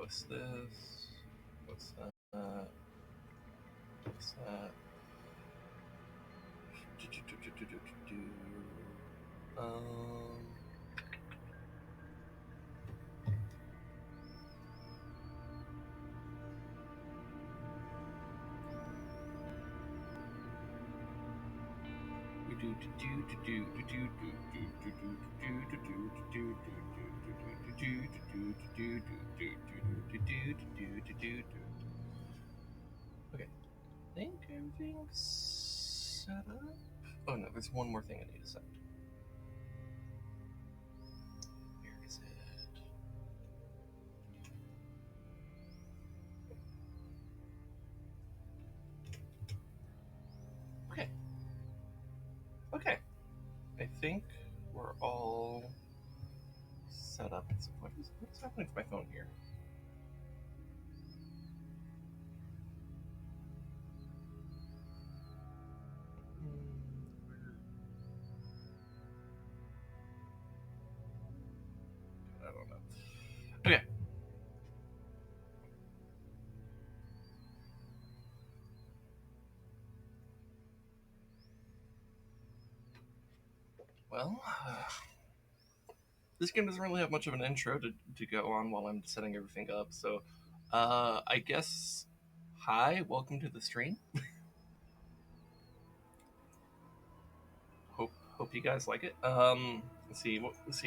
What's this? What's that? What's that? Okay, I think everything's set up. Oh no, there's one more thing I need to set. Where is it? Okay. Okay. I think we're all set up. What's happening to my phone here? I don't know. Okay. Well, this game doesn't really have much of an intro to go on while I'm setting everything up, so I guess hi, welcome to the stream. Hope you guys like it. Let's see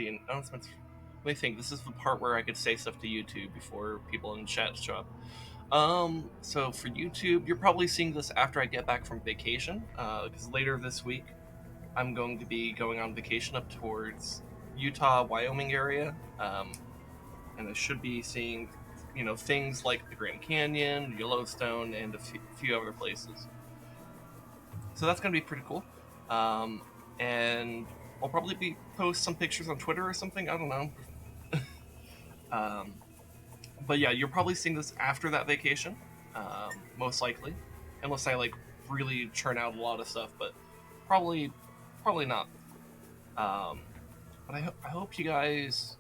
announcements. Let me think. This is the part where I could say stuff to YouTube before people in chat show up. So for YouTube, you're probably seeing this after I get back from vacation, because later this week I'm going to be going on vacation up towards Utah, Wyoming area, and I should be seeing, things like the Grand Canyon, Yellowstone, and a few other places. So that's going to be pretty cool. And I'll probably post some pictures on Twitter or something. I don't know. But yeah, you're probably seeing this after that vacation, most likely, unless I really churn out a lot of stuff. But probably not. But I hope you guys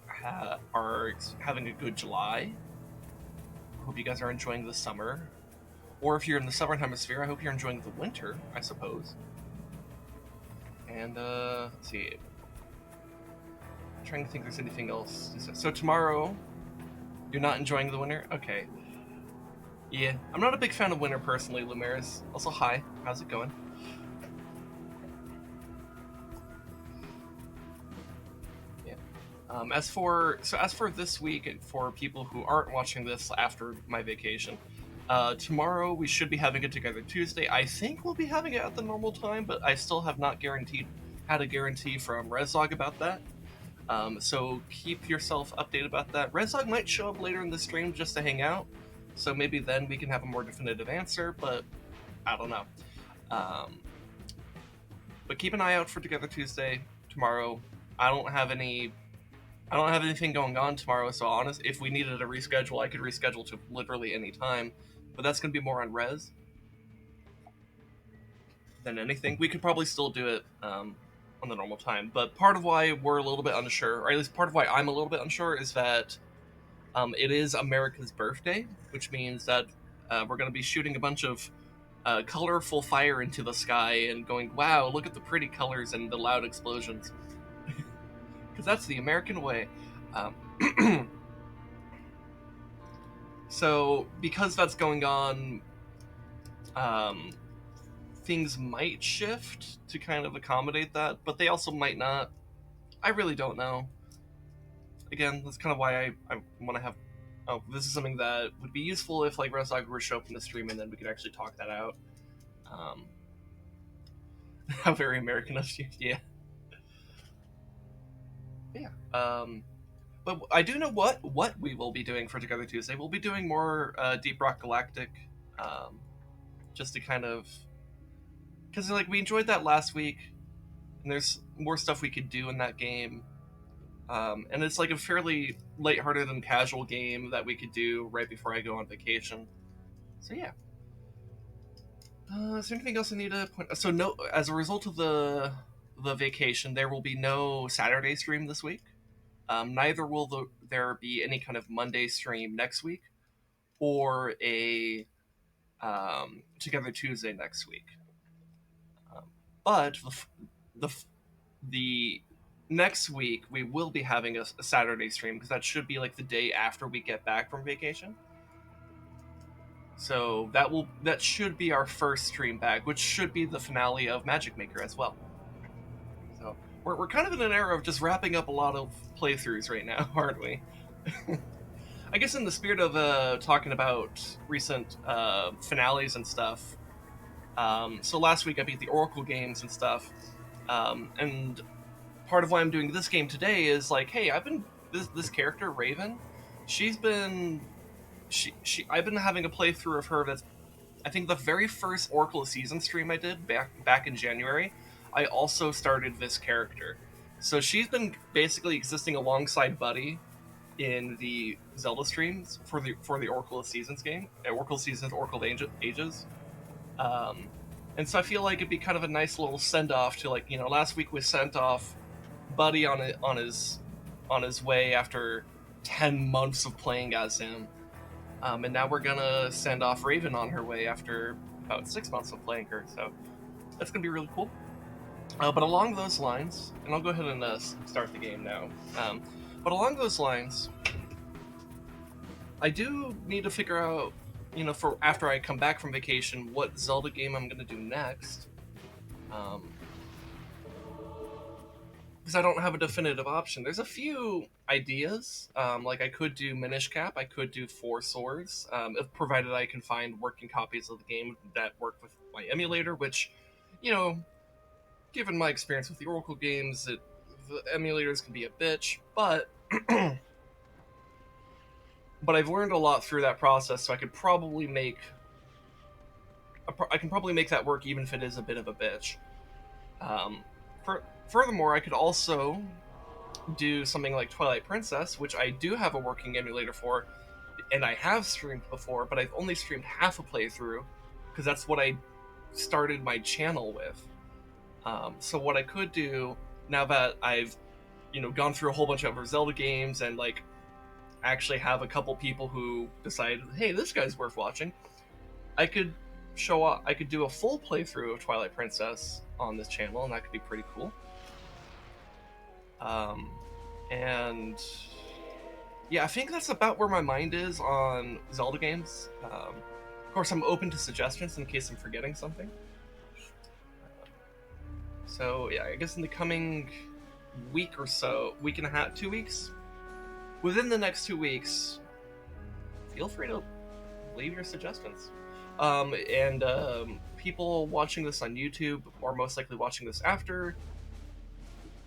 are having a good July. I hope you guys are enjoying the summer. Or if you're in the Southern Hemisphere, I hope you're enjoying the winter, I suppose. And, let's see. I'm trying to think if there's anything else. So tomorrow, you're not enjoying the winter? Okay. Yeah, I'm not a big fan of winter personally, Lumeris. Also, hi. How's it going? As for this week, and for people who aren't watching this after my vacation, tomorrow we should be having it together Tuesday. I think we'll be having it at the normal time, but I still have not had a guarantee from Rezdog about that. So keep yourself updated about that. Rezdog might show up later in the stream just to hang out, so maybe then we can have a more definitive answer, but I don't know. But keep an eye out for Together Tuesday tomorrow. I don't have anything going on tomorrow, so honest, if we needed a reschedule, I could reschedule to literally any time. But that's going to be more on res than anything. We could probably still do it on the normal time. But part of why we're a little bit unsure, or at least part of why I'm a little bit unsure, is that it is America's birthday, which means that we're going to be shooting a bunch of colorful fire into the sky and going, wow, look at the pretty colors and the loud explosions. Because that's the American way. So, because that's going on, things might shift to kind of accommodate that, but they also might not. I really don't know. Again, that's kind of why I want to have... Oh, this is something that would be useful if, Rezdog were to show up in the stream, and then we could actually talk that out. How very American of you. Yeah. Yeah. But I do know what we will be doing for Together Tuesday. We'll be doing more Deep Rock Galactic, just to kind of... Because, we enjoyed that last week, and there's more stuff we could do in that game. And it's, a fairly lighthearted and casual game that we could do right before I go on vacation. So, yeah. Is there anything else I need to point... So, no, as a result of the vacation, there will be no Saturday stream this week. Neither will there be any kind of Monday stream next week or a Together Tuesday next week. Um, but the the next week we will be having a Saturday stream because that should be like the day after we get back from vacation. So that should be our first stream back, which should be the finale of Magic Maker as well. So we're kind of in an era of just wrapping up a lot of playthroughs right now, aren't we? I guess in the spirit of talking about recent finales and stuff. So last week I beat the Oracle games and stuff, and part of why I'm doing this game today is like, hey, I've been this character Raven. She's been I've been having a playthrough of her that's I think the very first Oracle of Season stream I did back in January. I also started this character, so she's been basically existing alongside Buddy in the Zelda streams for the Oracle of Seasons game, Oracle of Seasons, Oracle of Ages. Um, and so I feel like it'd be kind of a nice little send off to, like, you know, last week we sent off Buddy on his way after 10 months of playing as him. And now we're gonna send off Raven on her way after about 6 months of playing her. So that's gonna be really cool. But along those lines, and I'll go ahead and start the game now. But along those lines, I do need to figure out, you know, for after I come back from vacation, what Zelda game I'm gonna do next. Because I don't have a definitive option. There's a few ideas. Like I could do Minish Cap, I could do Four Swords, if provided I can find working copies of the game that work with my emulator. Which, you know, given my experience with the Oracle games, the emulators can be a bitch. But but I've learned a lot through that process, so I could probably make that work, even if it is a bit of a bitch. Furthermore, I could also do something like Twilight Princess, which I do have a working emulator for, and I have streamed before, but I've only streamed half a playthrough, because that's what I started my channel with. So what I could do, now that I've, you know, gone through a whole bunch of other Zelda games, and, like, actually have a couple people who decide, hey, this guy's worth watching, I could do a full playthrough of Twilight Princess on this channel, and that could be pretty cool. And yeah, I think that's about where my mind is on Zelda games. Of course, I'm open to suggestions in case I'm forgetting something. So yeah, I guess in the coming week or so, week and a half, 2 weeks, within the next 2 weeks, feel free to leave your suggestions. And people watching this on YouTube are most likely watching this after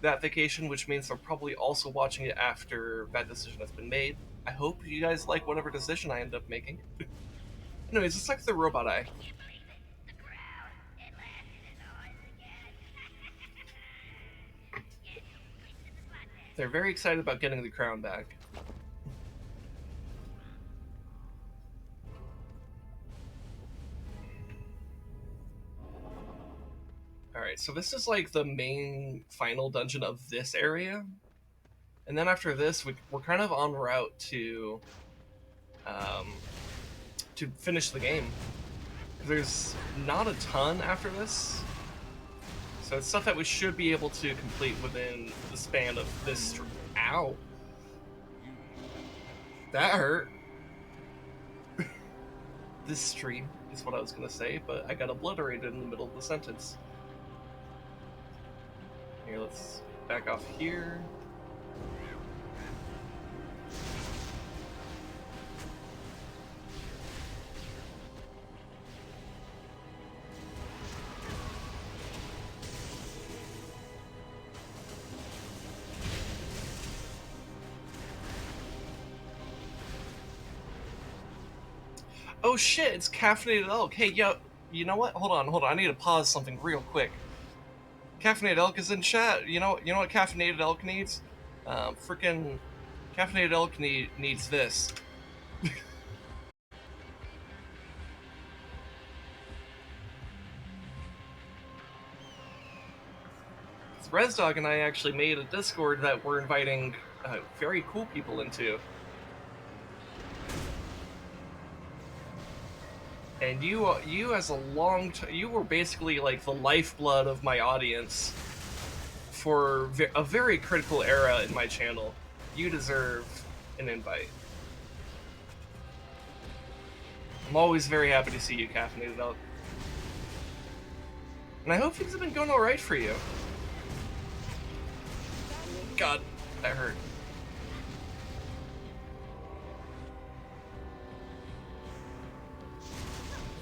that vacation, which means they're probably also watching it after that decision has been made. I hope you guys like whatever decision I end up making. Anyways, it's like the robot eye. They're very excited about getting the crown back. Alright, so this is like the main final dungeon of this area. And then after this, we're kind of en route to finish the game. There's not a ton after this. So it's stuff that we should be able to complete within the span of this stream. Ow. That hurt. This stream is what I was going to say, but I got obliterated in the middle of the sentence. Here, let's back off here. Oh shit, it's Caffeinated Elk. Hey, yo, you know what? Hold on. I need to pause something real quick. Caffeinated Elk is in chat. You know what Caffeinated Elk needs? Freaking Caffeinated Elk needs this. ResDog and I actually made a Discord that we're inviting very cool people into. And you as a you were basically like the lifeblood of my audience for a very critical era in my channel. You deserve an invite. I'm always very happy to see you caffeinated up. And I hope things have been going alright for you. God, that hurt.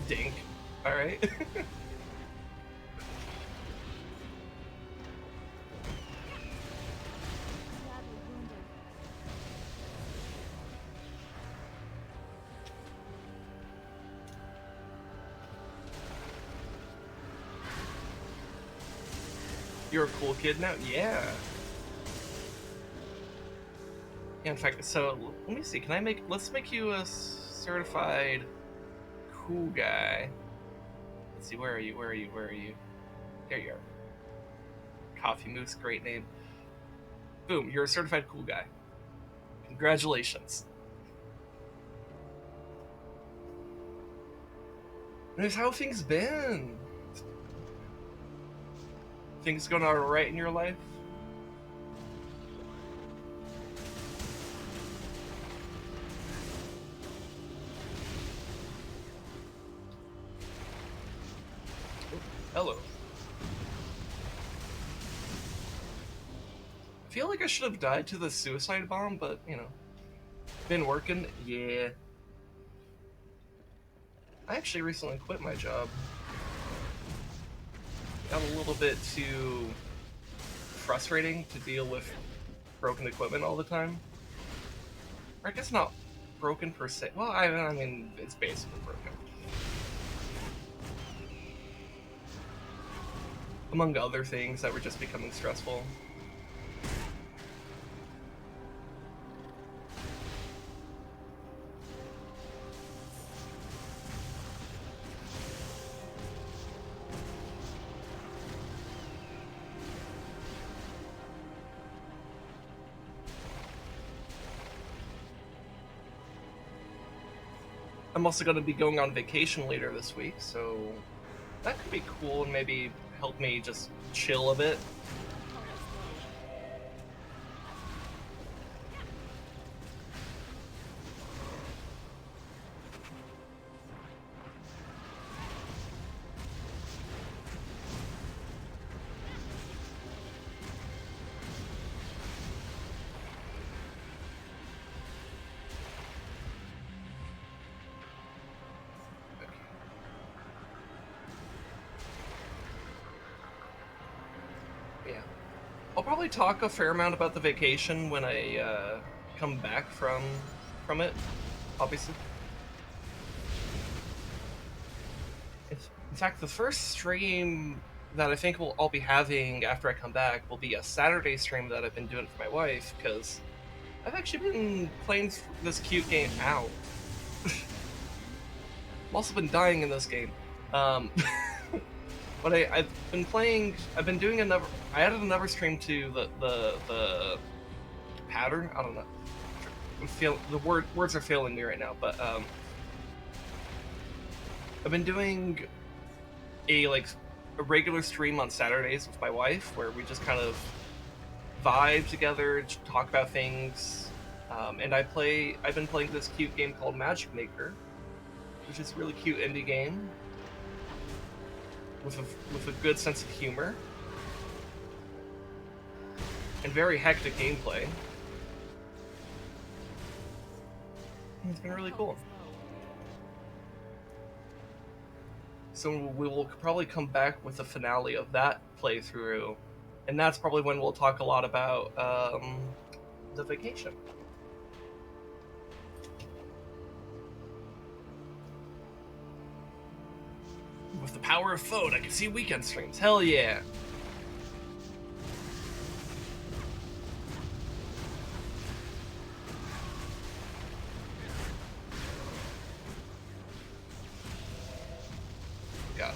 Dink. Alright. You're a cool kid now? Yeah. In fact, so let me see. Let's make you a certified cool guy. Let's see, where are you? There you are. Coffee Moose, great name. Boom, you're a certified cool guy. Congratulations. And how have things been? Things going alright in your life? Hello. I feel like I should have died to the suicide bomb, but, you know. Been working? Yeah. I actually recently quit my job. Got a little bit too frustrating to deal with broken equipment all the time. Or I guess not broken per se. Well, I mean, it's basically broken. Among other things that were just becoming stressful. I'm also going to be going on vacation later this week, so that could be cool and maybe help me just chill a bit. I'll probably talk a fair amount about the vacation when I come back from it, obviously. In fact, the first stream that I think I'll be having after I come back will be a Saturday stream that I've been doing for my wife, because I've actually been playing this cute game. Ow. I've also been dying in this game. But I've been doing another. I added another stream to the pattern. I don't know. The words are failing me right now, but I've been doing a regular stream on Saturdays with my wife, where we just kind of vibe together, talk about things, and I've been playing this cute game called Magic Maker, which is a really cute indie game. With a good sense of humor and very hectic gameplay. It's been really cool. So we will probably come back with the finale of that playthrough, and that's probably when we'll talk a lot about the vacation. With the power of phone, I can see weekend streams. Hell yeah! God.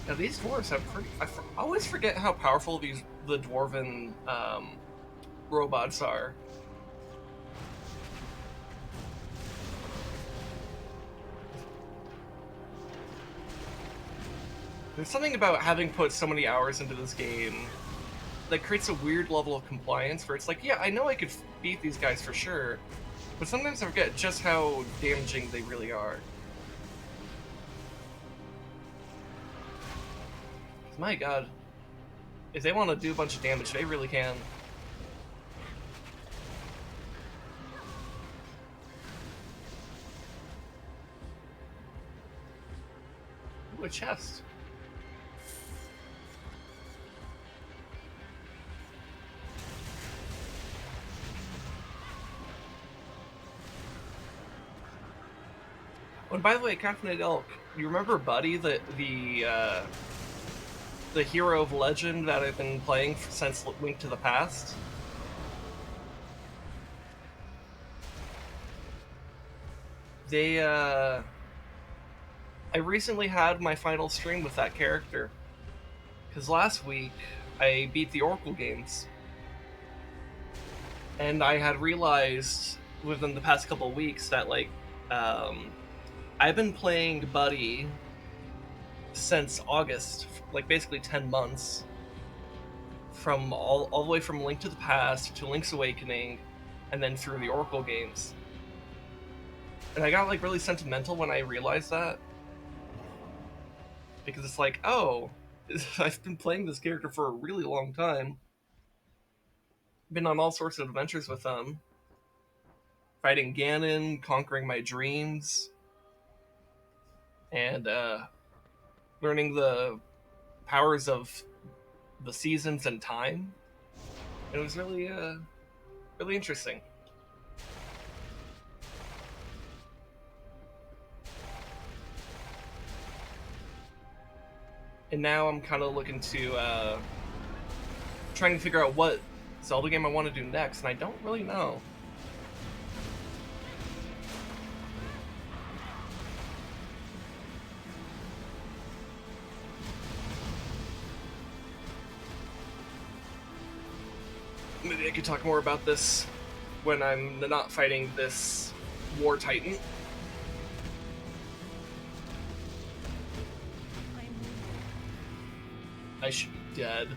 Now these dwarves have pretty. I always forget how powerful the dwarven robots are. There's something about having put so many hours into this game that creates a weird level of compliance where it's like, yeah, I know I could beat these guys for sure, but sometimes I forget just how damaging they really are. My god. If they want to do a bunch of damage, they really can. Ooh, a chest. Oh, and by the way, Captain Elk, you remember Buddy, the hero of legend that I've been playing since Link to the Past? They, I recently had my final stream with that character. Because last week, I beat the Oracle games. And I had realized within the past couple of weeks that, like, I've been playing Buddy since August, like basically 10 months. From all the way from Link to the Past to Link's Awakening, and then through the Oracle games. And I got like really sentimental when I realized that. Because it's like, oh, I've been playing this character for a really long time. Been on all sorts of adventures with them. Fighting Ganon, conquering my dreams, and learning the powers of the seasons and time. It was really, really interesting. And now I'm kind of looking to trying to figure out what Zelda game I want to do next, and I don't really know. Maybe I could talk more about this when I'm not fighting this War Titan. I should be dead.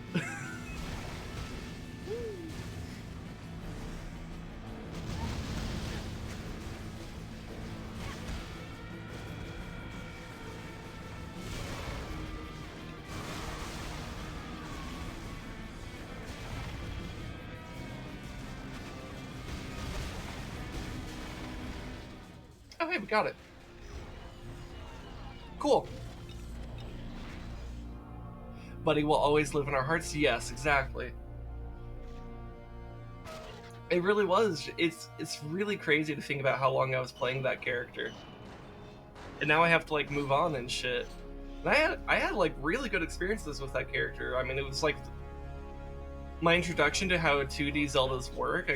Oh, hey, we got it. Cool. Buddy will always live in our hearts. Yes, exactly. It really was. It's really crazy to think about how long I was playing that character, and now I have to like move on and shit. And I had like really good experiences with that character. I mean, it was like my introduction to how 2D Zeldas work.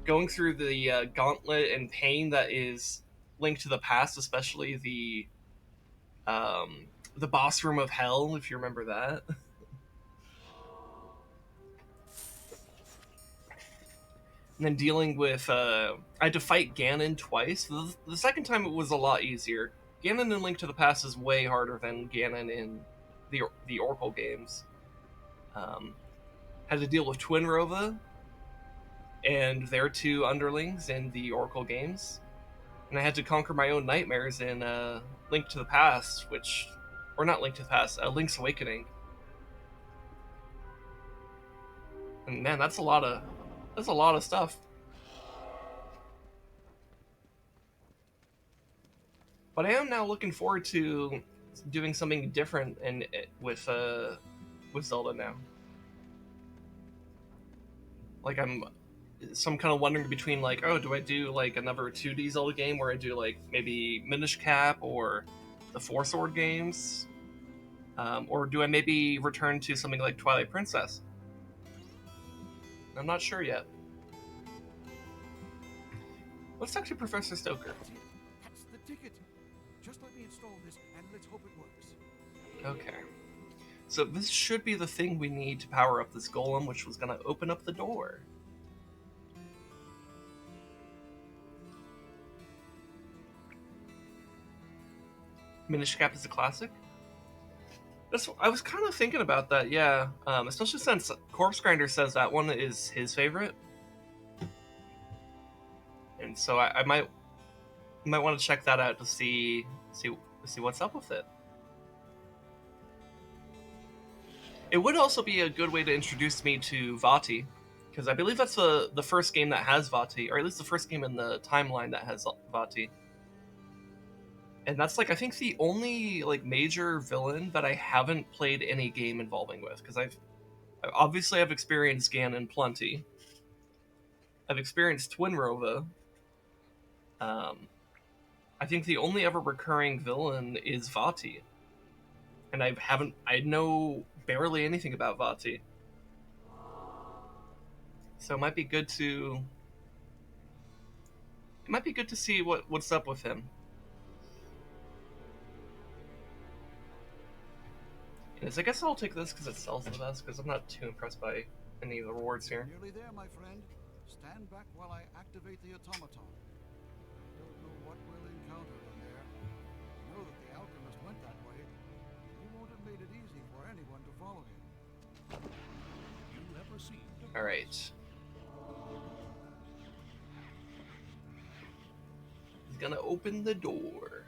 Going through the gauntlet and pain that is Link to the Past, especially the boss room of hell, if you remember that. And then dealing with, I had to fight Ganon twice. The second time it was a lot easier. Ganon in Link to the Past is way harder than Ganon in the Oracle games. Had to deal with Twin Rova and their two underlings in the Oracle games. And I had to conquer my own nightmares in Link to the Past, or not Link to the Past, Link's Awakening. And man, that's a lot of stuff. But I am now looking forward to doing something different and with Zelda now. Like so I'm kind of wondering between like, oh, do I do like another 2D Zelda game where I do like maybe Minish Cap or the Four Sword games, or do I maybe return to something like Twilight Princess? I'm not sure yet. Let's talk to Professor Stoker. That's the ticket. Just let me install this and let's hope it works. Okay. So this should be the thing we need to power up this golem, which was going to open up the door. Minish Cap is a classic? I was kind of thinking about that, yeah. Especially since Corpse Grinder says that one is his favorite. And so I might want to check that out to see what's up with it. It would also be a good way to introduce me to Vati, because I believe that's the first game that has Vati, or at least the first game in the timeline that has Vati. And that's like I think the only like major villain that I haven't played any game involving with, because I've experienced Ganon plenty. I've experienced Twinrova. I think the only ever recurring villain is Vati. And I know barely anything about Vati. So it might be good to see what's up with him. Yes, I guess I'll take this because it sells the best, because I'm not too impressed by any of the rewards here. Nearly there, my friend. Stand back while I activate the automaton. Don't know what we'll encounter in there. Know that the Alchemist went that way. He won't have made it easy for anyone to follow him. You have received. All right. He's gonna open the door.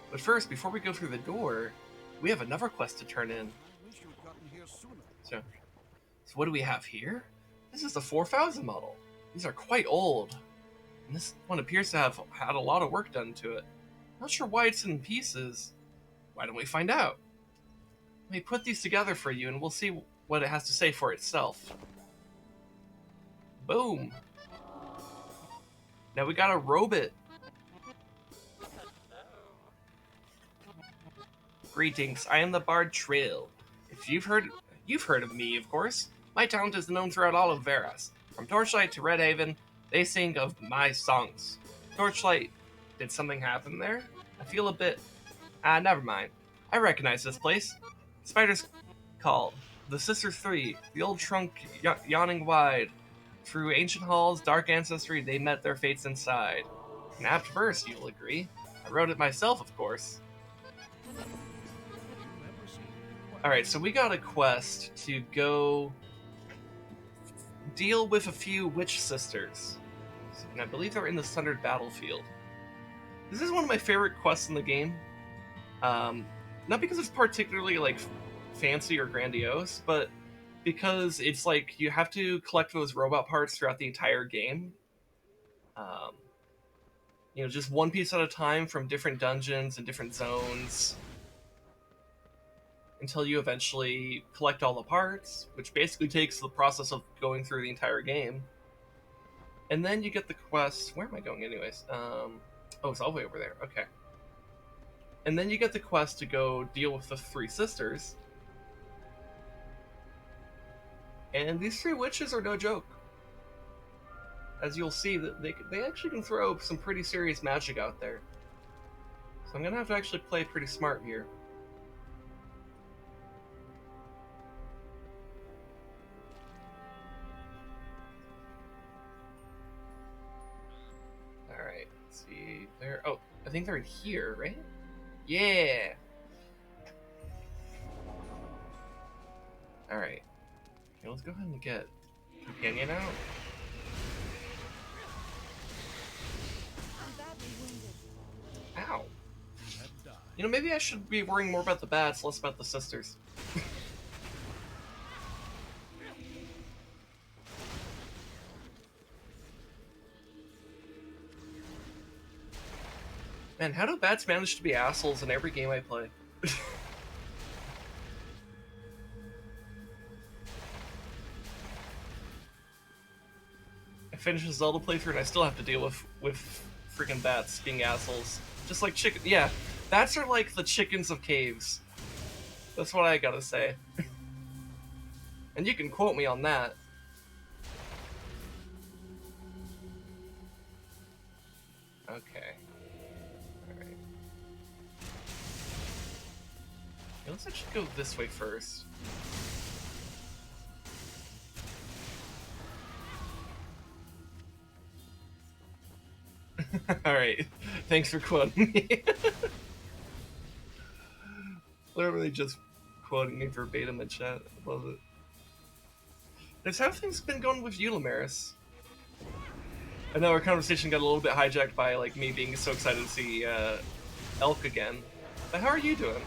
But first, before we go through the door, we have another quest to turn in. I wish you'd gotten here sooner. So what do we have here? This is the 4000 model. These are quite old. And this one appears to have had a lot of work done to it. Not sure why it's in pieces. Why don't we find out? Let me put these together for you and we'll see what it has to say for itself. Boom. Now we got a robot. Greetings, I am the Bard Trill. If you've heard of me, of course. My talent is known throughout all of Veras. From Torchlight to Red Haven, they sing of my songs. Torchlight, did something happen there? I feel a bit... never mind. I recognize this place. Spider's Call, the Sisters 3, the old trunk yawning wide. Through ancient halls, dark ancestry, they met their fates inside. An apt verse, you'll agree. I wrote it myself, of course. Alright, so we got a quest to go deal with a few witch sisters. And I believe they're in the Sundered Battlefield. This is one of my favorite quests in the game. Not because it's particularly like fancy or grandiose, but because it's like you have to collect those robot parts throughout the entire game. Just one piece at a time from different dungeons and different zones, until you eventually collect all the parts, which basically takes the process of going through the entire game. And then you get the quest... Where am I going anyways? Oh, it's all the way over there. Okay. And then you get the quest to go deal with the three sisters. And these three witches are no joke. As you'll see, they actually can throw some pretty serious magic out there. So I'm going to have to actually play pretty smart here. Alright, let's see. Oh, I think they're in here, right? Yeah! Alright. Okay, let's go ahead and get Companion out. Ow. Maybe I should be worrying more about the bats, less about the sisters. Man, how do bats manage to be assholes in every game I play? I finished a Zelda playthrough and I still have to deal with freaking bats being assholes. Just like chicken. Yeah, bats are like the chickens of caves. That's what I gotta say. And you can quote me on that. Okay. Alright. Yeah, let's actually go this way first. Alright, thanks for quoting me. Literally just quoting me verbatim in chat. Love it. There's how things been going with you, Lamaris? I know our conversation got a little bit hijacked by like me being so excited to see Elk again. But how are you doing?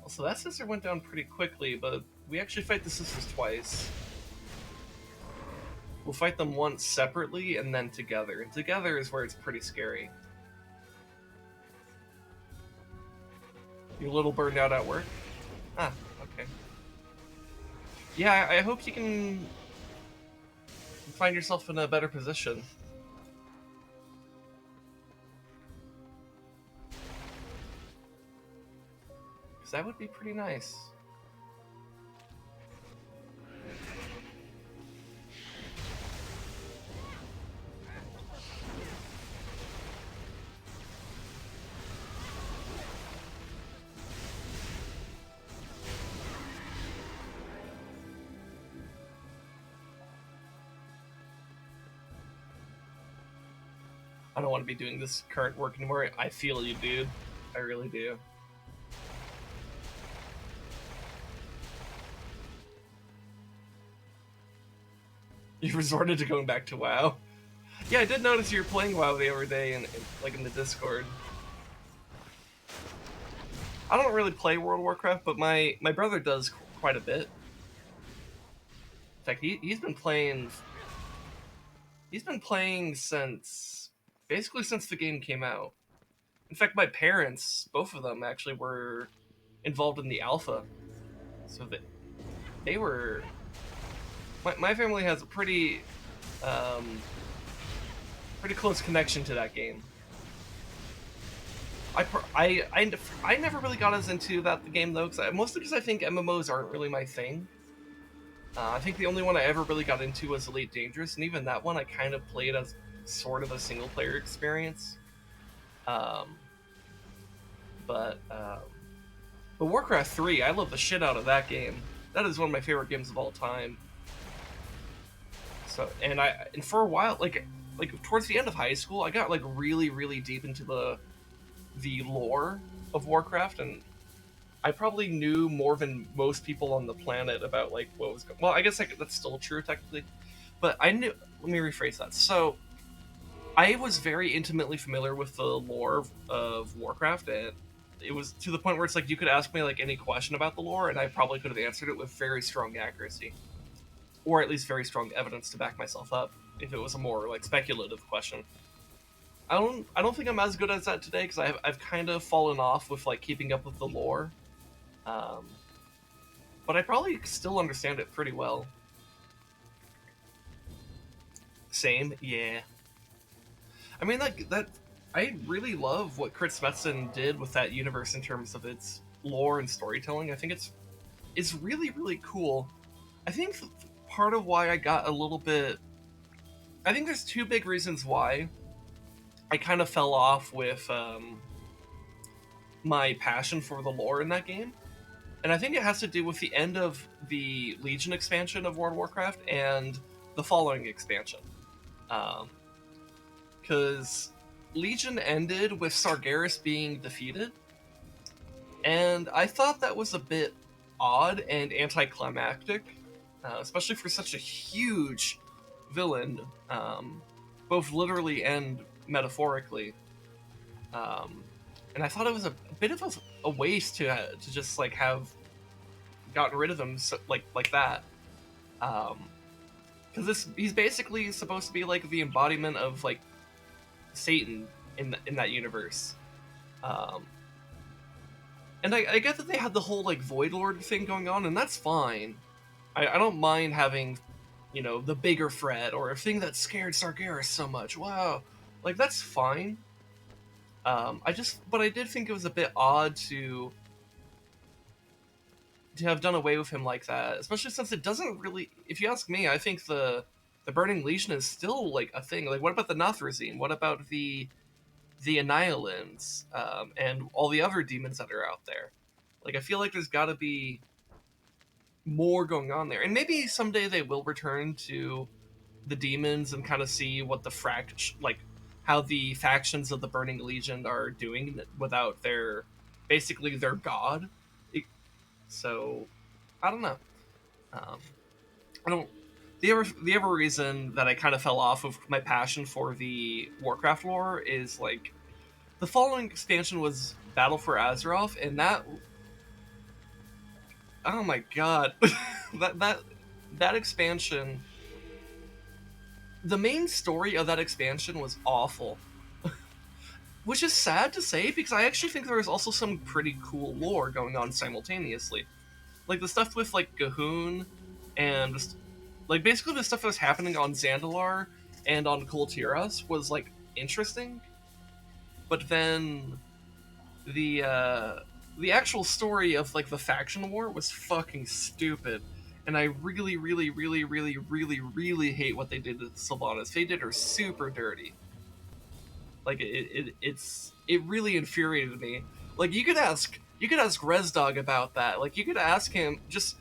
Also, that sister went down pretty quickly, but we actually fight the sisters twice. We'll fight them once separately and then together. And together is where it's pretty scary. You're a little burned out at work? Ah, okay. Yeah, I hope you can find yourself in a better position. Because that would be pretty nice. I don't want to be doing this current work anymore. I feel you, dude. I really do. You resorted to going back to WoW. Yeah, I did notice you were playing WoW the other day, like in the Discord. I don't really play World of Warcraft, but my brother does quite a bit. In fact, he's been playing. He's been playing since basically since the game came out. In fact, my parents, both of them, actually were involved in the alpha, so that they were. My family has a pretty close connection to that game. I never really got as into the game though, mostly because I think MMOs aren't really my thing. I think the only one I ever really got into was Elite Dangerous, and even that one I kind of played as sort of a single player experience. But Warcraft 3, I love the shit out of that game. That is one of my favorite games of all time. So, and for a while, like towards the end of high school, I got like really deep into the lore of Warcraft, and I probably knew more than most people on the planet about like what was going. Well, I guess that's still true technically, but I knew. Let me rephrase that. So, I was very intimately familiar with the lore of Warcraft, and it was to the point where it's like you could ask me like any question about the lore, and I probably could have answered it with very strong accuracy, or at least very strong evidence to back myself up if it was a more like speculative question. I don't think I'm as good as that today because I've kind of fallen off with like keeping up with the lore. But I probably still understand it pretty well. Same, yeah. I mean, that I really love what Chris Metzen did with that universe in terms of its lore and storytelling. I think it's really cool. I think part of why I got a little bit. I think there's two big reasons why I kind of fell off with my passion for the lore in that game. And I think it has to do with the end of the Legion expansion of World of Warcraft and the following expansion. Because Legion ended with Sargeras being defeated, and I thought that was a bit odd and anticlimactic, especially for such a huge villain, both literally and metaphorically. And I thought it was a bit of a waste to just like have gotten rid of him like that, because he's basically supposed to be like the embodiment of like Satan in that universe, and I get that they had the whole like Void Lord thing going on, and that's fine. I don't mind having, the bigger threat or a thing that scared Sargeras so much. Wow, like that's fine. But I did think it was a bit odd to to have done away with him like that, especially since it doesn't really. If you ask me, I think the Burning Legion is still like a thing. Like, what about the Netherim? What about the Annihilants, and all the other demons that are out there? Like, I feel like there's got to be more going on there, and maybe someday they will return to the demons and kind of see what the how the factions of the Burning Legion are doing without their basically their god. So I don't know. Um, I don't. The other reason that I kind of fell off of my passion for the Warcraft lore is like the following expansion was Battle for Azeroth, and that, oh my god, that expansion. The main story of that expansion was awful, which is sad to say because I actually think there was also some pretty cool lore going on simultaneously. Like the stuff with like Gahoon and just, like basically the stuff that was happening on Zandalar and on Kultiras was like interesting, but then the the actual story of like the faction war was fucking stupid, and I really, really, really, really, really, really hate what they did to Sylvanas. They did her super dirty. Like it really infuriated me. Like you could ask Rezdog about that. Like you could ask him just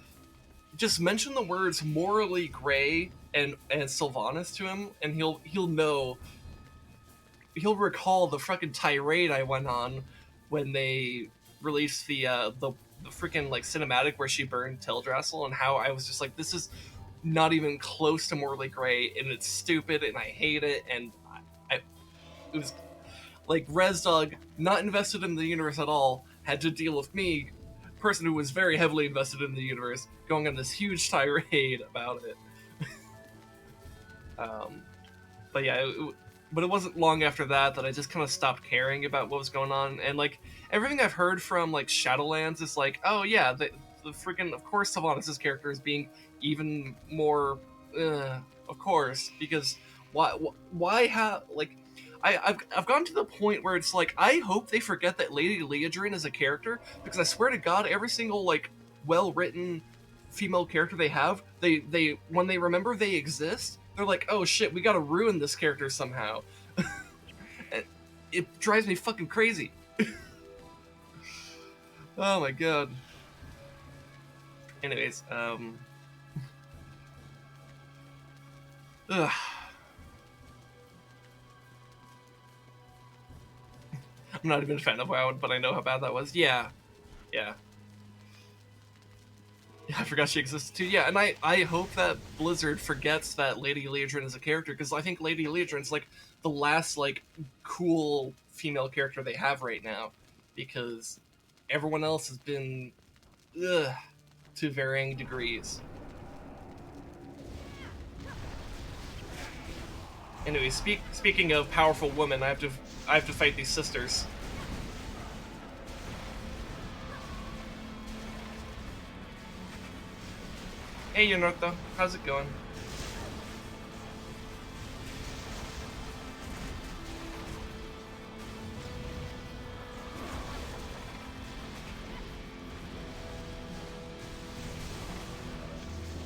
mention the words morally gray and Sylvanas to him, and he'll know. He'll recall the fucking tirade I went on when they released the freaking like cinematic where she burned Teldrassil, and how I was just like, this is not even close to morally gray, and it's stupid, and I hate it, and I it was like Rezdog, not invested in the universe at all, had to deal with me, person who was very heavily invested in the universe, going on this huge tirade about it. um, but yeah, but it wasn't long after that I just kind of stopped caring about what was going on, and like everything I've heard from like Shadowlands is like, oh yeah, the freaking, of course Sylvanas' character is being even more, of course, because why have like I've gotten to the point where it's like I hope they forget that Lady Leodrine is a character, because I swear to God, every single like well written female character they have, they when they remember they exist, they're like, oh shit, we gotta ruin this character somehow. It drives me fucking crazy. Oh my god. Anyways, ugh. I'm not even a fan of WoW, but I know how bad that was. Yeah. Yeah, I forgot she existed too. Yeah, and I hope that Blizzard forgets that Lady Leodrine is a character, because I think Lady Leodrine's like the last like cool female character they have right now, because everyone else has been ugh, to varying degrees. Anyway, speaking of powerful women, I have to fight these sisters. Hey, Yonoto, how's it going?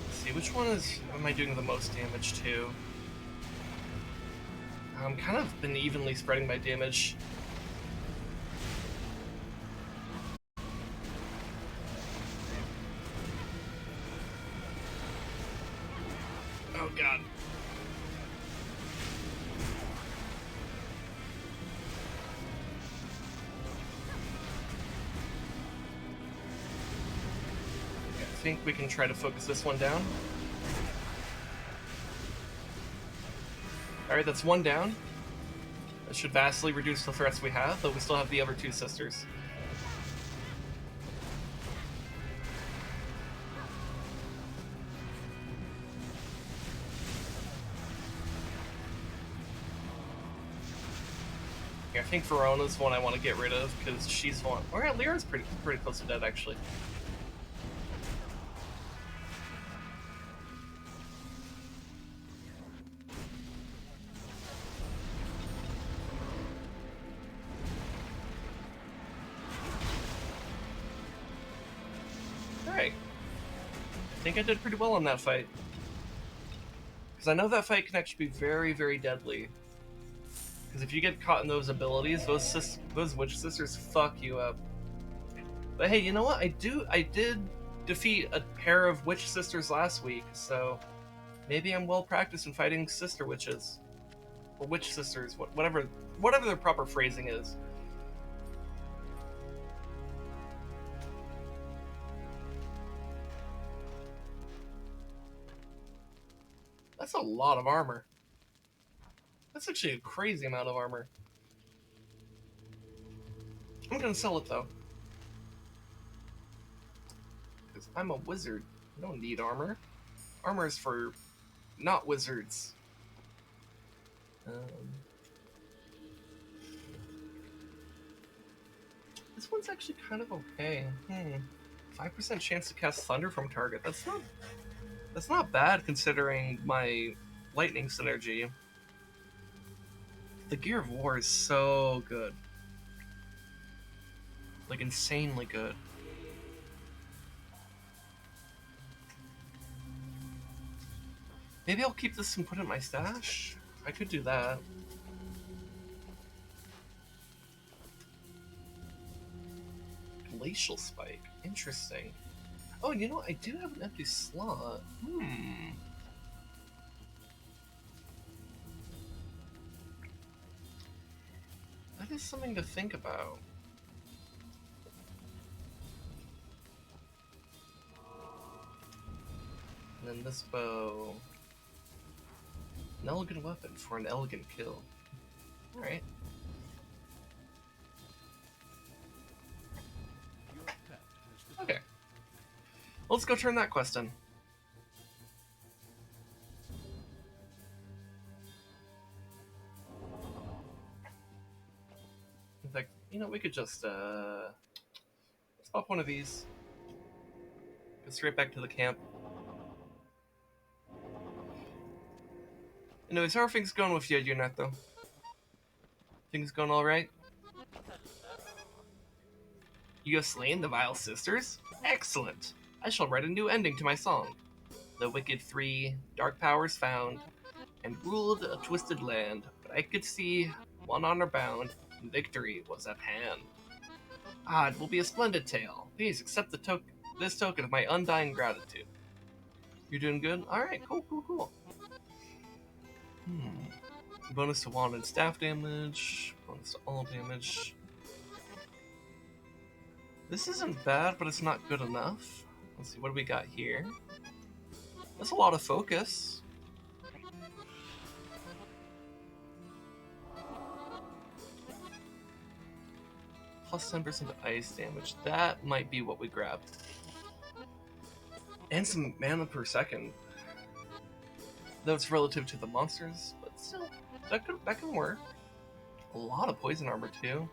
Let's see, which one am I doing the most damage to? I'm kind of been evenly spreading my damage. Oh god. I think we can try to focus this one down. Alright, that's one down. That should vastly reduce the threats we have, though we still have the other two sisters. Yeah, I think Verona's one I want to get rid of, because she's one. Oh yeah, Lyra's pretty close to dead, actually. Alright. think I did pretty well in that fight. Because I know that fight can actually be very, very deadly. Because if you get caught in those abilities, those witch sisters fuck you up. But hey, you know what? I did defeat a pair of witch sisters last week, so maybe I'm well practiced in fighting sister witches. Or witch sisters, whatever their proper phrasing is. That's a lot of armor. That's actually a crazy amount of armor. I'm gonna sell it though. Because I'm a wizard. I don't need armor. Armor is for not wizards. This one's actually kind of okay. 5% chance to cast thunder from target. That's not bad considering my lightning synergy. The Gear of War is so good. Like, insanely good. Maybe I'll keep this and put it in my stash? I could do that. Glacial Spike. Interesting. Oh, you know what? I do have an empty slot. That is something to think about. And then this bow. An elegant weapon for an elegant kill. Alright. Okay. Let's go turn that quest in. In fact, you know, we could just, let's pop one of these. Go straight back to the camp. Anyways, how are things going with you, Neto? Things going alright? You have slain the vile sisters? Excellent! I shall write a new ending to my song. The wicked three, dark powers found, and ruled a twisted land, but I could see, one honor bound, and victory was at hand. Ah, it will be a splendid tale. Please accept this token of my undying gratitude. You're doing good? Alright, cool. Bonus to wand and staff damage, bonus to all damage. This isn't bad, but it's not good enough. Let's see, what do we got here? That's a lot of focus. Plus 10% ice damage. That might be what we grabbed. And some mana per second. Though it's relative to the monsters, but still, that can work. A lot of poison armor too.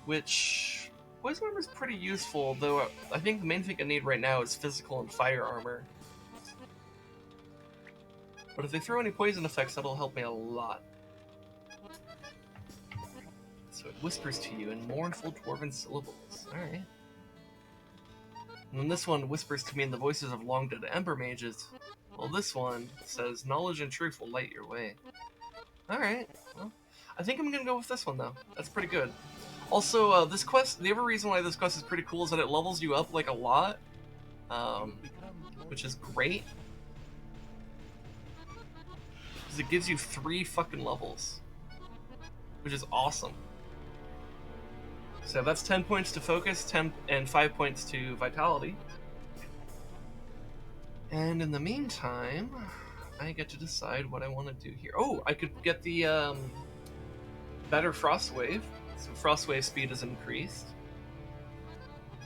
Which, poison armor is pretty useful, though I think the main thing I need right now is physical and fire armor. But if they throw any poison effects, that'll help me a lot. So it whispers to you in mournful dwarven syllables. Alright. And then this one whispers to me in the voices of long-dead ember mages. Well, this one says, knowledge and truth will light your way. Alright, well, I think I'm gonna go with this one, though. That's pretty good. Also, this quest, the other reason why this quest is pretty cool is that it levels you up, like, a lot. Which is great. Because it gives you 3 fucking levels. Which is awesome. So that's 10 points to focus, 10 and 5 points to vitality. And in the meantime, I get to decide what I want to do here. Oh, I could get the better Frost Wave. So Frost Wave speed is increased.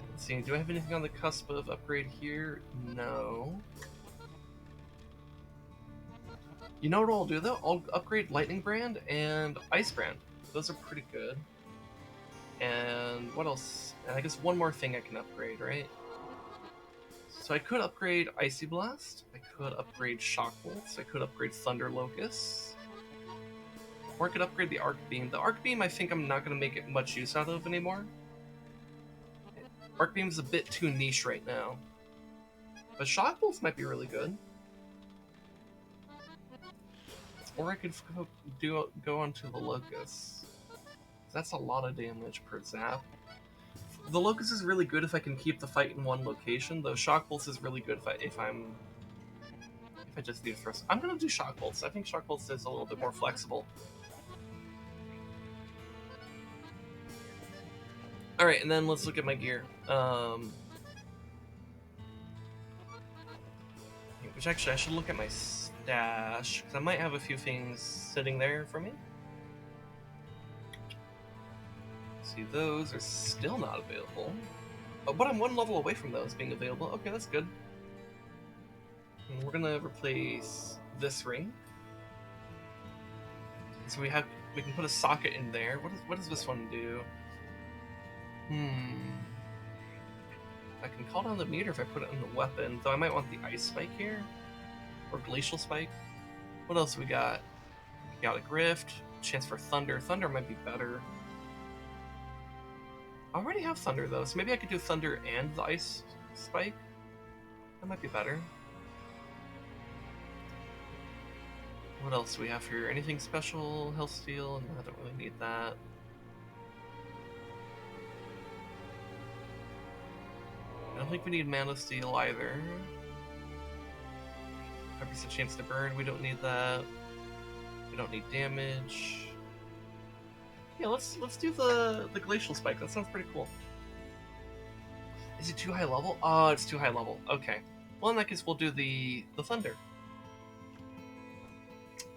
Let's see, do I have anything on the cusp of upgrade here? No. You know what I'll do though? I'll upgrade Lightning Brand and Ice Brand. Those are pretty good. And what else? And I guess one more thing I can upgrade, right? So I could upgrade Icy Blast, I could upgrade Shock Bolts, I could upgrade Thunder Locust, or I could upgrade the Arc Beam. The Arc Beam I think I'm not going to make it much use out of anymore. Arc Beam is a bit too niche right now. But shock bolts might be really good. Or I could go onto the locust. That's a lot of damage per zap. The locust is really good if I can keep the fight in one location, though shock bolts is really good if I just do thrust. I'm gonna do shock bolts. I think shock bolts is a little bit more flexible. All right, and then let's look at my gear. Which actually I should look at my stash because I might have a few things sitting there for me. See, those are still not available. Oh, but I'm one level away from those being available. Okay, that's good. And we're gonna replace this ring. So we can put a socket in there. What does this one do? I can call down the meter if I put it in the weapon, though I might want the ice spike here. Or glacial spike. What else we got? Chaotic Rift, chance for thunder. Thunder might be better. I already have thunder though, so maybe I could do thunder and the ice spike. That might be better. What else do we have here? Anything special? Health steal? No, I don't really need that. I don't think we need mana steal either. 5% chance to burn, we don't need that. We don't need damage. Yeah, let's do the glacial spike. That sounds pretty cool. Is it too high level? Oh, it's too high level. Okay. Well, in that case, we'll do the thunder.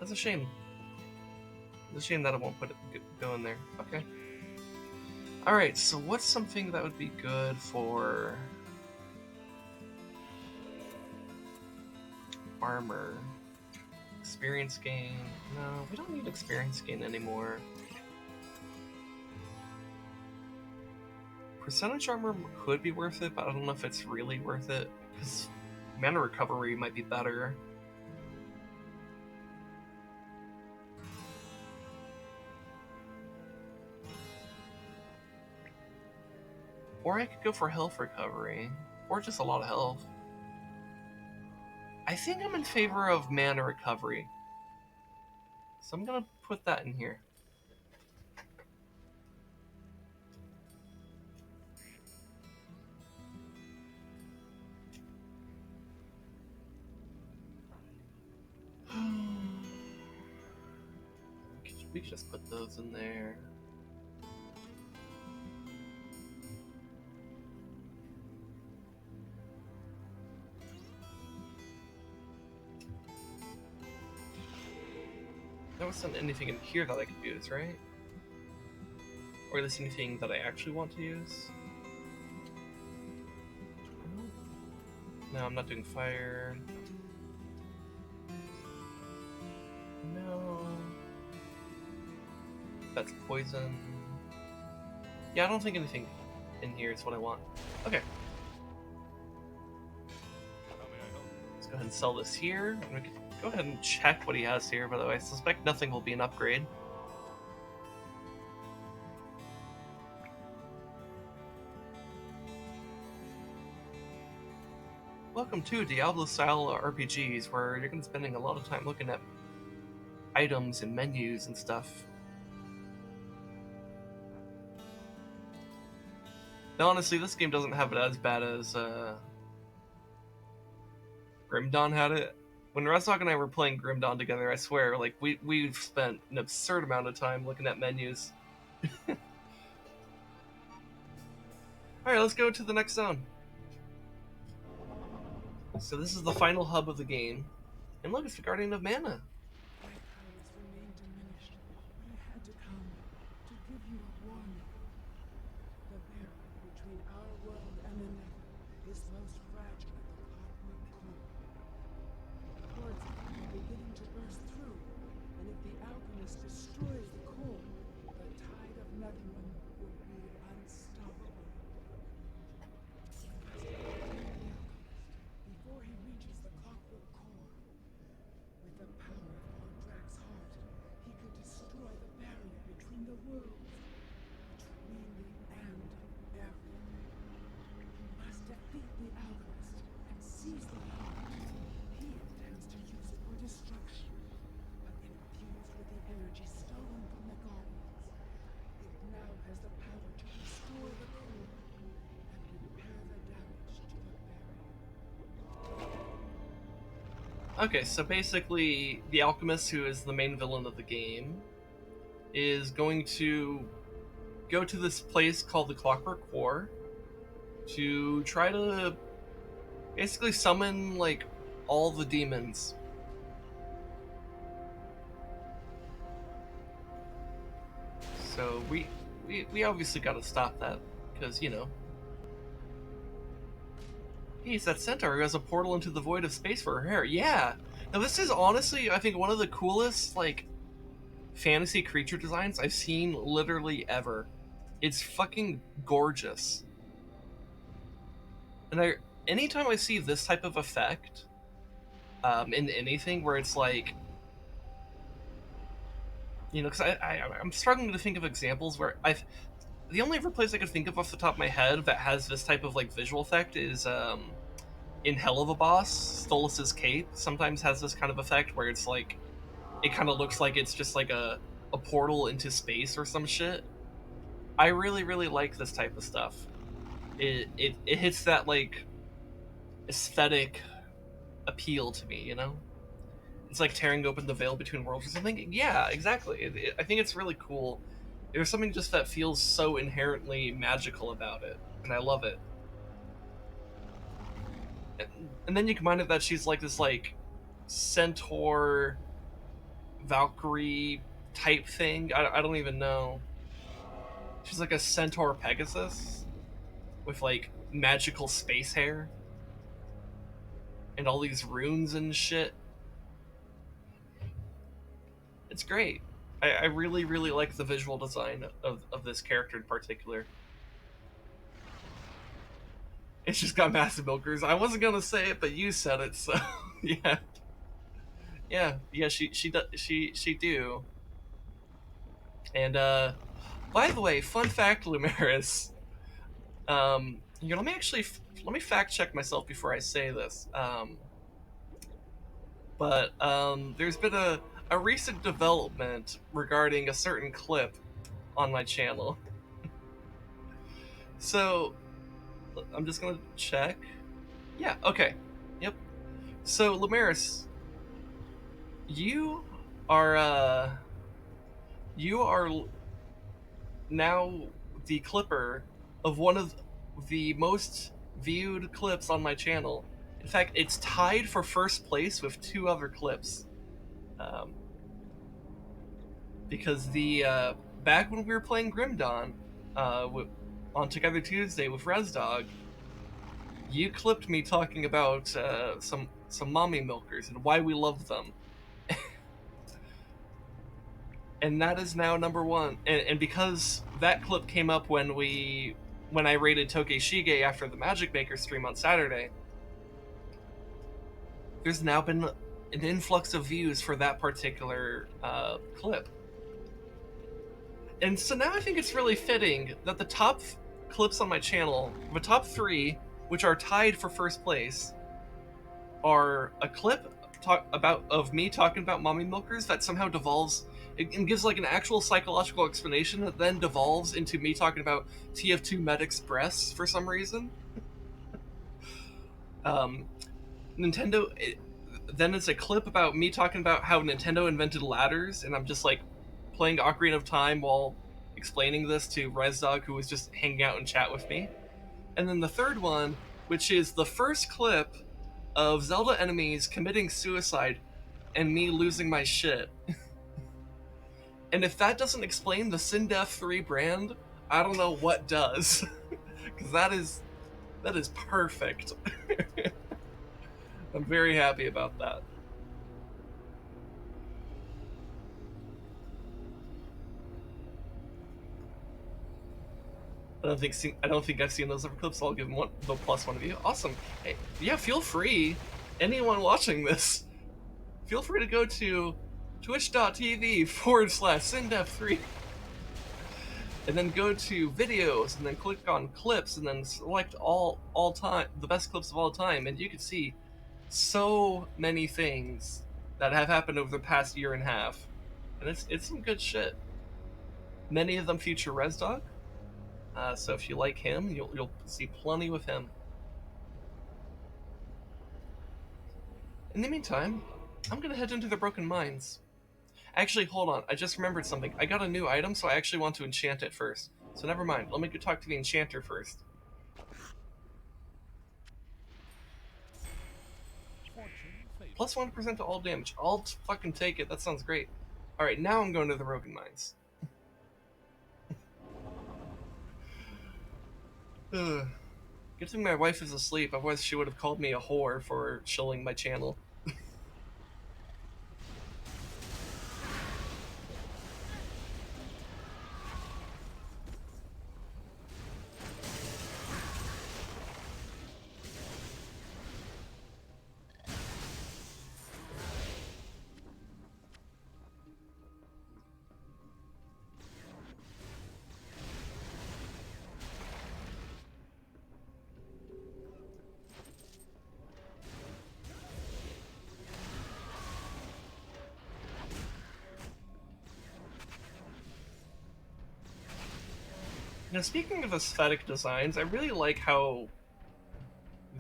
That's a shame. It's a shame that I won't go in there. Okay. All right. So, what's something that would be good for armor? Experience gain? No, we don't need experience gain anymore. Percentage armor could be worth it, but I don't know if it's really worth it, because mana recovery might be better. Or I could go for health recovery, or just a lot of health. I think I'm in favor of mana recovery, so I'm gonna put that in here. We could just put those in there. There wasn't anything in here that I could use, right? Or is there anything that I actually want to use? No, I'm not doing fire. No. That's poison. Yeah, I don't think anything in here is what I want. Okay. Let's go ahead and sell this here. And we can go ahead and check what he has here, by the way. I suspect nothing will be an upgrade. Welcome to Diablo-style RPGs, where you're going to be spending a lot of time looking at items and menus and stuff. Now, honestly, this game doesn't have it as bad as Grim Dawn had it. When Razok and I were playing Grim Dawn together, I swear, like, we've spent an absurd amount of time looking at menus. Alright, let's go to the next zone. So this is the final hub of the game. And look, it's the Guardian of Mana. My powers remain diminished, but I had to come to give you a warning. The barrier between our world and the Nether is most fragile at the clockwork core. Hordes are beginning to burst through, and if the Alchemist destroys the core, the tide of Netherim will be unstoppable. Before he reaches the clockwork core, with the power of Ordrak's heart, he could destroy the barrier between the worlds, between the and everything. He must defeat the Alchemist and seize the Okay, so basically, the Alchemist, who is the main villain of the game, is going to go to this place called the Clockwork War to try to basically summon, like, all the demons. So we obviously gotta stop that, because, you know, he's that centaur who has a portal into the void of space for her hair. Yeah! Now this is honestly, I think, one of the coolest, like, fantasy creature designs I've seen literally ever. It's fucking gorgeous. And anytime I see this type of effect, in anything where it's like, you know, because I'm struggling to think of examples where the only other place I could think of off the top of my head that has this type of, like, visual effect is, in Hell of a Boss, Stolas's cape sometimes has this kind of effect where it's like, it kind of looks like it's just like a portal into space or some shit. I really, really like this type of stuff. It hits that, like, aesthetic appeal to me, you know? It's like tearing open the veil between worlds or something. Yeah, exactly. I think it's really cool. There's something just that feels so inherently magical about it, and I love it. And then you combine it that she's like this, like, centaur Valkyrie type thing. I don't even know. She's like a centaur Pegasus with, like, magical space hair and all these runes and shit. It's great. I really, really like the visual design of this character in particular. It's just got massive milkers. I wasn't gonna say it, but you said it, so yeah, yeah. She do. And by the way, fun fact, Lumeris. Here, let me fact check myself before I say this. But there's been a recent development regarding a certain clip on my channel. So I'm just gonna check. Yeah, okay. Yep. So Lumeris, you are now the clipper of one of the most viewed clips on my channel. In fact, it's tied for first place with two other clips. Um, because the back when we were playing Grim Dawn, on Together Tuesday with ResDog, you clipped me talking about some mommy milkers and why we love them. And that is now number one. And because that clip came up when I rated Toke Shige after the Magic Maker stream on Saturday, there's now been an influx of views for that particular clip. And so now I think it's really fitting that the top clips on my channel, the top three, which are tied for first place, are a clip of me talking about mommy milkers that somehow devolves and gives, like, an actual psychological explanation that then devolves into me talking about TF2 Med Express for some reason. Then it's a clip about me talking about how Nintendo invented ladders, and I'm just, like, playing Ocarina of Time while explaining this to ResDog, who was just hanging out in chat with me. And then the third one, which is the first clip of Zelda enemies committing suicide and me losing my shit. And if that doesn't explain the Sindef 3 brand, I don't know what does. Because that is perfect. I'm very happy about that. I don't think I've seen those other clips, so I'll give them the plus one of you. Awesome. Hey, yeah, feel free. Anyone watching this, feel free to go to twitch.tv/Sindef3 and then go to videos and then click on clips and then select all time, the best clips of all time, and you can see so many things that have happened over the past year and a half. And it's some good shit. Many of them feature ResDog. So if you like him, you'll see plenty with him. In the meantime, I'm gonna head into the Broken Mines. Actually, hold on. I just remembered something. I got a new item, so I actually want to enchant it first. So never mind. Let me go talk to the enchanter first. Plus 1% to all damage. I'll fucking take it. That sounds great. Alright, now I'm going to the Broken Mines. Ugh. Good thing my wife is asleep, otherwise she would have called me a whore for shilling my channel. Now, speaking of aesthetic designs, I really like how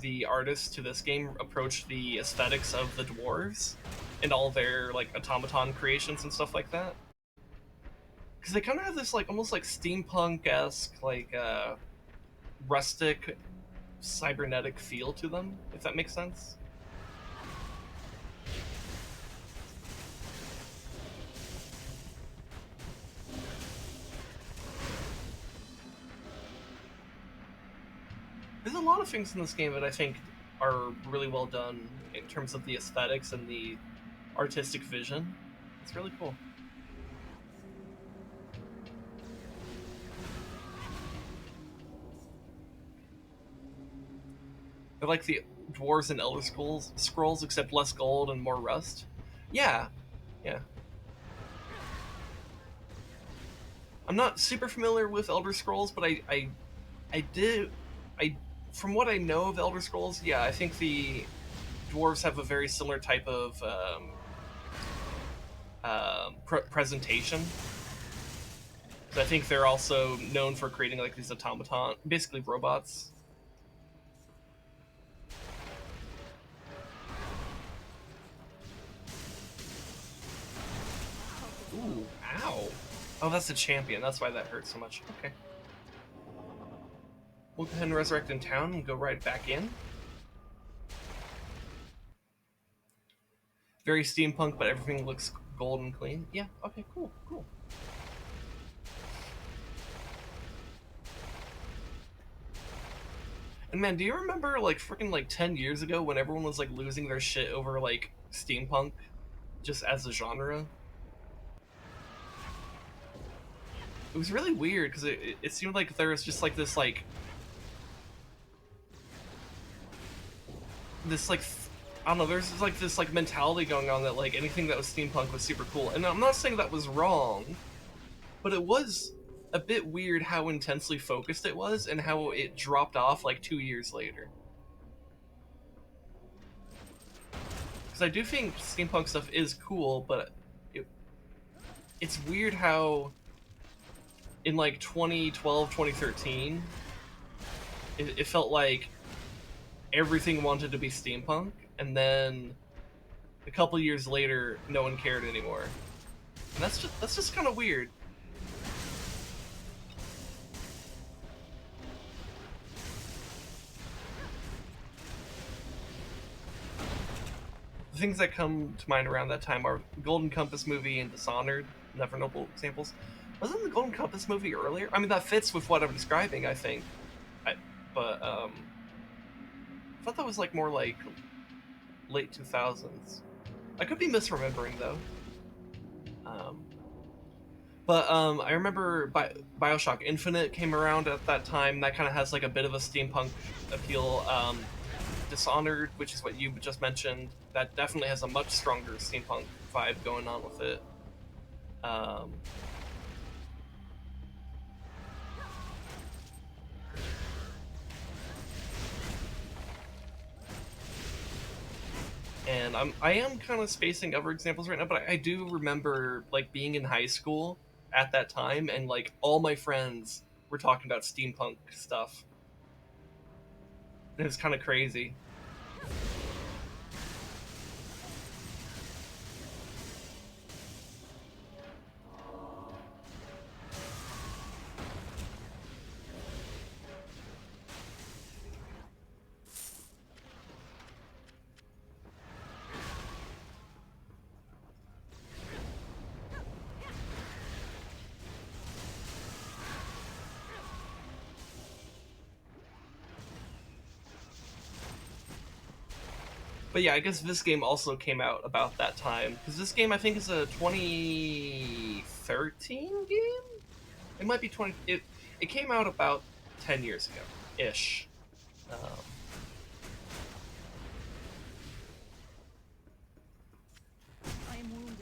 the artists to this game approach the aesthetics of the dwarves and all their like automaton creations and stuff like that. Because they kind of have this like almost like steampunk-esque, like rustic, cybernetic feel to them, if that makes sense. There's a lot of things in this game that I think are really well done in terms of the aesthetics and the artistic vision. It's really cool. They're like the dwarves and Elder Scrolls, except less gold and more rust. Yeah, yeah. I'm not super familiar with Elder Scrolls, but I from what I know of Elder Scrolls, yeah, I think the dwarves have a very similar type of presentation. So I think they're also known for creating like these automaton, basically robots. Ooh, ow. Oh, that's the champion. That's why that hurts so much. Okay. We'll go ahead and resurrect in town and go right back in. Very steampunk, but everything looks gold and clean. Yeah, okay, cool, cool. And man, do you remember like freaking like 10 years ago when everyone was like losing their shit over like steampunk just as a genre? It was really weird because it seemed like there was just like this like I don't know, there's like this like mentality going on that like anything that was steampunk was super cool. And I'm not saying that was wrong, but it was a bit weird how intensely focused it was and how it dropped off like 2 years later. Because I do think steampunk stuff is cool, but it's weird how in like 2012, 2013, it felt like everything wanted to be steampunk, and then a couple years later, no one cared anymore. And that's just kind of weird. The things that come to mind around that time are the Golden Compass movie and Dishonored, never notable examples. Wasn't the Golden Compass movie earlier? I mean, that fits with what I'm describing, I think. But I thought that was like more like late 2000s. I could be misremembering though. I remember Bioshock Infinite came around at that time. That kind of has like a bit of a steampunk appeal. Dishonored, which is what you just mentioned, that definitely has a much stronger steampunk vibe going on with it. And I am kind of spacing other examples right now, but I do remember like being in high school at that time, and like all my friends were talking about steampunk stuff. It was kind of crazy. But yeah, I guess this game also came out about that time because this game I think is a 2013 game. It might be 20. It came out about 10 years ago, ish. Um, I am wounded.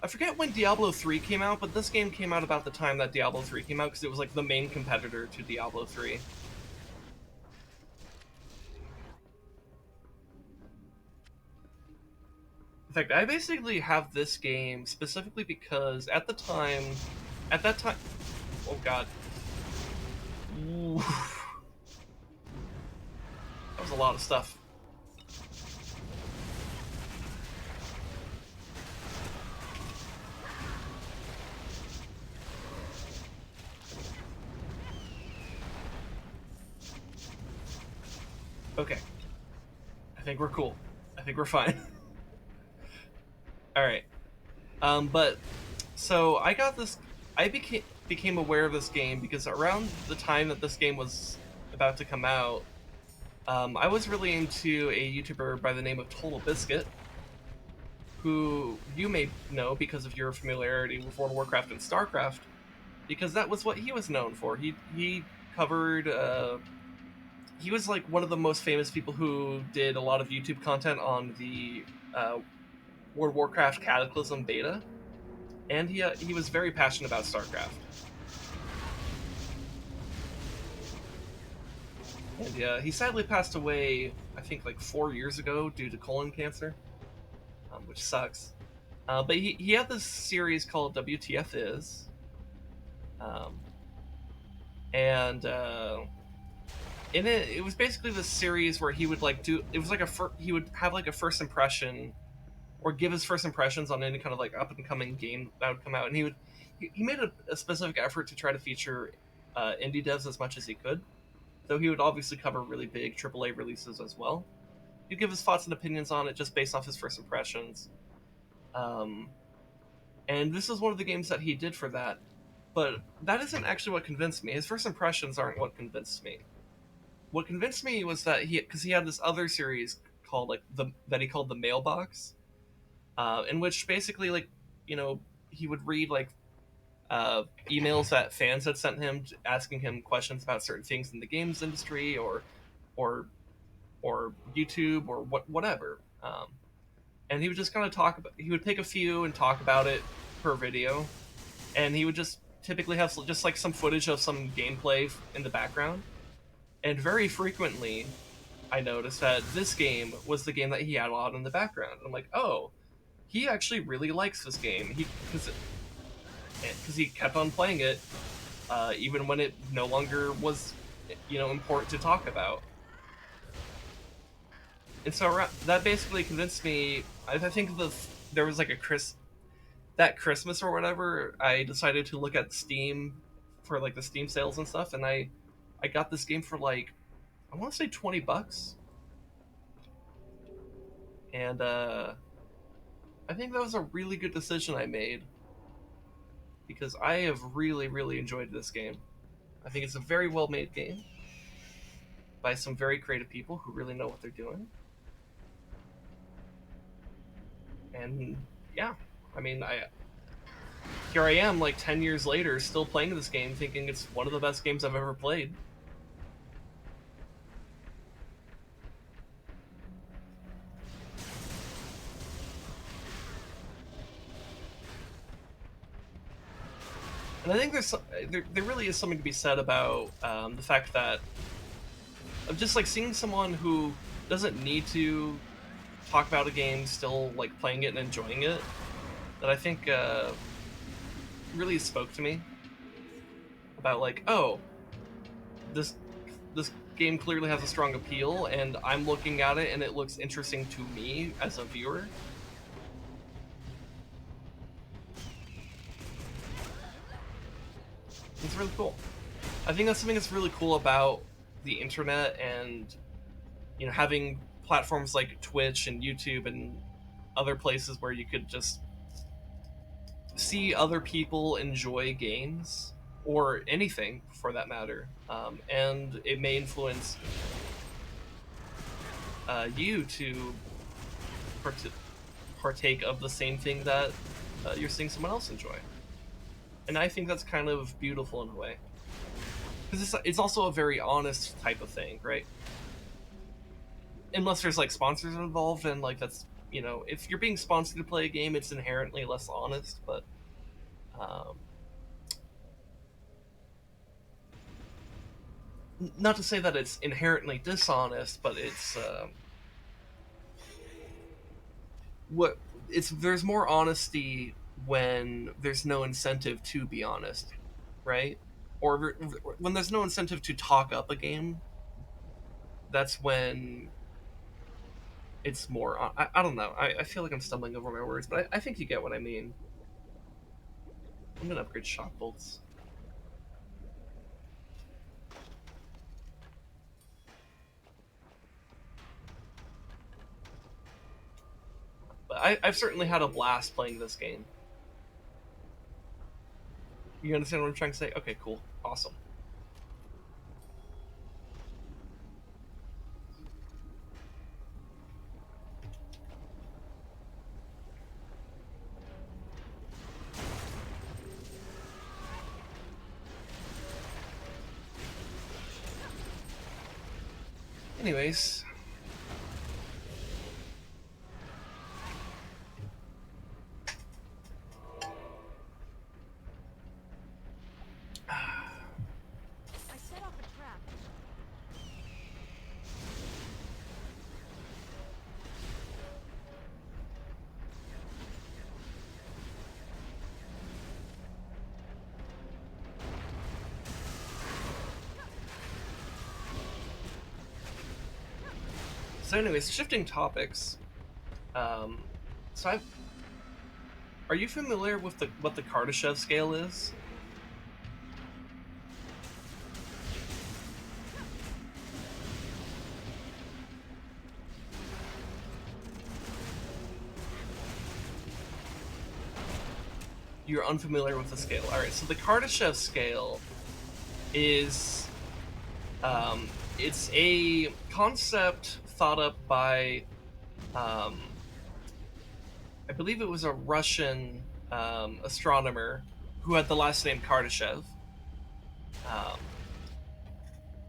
I forget when Diablo 3 came out, but this game came out about the time that Diablo 3 came out because it was like the main competitor to Diablo 3. In fact, I basically have this game specifically because at that time, oh god, ooh, that was a lot of stuff. Okay, I think we're cool. I think we're fine. All right. But so I got this. I became aware of this game because around the time that this game was about to come out, I was really into a YouTuber by the name of Total Biscuit, who you may know because of your familiarity with World of Warcraft and StarCraft, because that was what he was known for. He covered. He was like one of the most famous people who did a lot of YouTube content on the World of Warcraft Cataclysm beta, and he was very passionate about StarCraft. And he sadly passed away, I think, like 4 years ago due to colon cancer, which sucks. But he had this series called WTF Is, um, and in it was basically this series where he would like do it was like he would have like a first impression or give his first impressions on any kind of like up and coming game that would come out, and he made a specific effort to try to feature indie devs as much as he could, though he would obviously cover really big AAA releases as well. He'd give his thoughts and opinions on it just based off his first impressions. And this is one of the games that he did for that, but that isn't actually what convinced me. His first impressions aren't what convinced me. What convinced me was that because he had this other series called that he called the Mailbox, in which basically he would read emails that fans had sent him asking him questions about certain things in the games industry or or YouTube or whatever. And he would just kind of he would pick a few and talk about it per video, and he would just typically have just like some footage of some gameplay in the background. And very frequently, I noticed that this game was the game that he had on in the background. I'm like, oh, he actually really likes this game. Because he kept on playing it, even when it no longer was, important to talk about. And so that basically convinced me. I think there was like that Christmas or whatever, I decided to look at Steam for like the Steam sales and stuff, and I got this game for like I want to say $20, and I think that was a really good decision I made because I have really really enjoyed this game. I think it's a very well made game by some very creative people who really know what they're doing. And yeah, I mean, here I am, like 10 years later, still playing this game, thinking it's one of the best games I've ever played. And I think there really is something to be said about the fact that of just like seeing someone who doesn't need to talk about a game, still like playing it and enjoying it, that I think really spoke to me about like, oh, this game clearly has a strong appeal, and I'm looking at it and it looks interesting to me as a viewer. It's really cool. I think that's something that's really cool about the internet and having platforms like Twitch and YouTube and other places where you could just see other people enjoy games or anything for that matter, and it may influence you to partake of the same thing that you're seeing someone else enjoy. And I think that's kind of beautiful in a way, because it's also a very honest type of thing, right? Unless there's like sponsors involved, and like that's, you know, if you're being sponsored to play a game, it's inherently less honest. But not to say that it's inherently dishonest, but it's what it's there's more honesty when there's no incentive to be honest, right? Or when there's no incentive to talk up a game, that's when it's more. I don't know. I feel like I'm stumbling over my words, but I think you get what I mean. I'm gonna upgrade shock bolts. But I've certainly had a blast playing this game. You understand what I'm trying to say? Okay, cool. Awesome. Anyways. I set off a trap. So anyways, shifting topics. So are you familiar with what the Kardashev Scale is? You're unfamiliar with the scale. All right, so the Kardashev Scale is it's a concept thought up by I believe it was a Russian astronomer who had the last name Kardashev,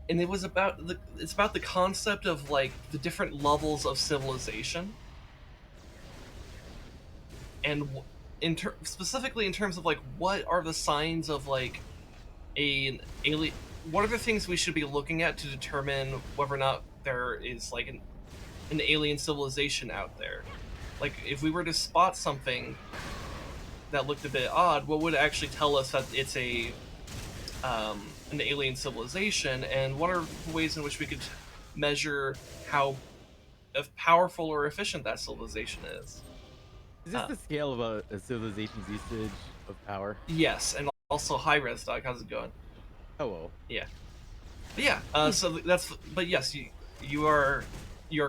and it was about it's about the concept of like the different levels of civilization, and specifically in terms of like what are the signs of like an alien. What are the things we should be looking at to determine whether or not there is like an alien civilization out there? Like, if we were to spot something that looked a bit odd, what would actually tell us that it's an alien civilization? And what are the ways in which we could measure how powerful or efficient that civilization is? Is this the scale of a civilization's usage of power? Yes, and also hi Res Dog, how's it going? Hello. Yeah. But yeah, so that's. But yes, you're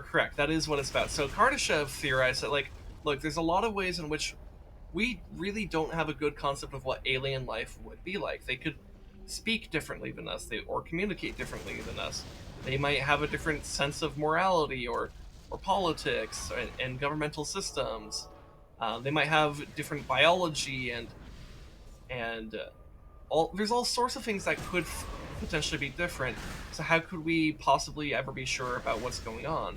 correct. That is what it's about. So Kardashev theorized that, like, look, there's a lot of ways in which we really don't have a good concept of what alien life would be like. They could speak differently than us, or communicate differently than us. They might have a different sense of morality or politics and governmental systems. They might have different biology and there's all sorts of things that could potentially be different. So how could we possibly ever be sure about what's going on?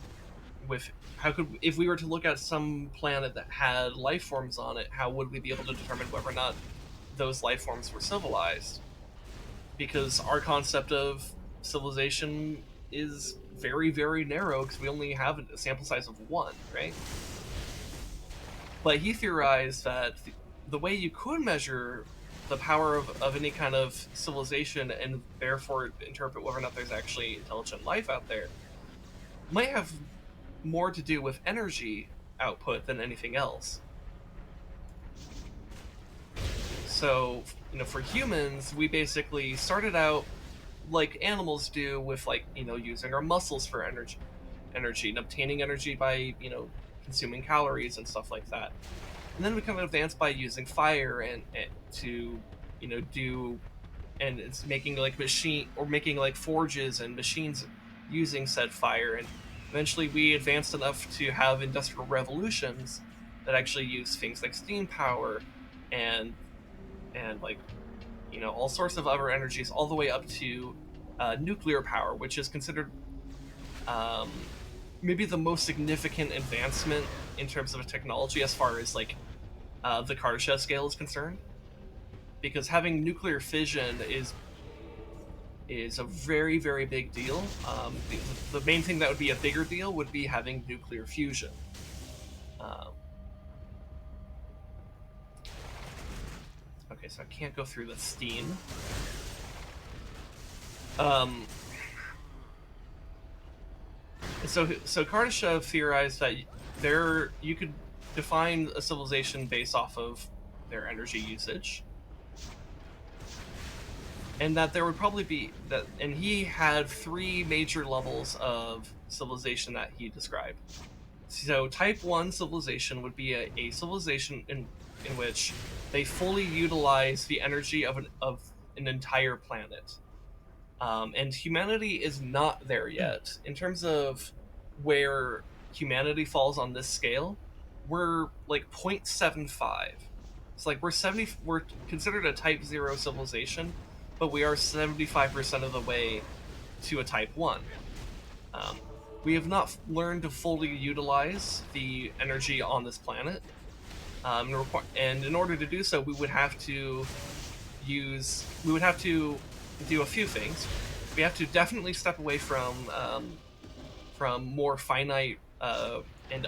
If we were to look at some planet that had life forms on it, how would we be able to determine whether or not those life forms were civilized? Because our concept of civilization is very, very narrow because we only have a sample size of one, right? But he theorized that the way you could measure the power of any kind of civilization and therefore interpret whether or not there's actually intelligent life out there might have more to do with energy output than anything else. So, for humans, we basically started out like animals do with, like, using our muscles for energy and obtaining energy by, consuming calories and stuff like that. And then we kind of advanced by using fire and to, do and it's making like making like forges and machines using said fire, and eventually we advanced enough to have industrial revolutions that actually use things like steam power and like all sorts of other energies, all the way up to nuclear power, which is considered um, maybe the most significant advancement in terms of a technology as far as like the Kardashev scale is concerned, because having nuclear fission is a very, very big deal. The main thing that would be a bigger deal would be having nuclear fusion. Okay, so I can't go through the steam. So Kardashev theorized that you could define a civilization based off of their energy usage, and that there would probably be that, and he had 3 major levels of civilization that he described. So type 1 civilization would be a civilization in which they fully utilize the energy of an entire planet. And humanity is not there yet. In terms of where humanity falls on this scale, we're like 0.75. It's like we're considered a type 0 civilization, but we are 75% of the way to a type 1. We have not learned to fully utilize the energy on this planet. And in order to do so, we would have to do a few things. We have to definitely step away from more finite and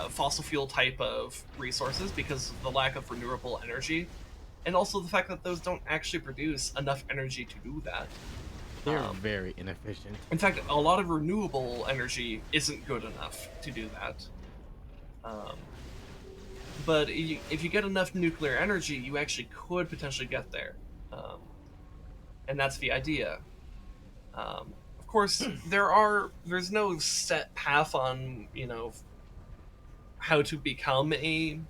fossil fuel type of resources because of the lack of renewable energy, and also the fact that those don't actually produce enough energy to do that. They're very inefficient. In fact, a lot of renewable energy isn't good enough to do that. But if you get enough nuclear energy, you actually could potentially get there. And that's the idea. Of course, there's no set path on, how to become a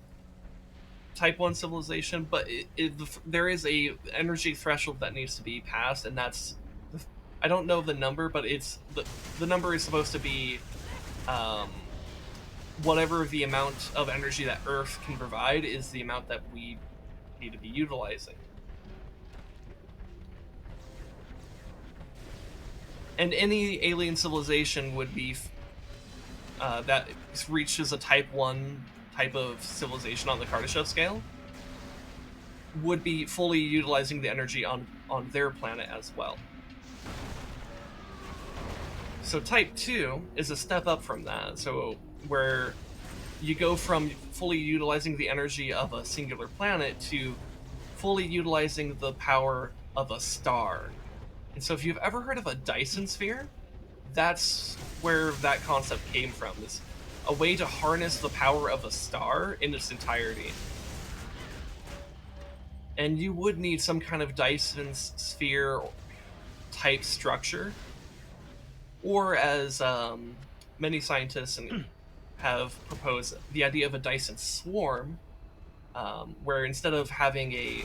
type 1 civilization, but there is a energy threshold that needs to be passed, and that's, I don't know the number, but it's the number is supposed to be whatever the amount of energy that Earth can provide is the amount that we need to be utilizing. And any alien civilization would be that reaches a type 1 type of civilization on the Kardashev scale would be fully utilizing the energy on their planet as well. So type 2 is a step up from that. So where you go from fully utilizing the energy of a singular planet to fully utilizing the power of a star. And so if you've ever heard of a Dyson sphere, that's where that concept came from. It's a way to harness the power of a star in its entirety. And you would need some kind of Dyson sphere type structure, or as many scientists have proposed, the idea of a Dyson swarm, where instead of having a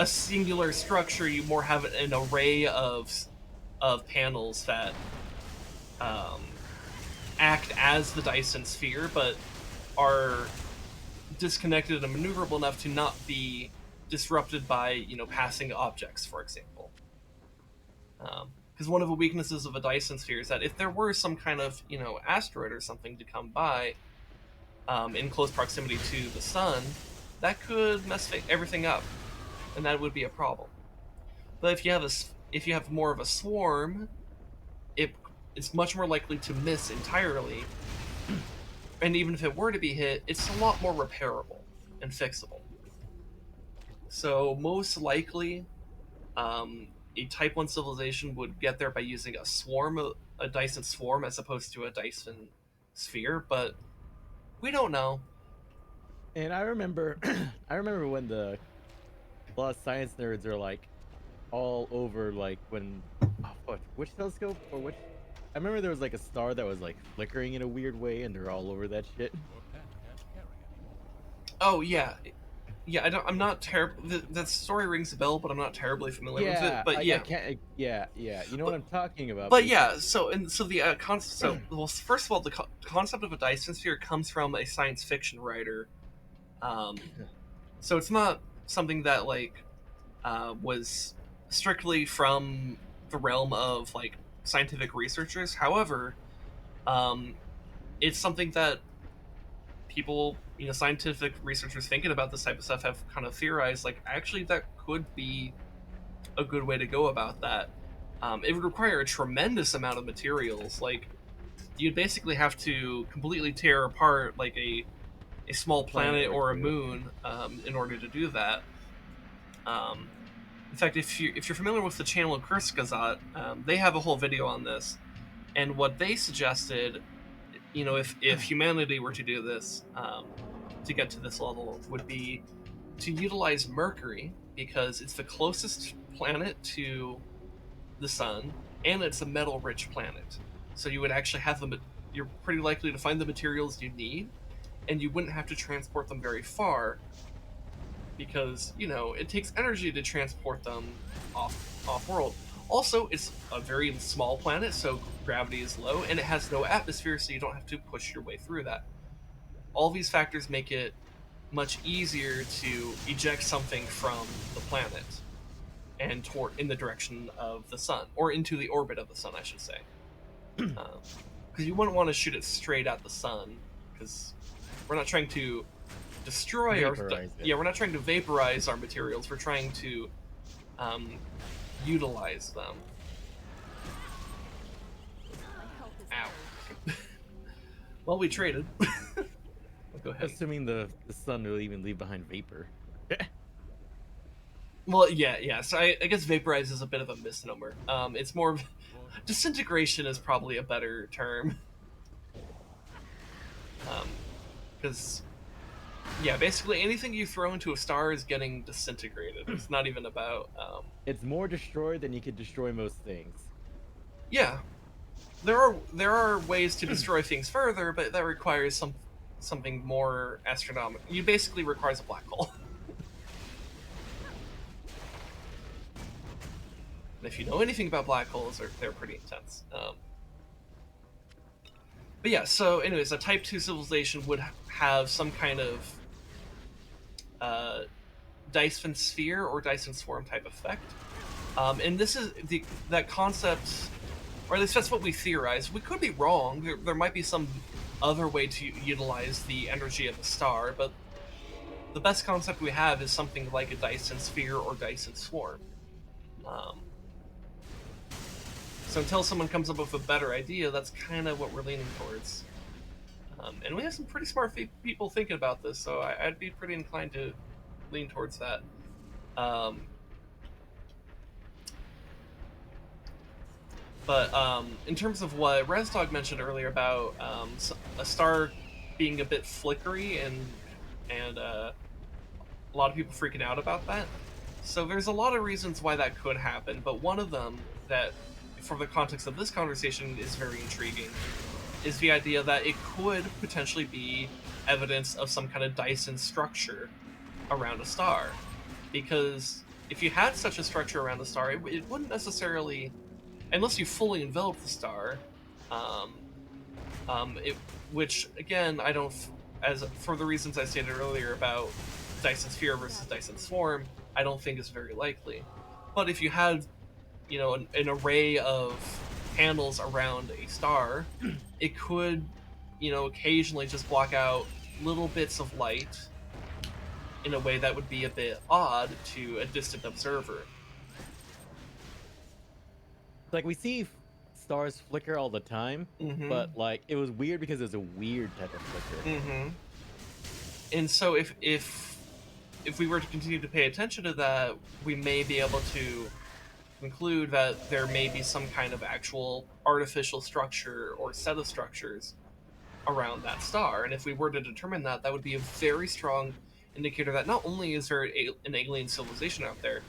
singular structure, you more have an array of panels that act as the Dyson sphere, but are disconnected and maneuverable enough to not be disrupted by passing objects, for example. Because one of the weaknesses of a Dyson sphere is that if there were some kind of asteroid or something to come by in close proximity to the sun, that could mess everything up, and that would be a problem. But if you have more of a swarm, it's much more likely to miss entirely, and even if it were to be hit, it's a lot more repairable and fixable. So most likely, a Type 1 civilization would get there by using a Dyson swarm as opposed to a Dyson sphere, but we don't know. And I remember, I remember when a lot of science nerds are like all over, like when, which telescope or which? I remember there was like a star that was like flickering in a weird way, and they're all over that shit. Oh yeah, Yeah, I'm not terrible. The story rings a bell, but I'm not terribly familiar with it. Yeah, But I yeah, can't. Yeah. You know what but I'm talking about but because yeah. So the concept. So well, first of all, the concept of a Dyson sphere comes from a science fiction writer. Um, so it's not something that like was strictly from the realm of like scientific researchers. However, um, it's something that people, scientific researchers thinking about this type of stuff have kind of theorized. Like, actually, that could be a good way to go about that. It would require a tremendous amount of materials. Like, you'd basically have to completely tear apart like a small a planet planet or or a two. moon in order to do that. Um, in fact, if you're familiar with the channel Kurskazat, they have a whole video on this, and what they suggested, if humanity were to do this, to get to this level, would be to utilize Mercury because it's the closest planet to the sun, and it's a metal-rich planet. So you would actually have them. You're pretty likely to find the materials you need, and you wouldn't have to transport them very far because it takes energy to transport them off world. Also, it's a very small planet, so gravity is low, and it has no atmosphere, so you don't have to push your way through that. All these factors make it much easier to eject something from the planet and toward in the direction of the sun, or into the orbit of the sun, I should say. Because you wouldn't want to shoot it straight at the sun, because we're not trying to destroy our Vaporize it. yeah, we're not trying to vaporize our materials. We're trying to utilize them. My health is Ow. surged. Well, we traded. Go ahead. Assuming the sun will even leave behind vapor. Well, yeah. So I guess vaporize is a bit of a misnomer. It's more of disintegration is probably a better term. Because yeah, basically anything you throw into a star is getting disintegrated. It's not even about It's more destroyed than you could destroy most things. yeah. There are ways to destroy things further, but that requires something more astronomical. You basically requires a black hole. And if you know anything about black holes, they're pretty intense. But yeah, so anyways, a Type 2 civilization would have some kind of Dyson sphere or Dyson swarm type effect. And this is that concept, or at least that's what we theorize. We could be wrong. There might be some other way to utilize the energy of a star, but the best concept we have is something like a Dyson sphere or Dyson swarm. So until someone comes up with a better idea, that's kind of what we're leaning towards. And we have some pretty smart people thinking about this, so I'd be pretty inclined to lean towards that. But in terms of what Resdog mentioned earlier about a star being a bit flickery and a lot of people freaking out about that, so there's a lot of reasons why that could happen, but one of them that, for the context of this conversation, is very intriguing, is the idea that it could potentially be evidence of some kind of Dyson structure around a star. Because if you had such a structure around a star, it wouldn't necessarily, unless you fully envelop the star, which again, I don't, as for the reasons I stated earlier about Dyson sphere versus Dyson swarm, I don't think is very likely. But if you had an array of handles around a star, it could, occasionally just block out little bits of light in a way that would be a bit odd to a distant observer. Like, we see stars flicker all the time, but like, it was weird because it was a weird type of flicker. And so if we were to continue to pay attention to that, we may be able to conclude that there may be some kind of actual artificial structure or set of structures around that star. And if we were to determine that, that would be a very strong indicator that not only is there an alien civilization out there,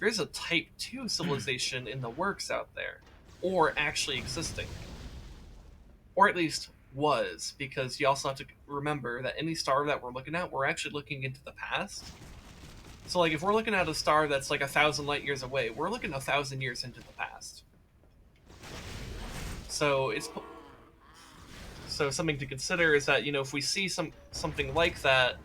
there's a Type 2 civilization in the works out there, or actually existing. Or at least was, because you also have to remember that any star that we're looking at, we're actually looking into the past. So, like, if we're looking at a star that's like 1,000 light years away, we're looking 1,000 years into the past. So something to consider is that, you know, if we see something like that,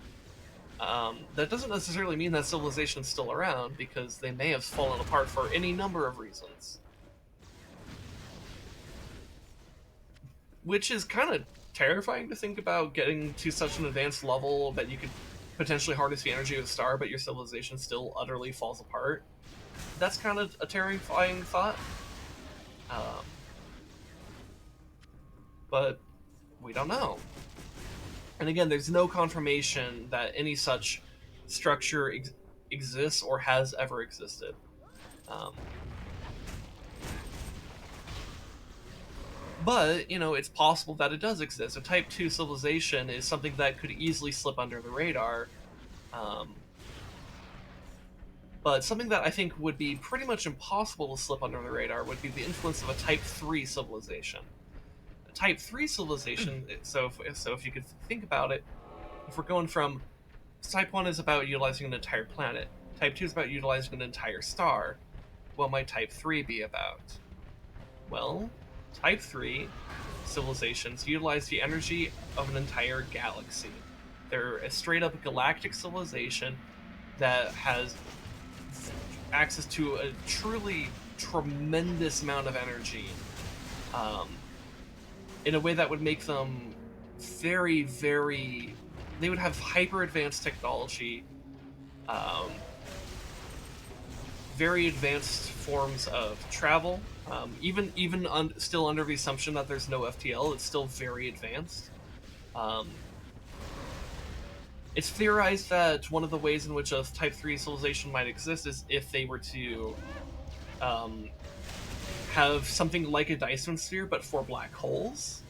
that doesn't necessarily mean that civilization's still around, because they may have fallen apart for any number of reasons. Which is kind of terrifying to think about, getting to such an advanced level that you could potentially harness the energy of a star, but your civilization still utterly falls apart. That's kind of a terrifying thought. But we don't know. And again, there's no confirmation that any such structure exists or has ever existed. But, you know, it's possible that it does exist. A Type 2 civilization is something that could easily slip under the radar. But something that I think would be pretty much impossible to slip under the radar would be the influence of a Type 3 civilization. A Type 3 civilization, so if you could think about it, if we're going from... Type 1 is about utilizing an entire planet. Type 2 is about utilizing an entire star. What might Type 3 be about? Well, Type 3 civilizations utilize the energy of an entire galaxy. They're a straight-up galactic civilization that has access to a truly tremendous amount of energy, in a way that would make them very, very... They would have hyper-advanced technology, very advanced forms of travel, still under the assumption that there's no FTL, it's still very advanced. It's theorized that one of the ways in which a Type 3 civilization might exist is if they were to have something like a Dyson sphere, but for black holes.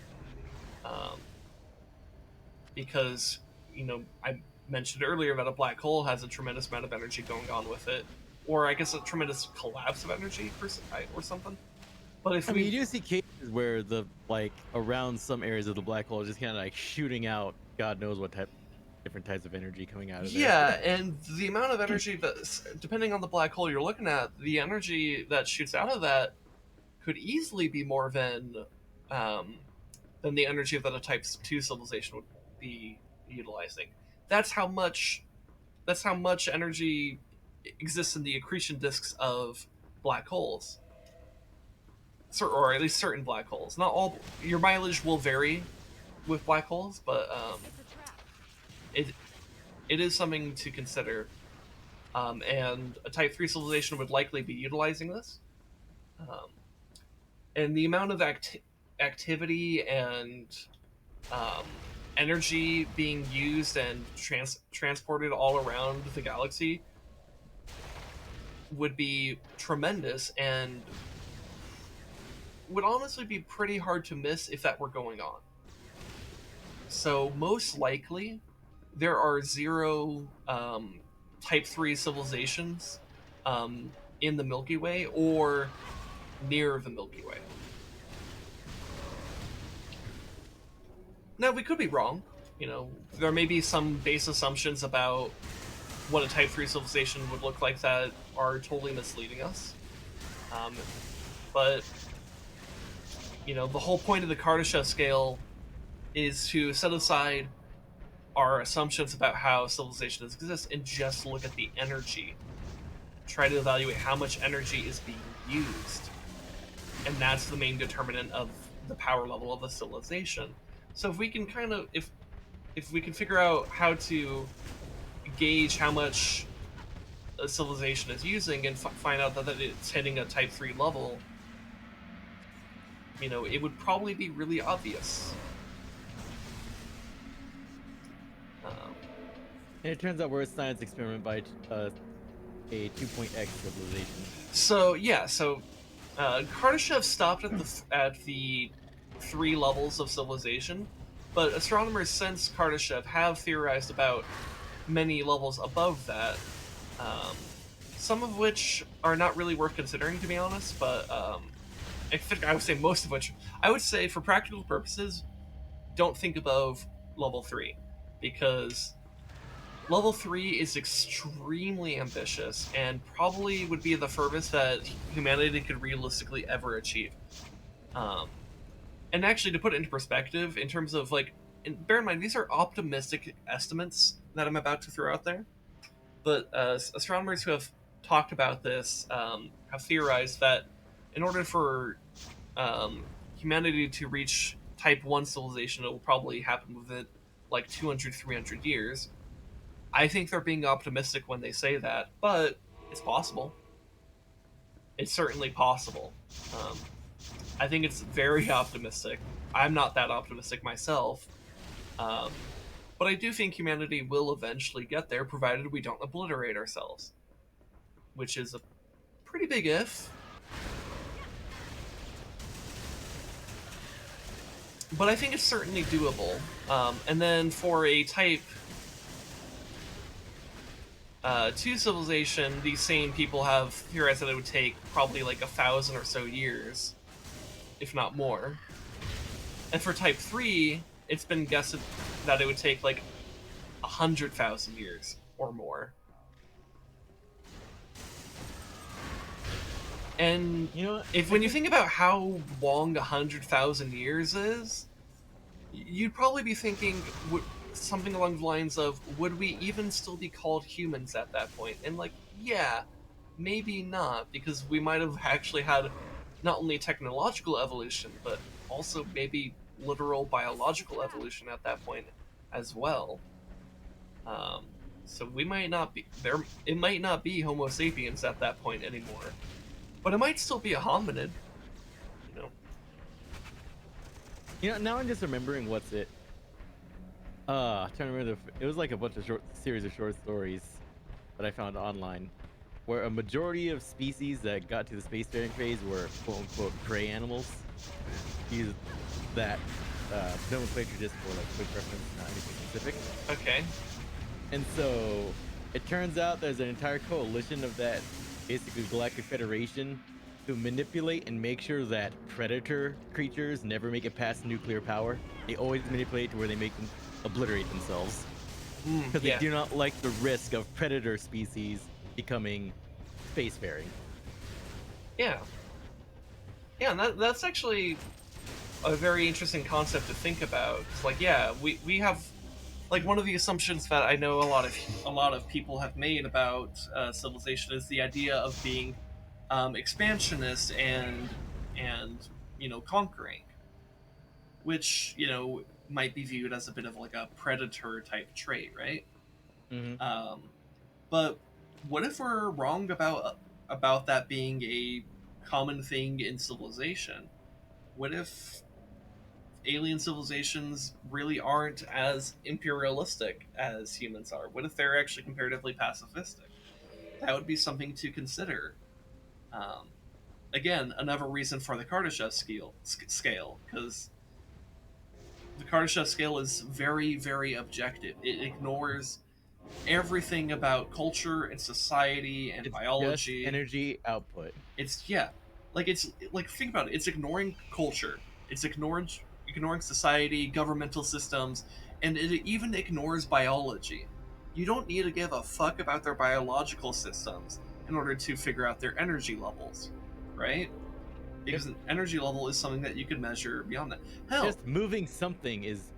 Because, you know, I mentioned earlier that a black hole has a tremendous amount of energy going on with it. Or I guess a tremendous collapse of energy or something. But if I mean, you do see cases where around some areas of the black hole is just kind of like shooting out God knows what different types of energy coming out of there. Yeah, and the amount of energy that, depending on the black hole you're looking at, the energy that shoots out of that could easily be more than the energy that a Type 2 civilization would be utilizing. That's how much energy exists in the accretion disks of black holes. Or at least certain black holes. Not all. Your mileage will vary with black holes, but it is something to consider. And a Type 3 civilization would likely be utilizing this. And the amount of activity and energy being used and transported all around the galaxy would be tremendous, and would honestly be pretty hard to miss if that were going on. So most likely, there are 0 Type 3 civilizations in the Milky Way or near the Milky Way. Now, we could be wrong. You know, there may be some base assumptions about what a Type 3 civilization would look like that are totally misleading us. But, you know, the whole point of the Kardashev Scale is to set aside our assumptions about how civilizations exist and just look at the energy. Try to evaluate how much energy is being used. And that's the main determinant of the power level of a civilization. So if we can if we can figure out how to gauge how much a civilization is using and find out that it's hitting a Type 3 level, you know, it would probably be really obvious. And it turns out we're a science experiment by a 2.x civilization. So yeah, Kardashev stopped at the 3 levels of civilization, but astronomers since Kardashev have theorized about many levels above that, some of which are not really worth considering, to be honest, but I think I would say most of which, I would say for practical purposes, don't think above level 3, because Level 3 is extremely ambitious and probably would be the furthest that humanity could realistically ever achieve. Um, and actually, to put it into perspective, in terms of like, and bear in mind, these are optimistic estimates that I'm about to throw out there. But astronomers who have talked about this have theorized that in order for humanity to reach Type 1 civilization, it will probably happen within like 200, 300 years. I think they're being optimistic when they say that, but it's possible. It's certainly possible. Um, I think it's very optimistic. I'm not that optimistic myself, um, but I do think humanity will eventually get there, provided we don't obliterate ourselves, which is a pretty big if. But I think it's certainly doable. And then for a Type 2 civilization, these same people have theorized that it would take probably like 1,000 or so years, if not more. And for Type 3, it's been guessed that it would take like 100,000 years or more. And You know what? if when you think about how long 100,000 years is, you'd probably be thinking something along the lines of, would we even still be called humans at that point? And like, yeah, maybe not, because we might have actually had not only technological evolution, but also maybe literal biological evolution at that point as well. Um, so we might not be there. It might not be Homo sapiens at that point anymore, but it might still be a hominid. You know. You know, now I'm just remembering what's it. Trying to remember it was like a bunch of series of short stories that I found online, where a majority of species that got to the spacefaring phase were quote unquote prey animals. Use that nomenclature just for like quick reference, not anything specific. Okay. And so it turns out there's an entire coalition of that, basically Galactic Federation, to manipulate and make sure that predator creatures never make it past nuclear power. They always manipulate to where they make them obliterate themselves. Because they do not like the risk of predator species becoming spacefaring. Yeah. Yeah, and that's actually a very interesting concept to think about. It's like, yeah, we have like one of the assumptions that I know a lot of people have made about civilization is the idea of being expansionist and conquering, which might be viewed as a bit of like a predator type trait, right? Mm-hmm. But what if we're wrong about that being a common thing in civilization? What if alien civilizations really aren't as imperialistic as humans are? What if they're actually comparatively pacifistic? That would be something to consider. Um, Again, another reason for the Kardashev scale, because the Kardashev scale is very, very objective. It ignores everything about culture and society and It's just biology. energy output. It's like think about it. It's ignoring culture. It's ignoring society, governmental systems, and it even ignores biology. You don't need to give a fuck about their biological systems in order to figure out their energy levels, right? Because an energy level is something that you can measure beyond that. Hell, Just moving something is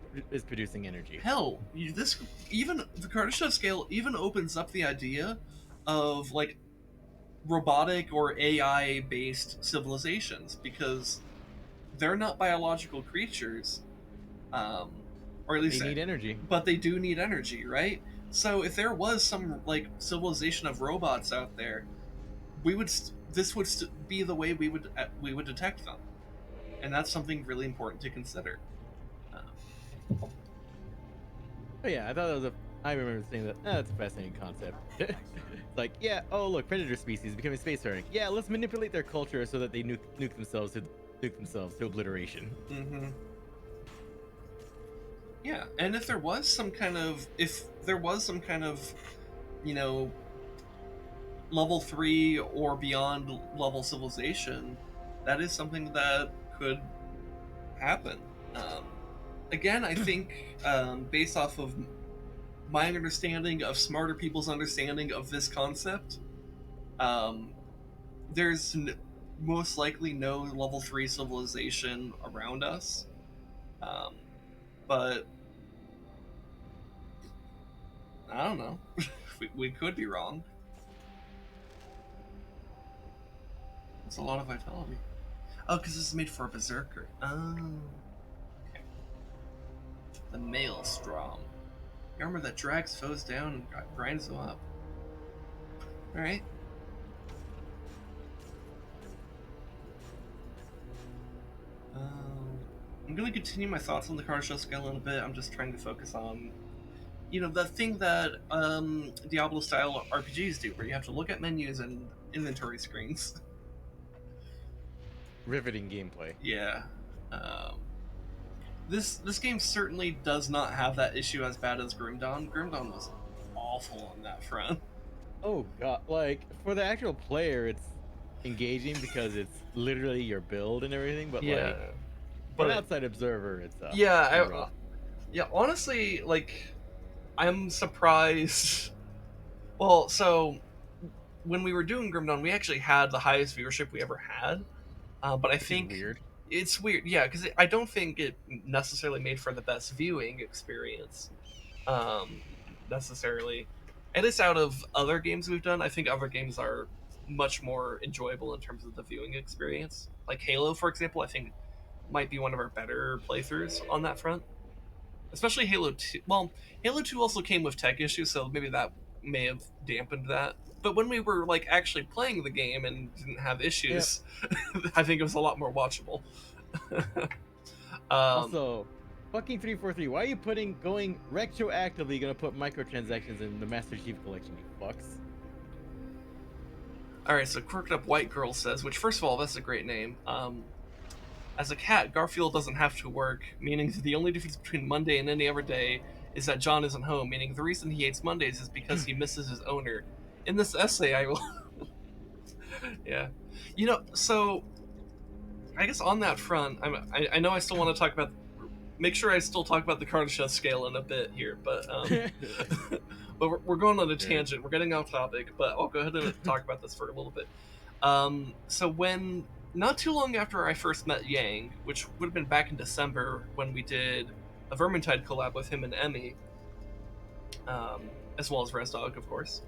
producing energy. this even the Kardashev scale even opens up the idea of like robotic or AI based civilizations, because they're not biological creatures, or at least They need energy. but they do need energy, right? So if there was some like civilization of robots out there, this would be the way we would detect them, and that's something really important to consider. Oh yeah, I thought that was I remember saying that. That's a fascinating concept. It's like, yeah, oh look, predator species becoming spacefaring. Yeah, let's manipulate their culture so that they nuke themselves to obliteration. Mm-hmm. Yeah, and if there was some kind of level 3 or beyond level civilization, that is something that could happen. Again, I think based off of my understanding of smarter people's understanding of this concept. Um, there's most likely no level 3 civilization around us. Um, but I don't know. we could be wrong. It's a lot of vitality. Oh, because this is made for a berserker. Oh. Okay. The Maelstrom. The armor that drags foes down and grinds them up. Alright. I'm going to continue my thoughts on the Kardashev Scale in a bit. I'm just trying to focus on, the thing that Diablo-style RPGs do, where you have to look at menus and inventory screens. Riveting gameplay. Yeah. This game certainly does not have that issue as bad as Grim Dawn. Grim Dawn was awful on that front. Oh god, like for the actual player, it's engaging because it's literally your build and everything. But like, for an outside observer, it's yeah. Honestly, like, I'm surprised. Well, so when we were doing Grim Dawn, we actually had the highest viewership we ever had. But I think weird. It's weird, yeah, because I don't think it necessarily made for the best viewing experience, necessarily. At least out of other games we've done, I think other games are much more enjoyable in terms of the viewing experience. Like Halo, for example, I think might be one of our better playthroughs on that front. Especially Halo 2. Well, Halo 2 also came with tech issues, so maybe that may have dampened that. But when we were like actually playing the game and didn't have issues, I think it was a lot more watchable. Also, fucking 343, why are you going retroactively gonna put microtransactions in the Master Chief Collection, you fucks? Alright, so Quirked Up White Girl says, which first of all, that's a great name. As a cat, Garfield doesn't have to work, meaning the only difference between Monday and any other day is that John isn't home, meaning the reason he hates Mondays is because he misses his owner. In this essay, I will... Yeah. So... I guess on that front, I know I still want to talk about... Make sure I still talk about the Kardashev Scale in a bit here, but... but we're going on a tangent. We're getting off topic, but I'll go ahead and talk about this for a little bit. So when... Not too long after I first met Yang, which would have been back in December when we did a Vermintide collab with him and Emmy, as well as Resdog, of course.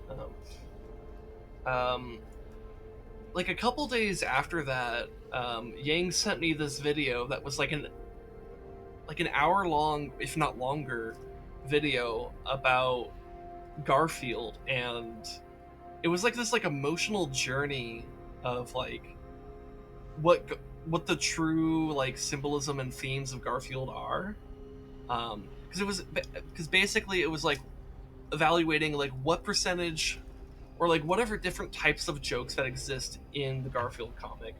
Like a couple days after that, Yang sent me this video that was like an hour-long, if not longer, video about Garfield, and it was like this emotional journey of like what the true like symbolism and themes of Garfield are, because basically it was like evaluating like what percentage or like whatever different types of jokes that exist in the Garfield comic,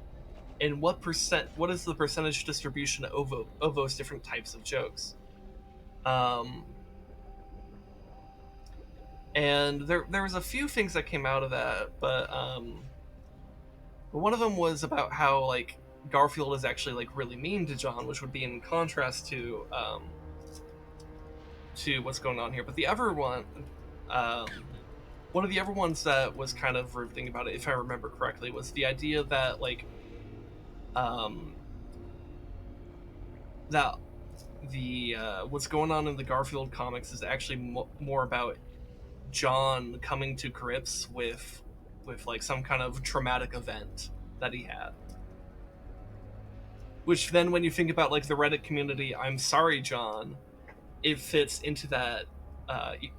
and what is the percentage distribution of those different types of jokes. And there was a few things that came out of that, but one of them was about how like Garfield is actually like really mean to John, which would be in contrast to what's going on here. But the other one, one of the other ones that was kind of riveting about it, if I remember correctly, was the idea that like that the what's going on in the Garfield comics is actually more about John coming to grips with like some kind of traumatic event that he had. Which then, when you think about like the Reddit community, I'm sorry, John, it fits into that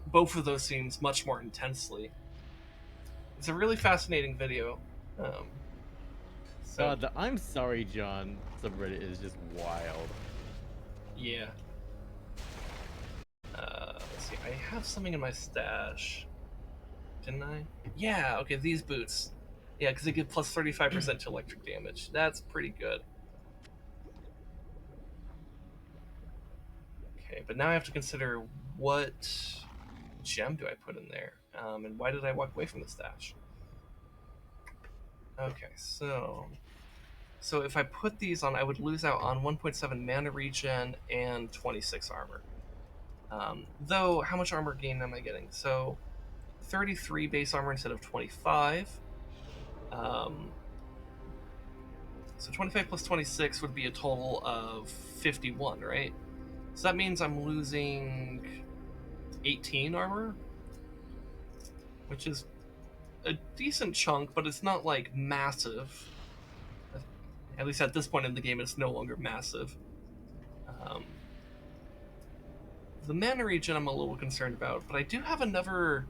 both of those scenes much more intensely. It's a really fascinating video. So the I'm sorry, John subreddit is just wild. Yeah. Let's see. I have something in my stash. Didn't I? Yeah. Okay. These boots. Yeah, because they give plus 35% to electric damage. That's pretty good. Okay, but now I have to consider what gem do I put in there, and why did I walk away from the stash? Okay, so if I put these on, I would lose out on 1.7 mana regen and 26 armor. Though, how much armor gain am I getting? So, 33 base armor instead of 25. Um, so 25 plus 26 would be a total of 51, right? So that means I'm losing 18 armor, which is a decent chunk, but it's not like massive. At least at this point in the game, it's no longer massive. The mana region I'm a little concerned about, but I do have another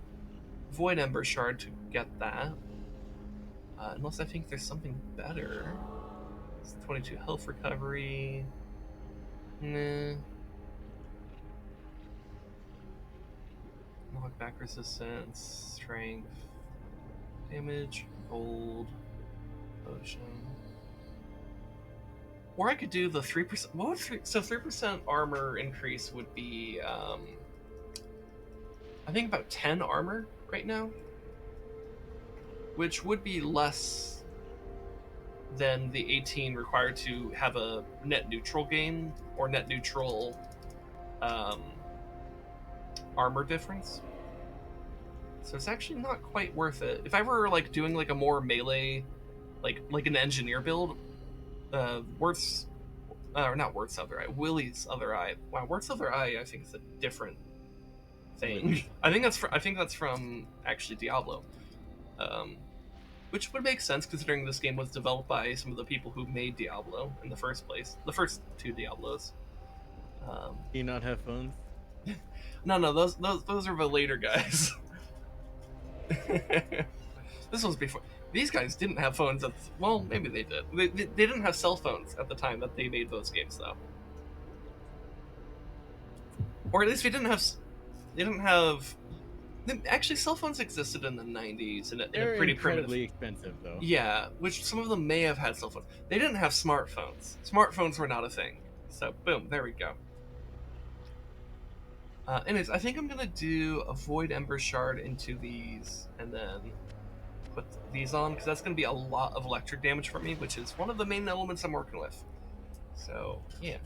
Void Ember Shard to get that. Unless I think there's something better. It's 22 health recovery. Nah. Knockback resistance, strength, damage, gold, potion. Or I could do the 3%. What would 3% armor increase would be, I think about 10 armor right now, which would be less than the 18 required to have a net neutral gain or net neutral armor difference. So it's actually not quite worth it. If I were like doing like a more melee, like an engineer build, Worth's, or not Worth's Other Eye, Willie's Other Eye. Wow, Worth's Other Eye, I think is a different thing. I think that's from actually Diablo, which would make sense considering this game was developed by some of the people who made Diablo in the first place, the first two Diablos. Do you not have phones? No, those are the later guys. This was before. These guys didn't have phones well, maybe they did. They didn't have cell phones at the time that they made those games, though. Or at least they didn't have. Actually, cell phones existed in the 90s in a pretty incredibly primitive. expensive, though. Yeah, which some of them may have had cell phones. They didn't have smartphones. Smartphones were not a thing. So, boom, there we go. Anyways, I think I'm gonna do a Void Ember Shard into these, and then put these on, because that's gonna be a lot of electric damage for me, which is one of the main elements I'm working with. So, yeah.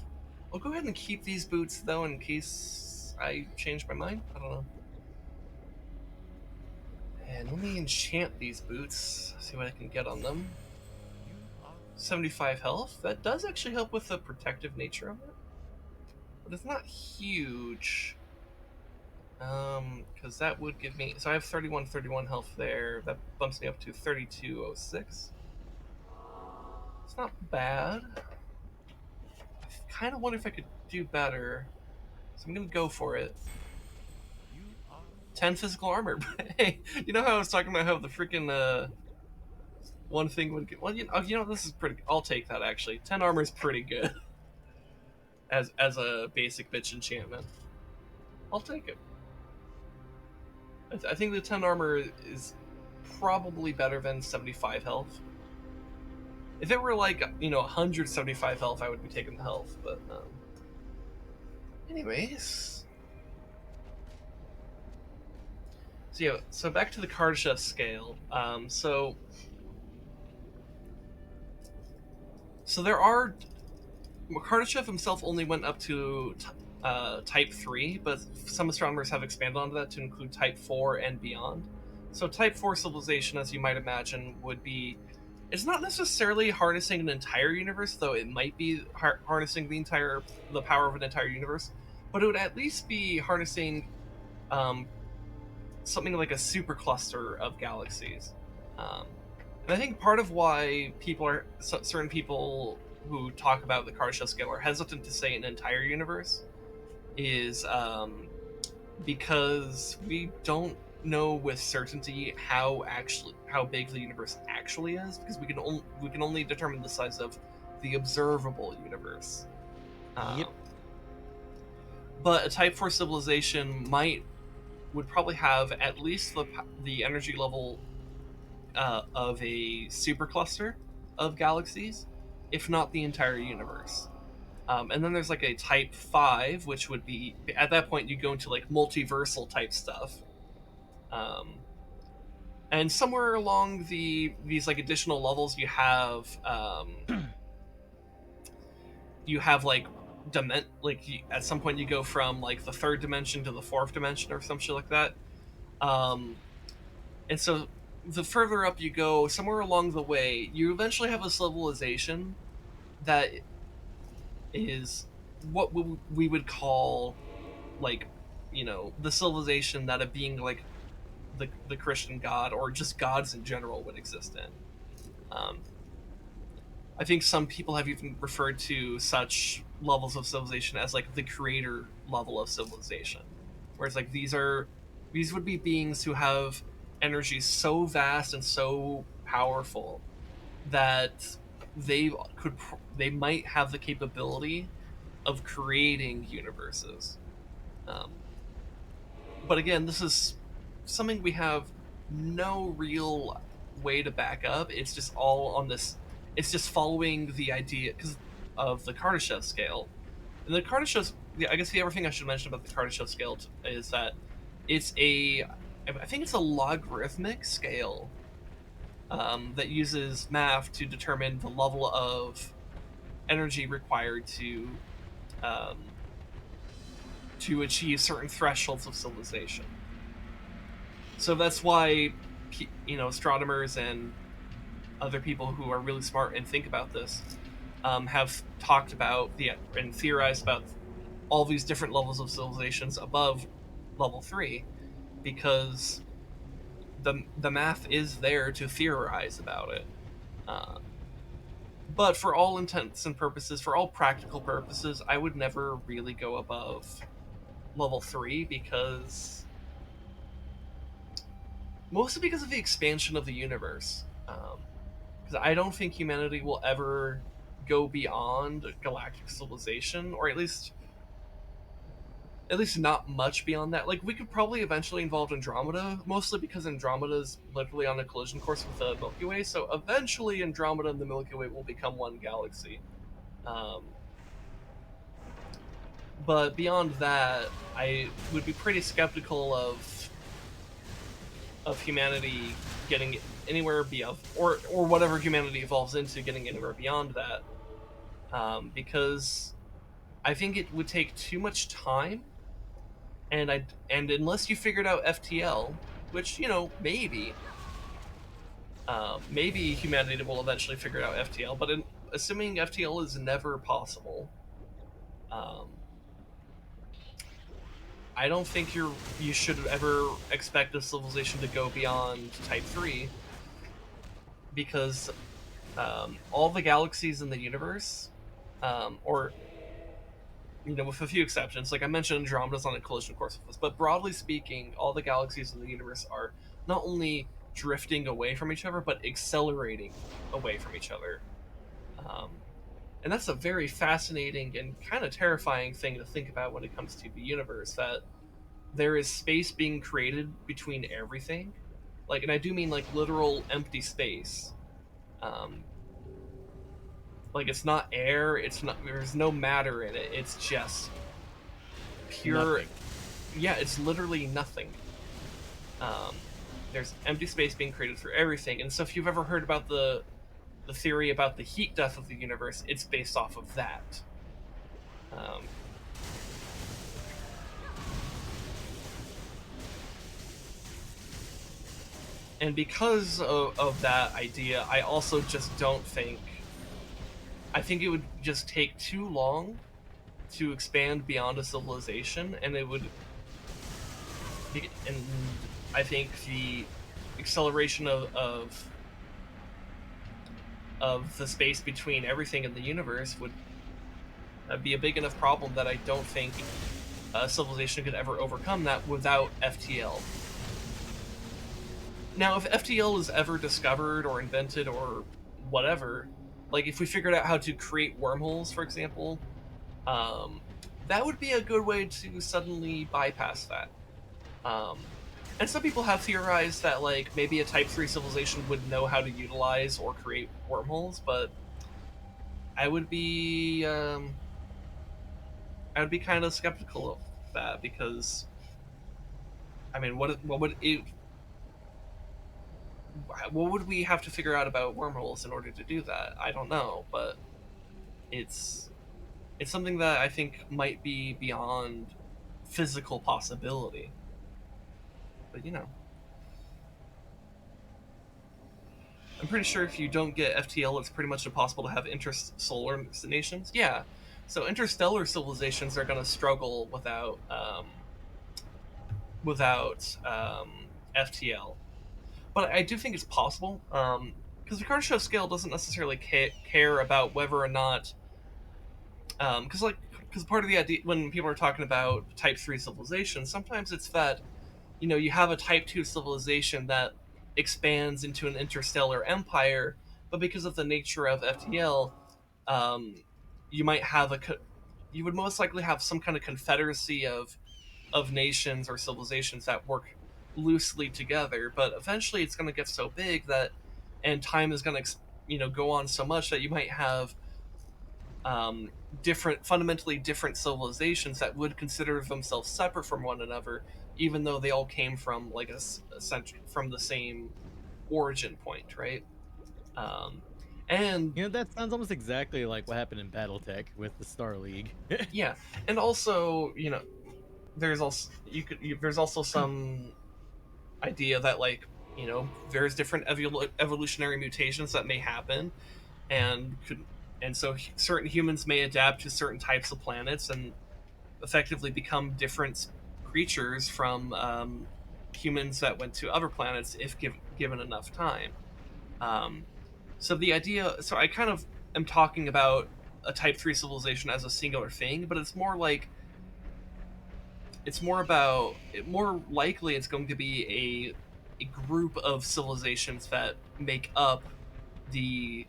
I'll go ahead and keep these boots, though, in case I change my mind. I don't know. And let me enchant these boots, see what I can get on them. 75 health. That does actually help with the protective nature of it. But it's not huge. Because that would give me... So I have 31 health there. That bumps me up to 3206. It's not bad. I kind of wonder if I could do better. So I'm going to go for it. 10 physical armor. Hey, you know how I was talking about how the freaking... one thing would get... Well, you know, this is pretty... I'll take that, actually. 10 armor is pretty good. As a basic bitch enchantment. I'll take it. I think the 10 armor is probably better than 75 health. If it were like, 175 health, I would be taking the health, but, anyways. So, yeah, so back to the Kardashev Scale. So there are... Kardashev himself only went up to Type 3, but some astronomers have expanded onto that to include Type 4 and beyond. So Type 4 civilization, as you might imagine, would be... It's not necessarily harnessing an entire universe, though it might be harnessing the power of an entire universe, but it would at least be harnessing something like a supercluster of galaxies. And I think part of why certain people who talk about the Kardashev Scale are hesitant to say an entire universe is because we don't know with certainty how big the universe actually is, because we can only determine the size of the observable universe. Yep. But a Type 4 civilization would probably have at least the energy level of a supercluster of galaxies, if not the entire universe. And then there's like a Type 5, which would be, at that point, you go into like multiversal type stuff. And somewhere along these like additional levels, you have like at some point you go from like the third dimension to the fourth dimension or some shit like that. Um, and so the further up you go, somewhere along the way, you eventually have a civilization that is what we would call like, the civilization that a being like the Christian God or just gods in general would exist in. I think some people have even referred to such levels of civilization as like the creator level of civilization, whereas like these would be beings who have energy so vast and so powerful that they might have the capability of creating universes. Um, but again, this is something we have no real way to back up. It's just all on this. It's just following the idea because of the Kardashev scale. And the Kardashev, I guess the other thing I should mention about the Kardashev scale is that it's I think it's a logarithmic scale that uses math to determine the level of energy required um, to achieve certain thresholds of civilization. So that's why, astronomers and other people who are really smart and think about this have talked about and theorized about all these different levels of civilizations above level 3, because the math is there to theorize about it. Uh, but for all intents and purposes, for all practical purposes, I would never really go above level 3 mostly because of the expansion of the universe. Because I don't think humanity will ever go beyond galactic civilization, or at least not much beyond that. Like, we could probably eventually involve Andromeda, mostly because Andromeda is literally on a collision course with the Milky Way. So eventually, Andromeda and the Milky Way will become one galaxy. Um, but beyond that, I would be pretty skeptical of humanity getting anywhere beyond, or whatever humanity evolves into, getting anywhere beyond that, because I think it would take too much time, and unless you figured out FTL, which maybe humanity will eventually figure out FTL, but assuming FTL is never possible, um, I don't think you should ever expect a civilization to go beyond Type 3, because all the galaxies in the universe, or with a few exceptions, like I mentioned, Andromeda's on a collision course with us, but broadly speaking, all the galaxies in the universe are not only drifting away from each other, but accelerating away from each other. Um, and that's a very fascinating and kind of terrifying thing to think about when it comes to the universe, that there is space being created between everything. Like, and I do mean like literal empty space. Um, like, it's not air, there's no matter in it, it's just pure. Nothing. Yeah, it's literally nothing. Um, there's empty space being created for everything, and so if you've ever heard about the theory about the heat death of the universe, it's based off of that. Um, and because of that idea, I also just don't think. I think it would just take too long to expand beyond a civilization, and and I think the acceleration of the space between everything in the universe would be a big enough problem that I don't think a civilization could ever overcome that without FTL. Now, if FTL is ever discovered or invented or whatever, like if we figured out how to create wormholes, for example, that would be a good way to suddenly bypass that. And some people have theorized that like maybe a Type 3 civilization would know how to utilize or create wormholes, but I would be kind of skeptical of that, because I mean, what would we have to figure out about wormholes in order to do that? I don't know, but it's It's something that I think might be beyond physical possibility. But I'm pretty sure if you don't get FTL, it's pretty much impossible to have intersolar nations. Yeah, so interstellar civilizations are going to struggle without FTL. But I do think it's possible, because the Kardashev Scale doesn't necessarily care about whether or not, because part of the idea when people are talking about Type 3 civilization, sometimes it's that you have a Type 2 civilization that expands into an interstellar empire, but because of the nature of FTL, um, you might have you would most likely have some kind of confederacy of nations or civilizations that work loosely together, but eventually it's going to get so big that, and time is going to go on so much that you might have um, fundamentally different civilizations that would consider themselves separate from one another, even though they all came from like from the same origin point, right? Um, and That sounds almost exactly like what happened in BattleTech with the Star League. yeah, and also there's also there's also some idea that there's different evolutionary mutations that may happen, and so certain humans may adapt to certain types of planets and effectively become different creatures from humans that went to other planets if given enough time. Um, so I kind of am talking about a Type 3 civilization as a singular thing, but more likely it's going to be a group of civilizations that make up the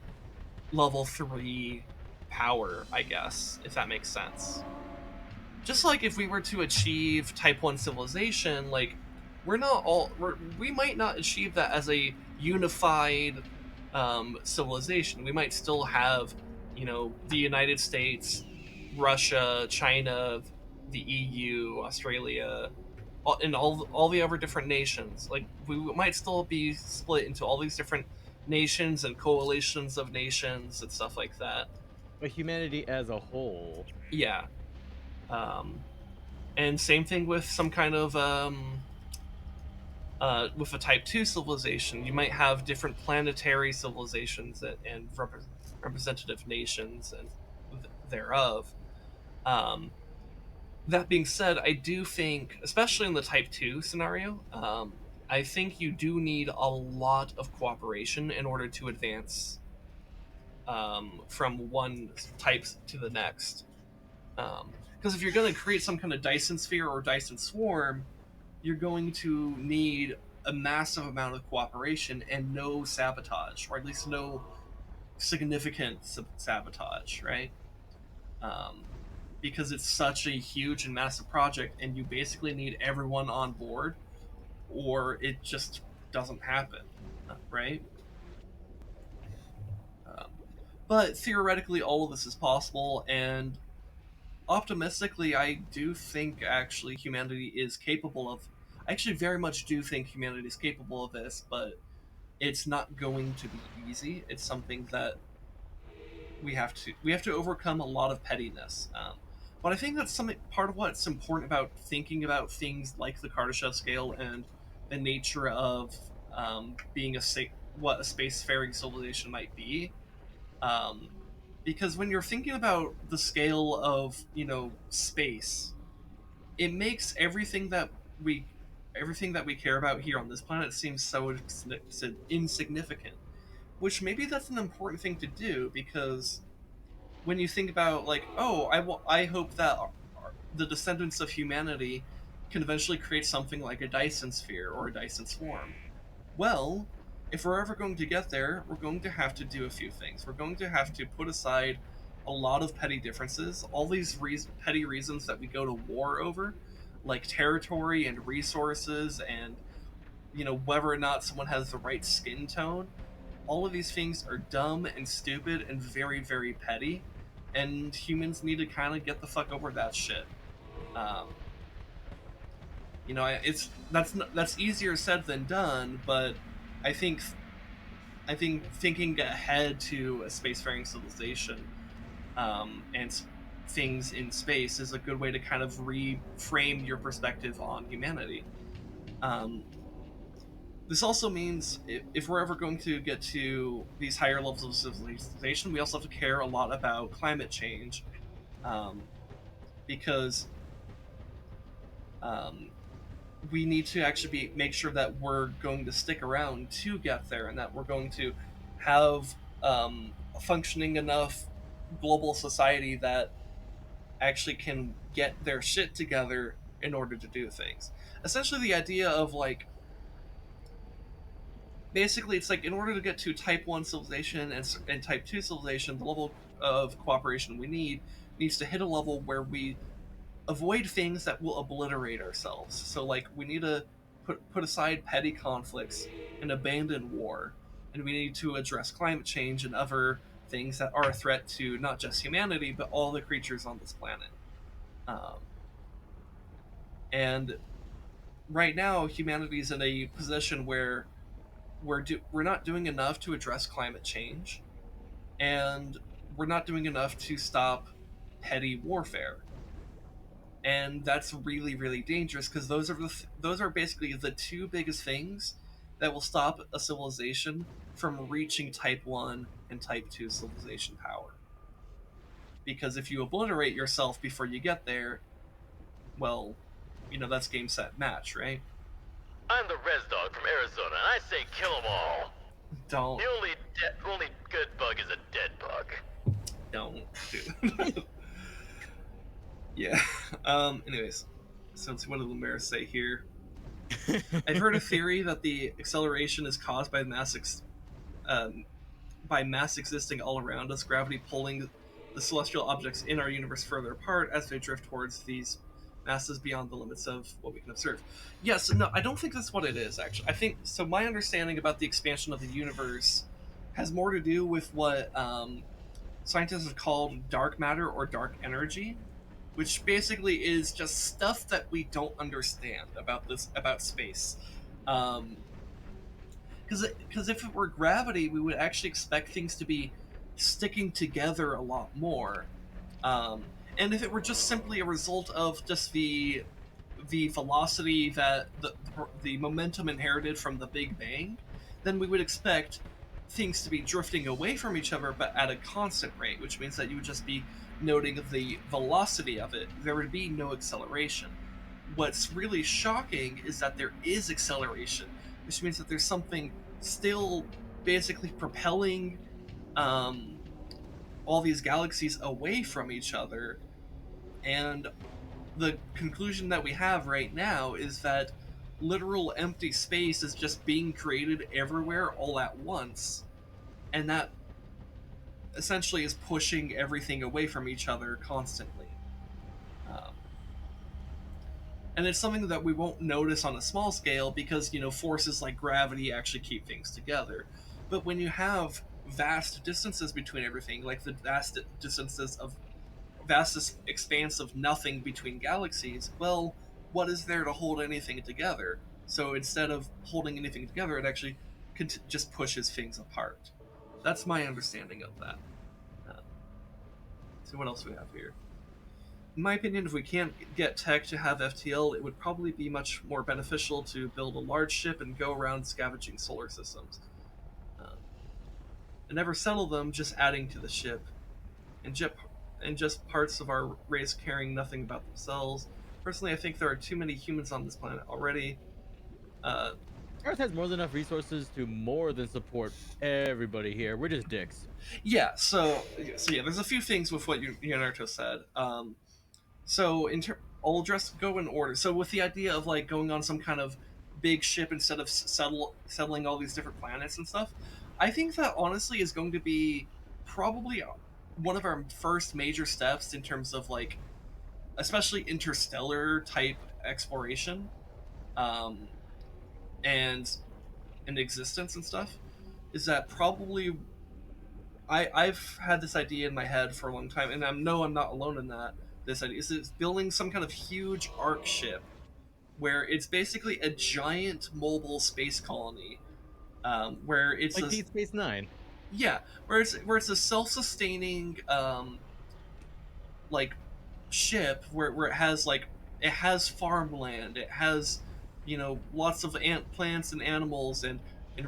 level 3 power, I guess, if that makes sense. Just like if we were to achieve Type 1 civilization, like we might not achieve that as a unified civilization. We might still have the United States, Russia, China, the EU, Australia, and all the other different nations. Like we might still be split into all these different nations and coalitions of nations and stuff like that. But humanity as a whole. Yeah. Um, and same thing with some kind of with a Type 2 civilization. You might have different planetary civilizations and representative nations and thereof. Um, that being said, I do think, especially in the Type 2 scenario, I think you do need a lot of cooperation in order to advance from one type to the next. Because if you're going to create some kind of Dyson sphere or Dyson swarm, you're going to need a massive amount of cooperation and no sabotage, or at least no significant sabotage, right? Um, because it's such a huge and massive project, and you basically need everyone on board, or it just doesn't happen, right? Um, but theoretically, all of this is possible, and optimistically, I do think actually humanity is capable of. I actually very much do think humanity is capable of this, but it's not going to be easy. It's something that we have to overcome a lot of pettiness. But I think that's something part of what's important about thinking about things like the Kardashev scale and the nature of being what a spacefaring civilization might be. Um, because when you're thinking about the scale of space, it makes we everything that we care about here on this planet seem so insignificant. Which maybe that's an important thing to do, because when you think about like, oh, I hope that the descendants of humanity can eventually create something like a Dyson sphere or a Dyson swarm. Well, if we're ever going to get there, we're going to have to do a few things. We're going to have to put aside a lot of petty differences, all these petty reasons that we go to war over, like territory and resources and whether or not someone has the right skin tone. All of these things are dumb and stupid and very, very petty, and humans need to kind of get the fuck over that shit. Um, that's easier said than done, but I think I think thinking ahead to a spacefaring civilization, and things in space is a good way to kind of reframe your perspective on humanity. Um, this also means if we're ever going to get to these higher levels of civilization, we also have to care a lot about climate change, um, because um, we need to actually make sure that we're going to stick around to get there, and that we're going to have a functioning enough global society that actually can get their shit together in order to do things. Essentially, the idea of like basically it's like in order to get to type 1 civilization and type 2 civilization, the level of cooperation we need needs to hit a level where we avoid things that will obliterate ourselves. So like we need to put aside petty conflicts and abandon war, and we need to address climate change and other things that are a threat to not just humanity but all the creatures on this planet. Um, and right now, humanity is in a position where we're not doing enough to address climate change, and we're not doing enough to stop petty warfare, and that's really really dangerous because those are basically the two biggest things that will stop a civilization from reaching type 1 and type 2 civilization power. Because if you obliterate yourself before you get there, well, that's game set match, right? I'm the Res Dog from Arizona, and I say kill them all. Don't The only good bug is a dead bug. don't do Yeah. Anyways, so let's see, what did Lumaris say here? I've heard a theory that the acceleration is caused by by mass existing all around us, gravity pulling the celestial objects in our universe further apart as they drift towards these masses beyond the limits of what we can observe. Yes, no, I don't think that's what it is, actually. I think, so my understanding about the expansion of the universe has more to do with what scientists have called dark matter or dark energy, which basically is just stuff that we don't understand about space. Because if it were gravity, we would actually expect things to be sticking together a lot more. And if it were just simply a result of just the velocity that the momentum inherited from the Big Bang, then we would expect things to be drifting away from each other, but at a constant rate, which means that you would just be noting the velocity of it. There would be no acceleration. What's really shocking is that there is acceleration, which means that there's something still basically propelling all these galaxies away from each other. And the conclusion that we have right now is that literal empty space is just being created everywhere all at once, and that essentially is pushing everything away from each other constantly. Um, and it's something that we won't notice on a small scale because forces like gravity actually keep things together. But when you have vast distances between everything, like the vastest expanse of nothing between galaxies, well, what is there to hold anything together? So instead of holding anything together, it actually just pushes things apart. That's my understanding of that. So what else do we have here? In my opinion, if we can't get tech to have FTL, it would probably be much more beneficial to build a large ship and go around scavenging solar systems. And never settle them, just adding to the ship. And just parts of our race caring nothing about themselves. Personally, I think there are too many humans on this planet already. Earth has more than enough resources to more than support everybody here. We're just dicks. Yeah, so yeah, there's a few things with what Leonardo said. So I'll just go in order. So with the idea of like going on some kind of big ship instead of settling all these different planets and stuff, I think that honestly is going to be probably one of our first major steps in terms of like, especially interstellar type exploration, um, and existence and stuff. Is that probably I've had this idea in my head for a long time, and I'm not alone in that. This idea is building some kind of huge arc ship where it's basically a giant mobile space colony, where it's Like Deep Space Nine. yeah, where it's a self-sustaining like ship where it has like it has farmland, it has lots of plants and animals and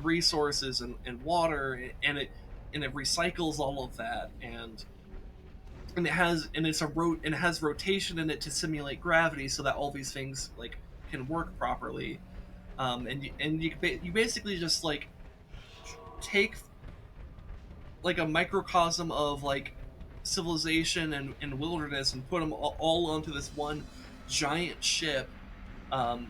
resources and water, and it recycles all of that, and it has rotation in it to simulate gravity so that all these things like can work properly. You basically just like take like a microcosm of like civilization and wilderness and put them all onto this one giant ship. Um,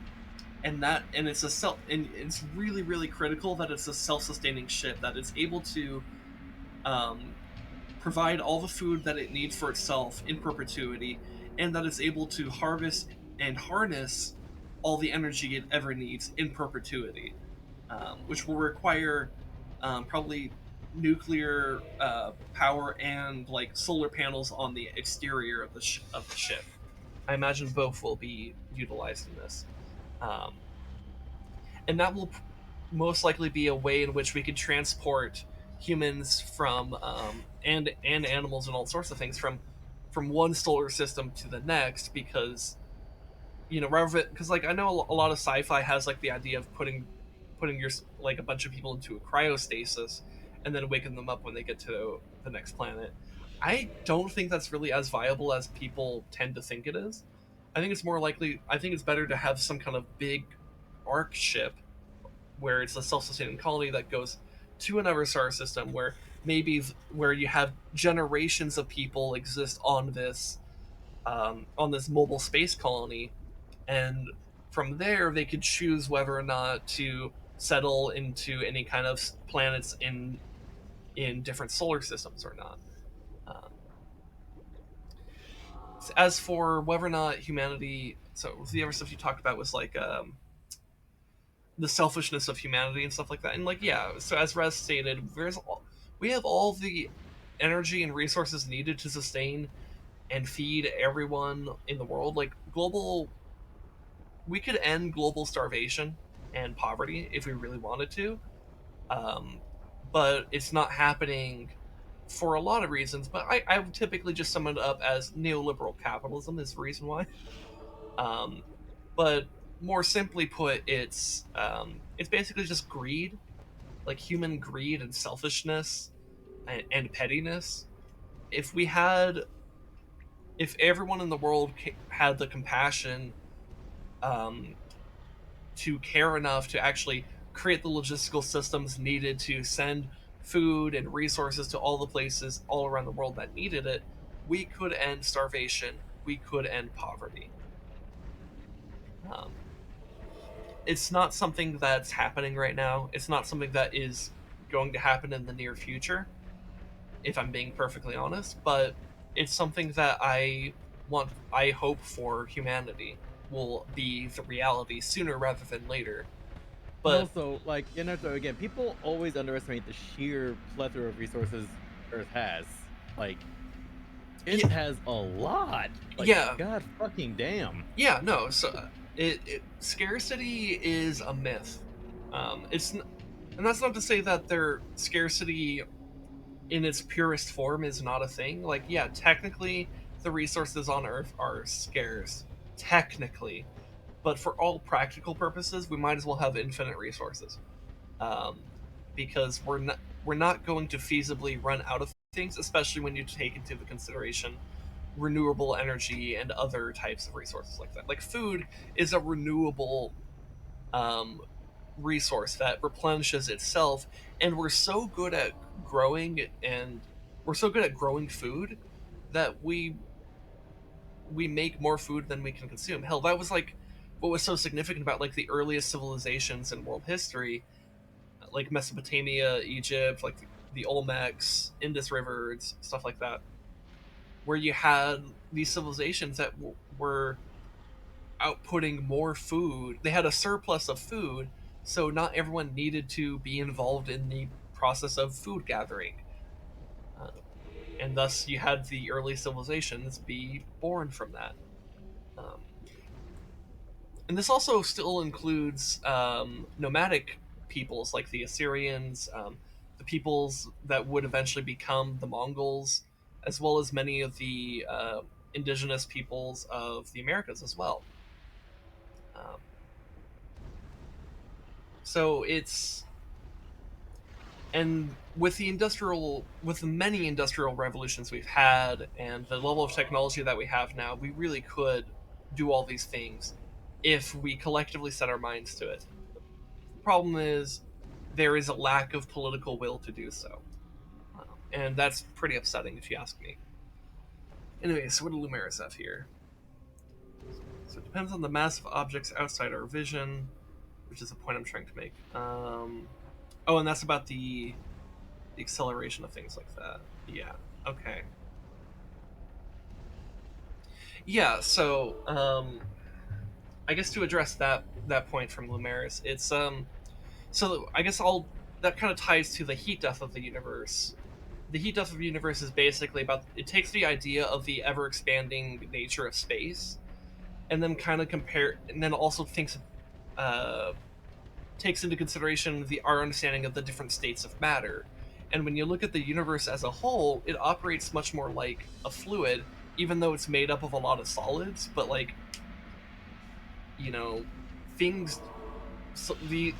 and it's really really critical that it's a self-sustaining ship that is able to um, provide all the food that it needs for itself in perpetuity, and that it's able to harvest and harness all the energy it ever needs in perpetuity, which will require probably nuclear power and like solar panels on the exterior of of the ship. I imagine both will be utilized in this, um, and that will most likely be a way in which we could transport humans from and animals and all sorts of things from one solar system to the next, because rather because like I know a lot of sci-fi has like the idea of putting your like a bunch of people into a cryostasis and then waking them up when they get to the next planet. I don't think that's really as viable as people tend to think it is. I think it's better to have some kind of big arc ship where it's a self-sustaining colony that goes to another star system where where you have generations of people exist on this mobile space colony, and from there they could choose whether or not to settle into any kind of planets in different solar systems or not. Um, as for whether or not humanity, so the other stuff you talked about was like the selfishness of humanity and stuff like that, and like yeah. So as Res stated, we have all the energy and resources needed to sustain and feed everyone in the world. Like we could end global starvation and poverty if we really wanted to, um, but it's not happening for a lot of reasons. But I would typically just sum it up as neoliberal capitalism is the reason why. Um, but more simply put, it's basically just greed, like human greed and selfishness and pettiness. If we had, if everyone in the world had the compassion um, to care enough to actually create the logistical systems needed to send food and resources to all the places all around the world that needed it, we could end starvation. We could end poverty. Um, it's not something that's happening right now. It's not something that is going to happen in the near future, if I'm being perfectly honest, but it's something that I hope for humanity will be the reality sooner rather than later. And But also, like, again, people always underestimate the sheer plethora of resources Earth has. Like, it yeah, has a lot. Like, yeah, god fucking damn. yeah, no. So scarcity is a myth. And that's not to say that their scarcity in its purest form is not a thing. Like, yeah, technically, the resources on Earth are scarce, technically, but for all practical purposes, we might as well have infinite resources, um, because we're not going to feasibly run out of things, especially when you take into the consideration renewable energy and other types of resources like that. Like food is a renewable um, resource that replenishes itself, and growing and we're so good at growing food that we make more food than we can consume. Hell, that was like what was so significant about like the earliest civilizations in world history, like Mesopotamia, Egypt, like the Olmecs, Indus rivers, stuff like that, where you had these civilizations that were outputting more food. They had a surplus of food, so not everyone needed to be involved in the process of food gathering. Uh, and thus, you had the early civilizations be born from that. Um, and this also still includes nomadic peoples like the Assyrians, the peoples that would eventually become the Mongols, as well as many of the indigenous peoples of the Americas as well. Um, so it's and with the many industrial revolutions we've had and the level of technology that we have now, we really could do all these things if we collectively set our minds to it. The problem is there is a lack of political will to do so. And that's pretty upsetting if you ask me. Anyway, so what do Lumeris have here? So it depends on the mass of objects outside our vision, which is the point I'm trying to make. Oh, and that's about the acceleration of things like that. Yeah, okay. Yeah, so I guess to address that point from Lumeris, it's so I guess that kind of ties to the heat death of the universe. The heat death of the universe is basically about, it takes the idea of the ever expanding nature of space and then kind of and then also takes into consideration our understanding of the different states of matter. And when you look at the universe as a whole, it operates much more like a fluid, even though it's made up of a lot of solids. But like, you know, things. So we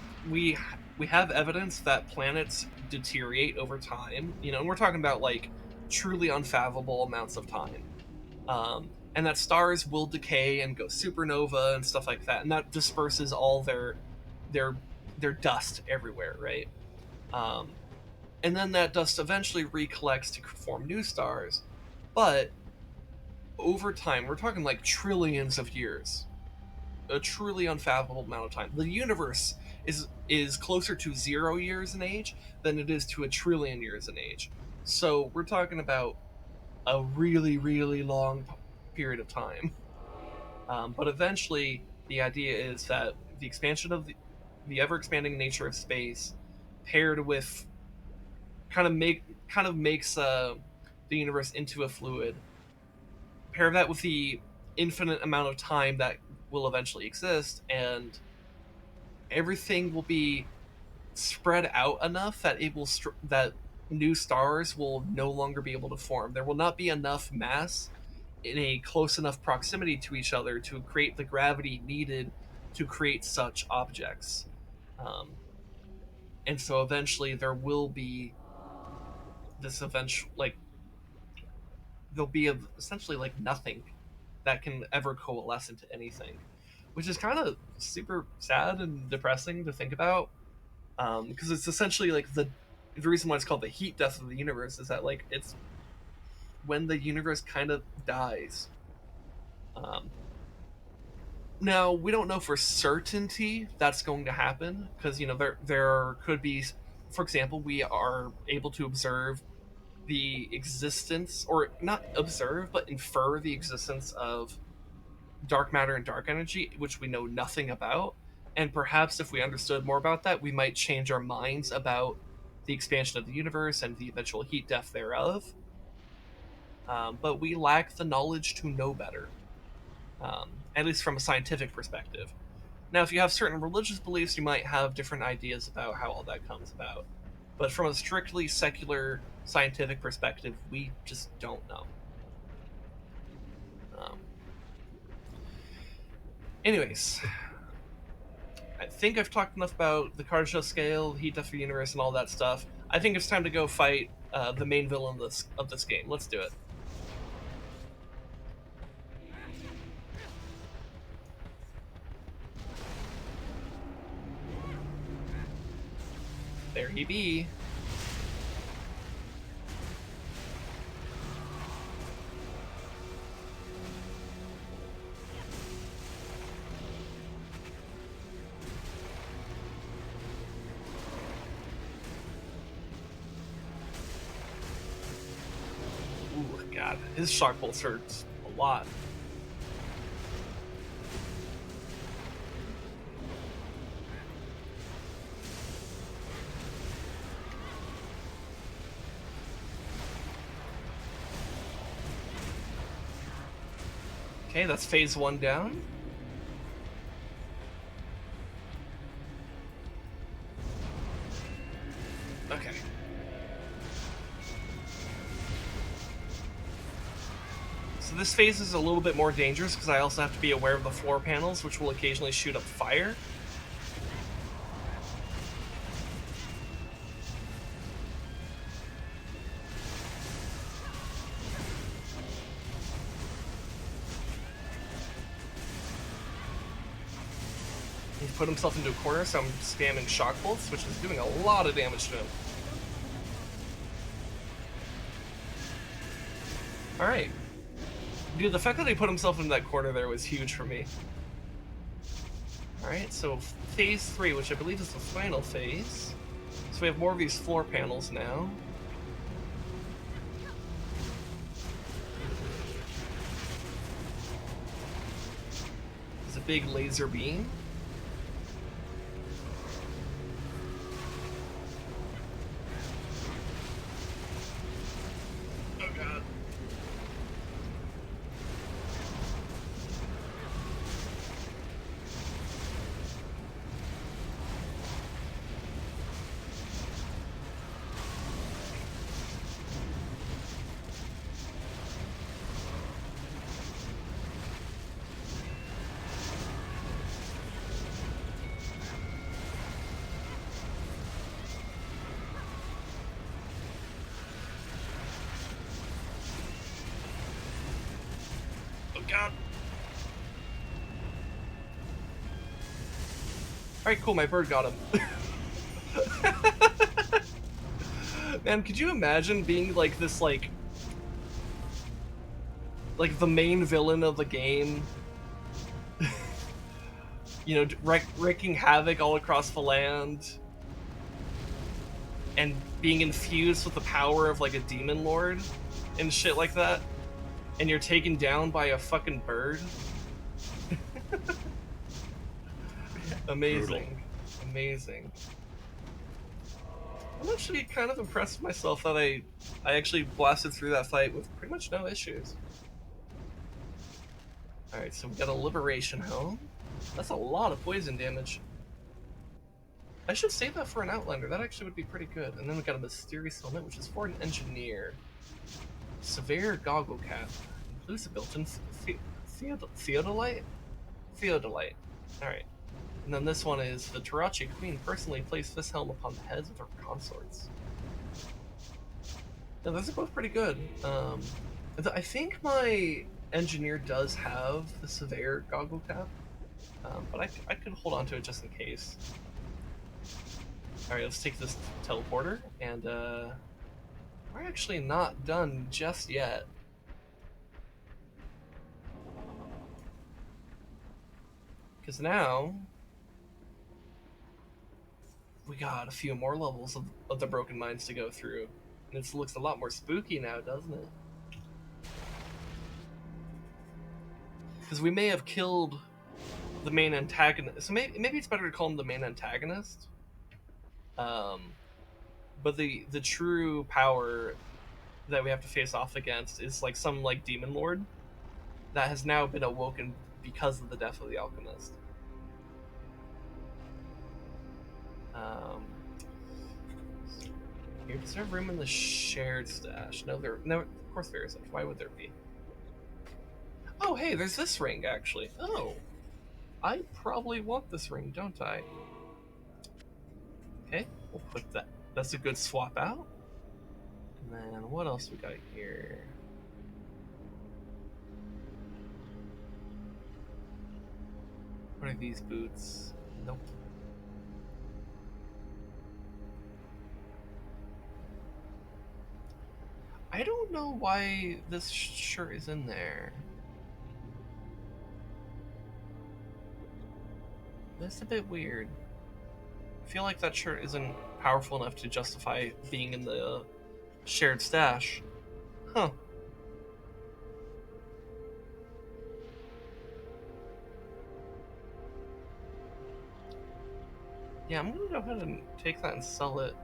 have evidence that planets deteriorate over time. You know, and we're talking about like truly unfathomable amounts of time. And that stars will decay and go supernova and stuff like that, and that disperses all their dust everywhere, right? And then that dust eventually recollects to form new stars, but over time, we're talking like trillions of years, a truly unfathomable amount of time. The universe is closer to 0 years in age than it is to a trillion years in age. So we're talking about a really, really long period of time. But eventually, the idea is that the expansion of the ever-expanding nature of space, paired with kind of makes the universe into a fluid. Pair that with the infinite amount of time that will eventually exist, and everything will be spread out enough that that new stars will no longer be able to form. There will not be enough mass in a close enough proximity to each other to create the gravity needed to create such objects. Um, and so eventually there will be this eventual, like, there'll be essentially like nothing that can ever coalesce into anything, which is kind of super sad and depressing to think about. Because it's essentially like the reason why it's called the heat death of the universe is that like it's when the universe kind of dies. Um, Now we don't know for certainty that's going to happen because there could be, for example, we are able to observe the existence, or not observe but infer the existence of dark matter and dark energy, which we know nothing about. And perhaps if we understood more about that, we might change our minds about the expansion of the universe and the eventual heat death thereof. But we lack the knowledge to know better, at least from a scientific perspective. Now, if you have certain religious beliefs, you might have different ideas about how all that comes about. But from a strictly secular scientific perspective, we just don't know. Anyways, I think I've talked enough about the Kardashev Scale, heat death of the universe, and all that stuff. I think it's time to go fight the main villain of this game. Let's do it. There he be. Ooh, God, his shock pulse hurts a lot. Okay, that's phase 1 down. Okay. So this phase is a little bit more dangerous because I also have to be aware of the floor panels, which will occasionally shoot up fire. He's put himself into a corner, so I'm spamming shock bolts, which is doing a lot of damage to him. Alright. Dude, the fact that he put himself into that corner there was huge for me. Alright, so phase 3, which I believe is the final phase. So we have more of these floor panels now. There's a big laser beam. Oh god. God. Alright, cool, my bird got him. Man, could you imagine being like this, like the main villain of the game? You know, wreaking havoc all across the land. And being infused with the power of like a demon lord and shit like that. And you're taken down by a fucking bird. Amazing. Brutal. Amazing. I'm actually kind of impressed with myself that I actually blasted through that fight with pretty much no issues. Alright, so we got a liberation helm. That's a lot of poison damage. I should save that for an outlander. That actually would be pretty good. And then we got a mysterious helmet, which is for an engineer. Severe goggle cap. Includes a built-in theodolite? Theodolite. Alright. And then this one is the Tarachi Queen personally placed this helm upon the heads of her consorts. Yeah, those are both pretty good. I think my engineer does have the severe goggle cap. But I could hold on to it just in case. Alright, let's take this teleporter, and we're actually not done just yet. Because now, we got a few more levels of the Broken Mines to go through. And it looks a lot more spooky now, doesn't it? Because we may have killed the main antagonist. So maybe it's better to call him the main antagonist. But the true power that we have to face off against is like some like demon lord that has now been awoken because of the death of the alchemist. Here, does there have room in the shared stash? No, of course there isn't. Why would there be? Oh, hey, there's this ring actually. Oh, I probably want this ring, don't I? Okay, we'll put that. That's a good swap out. And then what else we got here? What are these boots? Nope. I don't know why this shirt is in there. That's a bit weird. I feel like that shirt isn't powerful enough to justify being in the shared stash. Huh. Yeah, I'm gonna go ahead and take that and sell it.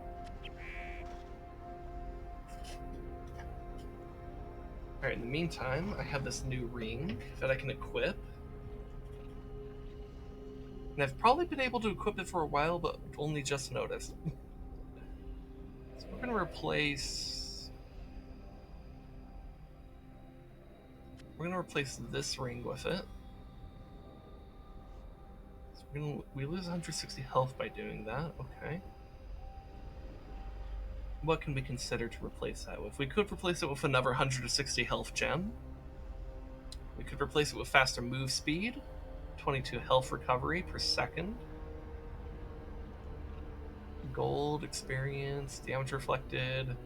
Alright, in the meantime, I have this new ring that I can equip. And I've probably been able to equip it for a while, but only just noticed. So we're gonna replace We're gonna replace this ring with it. So we lose 160 health by doing that. Okay. What can we consider to replace that with? We could replace it with another 160 health gem. We could replace it with faster move speed, 22 health recovery per second, gold, experience, damage reflected.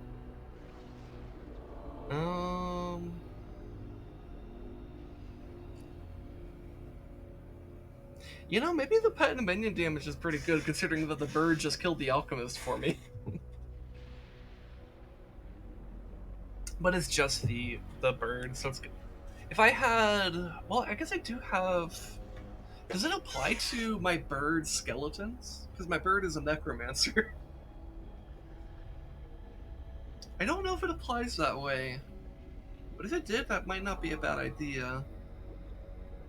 You know, maybe the pet and minion damage is pretty good, considering that the bird just killed the alchemist for me. But it's just the bird, so it's good. If I had... Well, I guess I do have... Does it apply to my bird skeletons? Because my bird is a necromancer. I don't know if it applies that way. But if it did, that might not be a bad idea.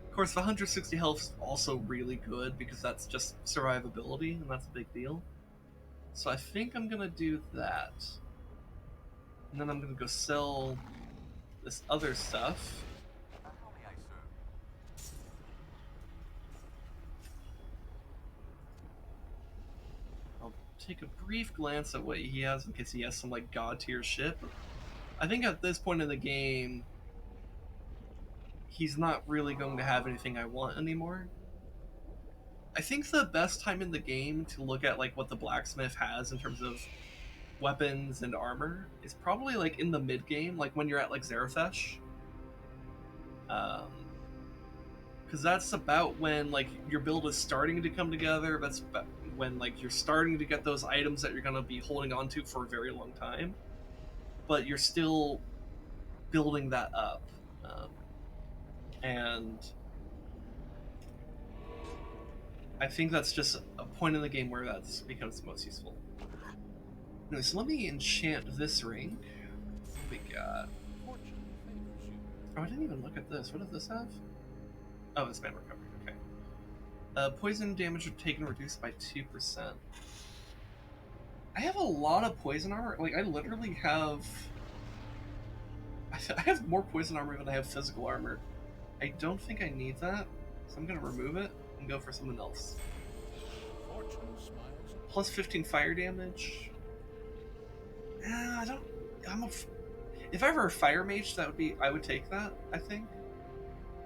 Of course, the 160 health is also really good, because that's just survivability, and that's a big deal. So I think I'm going to do that. And then I'm going to go sell this other stuff. I'll take a brief glance at what he has in case he has some like god tier shit. I think at this point in the game, he's not really going to have anything I want anymore. I think the best time in the game to look at like what the blacksmith has in terms of weapons and armor is probably like in the mid game, like when you're at like Zarathesh. Because that's about when like your build is starting to come together. That's when like you're starting to get those items that you're going to be holding on to for a very long time, but you're still building that up. And I think that's just a point in the game where that becomes most useful. Anyway, so let me enchant this ring. What we got? Oh, I didn't even look at this. What does this have? Oh, it's man recovery. Okay. Poison damage taken reduced by 2%. I have a lot of poison armor. Like, I literally have... I have more poison armor than I have physical armor. I don't think I need that, so I'm going to remove it and go for something else. Plus 15 fire damage. I don't... If I were a fire mage, that would be... I would take that, I think.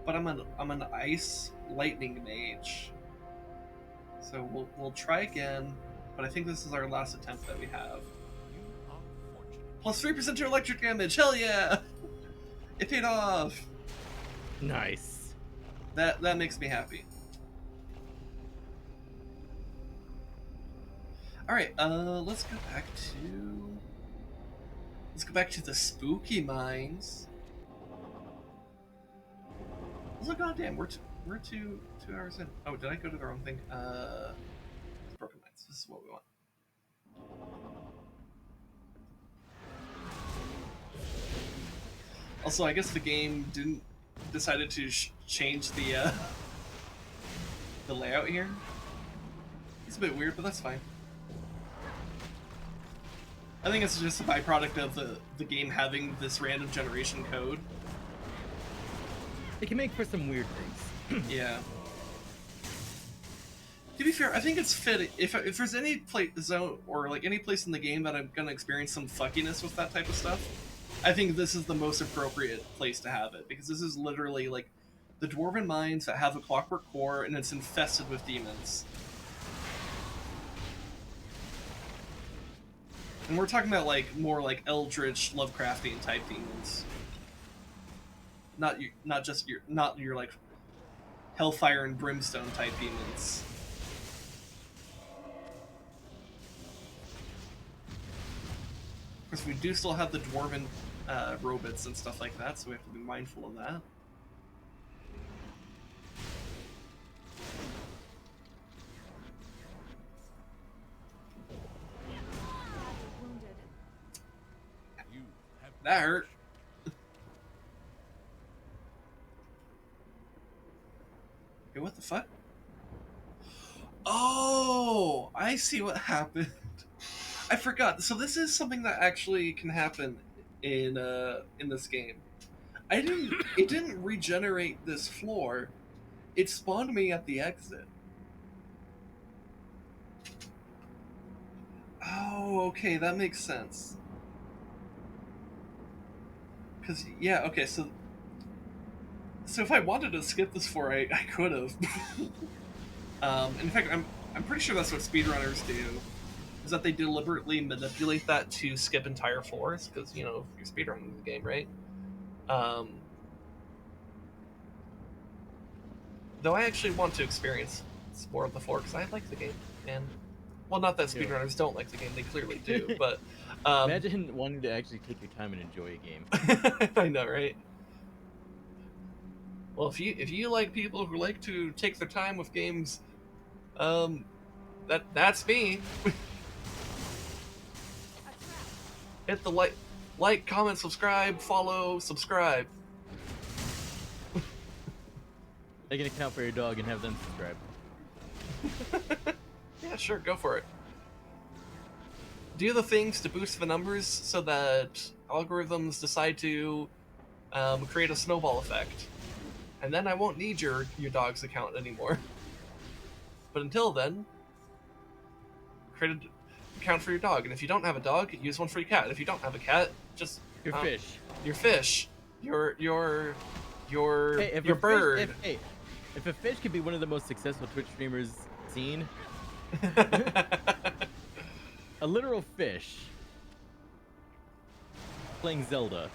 But I'm an ice lightning mage. So we'll try again, but I think this is our last attempt that we have. Plus 3% to electric damage, hell yeah! It paid off! Nice. That makes me happy. Alright, let's go back to the spooky mines. Oh goddamn, we're 2 hours in. Oh, did I go to the wrong thing? Broken mines. This is what we want. Also, I guess the game decided to change the layout here. It's a bit weird, but that's fine. I think it's just a byproduct of the game having this random generation code. It can make for some weird things. Yeah. To be fair, I think it's fit. If there's any zone or like any place in the game that I'm gonna experience some fuckiness with that type of stuff, I think this is the most appropriate place to have it, because this is literally like the dwarven mines that have a clockwork core and it's infested with demons. And we're talking about like more like eldritch, Lovecraftian type demons. Not your like hellfire and brimstone type demons. Of course, we do still have the dwarven robots and stuff like that, so we have to be mindful of that. That hurt. Okay, what the fuck? Oh, I see what happened. I forgot. So this is something that actually can happen in this game. It didn't regenerate this floor. It spawned me at the exit. Oh, okay, that makes sense. Cause yeah, okay, so if I wanted to skip this floor, I could have. In fact, I'm pretty sure that's what speedrunners do. Is that they deliberately manipulate that to skip entire floors, because you know you're speedrunning the game, right? Though I actually want to experience more of the floor because I like the game, and well, not that speedrunners don't like the game; they clearly do. But imagine wanting to actually take your time and enjoy a game. I know, right? Well, if you like people who like to take their time with games, that's me. Hit the like, comment, subscribe, follow, subscribe. Make an account for your dog and have them subscribe. Yeah, sure, go for it. Do the things to boost the numbers so that algorithms decide to create a snowball effect. And then I won't need your dog's account anymore. But until then, create an account for your dog. And if you don't have a dog, use one for your cat. If you don't have a cat, just Your fish. Your fish. Your Hey, bird. If a fish could be one of the most successful Twitch streamers seen, a literal fish playing Zelda.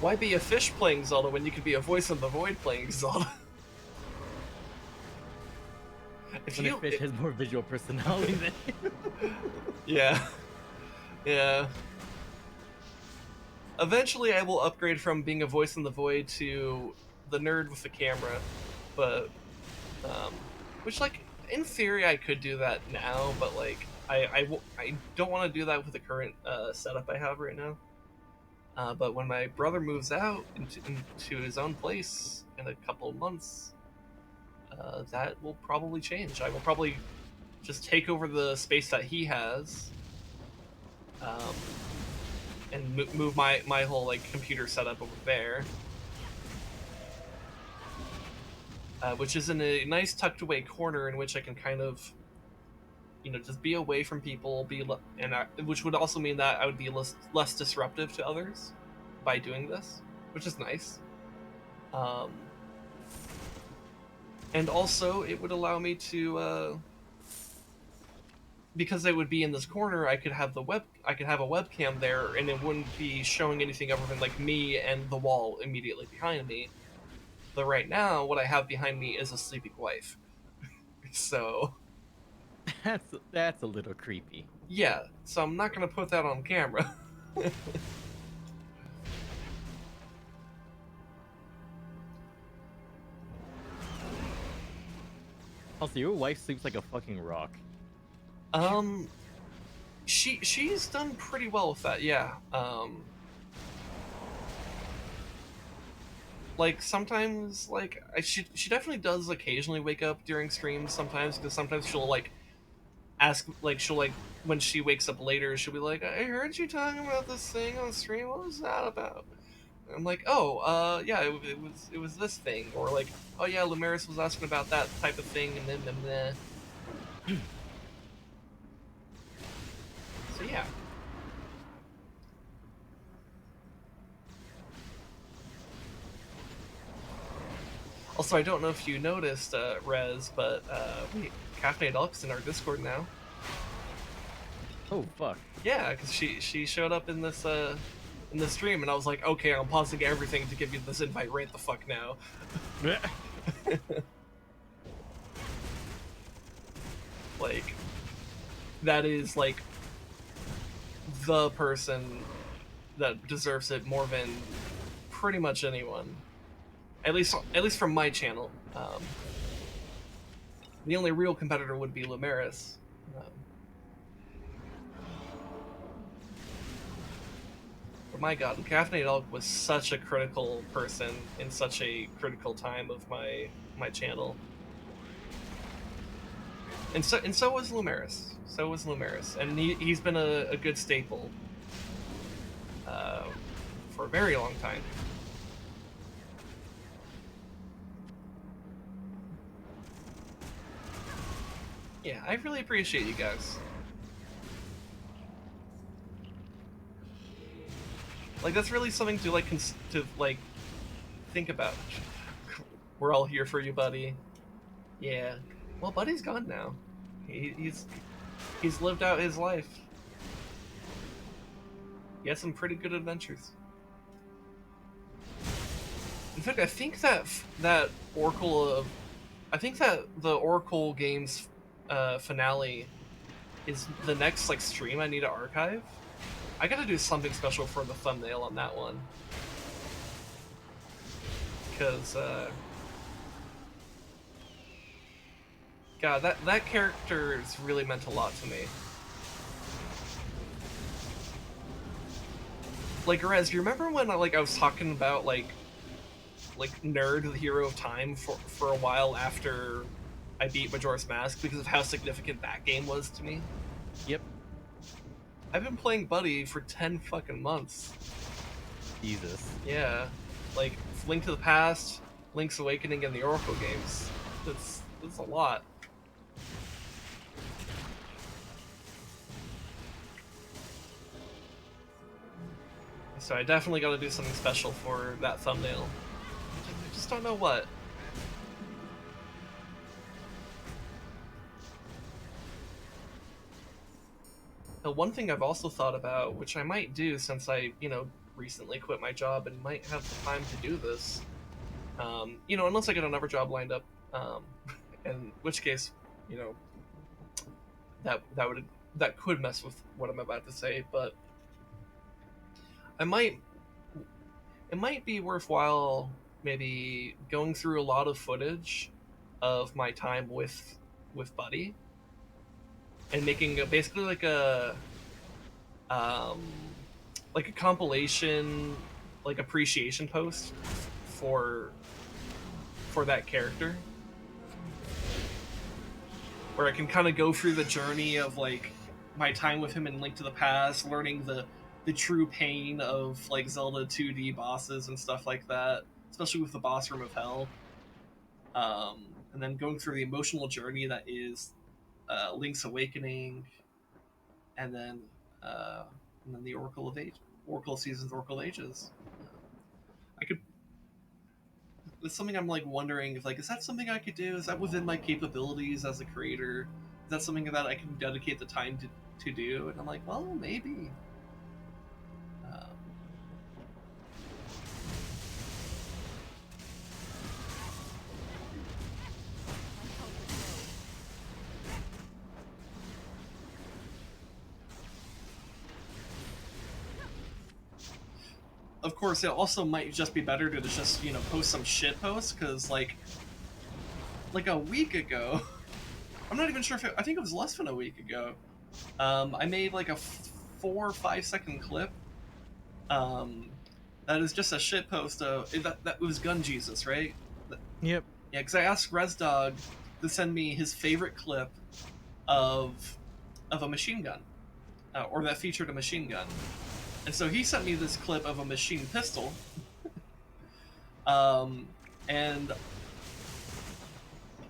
Why be a fish playing Zelda when you could be a voice in the void playing Zelda? When a fish has more visual personality than you. Yeah. Yeah. Eventually I will upgrade from being a voice in the void to the nerd with the camera, but which, like, in theory I could do that now, but like I don't want to do that with the current setup I have right now. But when my brother moves out into his own place in a couple of months, that will probably change. I will probably just take over the space that he has, and move my whole like computer setup over there, which is in a nice tucked away corner in which I can kind of, you know, just be away from people, which would also mean that I would be less disruptive to others by doing this, which is nice. And also, it would allow me to, because I would be in this corner, I could have a webcam there, and it wouldn't be showing anything other than like me and the wall immediately behind me. But right now, what I have behind me is a sleeping wife. So That's a little creepy. yeah, so I'm not gonna put that on camera. Also, your wife sleeps like a fucking rock. She's done pretty well with that, yeah. Like sometimes, like she definitely does occasionally wake up during streams sometimes, because sometimes she'll like ask, like she'll like when she wakes up later, she'll be like, I heard you talking about this thing on stream. What was that about? And I'm like, oh, yeah, it was this thing, or like, oh yeah, Lumeris was asking about that type of thing, and then. So yeah. Also, I don't know if you noticed, Rez, but Caffeinated Elk's in our Discord now. Oh fuck. Yeah, because she showed up in this stream, and I was like, okay, I'm pausing everything to give you this invite right the fuck now. Like, that is like the person that deserves it more than pretty much anyone. At least from my channel. The only real competitor would be Lumeris. But my god, Caffeinated Elk was such a critical person in such a critical time of my channel. And so was Lumeris. And he's been a good staple for a very long time. Yeah, I really appreciate you guys. Like, that's really something to like think about. We're all here for you, buddy. Yeah. Well, Buddy's gone now. He's lived out his life. He had some pretty good adventures. In fact, I think that the Oracle games finale is the next like stream I need to archive. I gotta do something special for the thumbnail on that one, because God, that character has really meant a lot to me. Like, Rez, do you remember when I was talking about like Nerd, the hero of time, for a while after I beat Majora's Mask because of how significant that game was to me? Yep. I've been playing Buddy for 10 fucking months. Jesus. Yeah. Like, Link to the Past, Link's Awakening, and the Oracle games. That's a lot. So I definitely gotta do something special for that thumbnail. I just don't know what. One thing I've also thought about, which I might do since I, recently quit my job and might have the time to do this, unless I get another job lined up, in which case, that could mess with what I'm about to say, but it might be worthwhile maybe going through a lot of footage of my time with Buddy and making basically like a compilation, like appreciation post for that character, where I can kind of go through the journey of like my time with him in Link to the Past, learning the true pain of like Zelda 2D bosses and stuff like that, especially with the boss room of hell, and then going through the emotional journey that is Link's Awakening, and then the Oracle Seasons, Oracle Ages. It's something I'm like wondering if is that something I could do? Is that within my capabilities as a creator? Is that something that I can dedicate the time to do? And I'm like, well, maybe. Of course, it also might just be better to just, post some shit posts, because, like a week ago, I'm not even sure I think it was less than a week ago, I made, like, a 4 or 5 second clip, that is just a shit post of, that was Gun Jesus, right? Yep. Yeah, because I asked ResDog to send me his favorite clip of a machine gun, or that featured a machine gun. And so he sent me this clip of a machine pistol, and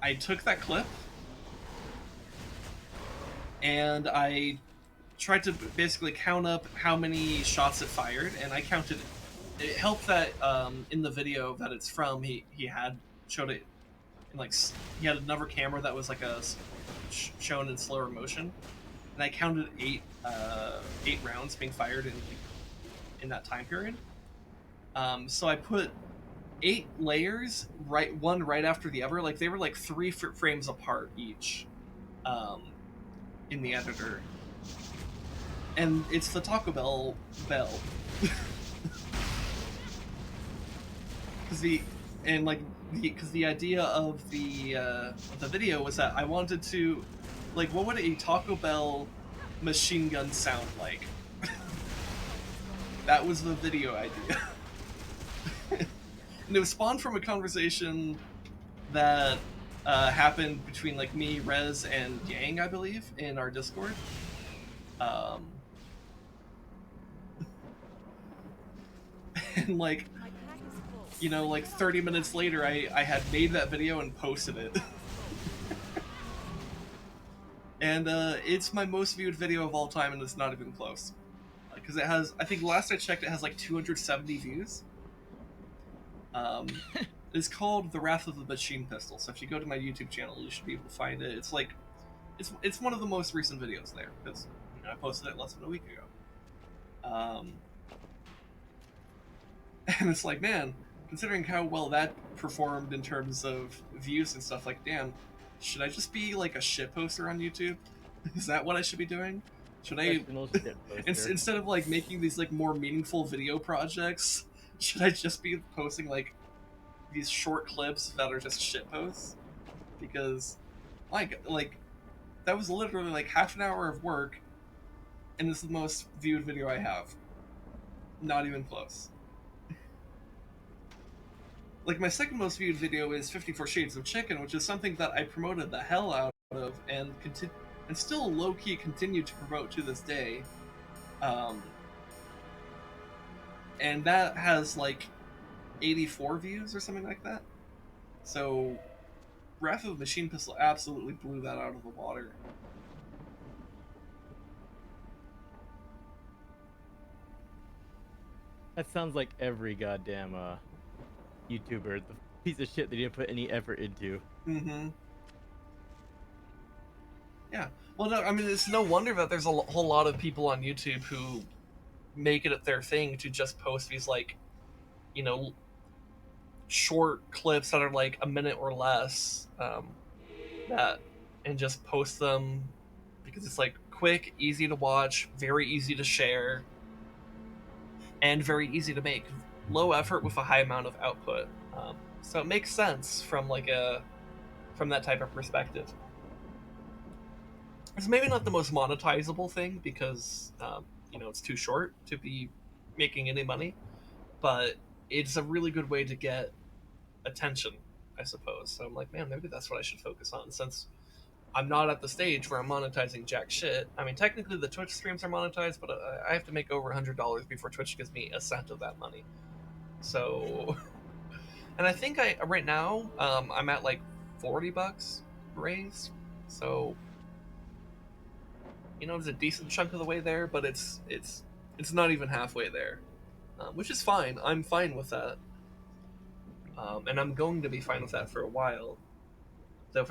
I took that clip, and I tried to basically count up how many shots it fired, and I counted. It helped that in the video that it's from, he showed it in he had another camera that was shown in slower motion, and I counted 8 rounds being fired in that time period. So I put 8 layers one right after the other, they were 3 frames apart each, in the editor, and it's the Taco Bell bell. Because the idea of the video was that I wanted to, what would a Taco Bell machine gun sound like? That was the video idea. And it was spawned from a conversation that happened between me, Rez, and Yang, I believe, in our Discord. And like, My pack is full. you know, like 30 minutes later, I had made that video and posted it. And it's my most viewed video of all time, and it's not even close. Because it has, I think last I checked, it has like 270 views. It's called The Wrath of the Machine Pistol. So if you go to my YouTube channel, you should be able to find it. It's like, it's one of the most recent videos there, because I posted it less than a week ago. And it's like, man, considering how well that performed in terms of views and stuff, like, damn, should I just be like a shit poster on YouTube? Is that what I should be doing? Should I, instead of like making these like more meaningful video projects, should I just be posting like these short clips that are just shit posts? Because like that was literally like half an hour of work, and this is the most viewed video I have. Not even close. Like, my second most viewed video is 54 Shades of Chicken, which is something that I promoted the hell out of and still low-key continue to promote to this day. And that has like 84 views or something like that. So Wrath of the Machine Pistol absolutely blew that out of the water. That sounds like every goddamn YouTuber, the piece of shit they didn't put any effort into. Mm-hmm. Yeah. Well, no, I mean, it's no wonder that there's a whole lot of people on YouTube who make it their thing to just post these, like, you know, short clips that are like a minute or less, and just post them because it's like quick, easy to watch, very easy to share, and very easy to make. Low effort with a high amount of output. So it makes sense from that type of perspective. It's maybe not the most monetizable thing because it's too short to be making any money, but it's a really good way to get attention, I suppose. So I'm like, man, maybe that's what I should focus on, since I'm not at the stage where I'm monetizing jack shit. I mean, technically the Twitch streams are monetized, but I have to make over $100 before Twitch gives me a cent of that money. So, and I think right now I'm at like $40 raised. So, it's a decent chunk of the way there, but it's not even halfway there, which is fine. I'm fine with that, and I'm going to be fine with that for a while. Though, if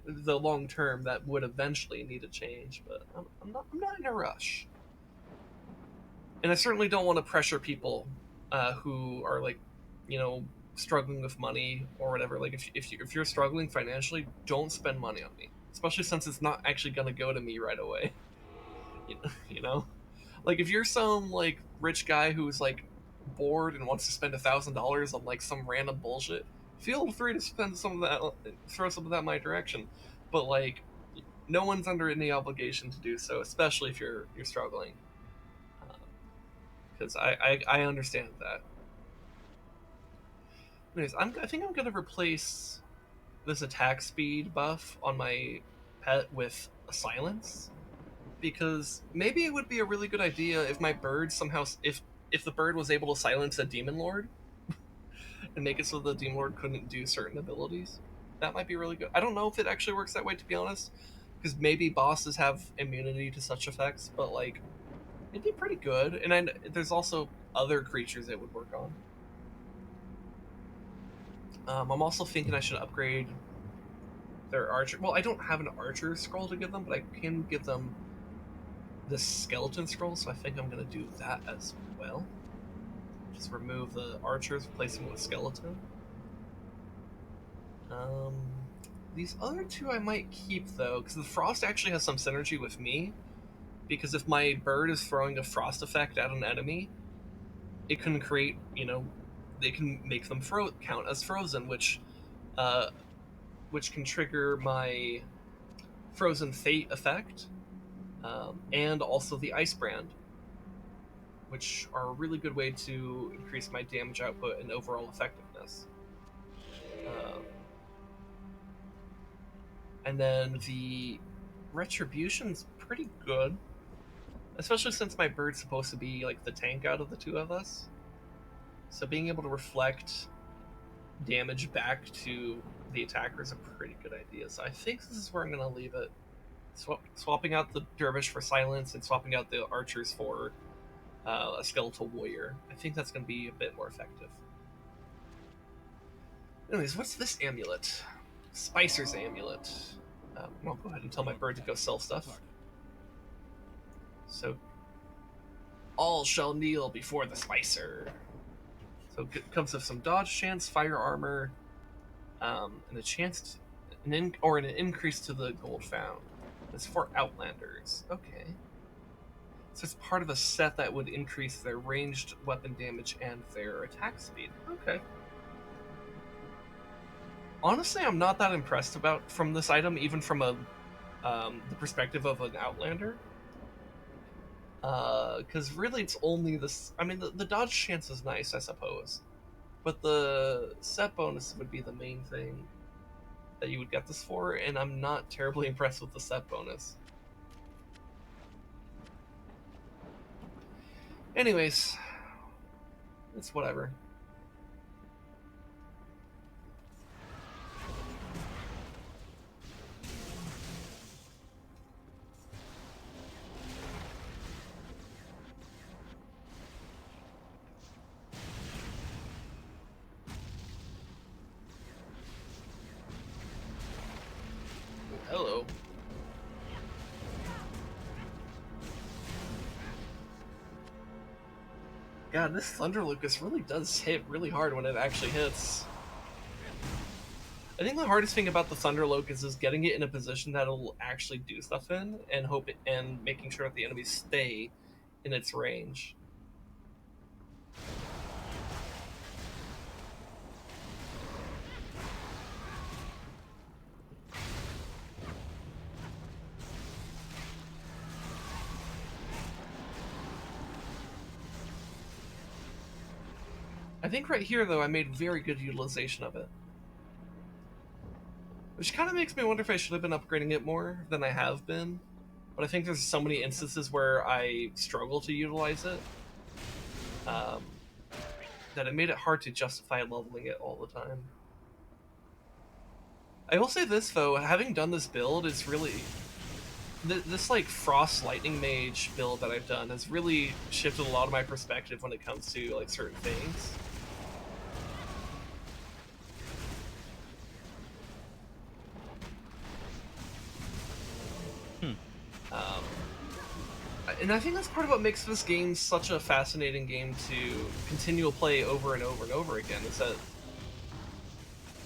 the long term, that would eventually need to change, but I'm not in a rush, and I certainly don't want to pressure people who are like, struggling with money or whatever. Like, if you're struggling financially, don't spend money on me, especially since it's not actually going to go to me right away. Like, if you're some like rich guy who's like bored and wants to spend $1,000 on like some random bullshit, feel free to spend some of that, throw some of that my direction. But like, no one's under any obligation to do so, especially if you're struggling. Because I understand that. Anyways, I think I'm gonna replace this attack speed buff on my pet with a silence, because maybe it would be a really good idea if my bird somehow, if the bird was able to silence a demon lord and make it so the demon lord couldn't do certain abilities. That might be really good. I don't know if it actually works that way, to be honest, because maybe bosses have immunity to such effects, but like, it'd be pretty good. And there's also other creatures it would work on. I'm also thinking I should upgrade their archer. Well, I don't have an archer scroll to give them, but I can give them the skeleton scroll, so I think I'm going to do that as well. Just remove the archers, replace them with skeleton. These other two I might keep, though, because the frost actually has some synergy with me, because if my bird is throwing a frost effect at an enemy, it can create, they can make them count as frozen, which can trigger my Frozen Fate effect, and also the Ice Brand, which are a really good way to increase my damage output and overall effectiveness. And then the Retribution's pretty good, especially since my bird's supposed to be like the tank out of the two of us. So being able to reflect damage back to the attacker is a pretty good idea. So I think this is where I'm going to leave it. Swapping out the dervish for silence and swapping out the archers for a skeletal warrior. I think that's going to be a bit more effective. Anyways, what's this amulet? Spicer's amulet. I'll go ahead and tell my bird to go sell stuff. So, all shall kneel before the Spicer. So it comes with some dodge chance, fire armor, and a chance, an increase to the gold found. It's for Outlanders. Okay. So it's part of a set that would increase their ranged weapon damage and their attack speed. Okay. Honestly, I'm not that impressed from this item, even from the perspective of an Outlander. Because really it's only this... I mean, the dodge chance is nice, I suppose. But the set bonus would be the main thing that you would get this for, and I'm not terribly impressed with the set bonus. Anyways, it's whatever. Hello. God, this Thunder Lucas really does hit really hard when it actually hits. I think the hardest thing about the Thunder Locust is getting it in a position that it'll actually do stuff in, and making sure that the enemies stay in its range. I think right here, though, I made very good utilization of it. Which kind of makes me wonder if I should have been upgrading it more than I have been. But I think there's so many instances where I struggle to utilize it, that it made it hard to justify leveling it all the time. I will say this, though, having done this build is really... This, like, Frost Lightning Mage build that I've done has really shifted a lot of my perspective when it comes to, like, certain things. And I think that's part of what makes this game such a fascinating game to continue to play over and over and over again, is that,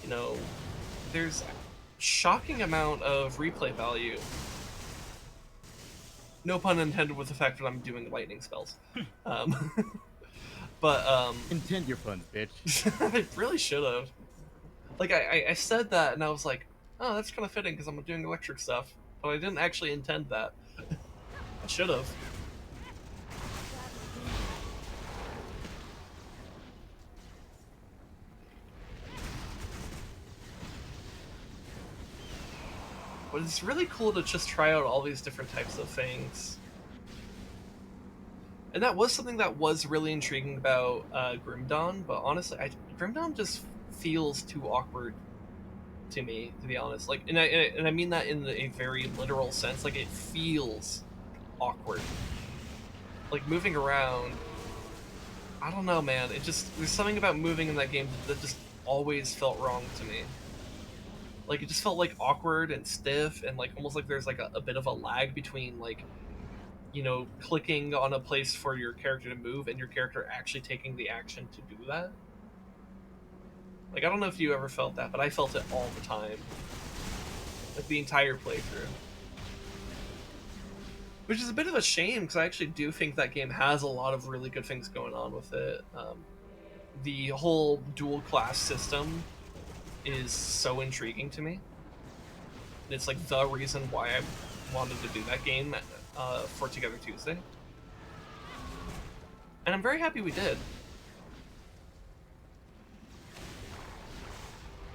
you know, there's a shocking amount of replay value. No pun intended with the fact that I'm doing lightning spells. But, Intend your puns, bitch. I really should have. Like, I said that, and I was like, oh, that's kind of fitting, because I'm doing electric stuff. But I didn't actually intend that. I should have. But it's really cool to just try out all these different types of things. And that was something that was really intriguing about Grim Dawn, but honestly, Grim Dawn just feels too awkward to me, to be honest. Like, and I mean that in a very literal sense. Like, it feels awkward. Like, moving around, I don't know, man. There's something about moving in that game that just always felt wrong to me. Like, it just felt, like, awkward and stiff, and, like, almost like there's, like, a bit of a lag between, like, you know, clicking on a place for your character to move and your character actually taking the action to do that. Like, I don't know if you ever felt that, but I felt it all the time. Like, the entire playthrough. Which is a bit of a shame, because I actually do think that game has a lot of really good things going on with it. The whole dual class system is so intriguing to me. It's like the reason why I wanted to do that game for Together Tuesday. And I'm very happy we did.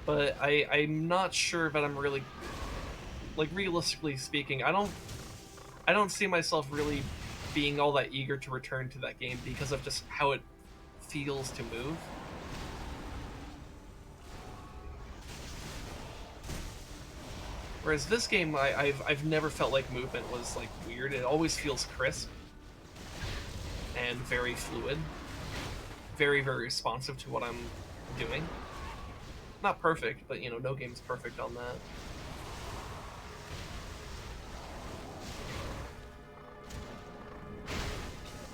But I'm not sure that I'm really, like, realistically speaking, I don't see myself really being all that eager to return to that game because of just how it feels to move. Whereas this game, I've never felt like movement was like weird. It always feels crisp and very fluid, very responsive to what I'm doing. Not perfect, but you know, no game's perfect on that.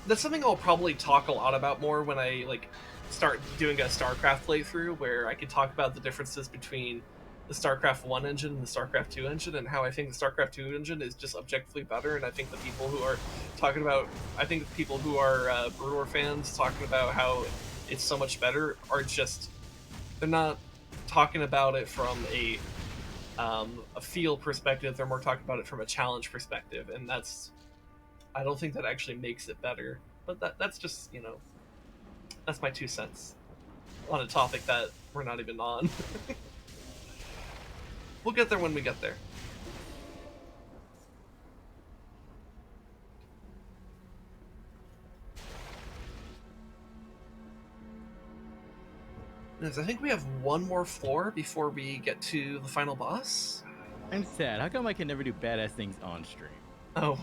That's something I'll probably talk a lot about more when I like start doing a StarCraft playthrough, where I can talk about the differences between the StarCraft 1 engine and the StarCraft 2 engine, and how I think the StarCraft 2 engine is just objectively better, and I think the people who are talking about, I think the people who are Brood War fans talking about how it's so much better are just, they're not talking about it from a feel perspective, they're more talking about it from a challenge perspective, and that's, I don't think that actually makes it better, but that's just, you know, that's my 2 cents on a topic that we're not even on. We'll get there when we get there. Yes, I think we have one more floor before we get to the final boss. I'm sad. How come I can never do badass things on stream? Oh,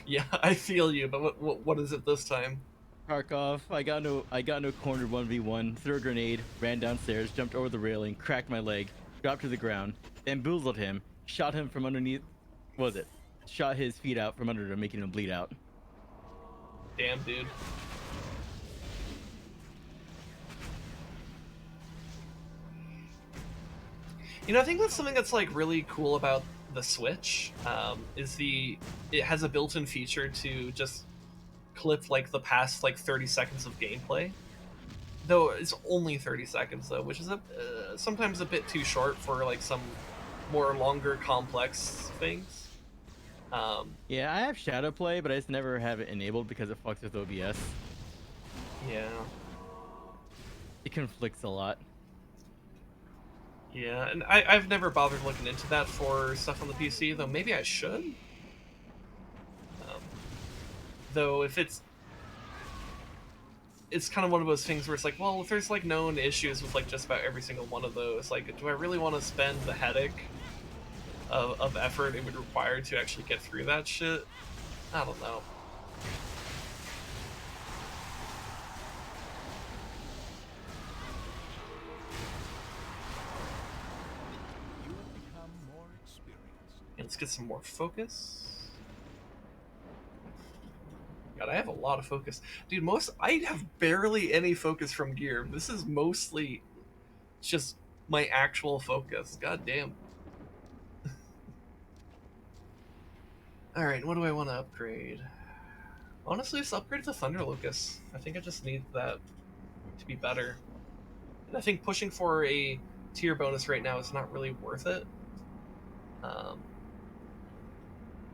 yeah, I feel you, but what is it this time? Tarkov, I got no corner 1v1, threw a grenade, ran downstairs, jumped over the railing, cracked my leg, dropped to the ground, bamboozled him, shot him from underneath, what was it? Shot his feet out from under him, making him bleed out. Damn, dude. You know, I think that's something that's like really cool about the Switch, is it has a built-in feature to just clip like the past like 30 seconds of gameplay. Though it's only 30 seconds though, which is sometimes a bit too short for like some more longer complex things. Yeah, I have shadow play, but I just never have it enabled because it fucks with OBS. Yeah. It conflicts a lot. Yeah, and I've never bothered looking into that for stuff on the PC, though maybe I should. Though if it's kind of one of those things where it's like, well, if there's like known issues with like just about every single one of those, like, do I really want to spend the headache of effort it would require to actually get through that shit? I don't know. You have become more experienced. And let's get some more focus. God, I have a lot of focus. Dude, I have barely any focus from gear. This is mostly just my actual focus. God damn. Alright, what do I want to upgrade? Honestly, just upgrade to Thunder Locust. I think I just need that to be better. And I think pushing for a tier bonus right now is not really worth it.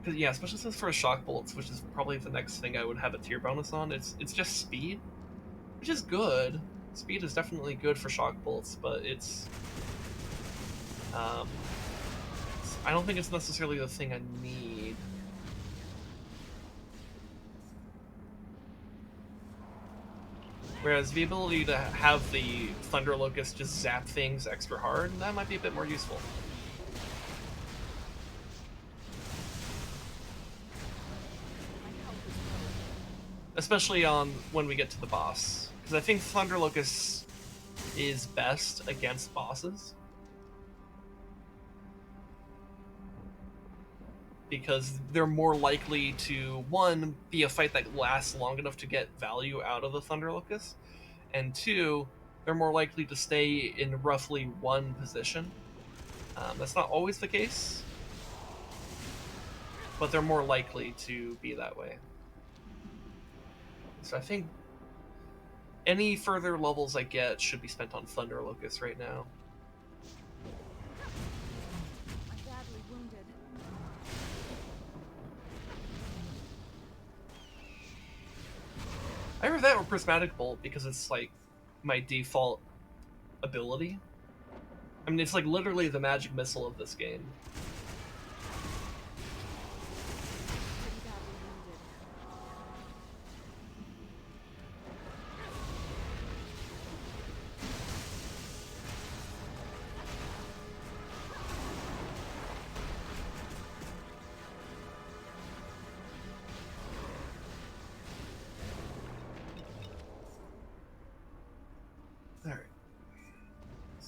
Because yeah, especially since for a Shock Bolts, which is probably the next thing I would have a tier bonus on, it's just speed, which is good. Speed is definitely good for Shock Bolts, but I don't think it's necessarily the thing I need. Whereas the ability to have the Thunder Locust just zap things extra hard, that might be a bit more useful. Especially on when we get to the boss. Because I think Thunder Locust is best against bosses. Because they're more likely to, one, be a fight that lasts long enough to get value out of the Thunder Locust, and two, they're more likely to stay in roughly one position. That's not always the case, but they're more likely to be that way. So I think any further levels I get should be spent on Thunder Locust right now. I'm badly wounded. Either that or Prismatic Bolt, because it's like my default ability. I mean, it's like literally the magic missile of this game. Pretty badly wounded.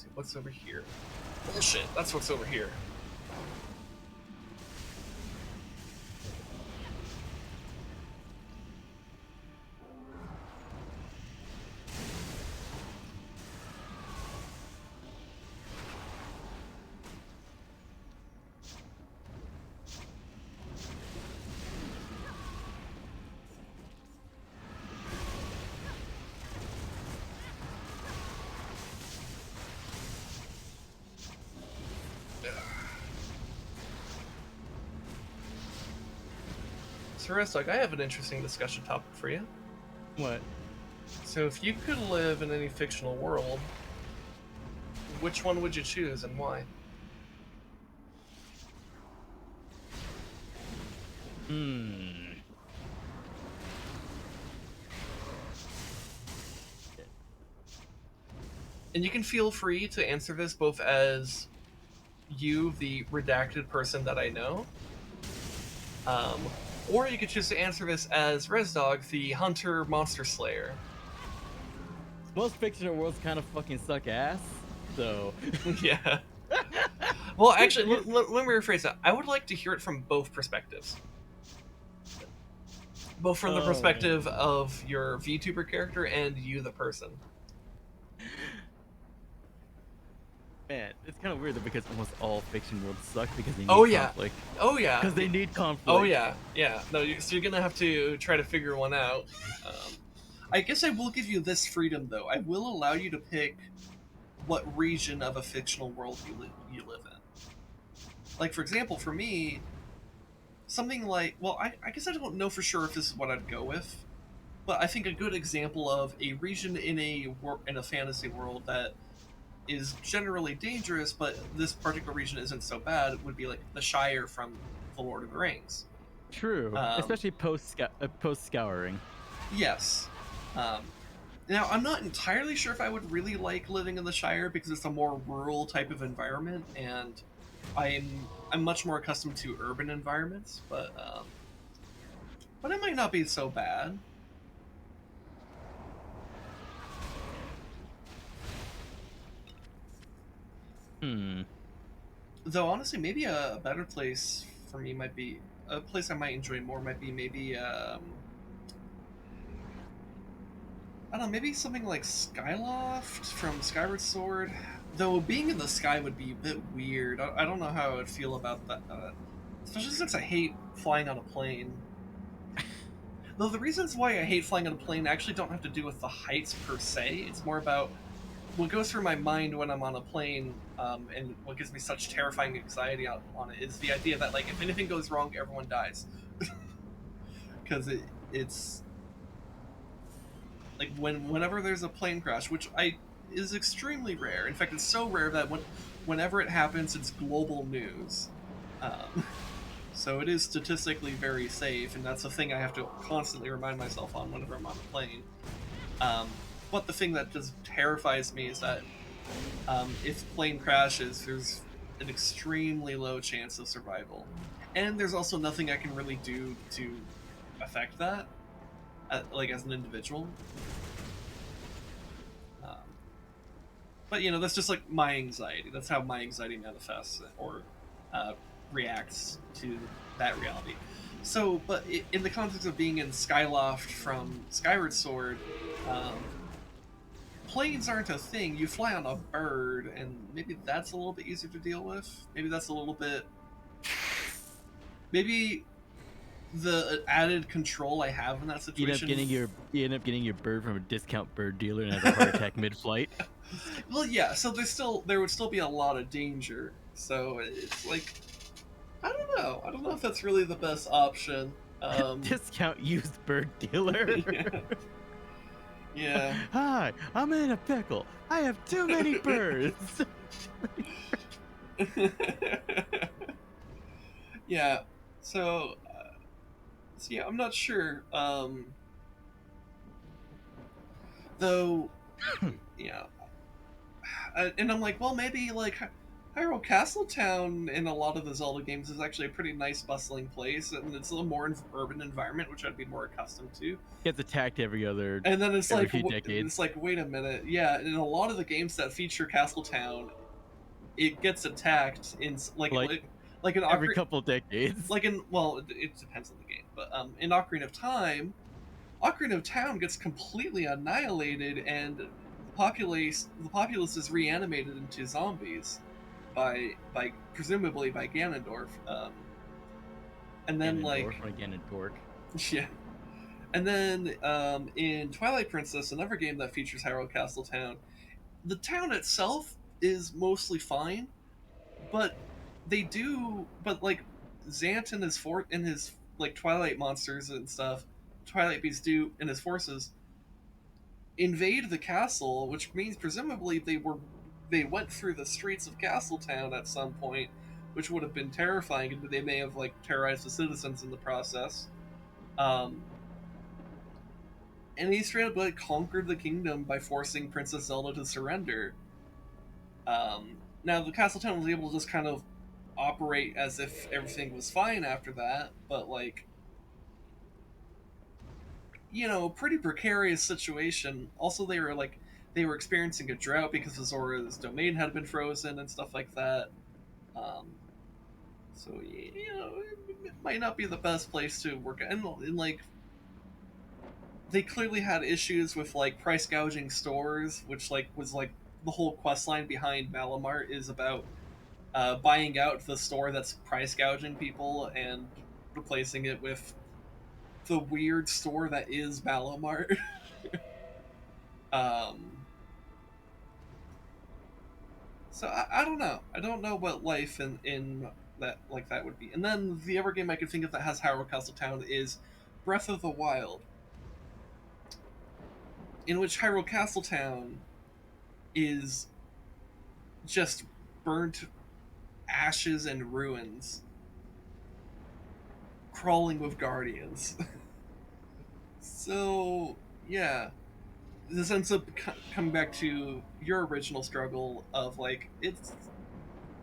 see what's over here. Bullshit, that's what's over here. So, Restok, I have an interesting discussion topic for you. What? So, if you could live in any fictional world, which one would you choose and why? And you can feel free to answer this both as you, the redacted person that I know, or you could choose to answer this as Resdog, the hunter monster slayer. Most fictional worlds kind of fucking suck ass, so... Yeah. Well, actually, let me rephrase that. I would like to hear it from both perspectives. Both from the perspective of your VTuber character and you, the person. Man, it's kind of weird though, because almost all fiction worlds suck because they need conflict. Oh yeah. Because they need conflict. Oh yeah. Yeah. No, so you're gonna have to try to figure one out. I guess I will give you this freedom though. I will allow you to pick what region of a fictional world you live in. Like, for example, for me, something like, well, I guess I don't know for sure if this is what I'd go with, but I think a good example of a region in a fantasy world that is generally dangerous, but this particular region isn't so bad, would be like the Shire from The Lord of the Rings. True, especially post scouring. Yes. Now, I'm not entirely sure if I would really like living in the Shire because it's a more rural type of environment, and I'm much more accustomed to urban environments, but it might not be so bad. Though honestly, maybe a better place for me might be a place I might enjoy more. Might be maybe I don't know, maybe something like Skyloft from Skyward Sword. Though being in the sky would be a bit weird. I don't know how I would feel about that. Especially since I hate flying on a plane. Though the reasons why I hate flying on a plane actually don't have to do with the heights per se. It's more about what goes through my mind when I'm on a plane, and what gives me such terrifying anxiety on it is the idea that, like, if anything goes wrong, everyone dies. Because it's like whenever there's a plane crash, which is extremely rare. In fact, it's so rare that whenever it happens, it's global news. So it is statistically very safe, and that's a thing I have to constantly remind myself on whenever I'm on a plane. But the thing that just terrifies me is that if the plane crashes, there's an extremely low chance of survival. And there's also nothing I can really do to affect that, like as an individual. But, you know, that's just like my anxiety. That's how my anxiety manifests or reacts to that reality. So, but in the context of being in Skyloft from Skyward Sword, planes aren't a thing. You fly on a bird, and maybe that's a little bit easier to deal with. Maybe that's a little bit... Maybe the added control I have in that situation... You end up getting your bird from a discount bird dealer and has a heart attack mid-flight. Well, yeah, so there would still be a lot of danger. So it's like... I don't know. I don't know if that's really the best option. Discount used bird dealer. Yeah. Hi, I'm in a pickle. I have too many birds. Yeah. So yeah, I'm not sure. Though, yeah. And I'm like, well, maybe like, how Hyrule Castletown in a lot of the Zelda games is actually a pretty nice, bustling place, and it's a little more urban environment, which I'd be more accustomed to. Gets attacked every And then every few decades. it's like, wait a minute, yeah. In a lot of the games that feature Castletown, it gets attacked in like an Every couple decades. like in well, it depends on the game, but in Ocarina of Time, Ocarina of Town gets completely annihilated, and the populace is reanimated into zombies by presumably by Ganondorf. And then Ganondorf. yeah, and then in Twilight Princess, another game that features Hyrule Castletown, the town itself is mostly fine, but like Zant and his like Twilight monsters and stuff, Twilight Beasts do and his forces invade the castle, which means presumably they went through the streets of Castletown at some point, which would have been terrifying, and they may have like terrorized the citizens in the process. And he straight up like conquered the kingdom by forcing Princess Zelda to surrender. Now the Castletown was able to just kind of operate as if everything was fine after that, but like, you know, pretty precarious situation. Also, they were experiencing a drought because Zora's domain had been frozen and stuff like that. So you know, it might not be the best place to work at. And like, they clearly had issues with like price gouging stores, which like was like the whole quest line behind Malamart is about buying out the store that's price gouging people and replacing it with the weird store that is Malamart. So I don't know. I don't know what life in that like that would be. And then the other game I could think of that has Hyrule Castletown is Breath of the Wild, in which Hyrule Castletown is just burnt ashes and ruins crawling with guardians. So yeah, this ends up coming back to your original struggle of like, it's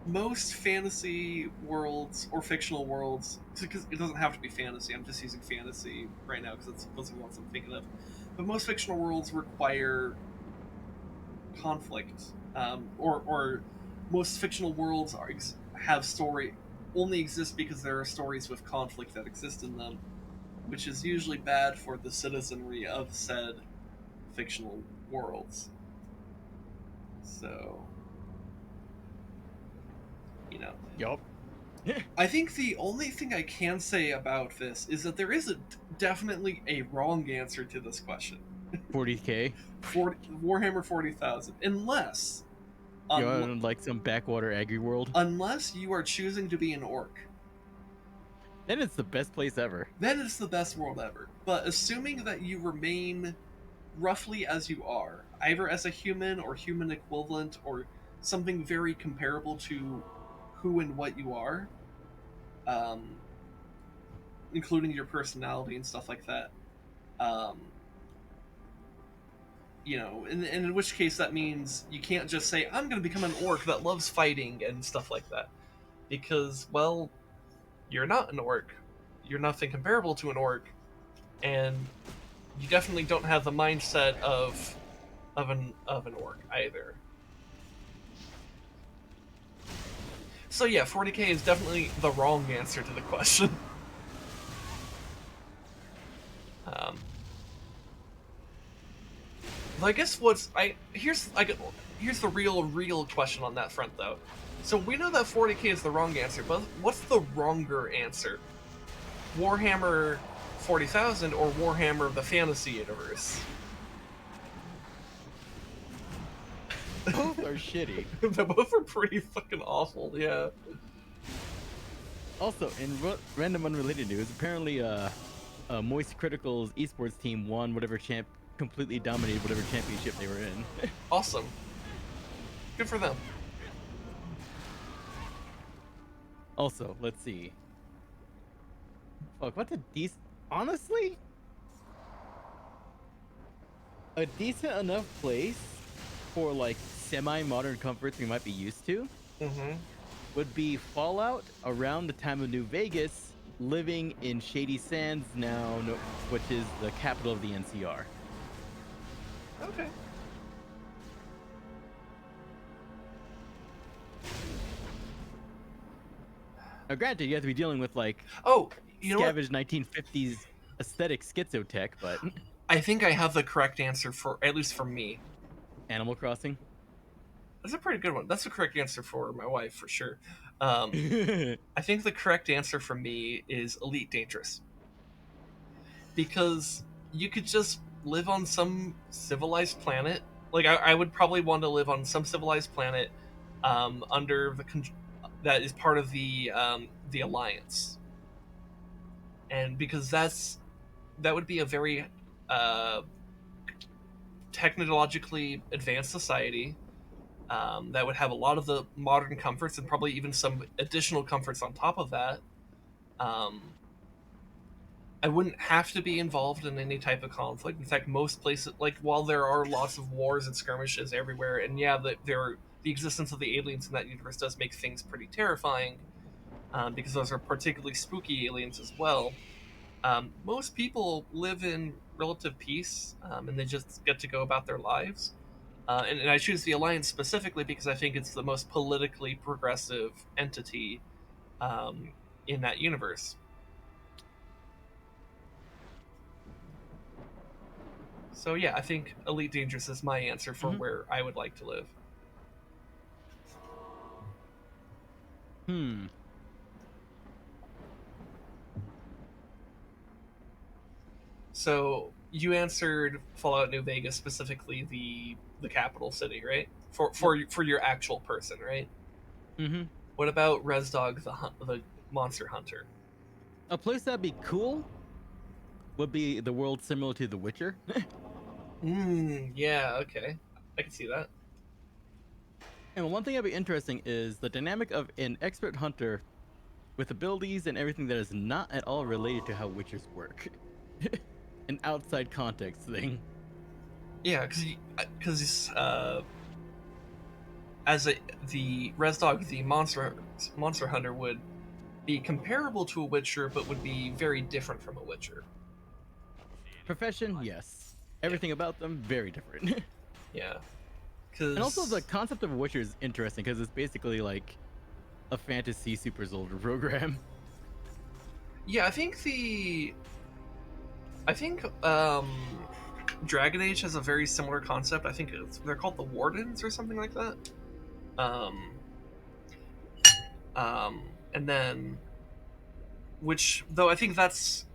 most fantasy worlds or fictional worlds, because it doesn't have to be fantasy, I'm just using fantasy right now because those are the ones I'm thinking of, but most fictional worlds require conflict, or most fictional worlds have story only exist because there are stories with conflict that exist in them, which is usually bad for the citizenry of said fictional worlds. So, you know. Yup. I think the only thing I can say about this is that there is definitely a wrong answer to this question. 40k? Warhammer 40,000. Unless... You're in like some backwater agri world? Unless you are choosing to be an orc. Then it's the best place ever. Then it's the best world ever. But assuming that you remain roughly as you are, either as a human or human equivalent or something very comparable to who and what you are, including your personality and stuff like that, you know, and in which case that means you can't just say, I'm going to become an orc that loves fighting and stuff like that. Because, well, you're not an orc. You're nothing comparable to an orc. And you definitely don't have the mindset of an orc either. So yeah, 40k is definitely the wrong answer to the question. I guess here's the real question on that front though. So we know that 40k is the wrong answer, but what's the wronger answer? Warhammer 40,000 or Warhammer the Fantasy Universe? Both are shitty. They both are pretty fucking awful, yeah. Also, in random unrelated news, apparently Moist Critical's esports team won whatever completely dominated whatever championship they were in. Awesome. Good for them. Also, let's see. Fuck, what's a decent... Honestly? A decent enough place for, like, semi-modern comforts we might be used to Mm-hmm. would be Fallout around the time of New Vegas, living in Shady Sands now, which is the capital of the NCR. Okay. Now, granted, you have to be dealing with like Oh, you know what? scavenged 1950s aesthetic schizotech, but I think I have the correct answer for, at least for me. Animal Crossing. That's a pretty good one. That's the correct answer for my wife, for sure. I think the correct answer for me is Elite Dangerous. Because you could just live on some civilized planet. Like, I would probably want to live on some civilized planet under that is part of the Alliance. And because that would be a very uh, technologically advanced society that would have a lot of the modern comforts and probably even some additional comforts on top of that. Um, I wouldn't have to be involved in any type of conflict. In fact, most places, like while there are lots of wars and skirmishes everywhere, and yeah, the existence of the aliens in that universe does make things pretty terrifying, because those are particularly spooky aliens as well. Most people live in relative peace, and they just get to go about their lives. And I choose the Alliance specifically because I think it's the most politically progressive entity um, in that universe. So yeah, I think Elite Dangerous is my answer for Mhm. where I would like to live. Hmm. So you answered Fallout New Vegas, specifically the capital city, right? For your actual person, right? Mm-hmm. What about Resdog, the monster hunter? A place that'd be cool would be the world similar to The Witcher. Yeah, okay, I can see that. And one thing that'd be interesting is the dynamic of an expert hunter with abilities and everything that is not at all related to how witchers work. An outside context thing. Yeah, because as the Resdog, the monster hunter would be comparable to a Witcher, but would be very different from a Witcher. Profession, yes. Yeah, Everything about them, very different. yeah. And also the Because concept of a Witcher is interesting because it's basically like a fantasy super Zelda program. yeah, I think Dragon Age has a very similar concept. I think they're called the Wardens or something like that. Um, um, and then which though I think that's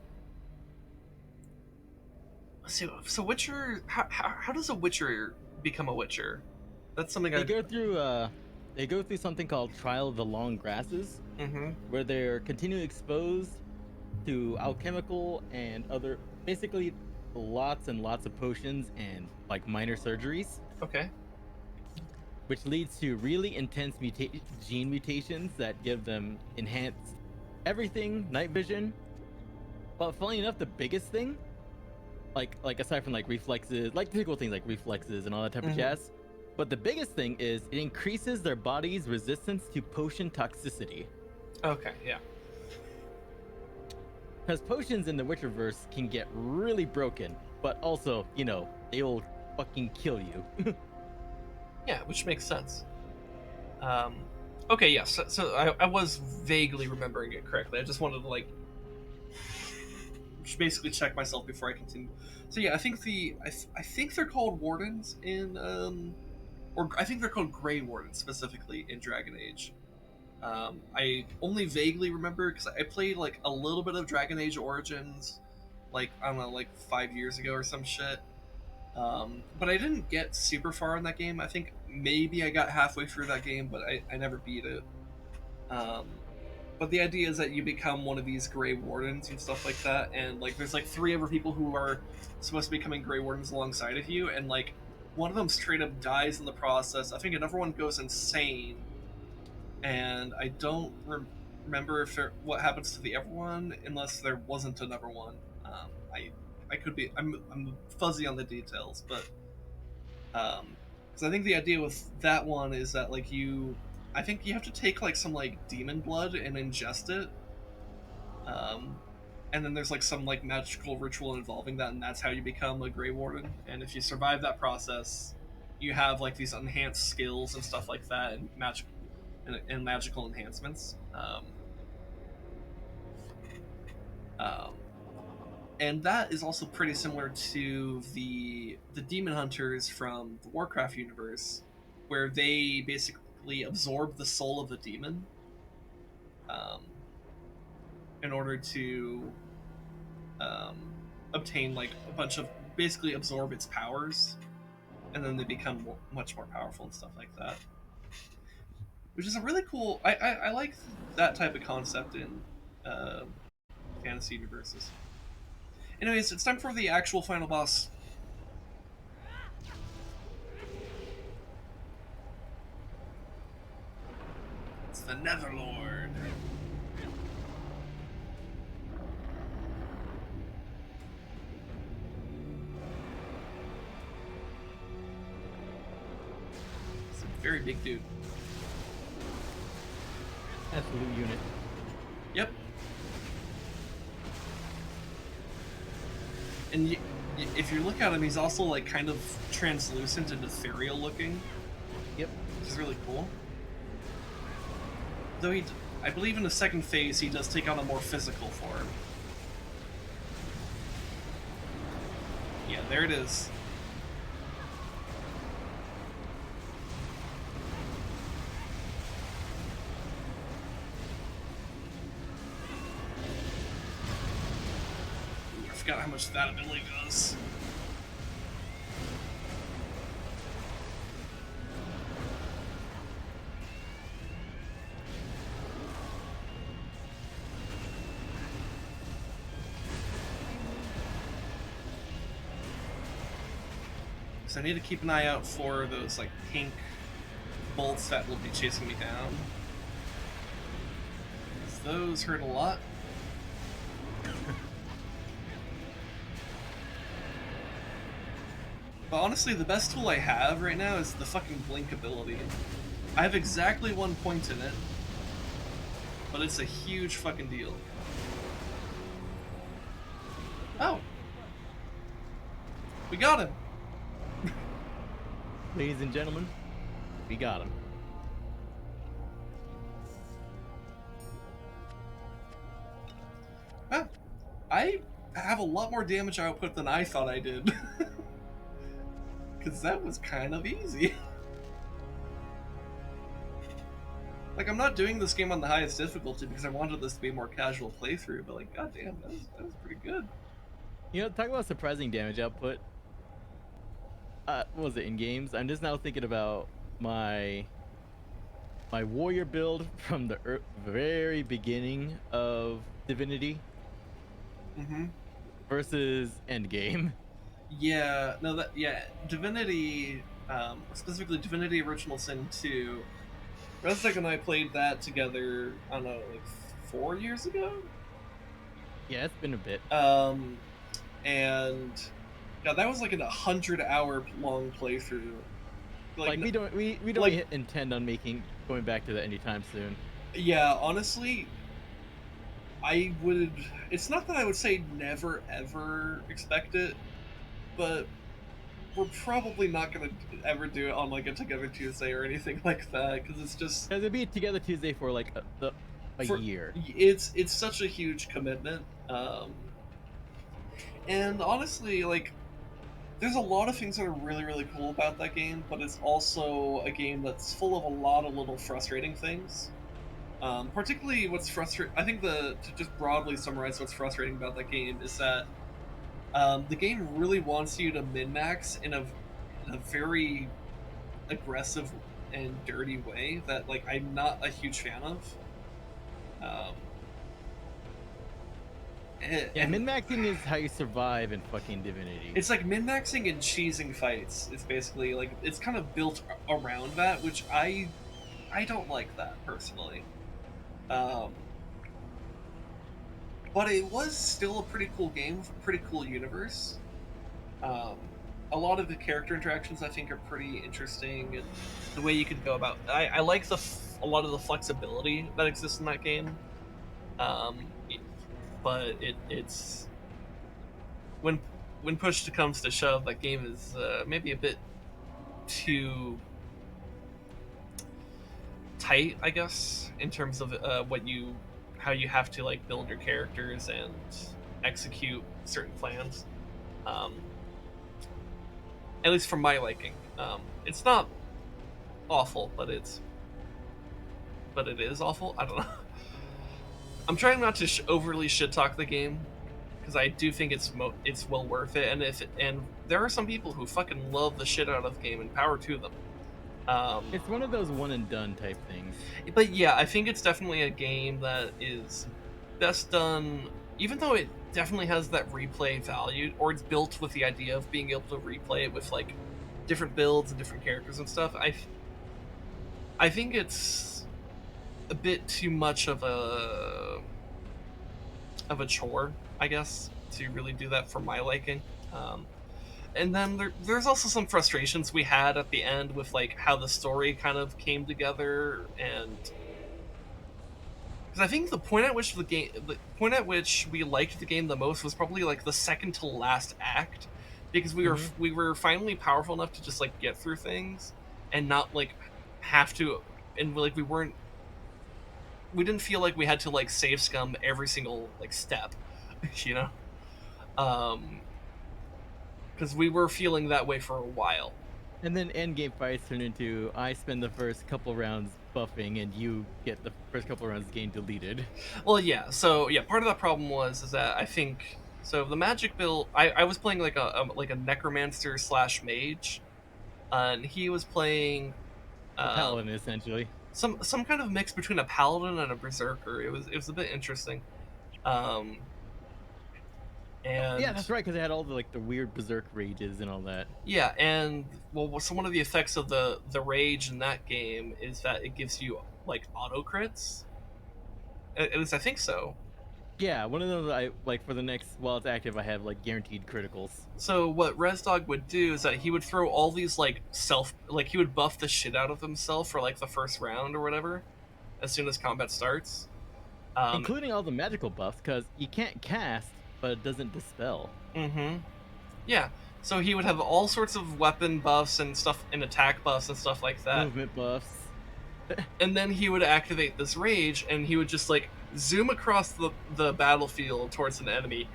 let's see. So Witcher, how does a Witcher become a Witcher? That's something They I. go through they go through something called Trial of the Long Grasses, Mm-hmm. where they're continually exposed to alchemical and other basically lots and lots of potions and like minor surgeries, Okay. which leads to really intense gene mutations that give them enhanced everything, night vision. But funny enough, the biggest thing, like aside from like reflexes, like typical things like reflexes and all that type of Mhm. jazz, but the biggest thing is it increases their body's resistance to potion toxicity. Okay. Yeah. Because potions in the Witcherverse can get really broken, but also, you know, they will fucking kill you. Yeah, which makes sense. Um, okay. Yeah. So I was vaguely remembering it correctly. I just wanted to like just basically check myself before I continue. So yeah, I think I think they're called Wardens in or I think they're called Grey Wardens specifically in Dragon Age. I only vaguely remember because I played like a little bit of Dragon Age Origins, like I don't know, like 5 years ago or some shit. But I didn't get super far in that game. I think maybe I got halfway through that game, but I never beat it. Um, but the idea is that you become one of these Grey Wardens and stuff like that, and like there's like three other people who are supposed to be becoming Grey Wardens alongside of you, and like one of them straight up dies in the process. I think another one goes insane, and I don't remember if what happens to the other one unless there wasn't another one. I could be I'm fuzzy on the details, but because I think the idea with that one is that like I think you have to take like some like demon blood and ingest it. And then there's like some like magical ritual involving that, and that's how you become a Grey Warden. And if you survive that process, you have like these enhanced skills and stuff like that, and magical enhancements. Um, and that is also pretty similar to the demon hunters from the Warcraft universe, where they basically absorb the soul of the demon um, in order to um, obtain like a bunch of basically absorb its powers, and then they become much more powerful and stuff like that. Which is a really cool. I like that type of concept in uh, fantasy universes. Anyways, it's time for the actual final boss. It's the Netherlord. It's a very big dude. Absolute unit. Yep. And if you look at him, he's also like kind of translucent and ethereal looking. Yep. Which is really cool. Though I believe in the second phase, he does take on a more physical form. Yeah, there it is. Ooh, I forgot how much that ability does. So I need to keep an eye out for those like pink bolts that will be chasing me down. Those hurt a lot. But honestly, the best tool I have right now is the fucking blink ability. I have exactly 1 point in it, but it's a huge fucking deal. Oh. We got him. Ladies and gentlemen, we got him. Ah, I have a lot more damage output than I thought I did. Because that was kind of easy. Like, I'm not doing this game on the highest difficulty because I wanted this to be a more casual playthrough, but like, goddamn, that was pretty good. You know, talk about surprising damage output. What was it in games? I'm just now thinking about my warrior build from the very beginning of Divinity versus Endgame. Yeah, no, Divinity, specifically Divinity Original Sin 2. Resdek and I played that together, I don't know, like 4 years ago? Yeah, it's been a bit. And yeah, that was like a 100-hour long playthrough. Like we don't like, intend on going back to that anytime soon. Yeah, honestly, I would. It's not that I would say never ever expect it, but we're probably not gonna ever do it on like a Together Tuesday or anything like that because it's just. Because it'd be Together Tuesday for like a year. It's such a huge commitment, and honestly, like, there's a lot of things that are really really cool about that game, but it's also a game that's full of a lot of little frustrating things. Particularly, what's frustrating. I think to just broadly summarize what's frustrating about that game is that the game really wants you to min-max in a very aggressive and dirty way that like I'm not a huge fan of. Yeah, min-maxing is how you survive in fucking Divinity. It's like min-maxing and cheesing fights. It's basically like it's kind of built around that, which I don't like that personally. But it was still a pretty cool game, pretty cool universe. a lot of the character interactions I think are pretty interesting, and the way you could go about. I like a lot of the flexibility that exists in that game. But it's when push comes to shove, that game is maybe a bit too tight, I guess, in terms of how you have to like build your characters and execute certain plans. At least for my liking. It's not awful, but it is awful. I don't know. I'm trying not to overly shit talk the game, because I do think it's well worth it, and there are some people who fucking love the shit out of the game, and power to them. It's one of those one and done type things. But yeah, I think it's definitely a game that is best done, even though it definitely has that replay value, or it's built with the idea of being able to replay it with like different builds and different characters and stuff. I think it's a bit too much of a chore, I guess, to really do that for my liking. And then there's also some frustrations we had at the end with like how the story kind of came together, and because I think the point at which we liked the game the most was probably like the second to last act, because we were finally powerful enough to just like get through things and not like have to, and like we didn't feel like we had to like save scum every single like step, you know. Because we were feeling that way for a while. And then endgame fights turn into I spend the first couple rounds buffing and you get the first couple rounds game deleted. Well, yeah. So yeah, part of that problem is that I think so. The magic build, I was playing like a necromancer / mage, and he was playing Paladin essentially. Some kind of mix between a paladin and a berserker. It was a bit interesting. And yeah, that's right, because they had all the weird berserk rages and all that. Yeah, and well, so one of the effects of the rage in that game is that it gives you like auto crits. At least I think so. Yeah, one of those I like for the next while it's active. I have like guaranteed criticals. So what ResDog would do is that he would throw all these he would buff the shit out of himself for like the first round or whatever, as soon as combat starts, including all the magical buffs, because you can't cast, but it doesn't dispel. Mm-hmm. Yeah. So he would have all sorts of weapon buffs and stuff, and attack buffs and stuff like that. Movement buffs. And then he would activate this rage, and he would just like zoom across the battlefield towards an enemy,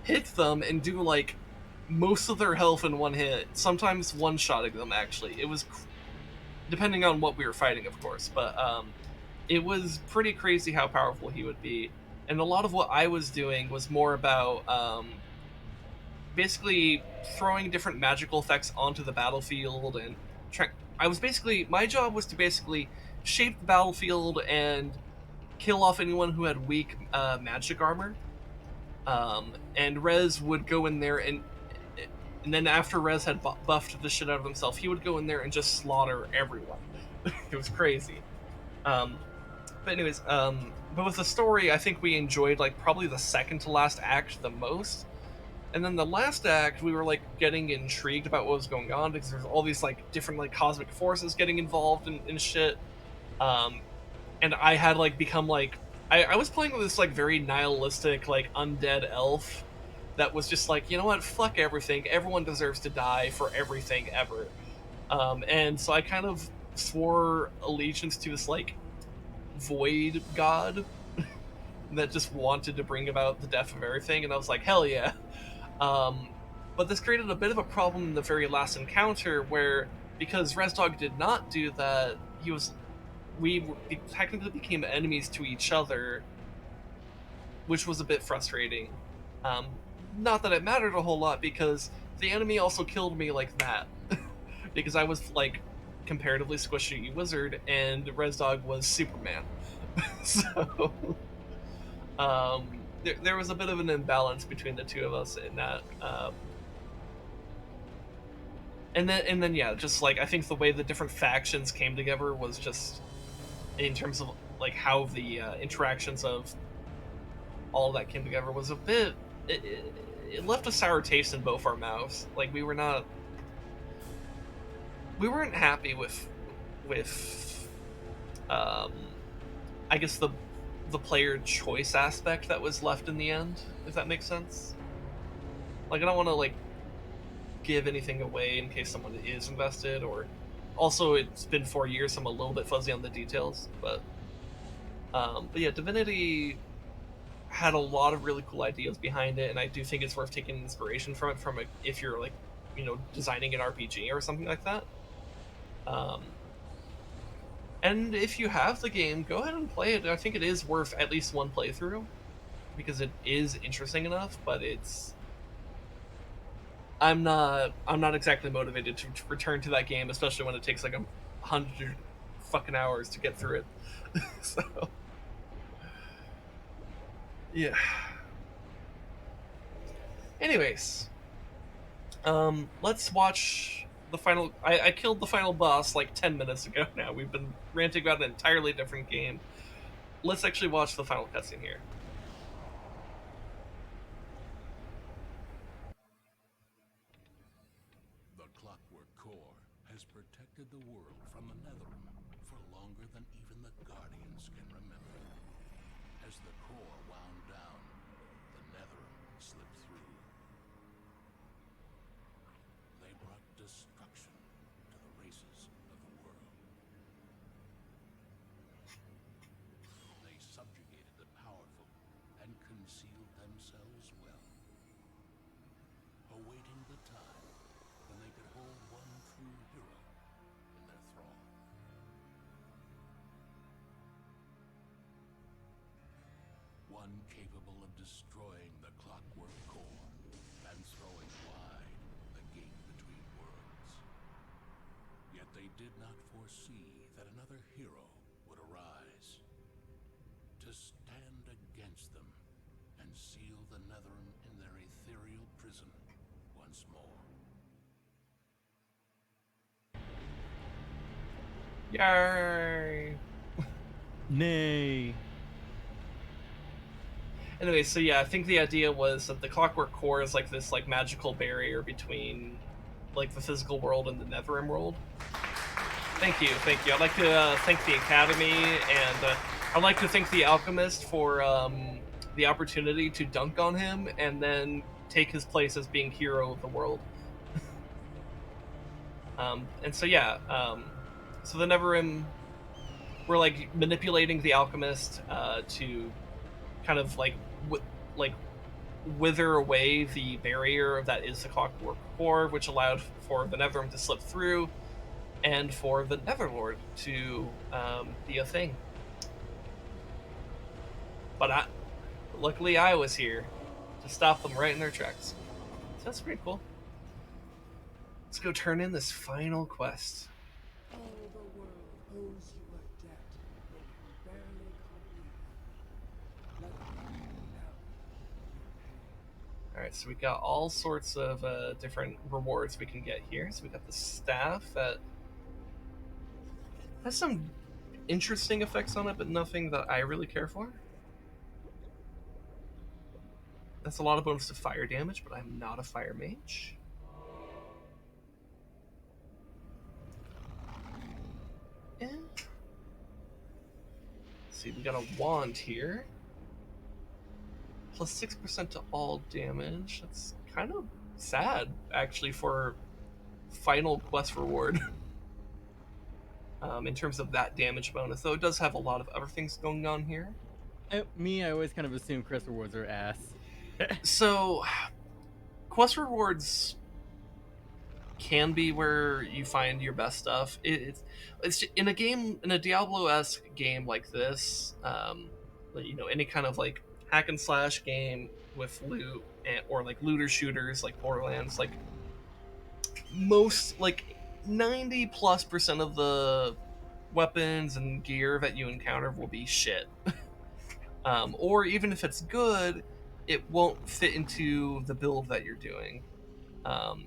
hit them, and do like most of their health in one hit. Sometimes one-shotting them. Actually, it was depending on what we were fighting, of course. But it was pretty crazy how powerful he would be. And a lot of what I was doing was more about basically throwing different magical effects onto the battlefield, and my job was to basically shape the battlefield and kill off anyone who had weak magic armor. And Rez would go in there, and then after Rez had buffed the shit out of himself, he would go in there and just slaughter everyone. It was crazy. But anyways, but with the story, I think we enjoyed like probably the second to last act the most. And then the last act, we were like getting intrigued about what was going on, because there's all these like different like cosmic forces getting involved in shit. And I had like become like I was playing with this like very nihilistic like undead elf that was just like, you know what, fuck everything. Everyone deserves to die for everything ever. And so I kind of swore allegiance to this like void god that just wanted to bring about the death of everything, and I was like, hell yeah. But this created a bit of a problem in the very last encounter, where because ResDog did not do that, we technically became enemies to each other, which was a bit frustrating. Not that it mattered a whole lot, because the enemy also killed me like that, because I was like comparatively squishy wizard, and ResDog was Superman. So there was a bit of an imbalance between the two of us in that. And then yeah, just like I think the way the different factions came together was just, in terms of like how the interactions of all that came together was a bit. It left a sour taste in both our mouths. Like we were not we weren't happy with I guess the player choice aspect that was left in the end, if that makes sense. Like, I don't want to like give anything away in case someone is invested, or also it's been 4 years, so I'm a little bit fuzzy on the details, but yeah, Divinity had a lot of really cool ideas behind it, and I do think it's worth taking inspiration from it, if you're like, designing an RPG or something like that. And if you have the game, go ahead and play it. I think it is worth at least one playthrough because it is interesting enough, but I'm not exactly motivated to return to that game, especially when it takes like 100 fucking hours to get through it. So yeah. Anyways, let's watch the final. I killed the final boss like 10 minutes ago. Now we've been ranting about an entirely different game. Let's actually watch the final cutscene here. The Clockwork Core has protected the world from the Netherim for longer than even the Guardians can remember. As the core wound down, the Netherim slipped through. They brought destruction to the races of the world. They subjugated the powerful and concealed themselves well, awaiting the time when they could hold one true hero in their thrall. One capable of destroying the Clockwork Core and throwing wide the gate between worlds. Yet they did not foresee that another hero would arise to stand against them and seal the Netherim in their ethereal prison once more. Yay! Nay. Anyway, so yeah, I think the idea was that the Clockwork Core is like this like magical barrier between like the physical world and the Netherim world. Thank you. I'd like to thank the Academy, and I'd like to thank the Alchemist for the opportunity to dunk on him and then take his place as being hero of the world. And so yeah, so the Netherim were like manipulating the Alchemist to kind of like wither away the barrier that is the Clockwork Core, which allowed for the Netherim to slip through and for the Netherlord to be a thing. But luckily I was here to stop them right in their tracks. So that's pretty cool. Let's go turn in this final quest. All the world owes you a debt they can barely comprehend. Let them know. Alright, so we got all sorts of different rewards we can get here. So we got the staff that has some interesting effects on it, but nothing that I really care for. That's a lot of bonus to fire damage, but I'm not a fire mage. And let's see, we got a wand here. Plus 6% to all damage. That's kind of sad, actually, for final quest reward. In terms of that damage bonus, though it does have a lot of other things going on here. I always kind of assume quest rewards are ass. So, quest rewards can be where you find your best stuff. It's in a Diablo-esque game like this, any kind of like hack and slash game with loot or like looter shooters like Borderlands, like most like 90+% of the weapons and gear that you encounter will be shit. Or even if it's good, it won't fit into the build that you're doing.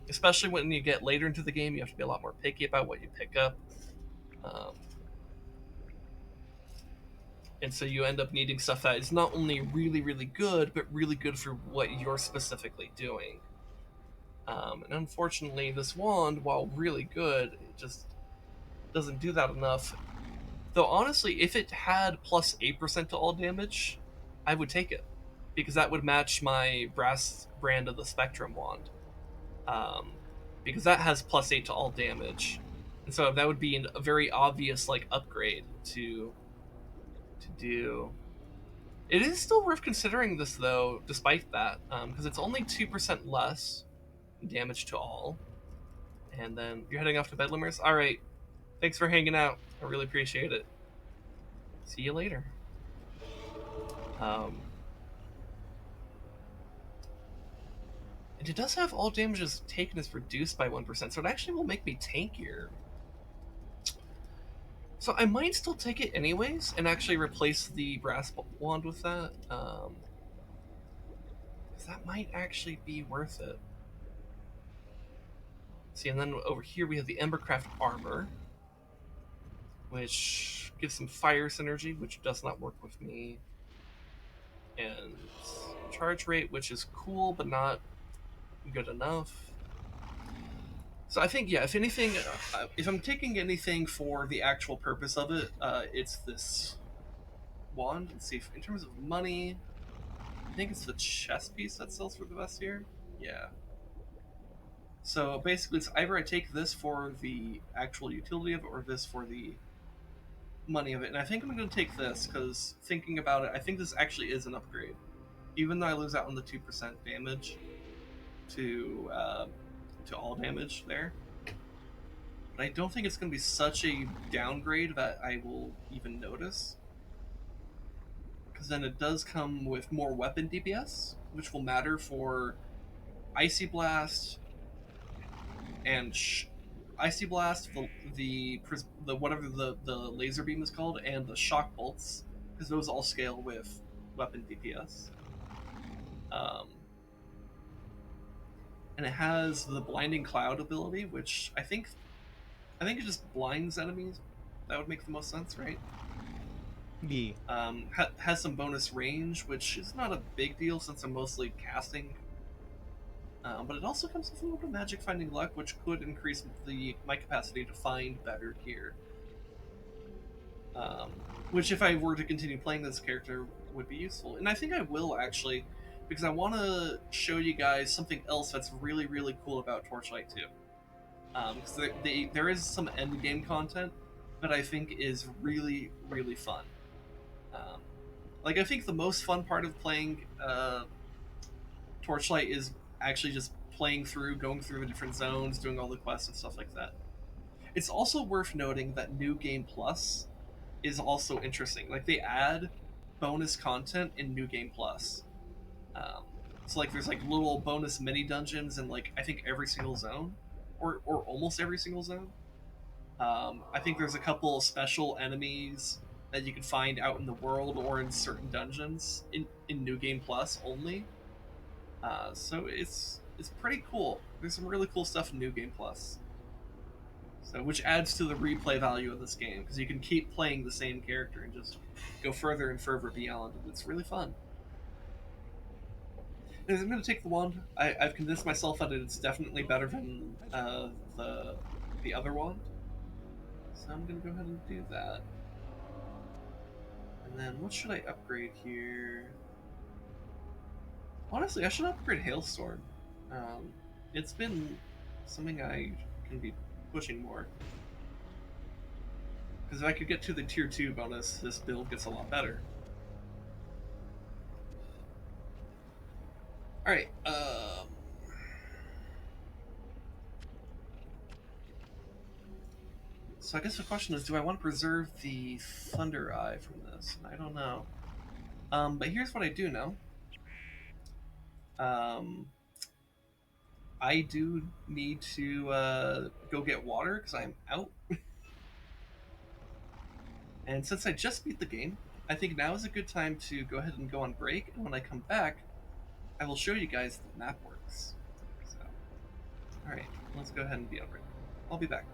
Especially when you get later into the game, you have to be a lot more picky about what you pick up. And so you end up needing stuff that is not only really, really good, but really good for what you're specifically doing. And unfortunately, this wand, while really good, it just doesn't do that enough. Though honestly, if it had plus 8% to all damage, I would take it. Because that would match my brass brand of the Spectrum wand. Um, because that has plus 8 to all damage. And so that would be a very obvious like upgrade to do. It is still worth considering this though, despite that, because it's only 2% less damage to all. And then you're heading off to Bedlamers? Alright, thanks for hanging out. I really appreciate it. See you later. Um, and it does have all damages taken is reduced by 1%, so it actually will make me tankier. So I might still take it anyways, and actually replace the brass wand with that. Because that might actually be worth it. See, and then over here we have the Embercraft armor, which gives some fire synergy, which does not work with me. And charge rate, which is cool, but not good enough. So I think, yeah, if anything, if I'm taking anything for the actual purpose of it, it's this wand. Let's see, in terms of money, I think it's the chest piece that sells for the best here. Yeah. So basically, it's either I take this for the actual utility of it, or this for the money of it. And I think I'm going to take this, because thinking about it, I think this actually is an upgrade. Even though I lose out on the 2% damage to all damage there. But I don't think it's going to be such a downgrade that I will even notice. Because then it does come with more weapon DPS, which will matter for Icy Blast and Icy Blast, the whatever the laser beam is called, and the shock bolts, because those all scale with weapon DPS. And it has the blinding cloud ability, which I think it just blinds enemies. That would make the most sense, right? Yeah. Has some bonus range, which is not a big deal since I'm mostly casting. But it also comes with a little bit of magic finding luck, which could increase my capacity to find better gear. Which, if I were to continue playing this character, would be useful. And I think I will, actually, because I want to show you guys something else that's really, really cool about Torchlight 2. Because there is some end game content that I think is really, really fun. Like, I think the most fun part of playing Torchlight is actually just playing through, going through the different zones, doing all the quests and stuff like that. It's also worth noting that New Game Plus is also interesting. Like, they add bonus content in New Game Plus. So, like, there's like little bonus mini dungeons in like I think every single zone, or almost every single zone. I think there's a couple special enemies that you can find out in the world or in certain dungeons in New Game Plus only. So it's pretty cool. There's some really cool stuff in New Game Plus. So, which adds to the replay value of this game, because you can keep playing the same character and just go further and further beyond. It's really fun. And I'm going to take the wand. I've convinced myself that it's definitely better than the other wand. So I'm going to go ahead and do that. And then what should I upgrade here? Honestly, I should upgrade Hailstorm. It's been something I can be pushing more. Because if I could get to the tier 2 bonus, this build gets a lot better. Alright, so I guess the question is, do I want to preserve the Thunder Eye from this? I don't know. But here's what I do know. I do need to go get water because I'm out. And since I just beat the game, I think now is a good time to go ahead and go on break. And when I come back, I will show you guys the Mapworks. So, alright, let's go ahead and be on break. I'll be back.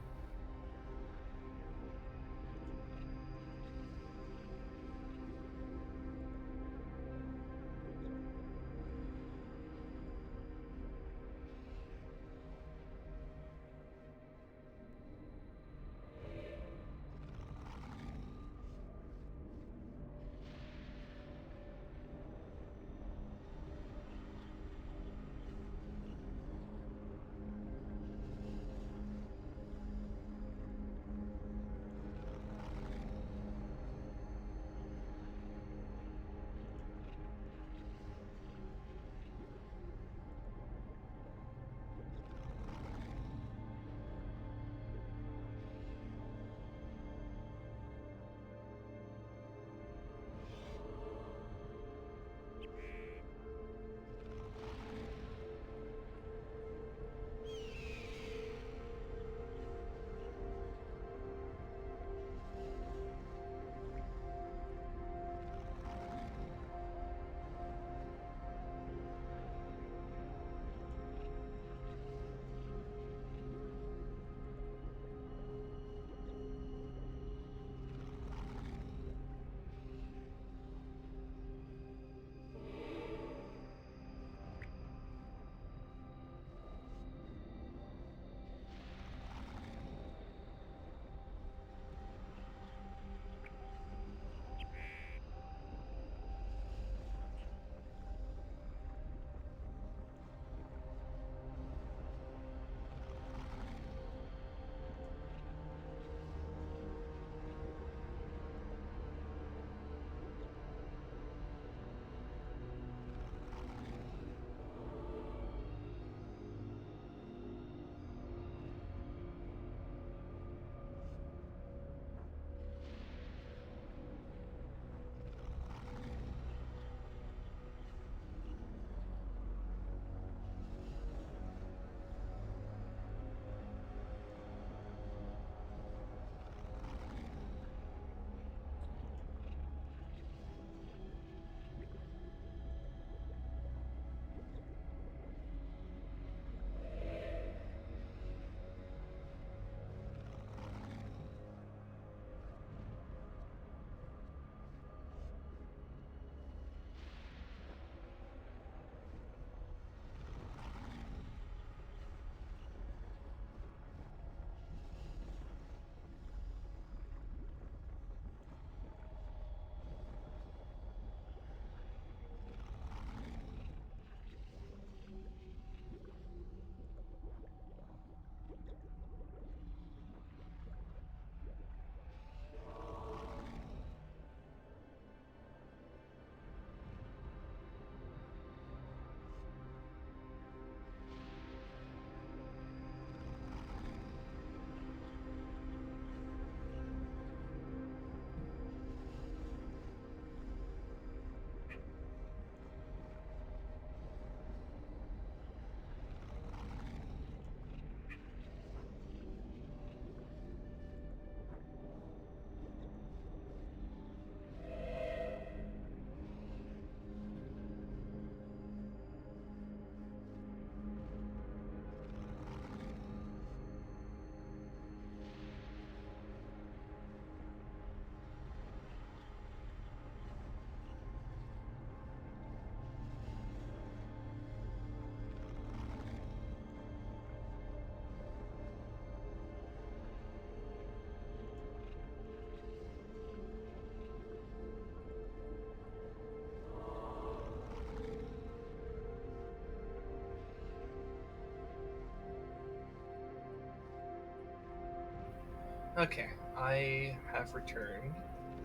Okay, I have returned.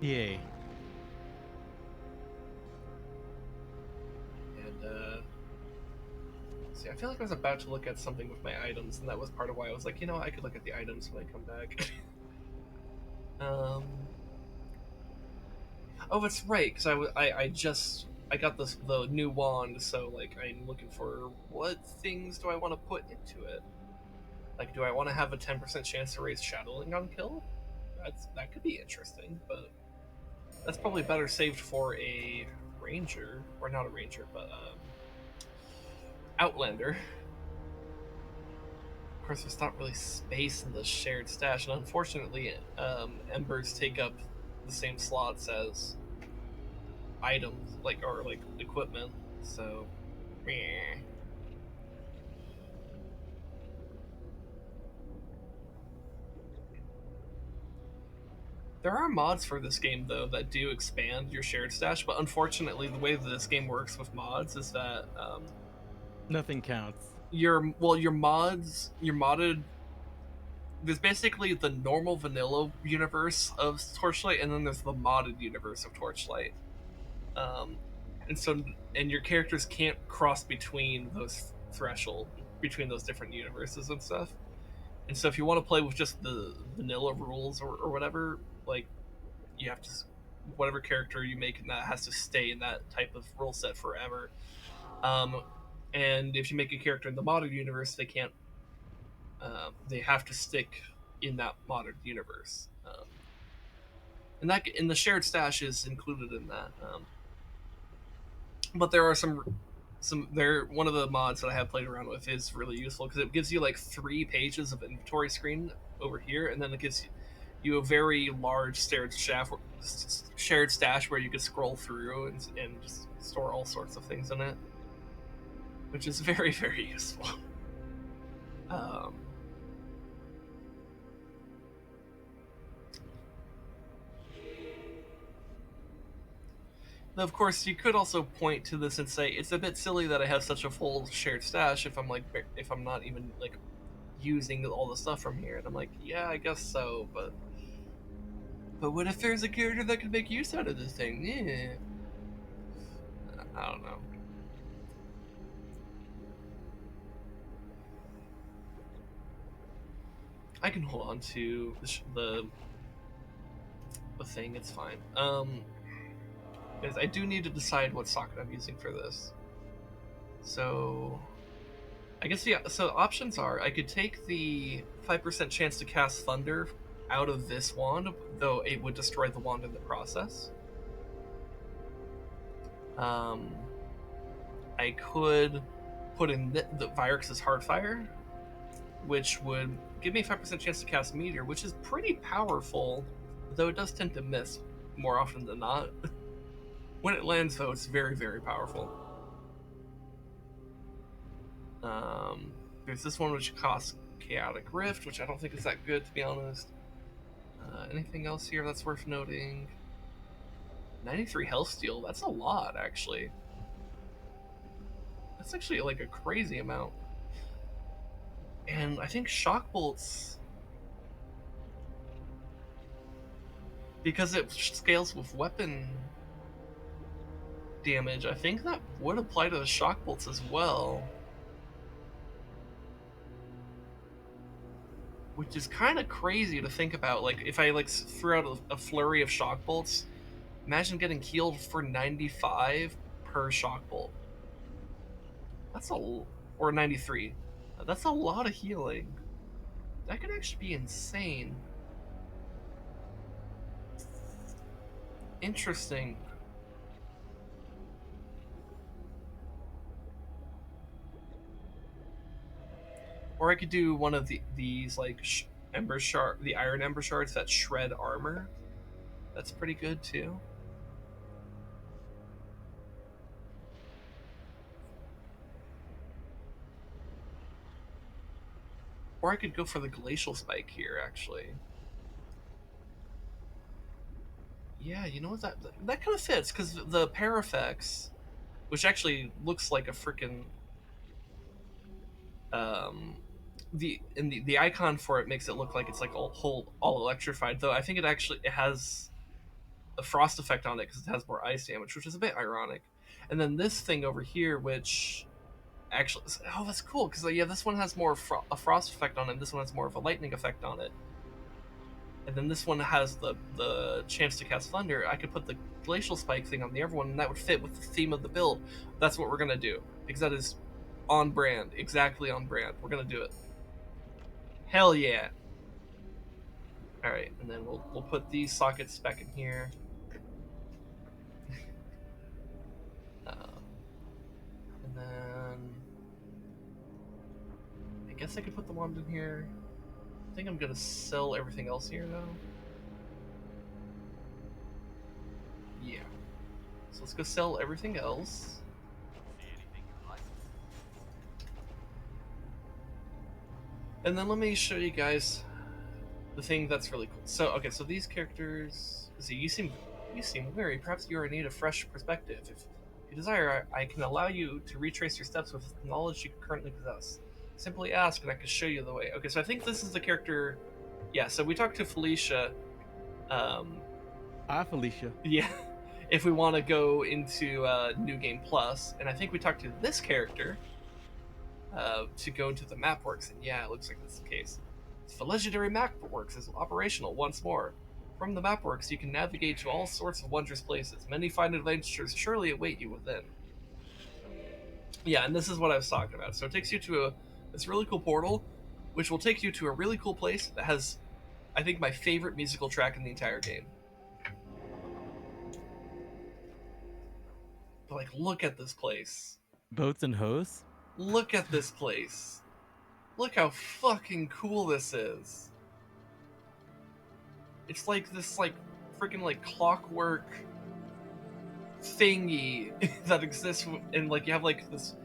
Yay. And, see, I feel like I was about to look at something with my items, and that was part of why I was like, I could look at the items when I come back. um... Oh, it's right, because I got the new wand, so, like, I'm looking for what things do I want to put into it? Like, do I want to have a 10% chance to raise Shadowling on kill? That could be interesting, but that's probably better saved for a ranger, or not a ranger, but outlander. Of course, there's not really space in the shared stash, and unfortunately, embers take up the same slots as items, or equipment. So, meh. There are mods for this game though that do expand your shared stash, but unfortunately, the way that this game works with mods is that Nothing counts. your modded. There's basically the normal vanilla universe of Torchlight, and then there's the modded universe of Torchlight. Um, and so, and your characters can't cross between those threshold between those different universes and stuff. And so, if you want to play with just the vanilla rules or whatever, like you have to, whatever character you make in that has to stay in that type of rule set forever. Um, and if you make a character in the modded universe, they can't. They have to stick in that modded universe. And that in the shared stash is included in that. But there are some there one of the mods that I have played around with is really useful because it gives you like 3 pages of inventory screen over here, and then it gives you a very large shared stash where you can scroll through and just store all sorts of things in it, which is very, very useful. Um, Of course, you could also point to this and say it's a bit silly that I have such a full shared stash if I'm not even like using all the stuff from here. And I'm like, yeah, I guess so, but what if there's a character that could make use out of this thing? Yeah. I don't know. I can hold on to the thing. It's fine. Because I do need to decide what socket I'm using for this. So I guess so options are I could take the 5% chance to cast Thunder out of this wand, though it would destroy the wand in the process. I could put in the Virux's Heartfire, which would give me a 5% chance to cast Meteor, which is pretty powerful, though it does tend to miss more often than not. When it lands, though, it's very, very powerful. There's this one which costs Chaotic Rift, which I don't think is that good, to be honest. Anything else here that's worth noting? 93 health steal, that's a lot, actually. That's actually like a crazy amount. And I think Shock Bolts, because it scales with weapon damage, I think that would apply to the Shock Bolts as well. Which is kind of crazy to think about. Like, if I threw out a flurry of Shock Bolts, imagine getting healed for 95 per Shock Bolt. Or 93. That's a lot of healing. That could actually be insane. Interesting. Or I could do one of these like ember shard, the iron ember shards that shred armor. That's pretty good too. Or I could go for the glacial spike here, actually. Yeah, you know what, that kind of fits because the Parafex, which actually looks like a freaking the icon for it makes it look like it's like all electrified. Though I think it has a frost effect on it because it has more ice damage, which is a bit ironic. And then this thing over here, which actually, oh, that's cool because yeah, this one has more a frost effect on it. And this one has more of a lightning effect on it. And then this one has the chance to cast thunder. I could put the glacial spike thing on the other one, and that would fit with the theme of the build. That's what we're gonna do because that is on brand, exactly on brand. We're gonna do it. Hell yeah! All right, and then we'll put these sockets back in here. And then I guess I could put the wand in here. I think I'm gonna sell everything else here though. Yeah. So let's go sell everything else. And then let me show you guys the thing that's really cool. So okay, so these characters. See, you seem weary. Perhaps you are in need of fresh perspective. If you desire, I can allow you to retrace your steps with the knowledge you currently possess. Simply ask, and I can show you the way. Okay, so I think this is the character. Yeah. So we talked to Felicia. Felicia. Yeah. If we want to go into New Game Plus, and I think we talked to this character to go into the Mapworks, and yeah, it looks like this is the case. The legendary Mapworks is operational once more. From the Mapworks, you can navigate to all sorts of wondrous places. Many fine adventures surely await you within. Yeah, and this is what I was talking about. So it takes you to this really cool portal, which will take you to a really cool place that has, I think, my favorite musical track in the entire game. But, like, look at this place. Boats and hoes? Look at this place. Look how fucking cool this is. It's like this, like, freaking, like, clockwork thingy that exists, and, like, you have, like, this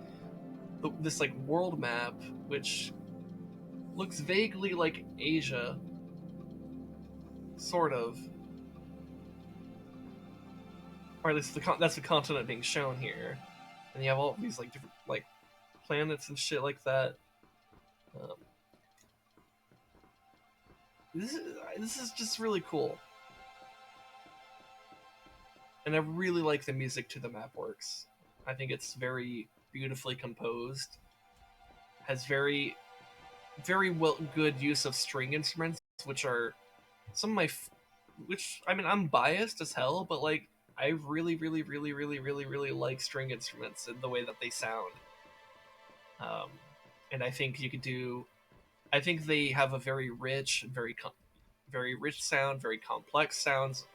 like, world map, which looks vaguely like Asia. Sort of. Or at least that's the continent being shown here. And you have all these, like, different, like, planets and shit like that. This is just really cool. And I really like the music to the Mapworks. I think it's very beautifully composed. Has very good use of string instruments, which are some of my which, I mean, I'm biased as hell, but, like, I really like string instruments and the way that they sound. And I think you could do. I think they have a very rich, very rich sound, very complex sounds,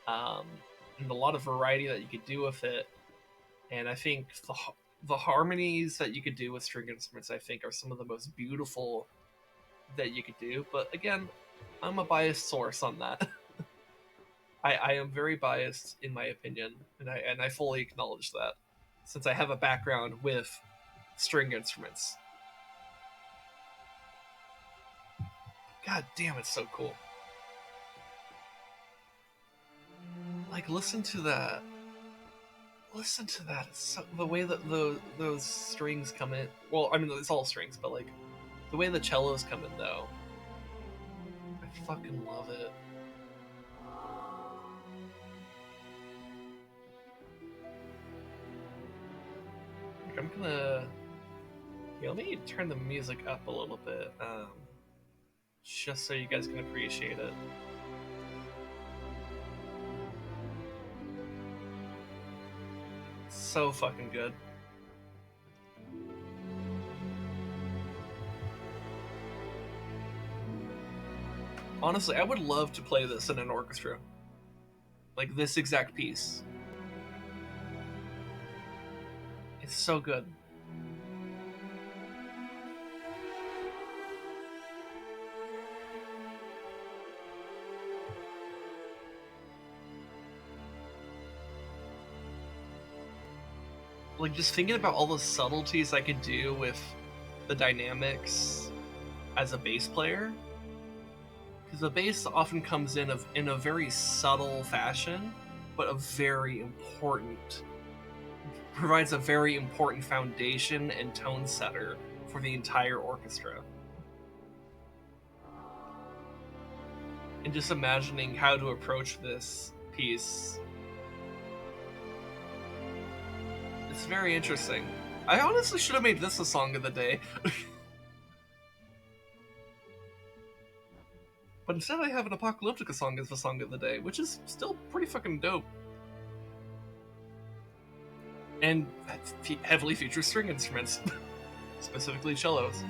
and a lot of variety that you could do with it. And I think the harmonies that you could do with string instruments, I think, are some of the most beautiful that you could do. But again, I'm a biased source on that. I am very biased in my opinion, and I fully acknowledge that, since I have a background with string instruments. God damn, it's so cool. Like, listen to that. Listen to that. It's so, the way that those strings come in. Well, I mean, it's all strings, but, like, the way the cellos come in, though. I fucking love it. Like, I'm gonna... Yeah, let me turn the music up a little bit. Just so you guys can appreciate it. So fucking good. Honestly, I would love to play this in an orchestra. Like, this exact piece. It's so good. Like, just thinking about all the subtleties I could do with the dynamics as a bass player, because the bass often comes in a very subtle fashion, but provides a very important foundation and tone setter for the entire orchestra. and just imagining how to approach this piece. It's very interesting. I honestly should have made this a song of the day. But instead I have an Apocalyptica song as the song of the day, which is still pretty fucking dope. And heavily features string instruments, specifically cellos.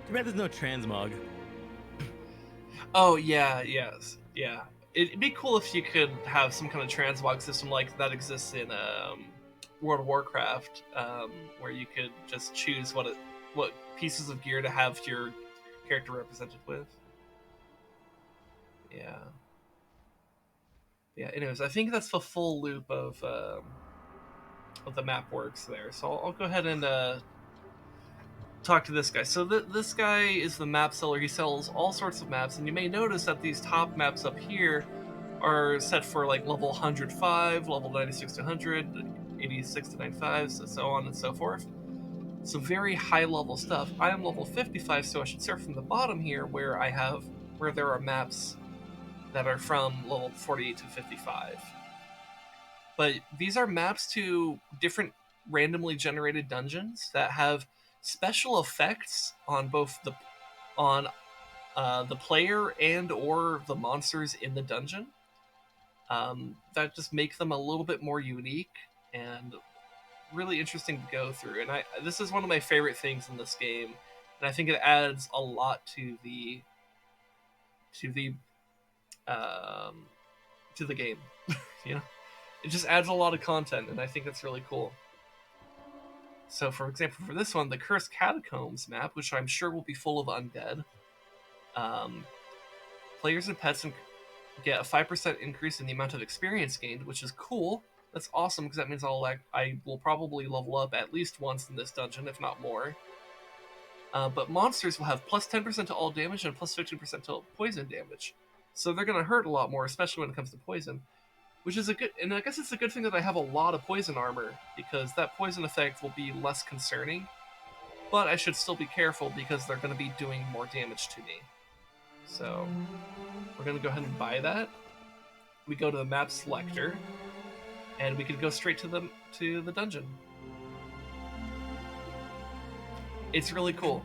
Too bad there's no transmog. Oh yeah, yes, yeah. It'd be cool if you could have some kind of transmog system like that exists in World of Warcraft, where you could just choose what pieces of gear to have your character represented with. Yeah. Yeah. Anyways, I think that's the full loop of the Mapworks there. So I'll go ahead and talk to this guy. So this guy is the map seller. He sells all sorts of maps, and you may notice that these top maps up here are set for like level 105, level 96 to 100, 86 to 95, so on and so forth. So very high level stuff. I am level 55, so I should start from the bottom here where there are maps that are from level 48 to 55. But these are maps to different randomly generated dungeons that have special effects on both the player and or the monsters in the dungeon, that just make them a little bit more unique and really interesting to go through. And this is one of my favorite things in this game, and I think it adds a lot to the game. You know, it just adds a lot of content, and I think that's really cool. So, for example, for this one, the Cursed Catacombs map, which I'm sure will be full of undead, players and pets get a 5% increase in the amount of experience gained, which is cool. That's awesome, because that means I will probably level up at least once in this dungeon, if not more. But monsters will have plus 10% to all damage and plus 15% to poison damage. So they're going to hurt a lot more, especially when it comes to poison. Which is and I guess it's a good thing that I have a lot of poison armor, because that poison effect will be less concerning. But I should still be careful, because they're going to be doing more damage to me. So we're going to go ahead and buy that. We go to the map selector, and we could go straight to the dungeon. It's really cool.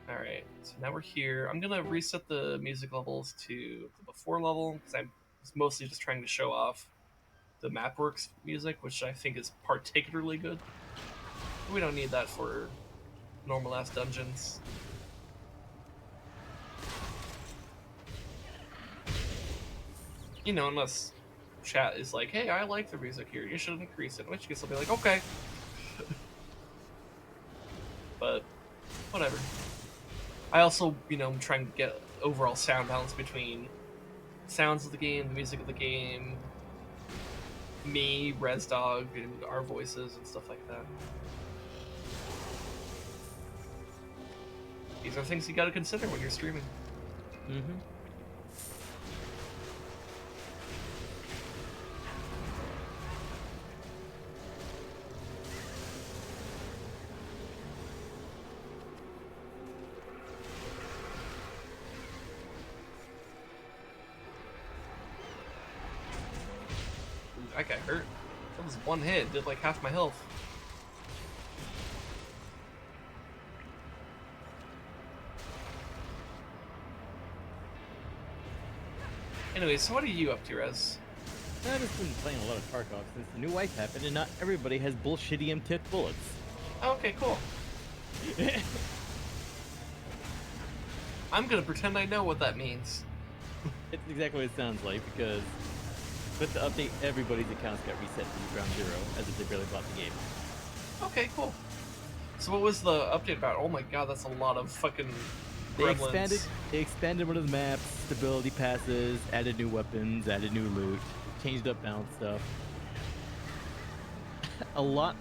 Alright, so now we're here. I'm going to reset the music levels to the before level, because I'm mostly just trying to show off the Mapworks music, which I think is particularly good. We don't need that for normal-ass dungeons. You know, unless chat is like, hey, I like the music here, you should increase it, in which case I'll be like, okay. But, whatever. I also, I'm trying to get overall sound balance between sounds of the game, the music of the game, me, ResDog, and our voices and stuff like that. These are things you gotta consider when you're streaming. Mm-hmm. I got hurt. That was one hit, did like half my health. Anyway, so what are you up to, Rez? I've just been playing a lot of Tarkov since the new wipe happened, and not everybody has bullshittium tipped bullets. Oh, okay, cool. I'm gonna pretend I know what that means. It's exactly what it sounds like, because with the update, everybody's accounts got reset to ground zero, as if they barely bought the game. Okay, cool. So what was the update about? Oh my god, that's a lot of fucking They gremlins. expanded one of the maps, stability passes, added new weapons, added new loot, changed up balance stuff.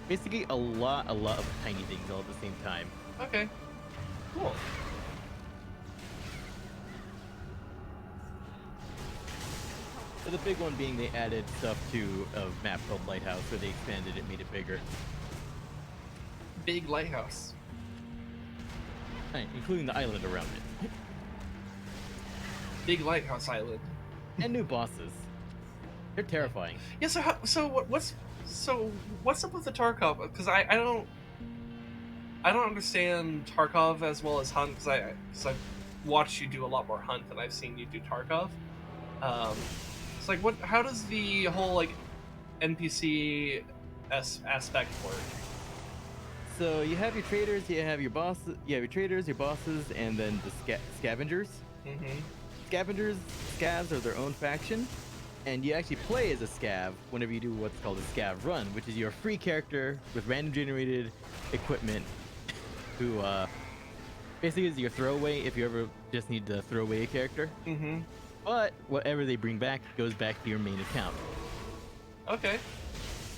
Basically a lot of tiny things all at the same time. Okay, cool. But the big one being they added stuff to a map called Lighthouse, where they expanded it, made it bigger, Big lighthouse. including the island around it, Big lighthouse island. and new bosses. They're terrifying. Yeah. So what's up with the Tarkov? Because I don't understand Tarkov as well as Hunt, because I've watched you do a lot more Hunt than I've seen you do Tarkov. It's like, what? How does the whole like NPC aspect work? So you have your traders, you have your bosses, your bosses, and then the scavengers. Mm-hmm. Scavs are their own faction, and you actually play as a scav whenever you do what's called a scav run, which is your free character with random generated equipment who basically is your throwaway if you ever just need to throw away a character. Mm-hmm. But whatever they bring back goes back to your main account. Okay.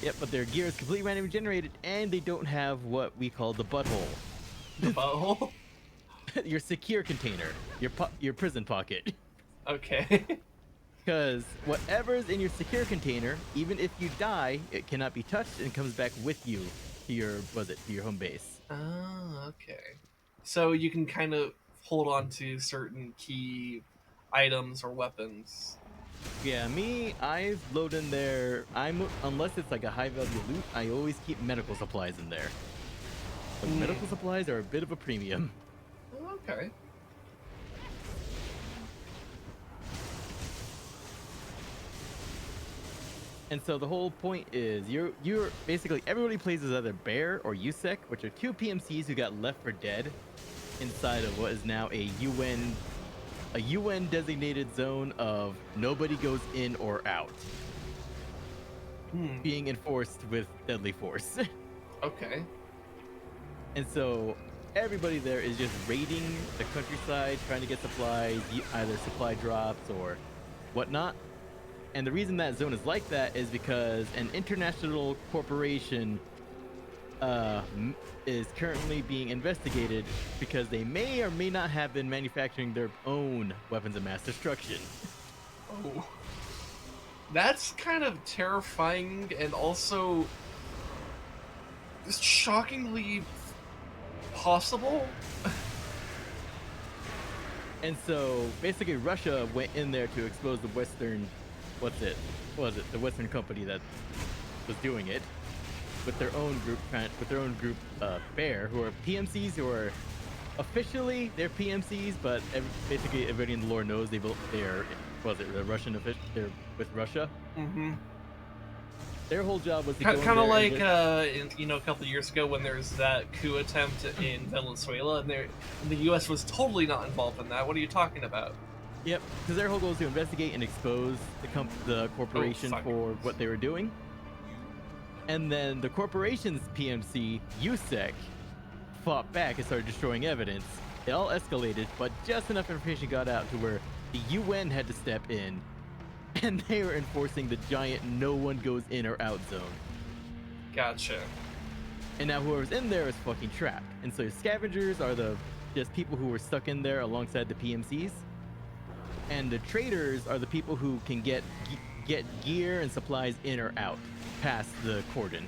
Yep, but their gear is completely randomly generated, and they don't have what we call the butthole. The butthole. Your secure container, your prison pocket. Okay. Because whatever's in your secure container, even if you die, it cannot be touched and comes back with you to your to your home base. Oh, okay. So you can kind of hold on to certain key items or weapons. Yeah, I load in there. Unless it's like a high value loot, I always keep medical supplies in there. But medical supplies are a bit of a premium. Okay. And so the whole point is you're basically everybody plays as either Bear or USEC, which are two PMCs who got left for dead inside of what is now a UN designated zone of nobody goes in or out, being enforced with deadly force. Okay. And so everybody there is just raiding the countryside, trying to get supplies, either supply drops or whatnot. And the reason that zone is like that is because an international corporation is currently being investigated because they may or may not have been manufacturing their own weapons of mass destruction. Oh. That's kind of terrifying and also shockingly possible. And so basically Russia went in there to expose the Western, the Western company that was doing it with their own group, Bear, who are PMCs, who are officially they're PMCs, but basically everybody in the lore knows they're the Russian official. They're with Russia. Mm-hmm. Their whole job was to Kind go of like in a couple of years ago when there was that coup attempt in Venezuela, and the U.S. was totally not involved in that. What are you talking about? Yep, because their whole goal is to investigate and expose the corporation for what they were doing. And then the corporation's PMC, USEC, fought back and started destroying evidence. It all escalated, but just enough information got out to where the UN had to step in, and they were enforcing the giant no one goes in or out zone. Gotcha. And now whoever's in there is fucking trapped. And so scavengers are just people who were stuck in there alongside the PMCs. And the traders are the people who can get gear and supplies in or out past the cordon.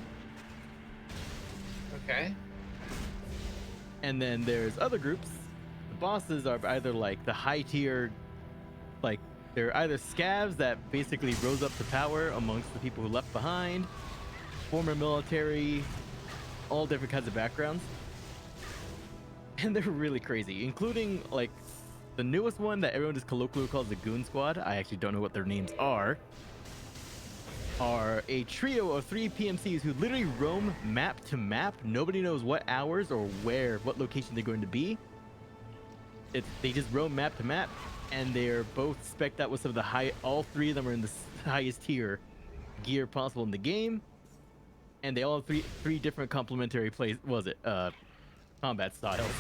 Okay. And then there's other groups. The bosses are either like the high tier, like they're either scavs that basically rose up to power amongst the people who left behind, former military, all different kinds of backgrounds. And they're really crazy, including like the newest one that everyone just colloquially calls the Goon Squad. I actually don't know what their names are a trio of 3 PMCs who literally roam map to map. Nobody knows what hours or what location they're going to be. They just roam map to map, and they're both spec'd out with some of the all 3 of them are in the highest tier gear possible in the game. And they all have three different complementary combat styles.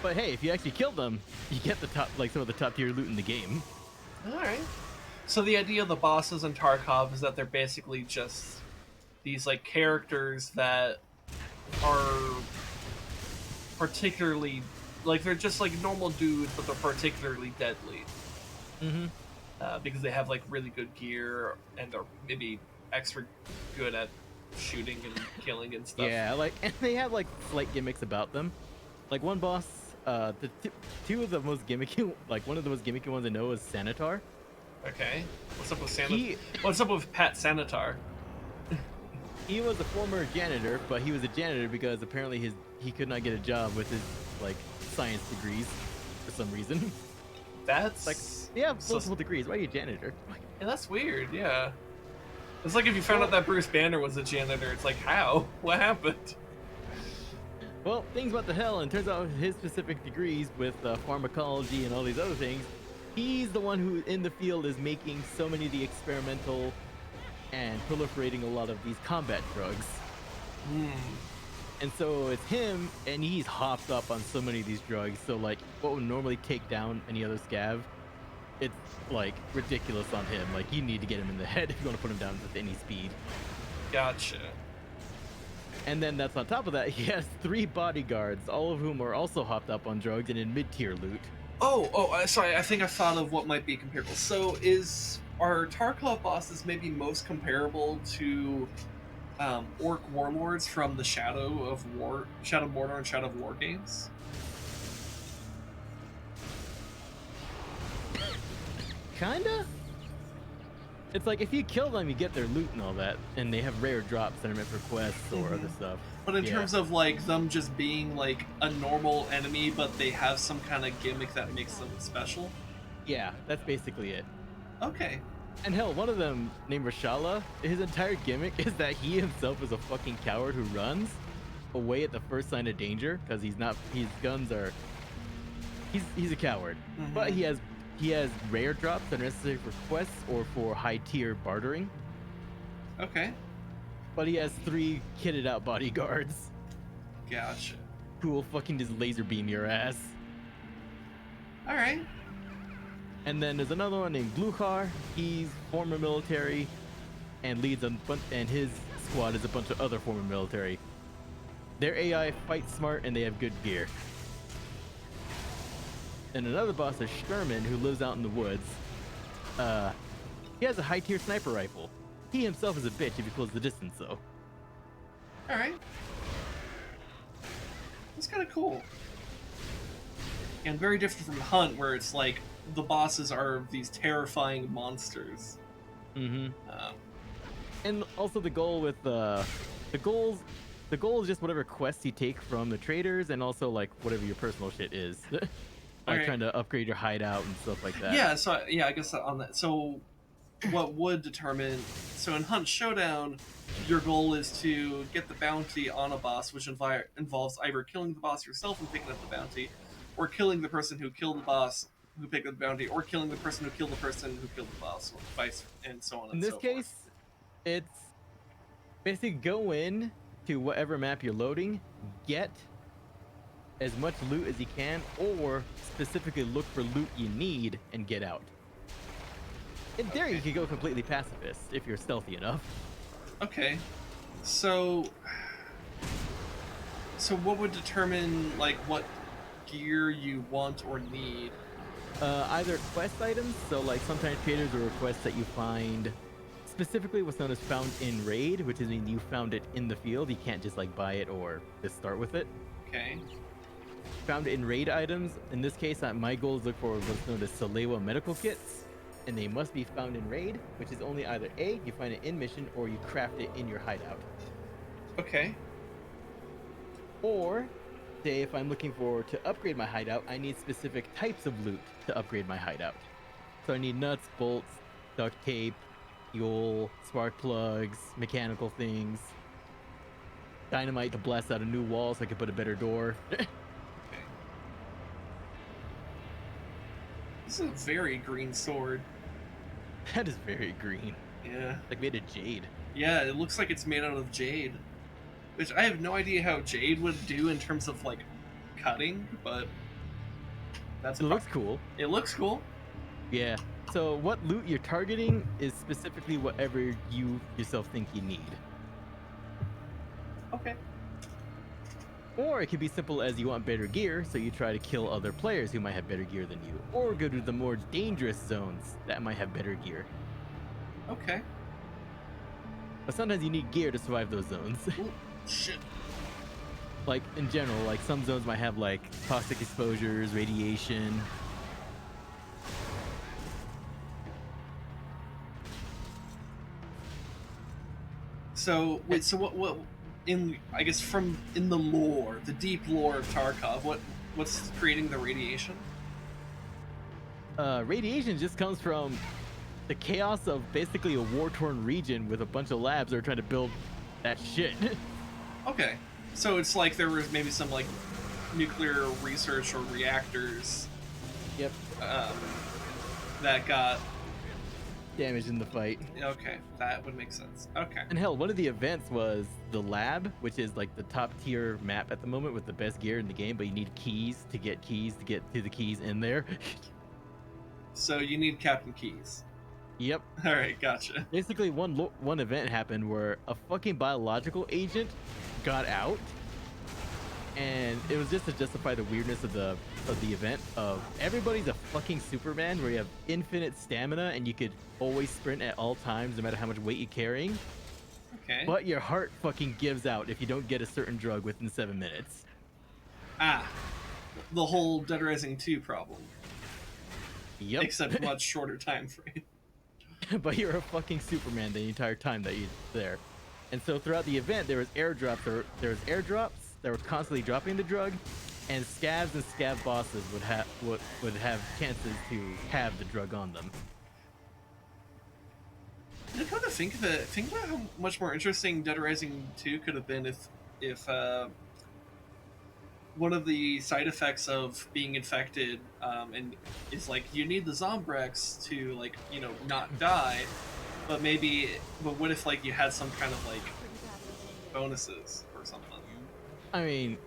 But hey, if you actually kill them, you get the top, like some of the top tier loot in the game. All right. So the idea of the bosses in Tarkov is that they're basically just these like characters that are particularly like they're just like normal dudes, but they're particularly deadly Mm-hmm. because they have like really good gear and are maybe extra good at shooting and killing and stuff. Yeah, like, and they have like slight gimmicks about them. Like one boss, two of the most gimmicky, like one of the most gimmicky ones I know is Sanitar. Okay. What's up with He- What's up with Pat Sanitar? He was a former janitor, but he was a janitor because apparently he could not get a job with his like science degrees for some reason. That's Like, yeah, so- multiple degrees. Why are you a janitor? yeah, that's weird. Yeah. It's like if you found out that Bruce Banner was a janitor. It's like, how? What happened? Well, things went to hell, and turns out his specific degrees with pharmacology and all these other things, he's the one who in the field is making so many of the experimental and proliferating a lot of these combat drugs. And so it's him, and he's hopped up on so many of these drugs. So like, what would normally take down any other scav, it's like ridiculous on him. Like, you need to get him in the head if you want to put him down with any speed. Gotcha. And then that's on top of that, he has 3 bodyguards, all of whom are also hopped up on drugs and in mid-tier loot. Sorry. I think I thought of what might be comparable. So, are Tarkov bosses maybe most comparable to orc warlords from the Shadow Mordor and Shadow of War games? Kinda? It's like, if you kill them, you get their loot and all that, and they have rare drops that are meant for quests or other stuff. But in Yeah. terms of like them just being like a normal enemy, but they have some kind of gimmick that makes them special. Yeah, that's basically it. Okay. And hell, one of them, named Rashala, his entire gimmick is that he himself is a fucking coward who runs away at the first sign of danger, because he's a coward. But he has rare drops that are necessary for quests or for high tier bartering. Okay. But he has 3 kitted out bodyguards Gotcha. who will fucking just laser beam your ass. All right. And then there's another one named Bluchar. He's former military and leads and his squad is a bunch of other former military. Their AI fight smart and they have good gear. And another boss is Sherman, who lives out in the woods. He has a high tier sniper rifle. He himself is a bitch if he pulls the distance, though. All right. That's kind of cool. And very different from Hunt, where it's like the bosses are these terrifying monsters. Mm-hmm. Um, And also the goal with the goal is just whatever quests you take from the traders, and also like whatever your personal shit is. Like Okay. trying to upgrade your hideout and stuff like that. yeah. So I guess on that. So what would determine? So in Hunt Showdown, your goal is to get the bounty on a boss, which involves either killing the boss yourself and picking up the bounty, or killing the person who killed the boss who picked up the bounty, or killing the person who killed the person who killed the boss, or vice, and so on. In and this so case, forth. it's basically go in to whatever map you're loading, get as much loot as you can, or specifically look for loot you need and get out. In theory, you could go completely pacifist if you're stealthy enough. Okay, so what would determine like what gear you want or need? Either quest items, so like sometimes traders will request that you find specifically what's known as found in raid, which is when you found it in the field. You can't just like buy it or just start with it. Okay. Found in raid items. In this case, my goal is look for what's known as Salewa medical kits, and they must be found in raid, which is only either A, you find it in mission, or you craft it in your hideout. Okay. Or, say if I'm looking to upgrade my hideout, I need specific types of loot to upgrade my hideout. So I need nuts, bolts, duct tape, fuel, spark plugs, mechanical things, dynamite to blast out a new wall so I can put a better door. Okay. This is a very green sword. That is very green. Yeah. Like made of jade. Yeah, it looks like it's made out of jade. Which I have no idea how jade would do in terms of, like, cutting, but... It looks cool. It looks cool. Yeah. So what loot you're targeting is specifically whatever you yourself think you need. Okay. Or it could be simple as you want better gear, so you try to kill other players who might have better gear than you. Or go to the more dangerous zones that might have better gear. Okay. But sometimes you need gear to survive those zones. Ooh, shit. Like, in general, like, some zones might have, like, toxic exposures, radiation. So, wait, so what, in, I guess in the lore, the deep lore of Tarkov, what's creating the radiation? Radiation just comes from the chaos of basically a war-torn region with a bunch of labs that are trying to build that shit. Okay. So it's like there was maybe some, like, nuclear research or reactors Yep. that got... Damaged in the fight. Okay, that would make sense. Okay. And hell, one of the events was the lab, which is like the top tier map at the moment with the best gear in the game, but you need keys to get to the keys in there. So you need Captain Keys. Yep. Alright, gotcha. Basically, one event happened where a fucking biological agent got out, and it was just to justify the weirdness of the event of everybody's a fucking Superman where you have infinite stamina and you could always sprint at all times no matter how much weight you're carrying. Okay. But your heart fucking gives out if you don't get a certain drug within 7 minutes. Ah. The whole Dead Rising 2 problem. Yep. Except much shorter time frame. But you're a fucking Superman the entire time that you're there. And so throughout the event, there was airdrops that were constantly dropping the drug, and scavs and scav bosses would have chances to have the drug on them. You come to think of it, think about how much more interesting Dead Rising 2 could have been if one of the side effects of being infected and is like you need the Zombrex to, like, you know, not die, but what if, like, you had some kind of, like, bonuses or something? I mean,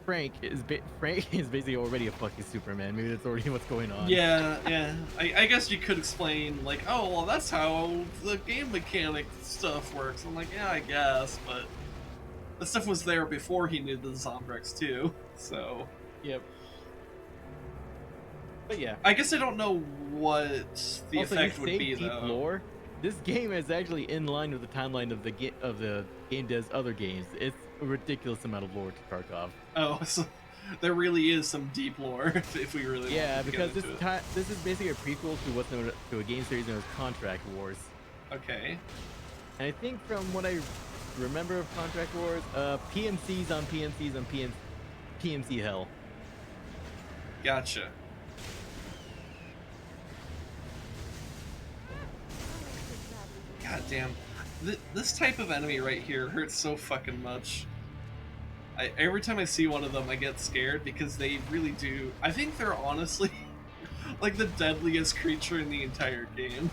Frank is basically already a fucking Superman. Maybe that's already what's going on. Yeah. I guess you could explain, like, oh, well, that's how the game mechanic stuff works. I'm like, yeah, I guess, but the stuff was there before he knew the Zombrex too, so... Yep. But yeah. I guess I don't know what the also, effect would be, deep though. Lore, this game is actually in line with the timeline of the game dev's other games. It's a ridiculous amount of lore to Tarkov. Oh, so there really is some deep lore if we really yeah, want to because get into it. this is basically a prequel to what's known to a game series known as Contract Wars. Okay. And I think from what I remember of Contract Wars, PMCs on PMC hell. Gotcha. God damn. This type of enemy right here hurts so fucking much. Every time I see one of them, I get scared because they really do. I think they're honestly like the deadliest creature in the entire game.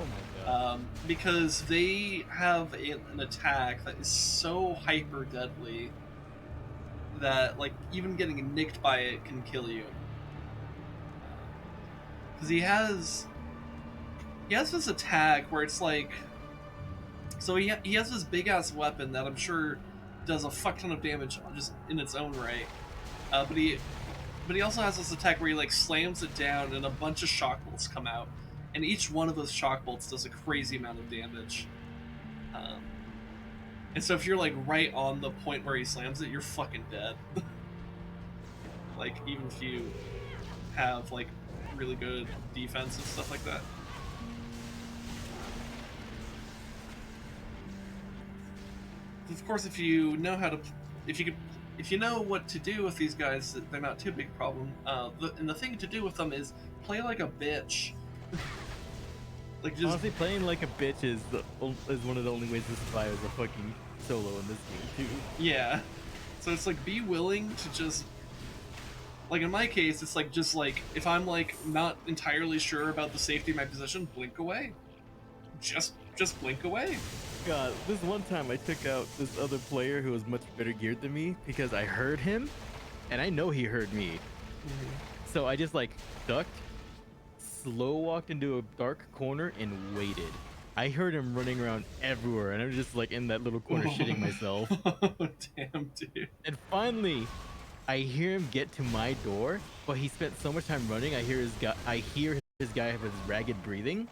Oh my god. Because they have an attack that is so hyper deadly that, like, even getting nicked by it can kill you. Because he has this attack where it's like, so he has this big ass weapon that I'm sure does a fuck ton of damage just in its own right. But he also has this attack where he, like, slams it down and a bunch of shock bolts come out, and each one of those shock bolts does a crazy amount of damage. And so if you're, like, right on the point where he slams it, you're fucking dead. Like, even if you have, like, really good defense and stuff like that. Of course, if you know how to, if you know what to do with these guys, they're not too big a problem. And the thing to do with them is play like a bitch. Like, just honestly, playing like a bitch is one of the only ways to survive as a fucking solo in this game too. Yeah. So it's like, be willing to just, like, in my case, it's like, just like, if I'm, like, not entirely sure about the safety of my position, blink away. just blink away. God, this one time I took out this other player who was much better geared than me because I heard him, and I know he heard me. So I just like ducked, slow walked into a dark corner, and waited. I heard him running around everywhere, and I'm just like in that little corner shitting myself. Oh, damn, dude. And finally, I hear him get to my door, but he spent so much time running. I hear his guy have his ragged breathing.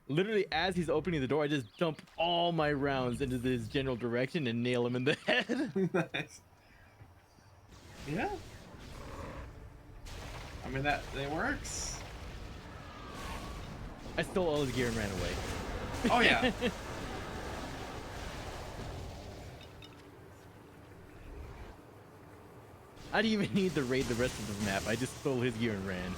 Literally, as he's opening the door, I just dump all my rounds into his general direction and nail him in the head. Nice. Yeah. I mean, that works. I stole all his gear and ran away. Oh, yeah. I didn't even need to raid the rest of the map. I just stole his gear and ran.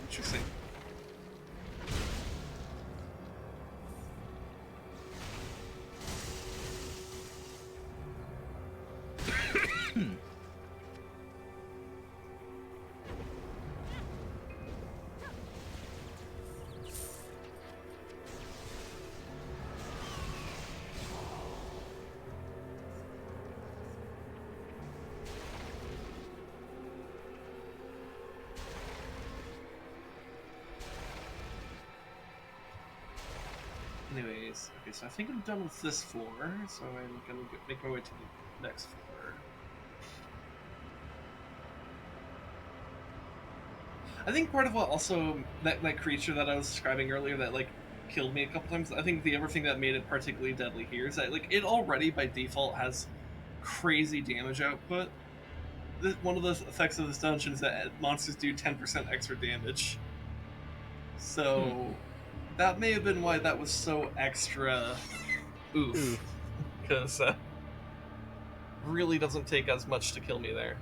Interesting. Anyways, okay, so I think I'm done with this floor, so I'm gonna make my way to the next floor. I think part of what also that creature that I was describing earlier that like killed me a couple times, I think the other thing that made it particularly deadly here is that like it already by default has crazy damage output. One of the effects of this dungeon is that monsters do 10% extra damage. So that may have been why that was so extra oof. Because really doesn't take as much to kill me there.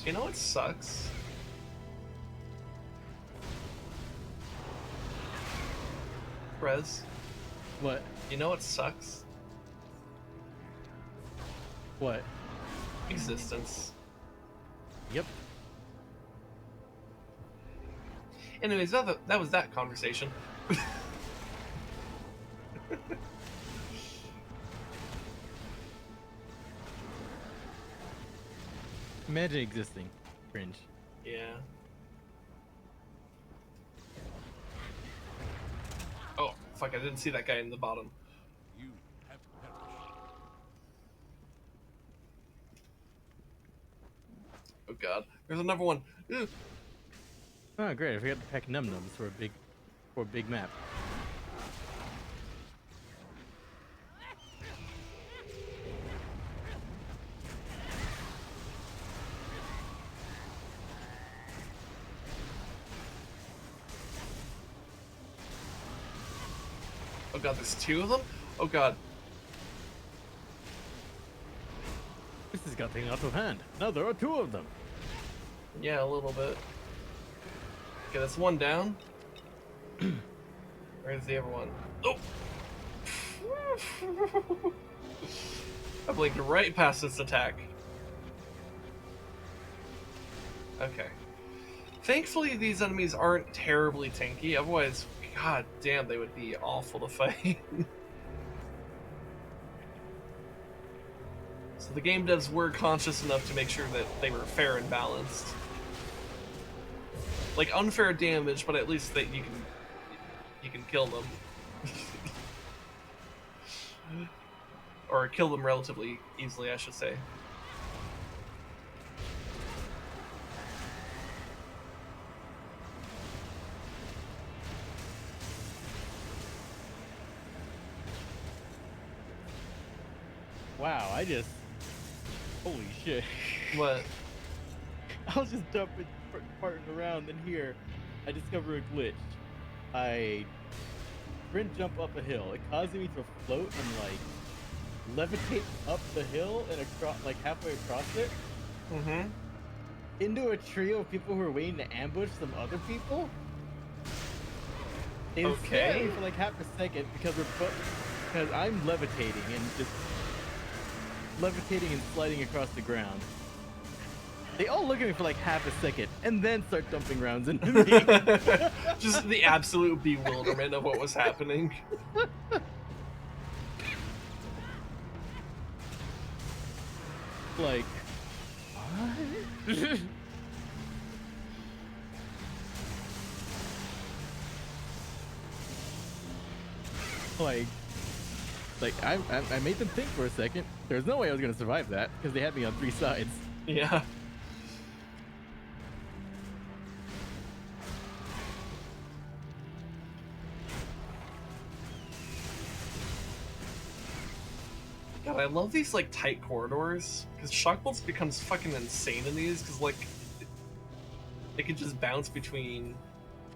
You know what sucks? Rez? What? You know what sucks? What? Existence. Yep. Anyways, that was that conversation. Imagine existing. Cringe. Yeah. Oh, fuck, I didn't see that guy in the bottom. You have perished. Oh god. There's another one. Ugh. Oh, great. I forgot to pack num-nums for a big map. Oh god, there's two of them? Oh god. This has got things out of hand. Now there are two of them. Yeah, a little bit. Okay, that's one down. Where's the other one? Oh! I blinked right past this attack. Okay. Thankfully, these enemies aren't terribly tanky, otherwise, god damn, they would be awful to fight. So the game devs were conscious enough to make sure that they were fair and balanced. Like, unfair damage, but at least that you can kill them. or kill them relatively easily, I should say. Wow, holy shit. What? I was just jumping, farting around, and here, I discover a glitch. I sprint jump up a hill. It causes me to float and levitate up the hill and across, halfway across it, Mm-hmm. into a trio of people who are waiting to ambush some other people. It scared me for half a second because I'm levitating and just levitating and sliding across the ground. They all look at me for half a second and then start dumping rounds into me. Just the absolute bewilderment of what was happening. What? I made them think for a second. There's no way I was gonna survive that because they had me on 3 sides. Yeah. God, I love these tight corridors because shock bolts becomes fucking insane in these because they can just bounce between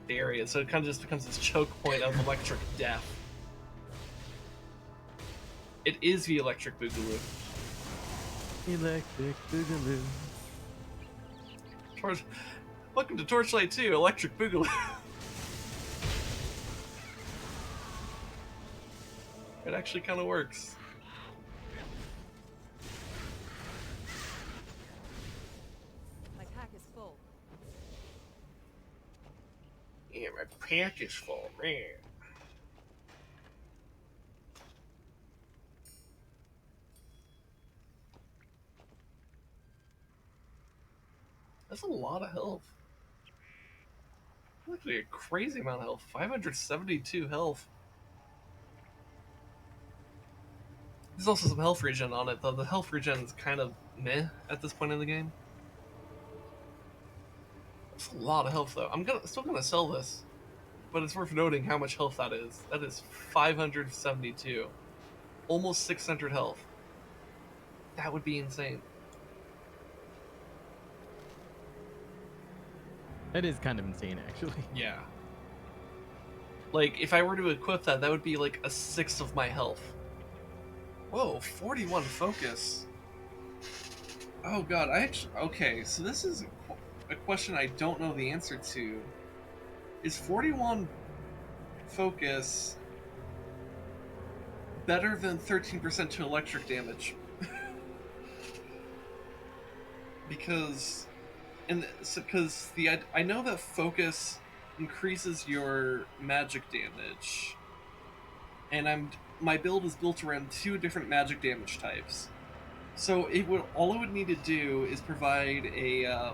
the areas, so it kind of just becomes this choke point of electric death. It is the electric Boogaloo. Electric Boogaloo. Welcome to Torchlight II, electric Boogaloo. It actually kind of works. My pack is full. Yeah, my pack is full, man. That's a lot of health. Actually, a crazy amount of health. 572 health. There's also some health regen on it, though. The health regen is kind of meh at this point in the game. That's a lot of health, though. I'm still gonna sell this, but it's worth noting how much health that is. That is 572, almost 600 health. That would be insane. That is kind of insane, actually. Yeah. If I were to equip that, that would be a sixth of my health. Whoa, 41 focus. Oh god, okay, so this is a question I don't know the answer to. Is 41 focus better than 13% to electric damage? because I know that focus increases your magic damage, and my build is built around 2 different magic damage types. So all it would need to do is provide a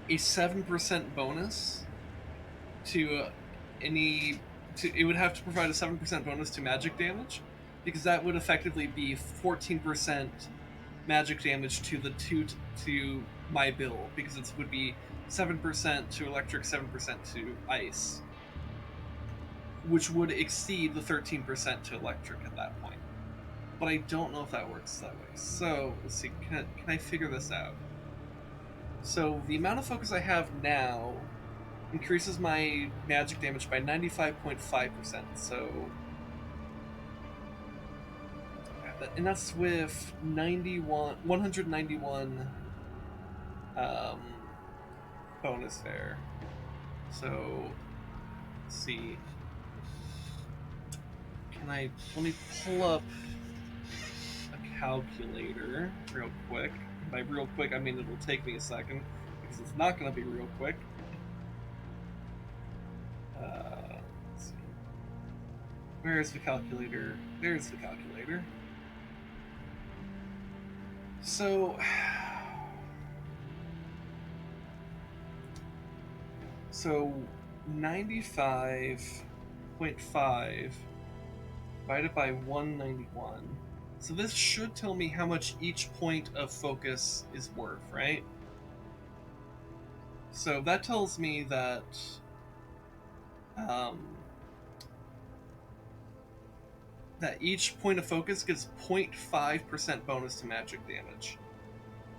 7% bonus to it would have to provide a 7% bonus to magic damage, because that would effectively be 14% magic damage to my build, because it would be 7% to electric, 7% to ice, which would exceed the 13% to electric at that point. But I don't know if that works that way. So, let's see, can I figure this out? So, the amount of focus I have now increases my magic damage by 95.5%, so... And that's with 191 bonus there. So, let's see. Let me pull up a calculator real quick. By real quick, I mean it'll take me a second, because it's not going to be real quick. Let's see. Where's the calculator? There's the calculator. So 95.5 divided by 191. So this should tell me how much each point of focus is worth, right? So that tells me that that each point of focus gives 0.5% bonus to magic damage.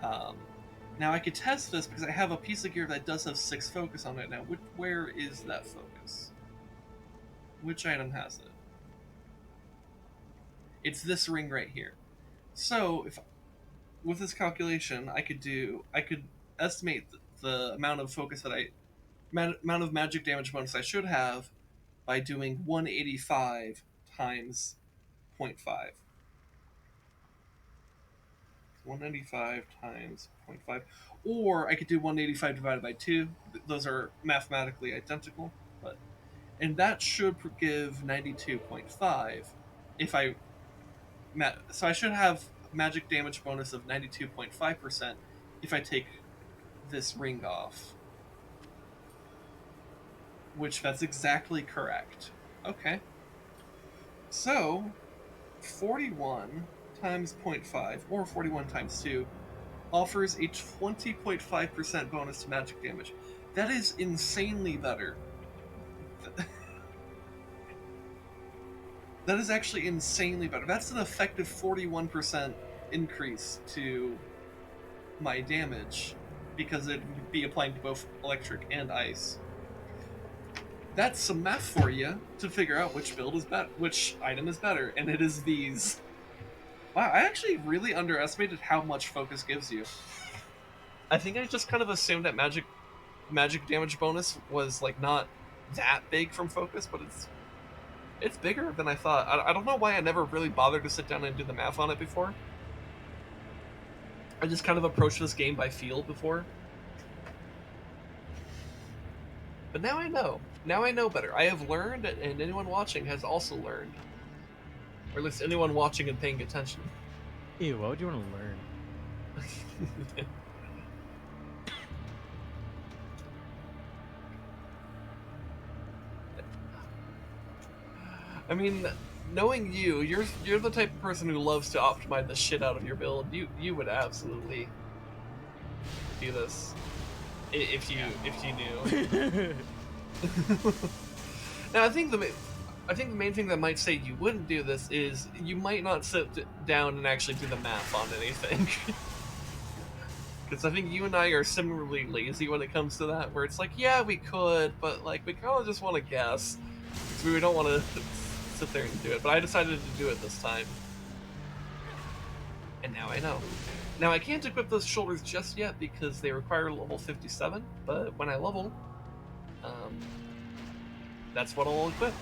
Now I could test this because I have a piece of gear that does have 6 focus on it now. Where is that focus? Which item has it? It's this ring right here. So if with this calculation, I could estimate the amount of focus that amount of magic damage bonus I should have by doing 185 times 0.5. 195 times 0.5. Or I could do 185 divided by 2. Those are mathematically identical. And that should give 92.5 if I... So I should have magic damage bonus of 92.5% if I take this ring off. Which, that's exactly correct. Okay. So, 41 times 0.5, or 41 times 2, offers a 20.5% bonus to magic damage. That is insanely better. That is actually insanely better. That's an effective 41% increase to my damage, because it would be applying to both electric and ice. That's some math for you to figure out which build is better, which item is better, and it is these. Wow, I actually really underestimated how much focus gives you. I think I just kind of assumed that magic damage bonus was like not that big from focus, but it's bigger than I thought. I don't know why I never really bothered to sit down and do the math on it before. I just kind of approached this game by feel before. But now I know. Now I know better. I have learned, and anyone watching has also learned. Or at least anyone watching and paying attention. Ew, why would you want to learn? I mean, knowing you're the type of person who loves to optimize the shit out of your build. You would absolutely do this if you knew. Now I think the main thing that might say you wouldn't do this is you might not sit down and actually do the math on anything. Because I think you and I are similarly lazy when it comes to that, where it's like, yeah, we could, but like we kind of just want to guess. So we don't want to sit there and do it. But I decided to do it this time. And now I know. Now I can't equip those shoulders just yet because they require level 57, but when I level, that's what I'll equip.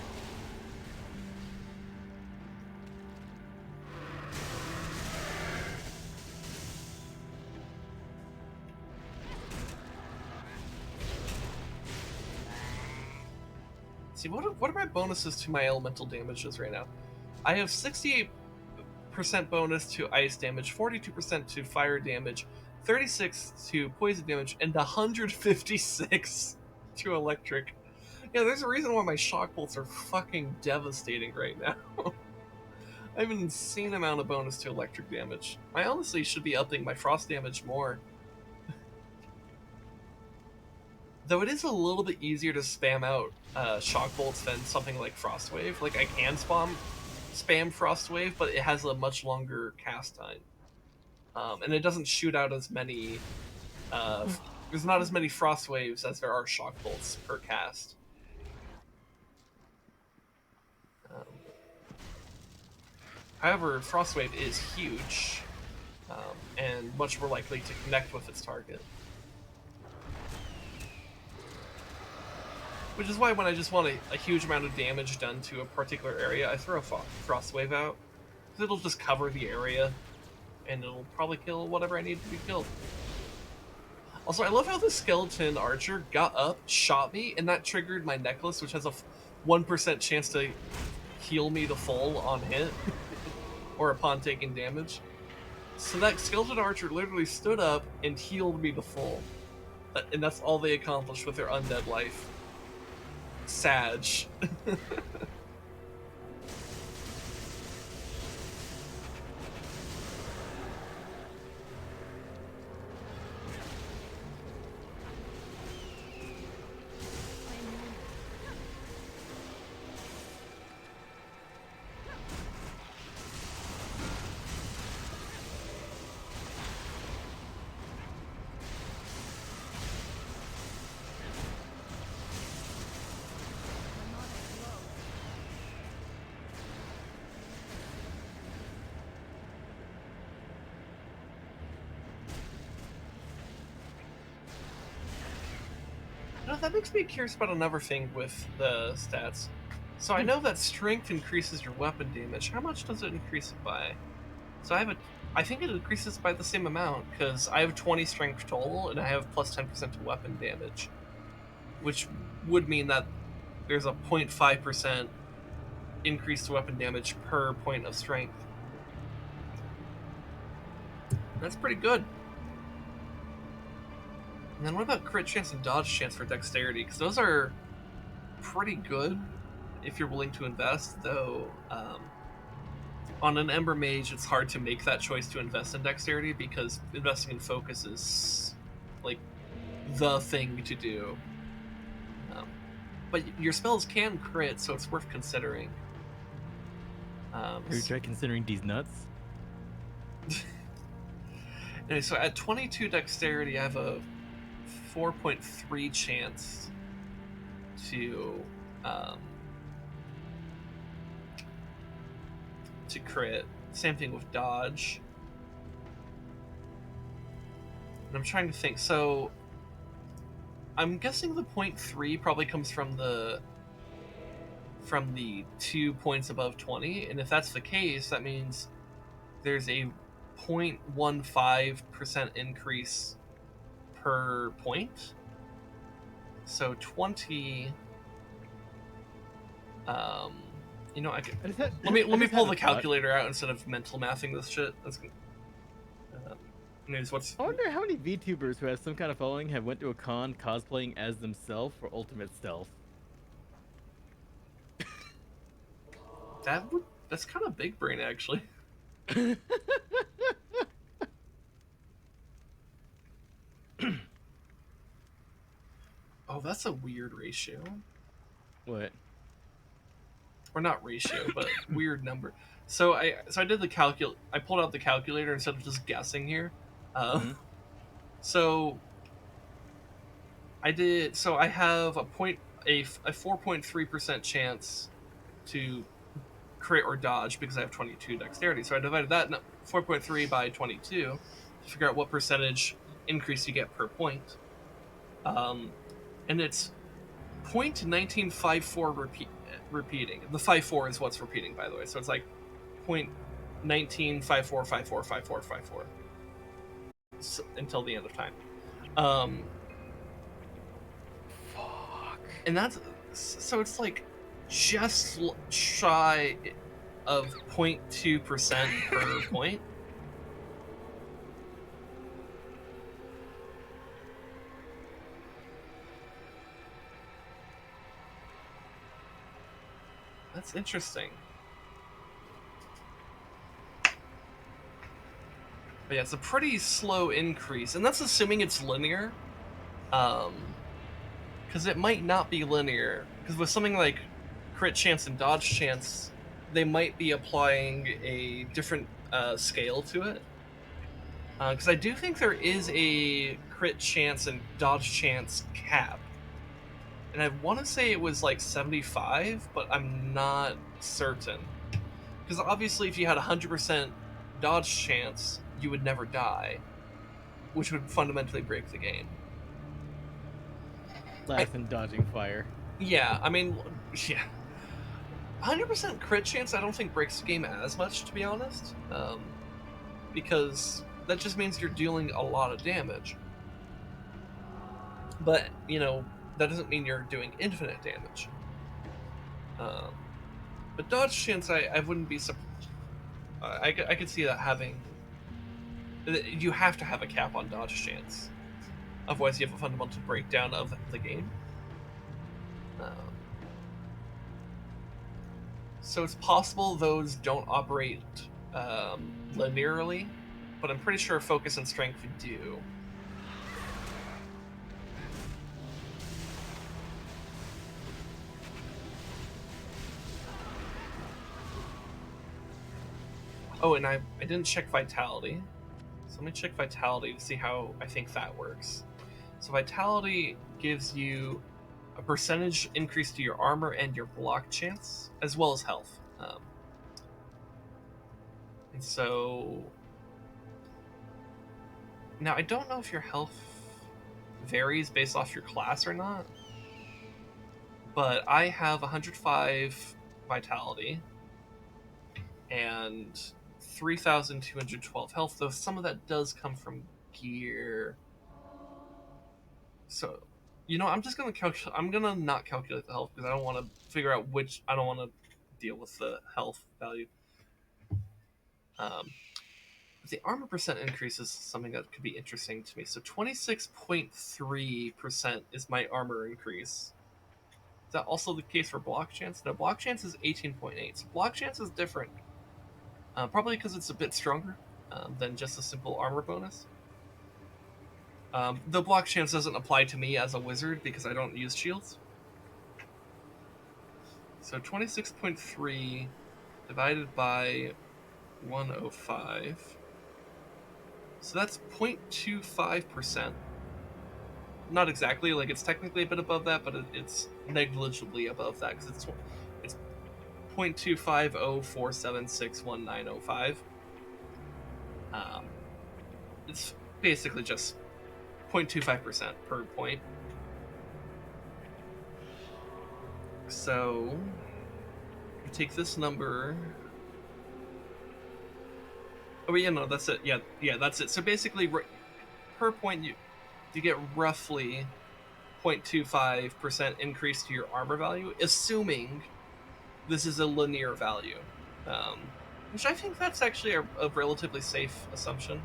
See, what are my bonuses to my elemental damages right now? I have 68% bonus to ice damage, 42% to fire damage, 36 to poison damage, and 156 to electric. Yeah, there's a reason why my shock bolts are fucking devastating right now. I have an insane amount of bonus to electric damage. I honestly should be upping my frost damage more. Though it is a little bit easier to spam out shock bolts than something like frost wave. Like, I can spam frost wave, but it has a much longer cast time. And it doesn't shoot out as many... there's not as many frost waves as there are shock bolts per cast. However, frost wave is huge, and much more likely to connect with its target. Which is why when I just want a huge amount of damage done to a particular area, I throw a frost wave out. Because it'll just cover the area, and it'll probably kill whatever I need to be killed. Also, I love how the skeleton archer got up, shot me, and that triggered my necklace, which has a 1% chance to heal me to full on hit, or upon taking damage. So that skeleton archer literally stood up and healed me to full. And that's all they accomplished with their undead life. Sag. that makes me curious about another thing with the stats. So I know that strength increases your weapon damage. How much does it increase it by? So I think it increases by the same amount, because I have 20 strength total, and I have plus 10% to weapon damage, which would mean that there's a 0.5% increase to weapon damage per point of strength. That's pretty good. And then what about crit chance and dodge chance for dexterity? Because those are pretty good if you're willing to invest, though on an Ember Mage, it's hard to make that choice to invest in dexterity, because investing in focus is like the thing to do. But your spells can crit, so it's worth considering. Have you tried considering these nuts? Anyway, so at 22 dexterity, I have a 4.3 chance to crit. Same thing with dodge. And I'm trying to think. So I'm guessing the 0.3 probably comes from the 2 points above 20, and if that's the case, that means there's a 0.15% increase per point. So 20. You know, let me pull the calculator out instead of mental mathing this shit. That's good. I wonder how many VTubers who have some kind of following have went to a con cosplaying as themselves for ultimate stealth. That's kind of big brain, actually. Oh, that's a weird ratio. What? Or not ratio, but weird number. So I did the I pulled out the calculator instead of just guessing here. So I did. So I have a 4.3% chance to crit or dodge because I have 22 dexterity. So I divided that 4.3 by 22 to figure out what percentage increase you get per point. And it's 0.1954 repeating. The 5-4 is what's repeating, by the way. So it's like 0.1954545454 until the end of time. Fuck. And that's so it's like just shy of 0.2% per point. That's interesting. But yeah, it's a pretty slow increase, and that's assuming it's linear. Because it might not be linear. Because with something like crit chance and dodge chance, they might be applying a different scale to it. Because I do think there is a crit chance and dodge chance cap. And I want to say it was like 75, but I'm not certain. Because obviously if you had 100% dodge chance, you would never die, which would fundamentally break the game. Last in dodging fire. Yeah, I mean, yeah. 100% crit chance I don't think breaks the game as much, to be honest. Because that just means you're dealing a lot of damage. But, you know, that doesn't mean you're doing infinite damage. But dodge chance, I wouldn't be surprised. I could see that having... You have to have a cap on dodge chance. Otherwise you have a fundamental breakdown of the game. So it's possible those don't operate linearly, but I'm pretty sure focus and strength do. Oh, and I didn't check vitality. So let me check vitality to see how I think that works. So vitality gives you a percentage increase to your armor and your block chance, as well as health. And so... Now, I don't know if your health varies based off your class or not. but I have 105 vitality and 3,212 health, though some of that does come from gear. So, I'm just gonna calculate. I'm gonna not calculate the health because I don't want to figure out which. I don't want to deal with the health value. The armor percent increase is something that could be interesting to me. So 26.3% is my armor increase. Is that also the case for block chance? No, block chance is 18.8. So block chance is different. Probably because it's a bit stronger than just a simple armor bonus. The block chance doesn't apply to me as a wizard because I don't use shields. So 26.3 divided by 105. So that's 0.25%. Not exactly, like it's technically a bit above that, but it's negligibly above that because it's 0.2504761.905. It's basically just 0.25% per point. So you take this number. Oh yeah, no, that's it. Yeah, that's it. So basically, per point you get roughly 0.25% increase to your armor value, assuming this is a linear value, which I think that's actually a relatively safe assumption.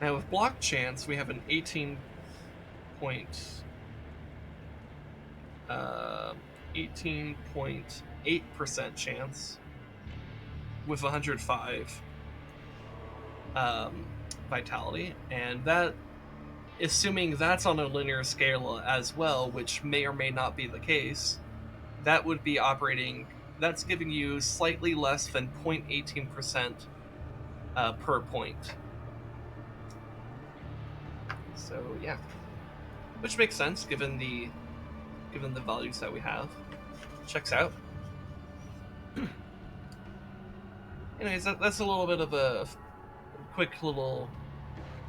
Now with block chance, we have an 18.8% chance with 105 vitality, and that, assuming that's on a linear scale as well, which may or may not be the case, that would be operating. That's giving you slightly less than 0.18% per point. So yeah, which makes sense given the values that we have. Checks out. Anyways, that's a little bit of a quick little.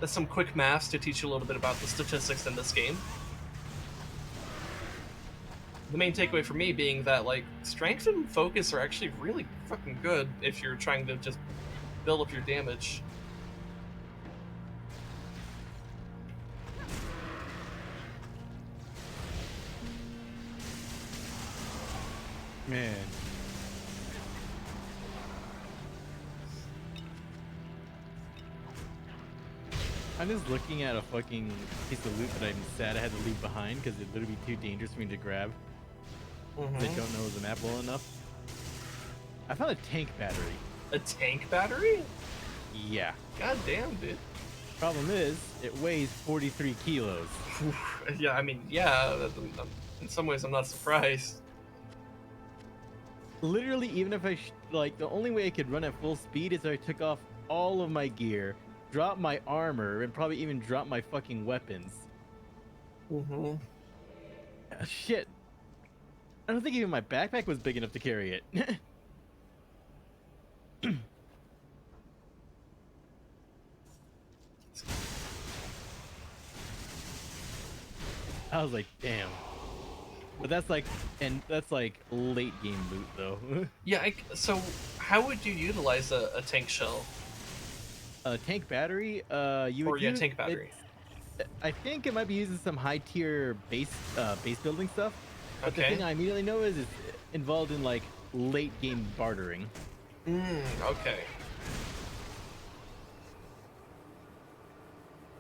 That's some quick maths to teach you a little bit about the statistics in this game. The main takeaway for me being that like strength and focus are actually really fucking good if you're trying to just build up your damage. Man. I'm just looking at a fucking piece of loot that I'm sad I had to leave behind because it would be too dangerous for me to grab. I don't know the map well enough. I found a tank battery. A tank battery? Yeah. God damn, dude. Problem is, it weighs 43 kilos. Yeah, I mean, yeah. In some ways, I'm not surprised. Literally, even if I the only way I could run at full speed is if I took off all of my gear, drop my armor, and probably even drop my fucking weapons. Shit. I don't think even my backpack was big enough to carry it. I was like, damn. But that's like late game loot though. Yeah, so how would you utilize a tank shell? A tank battery? Tank battery. I think it might be using some high tier base building stuff. But the thing I immediately know is it's involved in like late game bartering. Okay.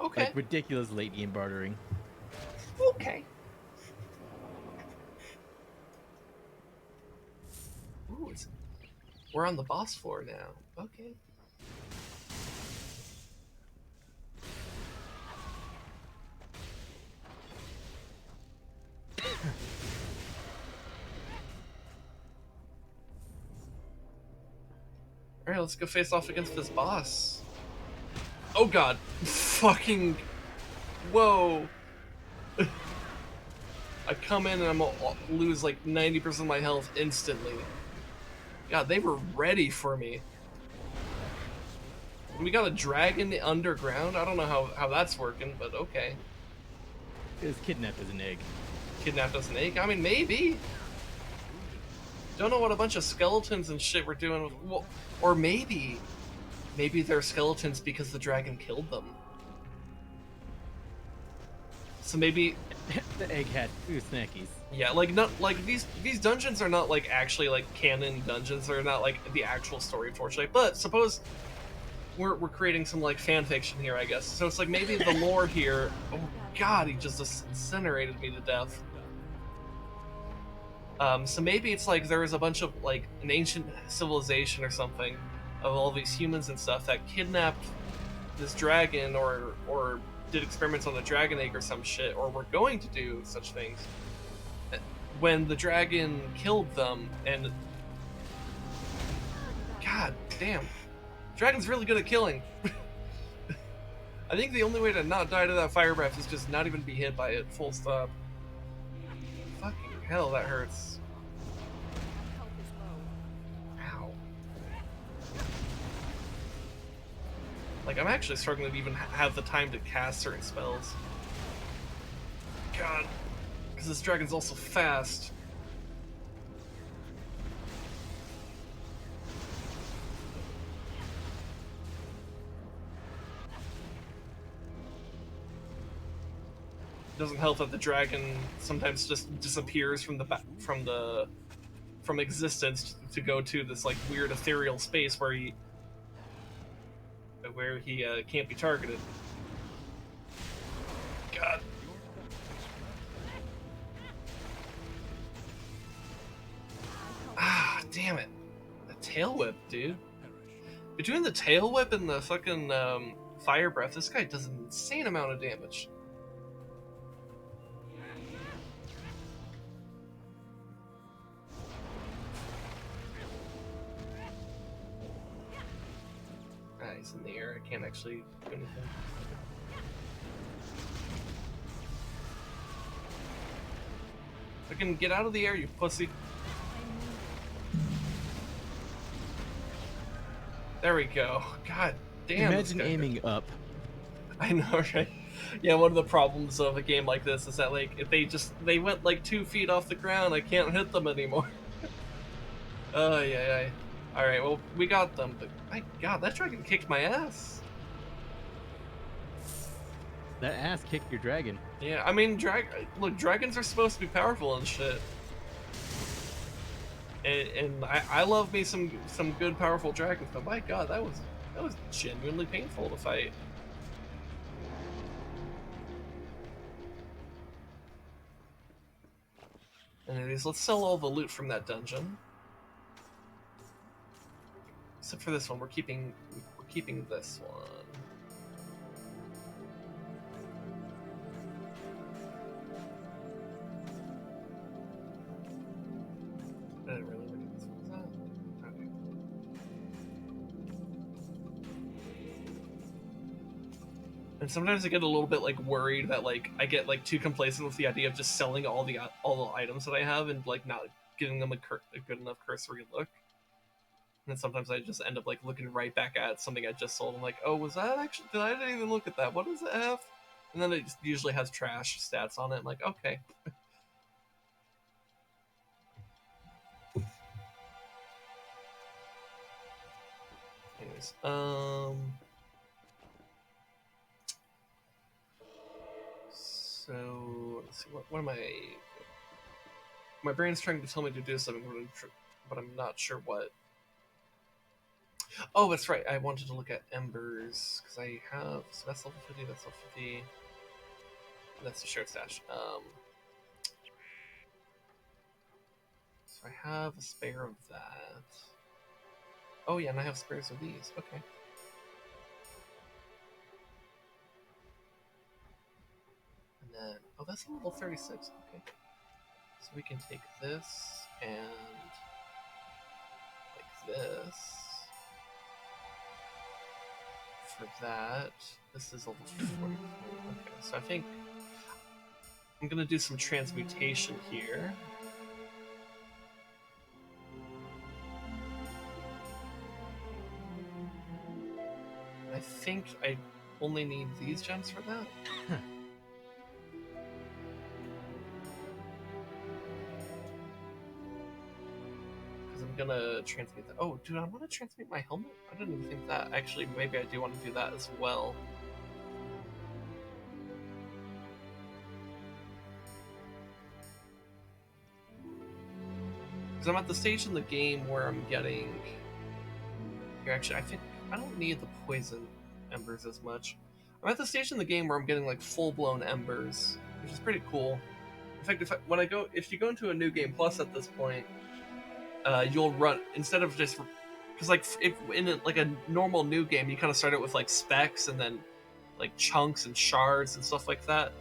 Okay. Like ridiculous late game bartering. Okay. Ooh, we're on the boss floor now. Okay. Alright, let's go face off against this boss. Oh god. Fucking. Whoa. I come in and I'm gonna lose like 90% of my health instantly. God, they were ready for me. We got a dragon underground? I don't know how that's working, but okay. is kidnapped as an egg. Kidnapped as an egg? I mean, maybe. Don't know what a bunch of skeletons and shit were doing. Well, or maybe they're skeletons because the dragon killed them. So maybe The egg had 2 snackies. yeah, like not like these dungeons are not like actually like canon dungeons. They're not like the actual story of Torchlight. But suppose we're creating some like fan fiction here, I guess. So it's like maybe the lore here. Oh God, he just incinerated me to death. So maybe it's like there was a bunch of like an ancient civilization or something of all these humans and stuff that kidnapped this dragon or did experiments on the dragon egg or some shit, or were going to do such things. When the dragon killed them, and God damn, dragon's really good at killing. I think the only way to not die to that fire breath is just not even be hit by it. Full stop. Fucking hell, that hurts. Health is low. Ow. Like, I'm actually struggling to even have the time to cast certain spells. God. Because this dragon's also fast. Doesn't help that the dragon sometimes just disappears from from existence to go to this like weird ethereal space where he can't be targeted. God. Ah, damn it. The tail whip, dude. Between the tail whip and the fucking fire breath, this guy does an insane amount of damage. Ah, he's in the air. I can't actually do anything. Fucking get out of the air, you pussy. There we go. God damn. Imagine aiming up. I know, right? Yeah, one of the problems of a game like this is that like if they went like 2 feet off the ground, I can't hit them anymore. Oh yeah. All right, well we got them, but my God, that dragon kicked my ass. That ass kicked your dragon. Yeah, I mean, look, dragons are supposed to be powerful and shit. And I love me some good powerful dragons, but my God, that was genuinely painful to fight. Anyways, let's sell all the loot from that dungeon. Except for this one, we're keeping this one. I didn't really look at this one. Was that? Okay. And sometimes I get a little bit like worried that like I get like too complacent with the idea of just selling all the items that I have and like not giving them a good enough cursory look. And then sometimes I just end up like looking right back at something I just sold. I'm like, oh, was that actually? I didn't even look at that. What does it have? And then it usually has trash stats on it. I'm like, okay. Anyways, so let's see. What am I? My brain's trying to tell me to do something, but I'm not sure what. Oh, that's right. I wanted to look at embers because I have. So that's level 50. That's level 50. That's the shared stash. So I have a spare of that. Oh yeah, and I have spares of these. Okay. And then, oh, that's a level 36. Okay. So we can take this and like this. For that, this is level 44. Okay, so I think I'm gonna do some transmutation here. I think I only need these gems for that. I'm gonna transmute that. Oh, dude, I want to transmute my helmet. I didn't even think that. Actually, maybe I do want to do that as well. Because I'm at the stage in the game where I'm getting... Here, actually, I think I don't need the poison embers as much. I'm at the stage in the game where I'm getting like full-blown embers, which is pretty cool. In fact, if you go into a new game plus at this point, you'll run instead of just because like if in like a normal new game you kind of start out with like specs and then like chunks and shards and stuff like that.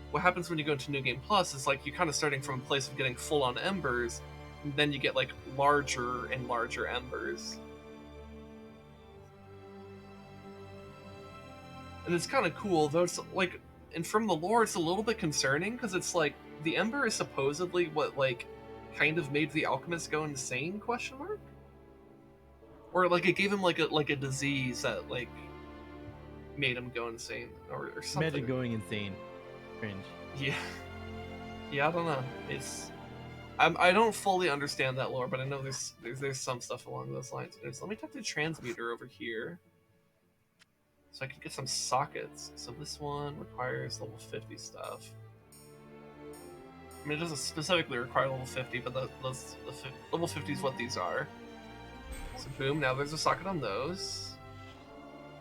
What happens when you go into New Game Plus is like you're kind of starting from a place of getting full-on embers, and then you get like larger and larger embers. And it's kind of cool, though it's like, and from the lore, it's a little bit concerning because it's like the Ember is supposedly what like kind of made the Alchemist go insane? Question mark? Or like it gave him like a disease that like made him go insane or something. Imagine going insane. Cringe. Yeah, yeah, I don't know. I don't fully understand that lore, but I know there's some stuff along those lines. Let me talk to the transmuter over here. So I can get some sockets. So this one requires level 50 stuff. I mean, it doesn't specifically require level 50, but level 50 is what these are. So boom, now there's a socket on those.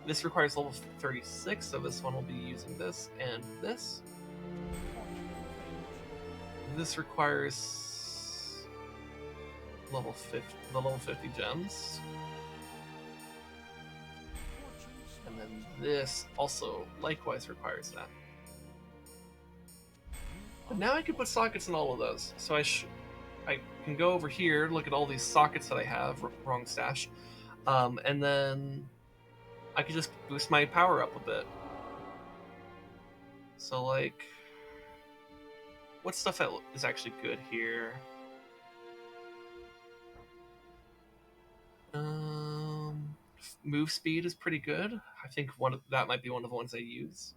This requires level 36, so this one will be using this and this. This requires the level 50 gems. And then this also likewise requires that. But now I can put sockets in all of those. So I can go over here, look at all these sockets that I have, wrong stash, and then I can just boost my power up a bit. So like, what stuff is actually good here? Move speed is pretty good. I think that might be one of the ones I use.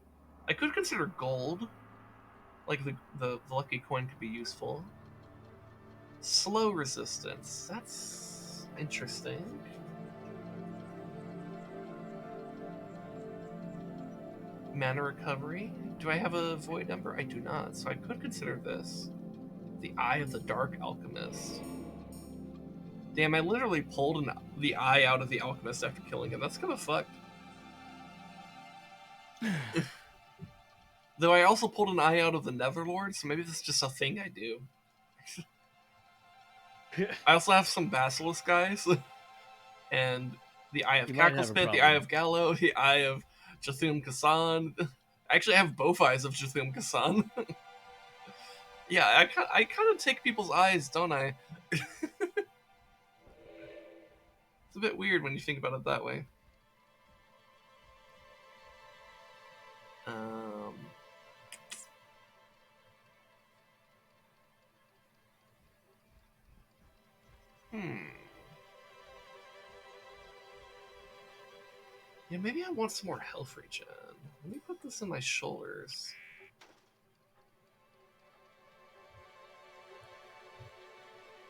I could consider gold. Like the lucky coin could be useful. Slow resistance. That's interesting. Mana recovery. Do I have a void ember? I do not, so I could consider this. The Eye of the Dark Alchemist. Damn, I literally pulled the eye out of the Alchemist after killing him. That's kind of fucked. Though I also pulled an eye out of the Netherlord, so maybe this is just a thing I do. I also have some Basilisk guys. And the Eye of Cacklespit, the Eye of Gallo, the Eye of Jathum Kasan. I actually have both eyes of Jathum Kasan. Yeah, I kind of take people's eyes, don't I? It's a bit weird when you think about it that way. Yeah, maybe I want some more health regen. Let me put this in my shoulders.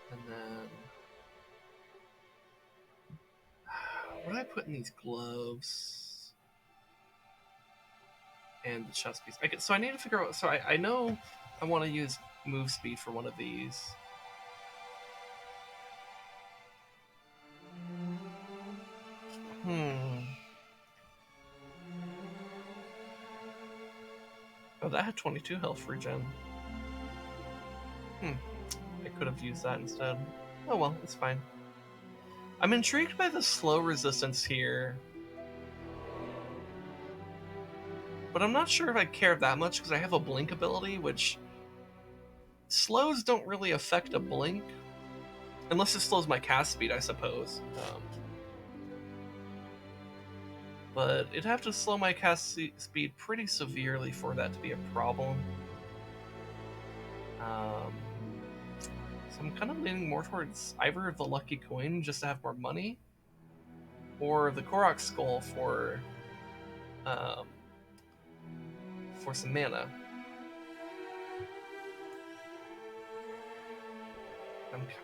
And then... what do I put in these gloves? And the chest piece. So I need to figure out... So I know I want to use move speed for one of these. Oh, that had 22 health regen. I could have used that instead. Oh well, it's fine. I'm intrigued by the slow resistance here. But I'm not sure if I care that much because I have a blink ability, which... slows don't really affect a blink. Unless it slows my cast speed, I suppose. But it'd have to slow my cast speed pretty severely for that to be a problem. So I'm kind of leaning more towards either the Lucky Coin just to have more money, or the Korok Skull for some mana.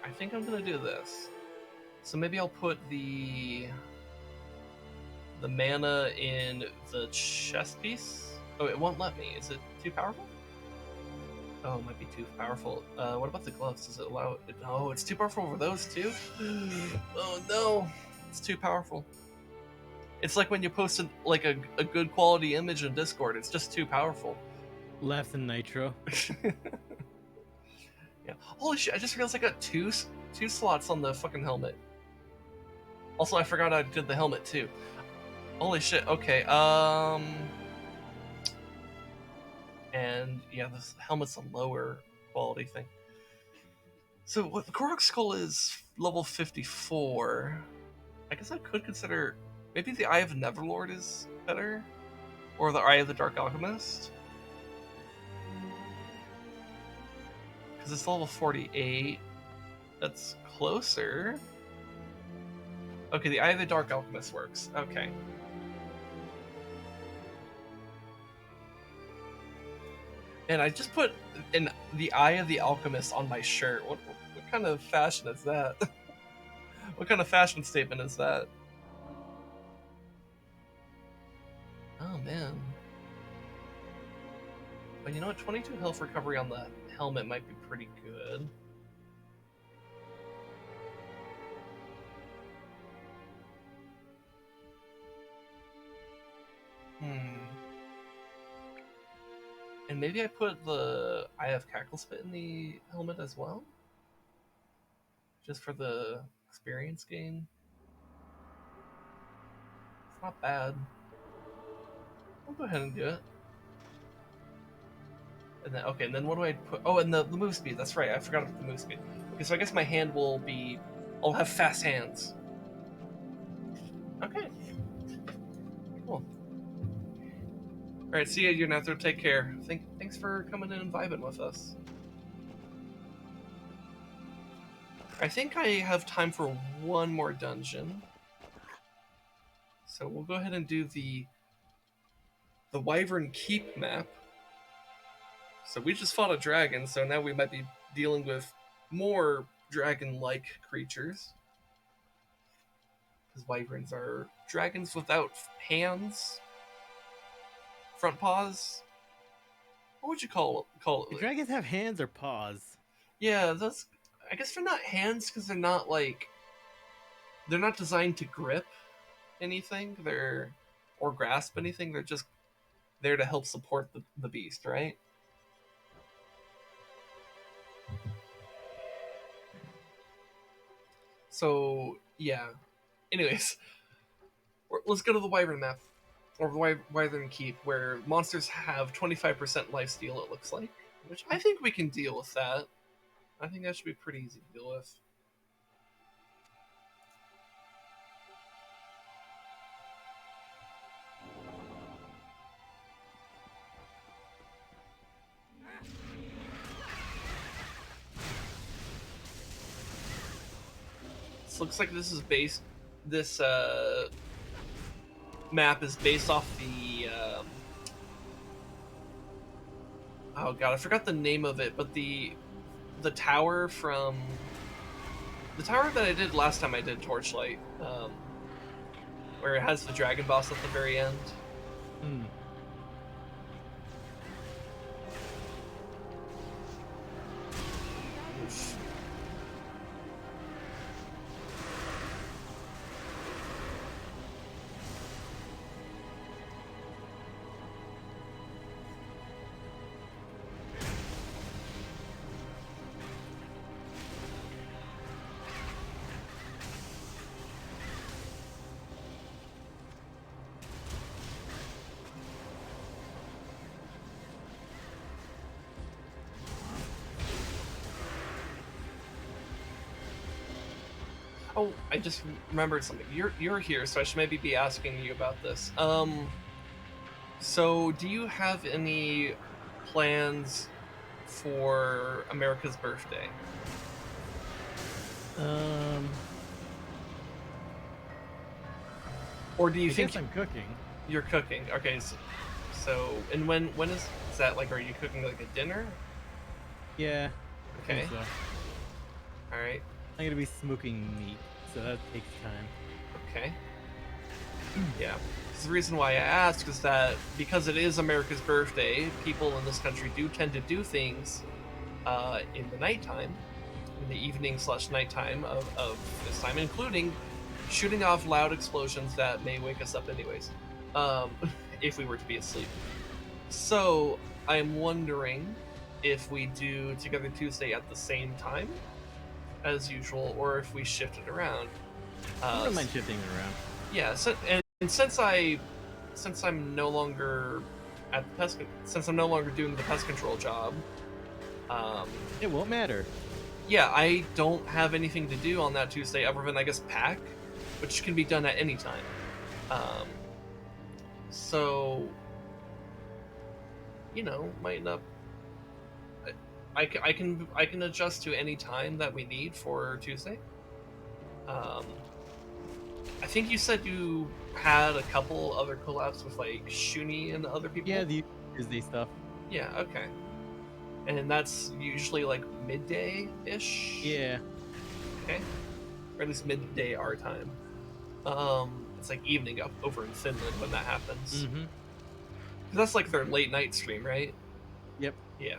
I think I'm gonna do this. So maybe I'll put the mana in the chest piece. Oh, it won't let me. Is it too powerful? Oh, it might be too powerful. What about the gloves? Does it allow it? Oh, it's too powerful for those too? Oh no, it's too powerful. It's like when you posted like a good quality image in Discord. It's just too powerful. Laughs in nitro. Yeah. Holy shit! I just realized I got two slots on the fucking helmet. Also, I forgot I did the helmet too. Holy shit! Okay. And yeah, this helmet's a lower quality thing. So what the Korok Skull is level 54. I guess I could consider maybe the Eye of the Netherlord is better, or the Eye of the Dark Alchemist. Because it's level 48. That's closer. Okay, the Eye of the Dark Alchemist works. Okay. And I just put the Eye of the Alchemist on my shirt. What kind of fashion is that? What kind of fashion statement is that? Oh man. But you know what? 22 health recovery on the helmet might be pretty good. And maybe I put the Eye of Cacklespit in the helmet as well? Just for the experience gain? It's not bad. I'll go ahead and do it. And then, okay, and then what do I put? Oh, and the move speed. That's right, I forgot about the move speed. Okay, so I guess my hand will be... I'll have fast hands. Okay. Cool. Alright, see ya, you Nether. Take care. Thanks for coming in and vibing with us. I think I have time for one more dungeon. So we'll go ahead and do the Wyvern Keep map. So we just fought a dragon, so now we might be dealing with more dragon-like creatures. Because wyverns are dragons without hands, front paws. What would you call it? Do dragons have hands or paws? Yeah, that's. I guess they're not hands because they're not designed to grip anything. Or grasp anything. They're just there to help support the beast, right? So yeah. Anyways, let's go to the Wyvern map, or the Wyvern Keep, where monsters have 25% lifesteal. It looks like, which I think we can deal with that. I think that should be pretty easy to deal with. This looks like this is based. This map is based off the. Oh god, I forgot the name of it, but the tower from the tower that I did last time I did Torchlight, where it has the dragon boss at the very end. Oof. Oh, I just remembered something. You're here, so I should maybe be asking you about this. So do you have any plans for America's birthday? Or do you think I'm cooking? You're cooking? Okay, so and when is that? Like, are you cooking like a dinner? Yeah. Okay. So. All right. I'm gonna be smoking meat, so that takes time. Okay. Yeah. 'Cause the reason why I ask is that because it is America's birthday, people in this country do tend to do things in the nighttime, in the evening/nighttime of this time, including shooting off loud explosions that may wake us up anyways, if we were to be asleep. So I'm wondering if we do Together Tuesday at the same time as usual, or if we shift it around. I don't mind shifting it around. Yeah, so, and since I'm no longer at the since I'm no longer doing the pest control job, It won't matter. yeah, I don't have anything to do on that Tuesday other than I guess pack, which can be done at any time. So might not. I can adjust to any time that we need for Tuesday. I think you said you had a couple other collabs with like Shuni and other people. Yeah, the Tuesday stuff. Yeah. Okay. And that's usually like midday-ish. Yeah. Okay. Or at least midday our time. It's like evening up over in Finland when that happens. Mm-hmm. That's like their late night stream, right? Yep. Yeah.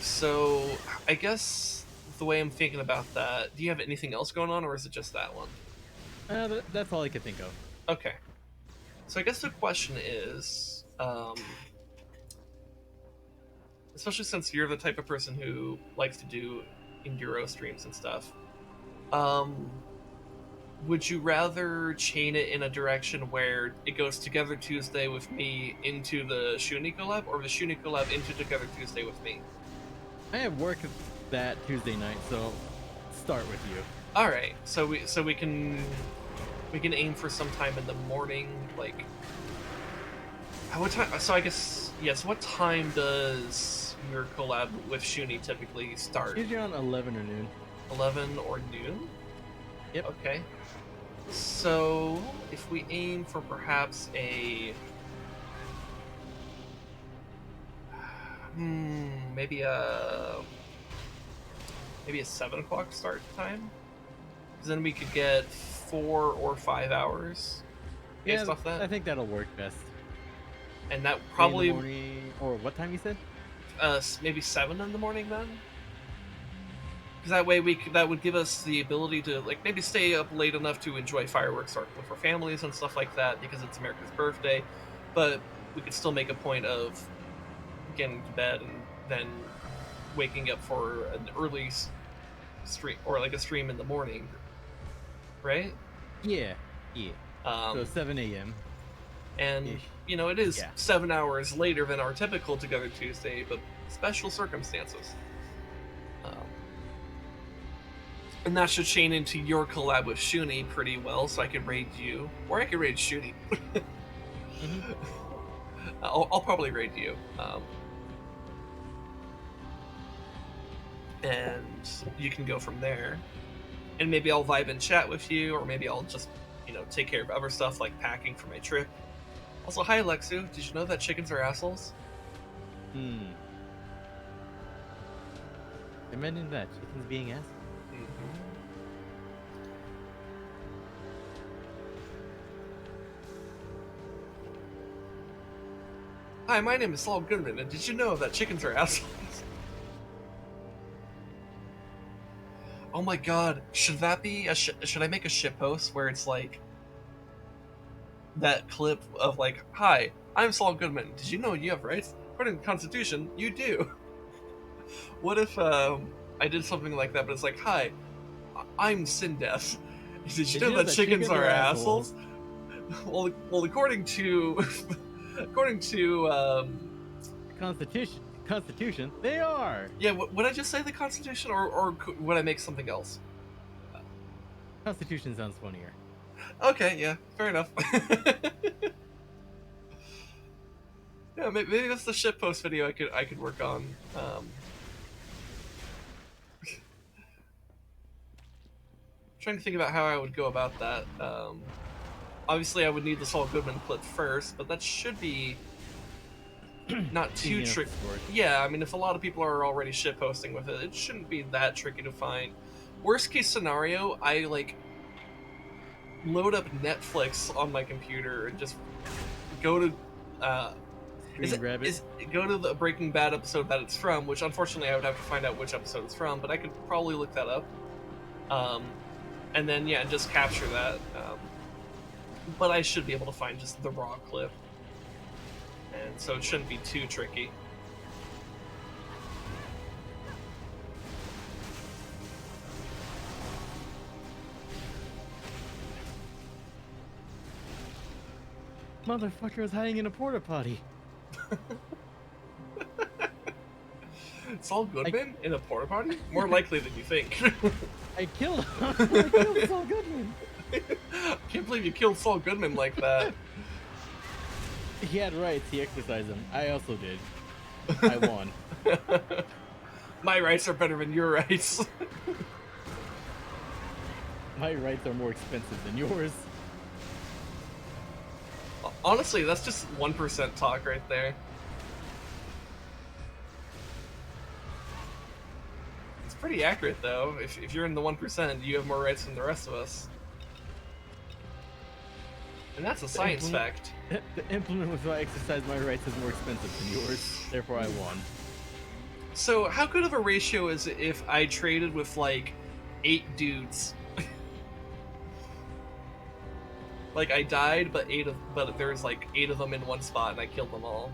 So, I guess the way I'm thinking about that, do you have anything else going on, or is it just that one? That's all I could think of. Okay. So I guess the question is, especially since you're the type of person who likes to do Enduro streams and stuff, would you rather chain it in a direction where it goes Together Tuesday with me into the Shuni collab, or the Shuni collab into Together Tuesday with me? I have work that Tuesday night, so start with you. All right, so we can aim for some time in the morning, like what time? So I guess yes. What time does your collab with Shuni typically start? Usually around 11 or noon. 11 or noon. Yep. Okay. So if we aim for perhaps a maybe a 7 o'clock start time, because then we could get 4 or 5 hours based off that. I think that'll work best. And that probably In the morning, or what time you said? Maybe 7 in the morning then. Because that way that would give us the ability to like maybe stay up late enough to enjoy fireworks with our families and stuff like that, because it's America's birthday, but we could still make a point of getting to bed and then waking up for an early stream, or like a stream in the morning, right? Yeah. So 7 a.m. And Ish. It is Yeah. 7 hours later than our typical Together Tuesday, but special circumstances. And that should chain into your collab with Shuni pretty well, so I can raid you, or I can raid Shuni. Mm-hmm. I'll probably raid you, and you can go from there. And maybe I'll vibe and chat with you, or maybe I'll just take care of other stuff like packing for my trip. Also, hi Alexu, did you know that chickens are assholes? Imagine that, chickens being assholes. Hi, my name is Saul Goodman, and did you know that chickens are assholes? Oh my god, should that be should I make a shitpost where it's like that clip of like, hi, I'm Saul Goodman, did you know you have rights? According to the Constitution, you do. What if I did something like that, but it's like, hi, I'm Sindeath. Did you know that chickens are assholes? Well, according to Constitution, they are. Yeah, would I just say the Constitution, or would I make something else? Constitution sounds funnier. Okay, yeah, fair enough. Yeah, maybe that's the shitpost video I could work on. Trying to think about how I would go about that. Obviously, I would need the Saul Goodman clip first, but that should be not too Easy enough tricky. to sort. Yeah, I mean, if a lot of people are already shit posting with it, it shouldn't be that tricky to find. Worst case scenario, I like load up Netflix on my computer and just go to Screen grab it. go to the Breaking Bad episode that it's from, which unfortunately I would have to find out which episode it's from, but I could probably look that up. And then yeah, just capture that. But I should be able to find just the raw clip, and so it shouldn't be too tricky. Motherfucker was hiding in a porta potty. Saul Goodman in a porta potty? More likely than you think. I killed him. I killed Saul Goodman. Can't believe you killed Saul Goodman like that. He had rights. He exercised them. I also did. I won. My rights are better than your rights. My rights are more expensive than yours. Honestly, that's just 1% talk right there. It's pretty accurate, though. If you're in the 1%, you have more rights than the rest of us. And that's a science fact. The implement with which I exercise my rights is more expensive than yours. Therefore, I won. So, how good of a ratio is it if I traded with, like, 8 dudes? Like, I died, but there's like 8 of them in one spot, and I killed them all.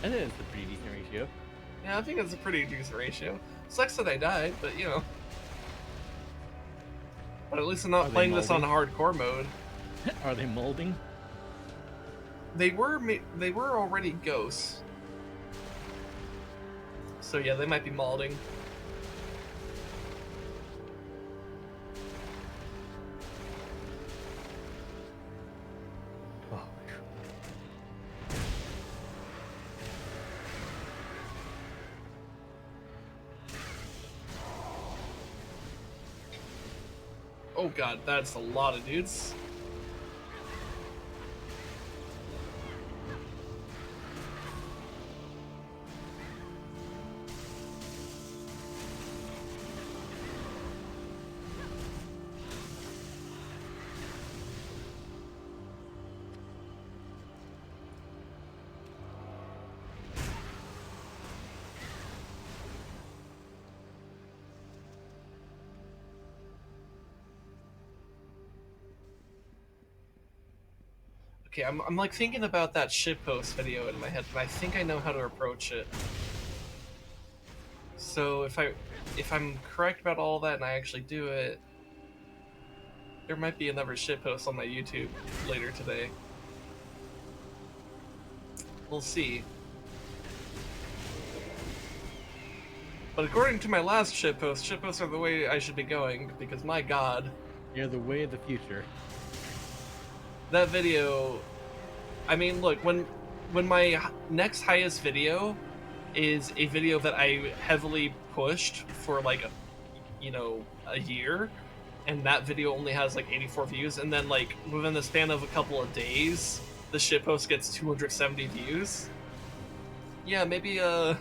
I think it's a pretty decent ratio. Yeah, I think that's a pretty decent ratio. Sucks that I died, but you know. But at least I'm not playing this on hardcore mode. Are they molding? They were already ghosts. So yeah, they might be molding. Oh god, that's a lot of dudes. Okay, I'm like thinking about that shitpost video in my head, but I think I know how to approach it. So if I'm correct about all that and I actually do it, there might be another shitpost on my YouTube later today. We'll see. But according to my last shitposts are the way I should be going, because my god. You're the way of the future. That video, I mean, look, when my next highest video is a video that I heavily pushed for like, a year, and that video only has like 84 views, and then like within the span of a couple of days, the shitpost gets 270 views. Yeah, maybe the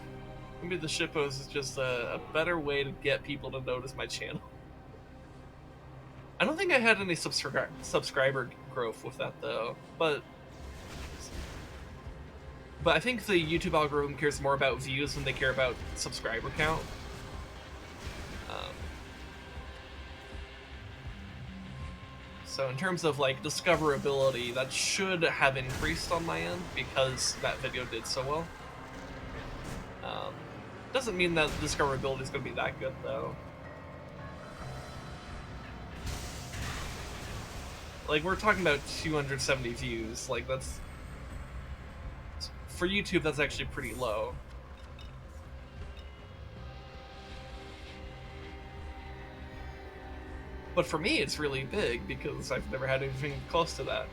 shitpost is just a better way to get people to notice my channel. I don't think I had any subscriber growth with that though, but I think the YouTube algorithm cares more about views than they care about subscriber count. So in terms of like discoverability, that should have increased on my end because that video did so well. Doesn't mean that discoverability is going to be that good though. Like, we're talking about 270 views. Like, that's... For YouTube, that's actually pretty low. But for me, it's really big, because I've never had anything close to that.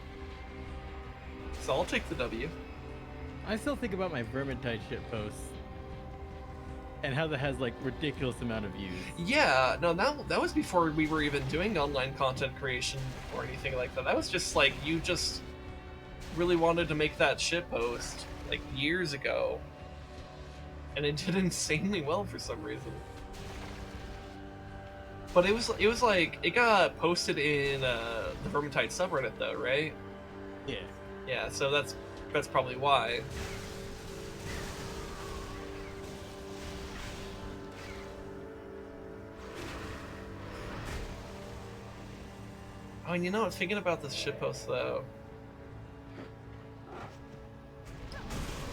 So I'll take the W. I still think about my Vermintide shitposts. And how that has, like, ridiculous amount of views. Yeah, no, that was before we were even doing online content creation or anything like that. That was just, like, you just really wanted to make that shitpost like years ago, and it did insanely well for some reason. But it was like it got posted in the Vermintide subreddit though, right? Yeah. Yeah, so that's probably why. Oh, and you know what? Thinking about this shitpost though,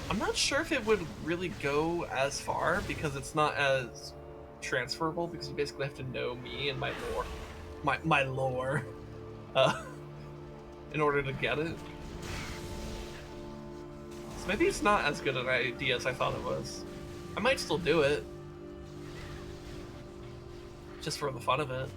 I'm not sure if it would really go as far because it's not as transferable because you basically have to know me and my lore, my lore, in order to get it. So maybe it's not as good an idea as I thought it was. I might still do it, just for the fun of it.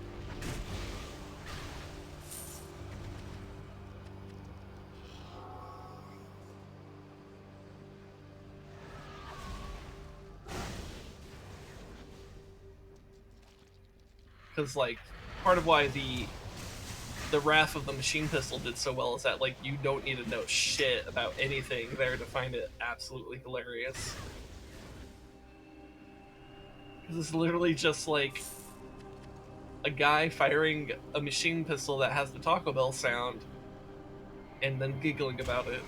Because, like, part of why the Wrath of the Machine Pistol did so well is that, like, you don't need to know shit about anything there to find it absolutely hilarious. Because it's literally just, like, a guy firing a machine pistol that has the Taco Bell sound and then giggling about it.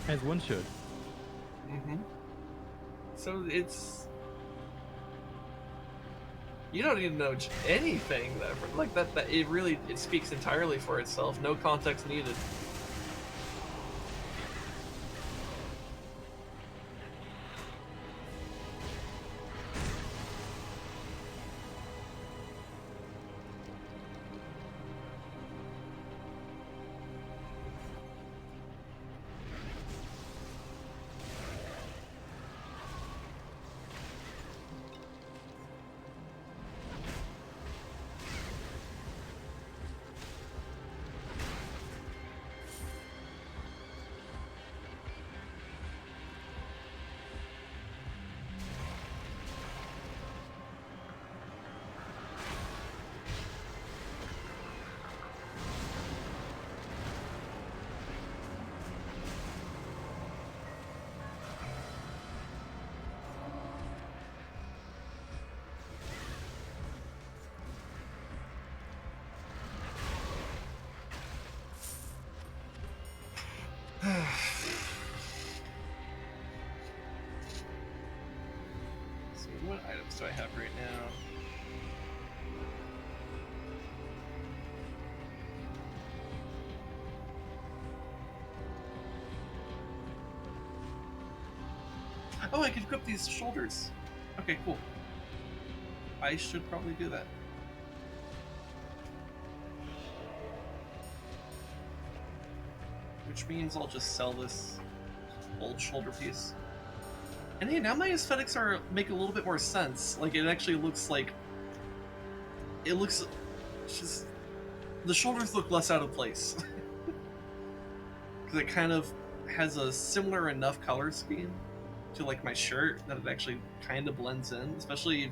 As one should. Mm-hmm. So it's... You don't need to know anything like that. That it speaks entirely for itself. No context needed. So what items do I have right now? Oh, I can equip these shoulders. Okay, cool. I should probably do that. Which means I'll just sell this old shoulder piece. And hey, now my aesthetics make a little bit more sense. Like, it actually looks like... It looks... just... The shoulders look less out of place. Because it kind of has a similar enough color scheme to, like, my shirt that it actually kind of blends in, especially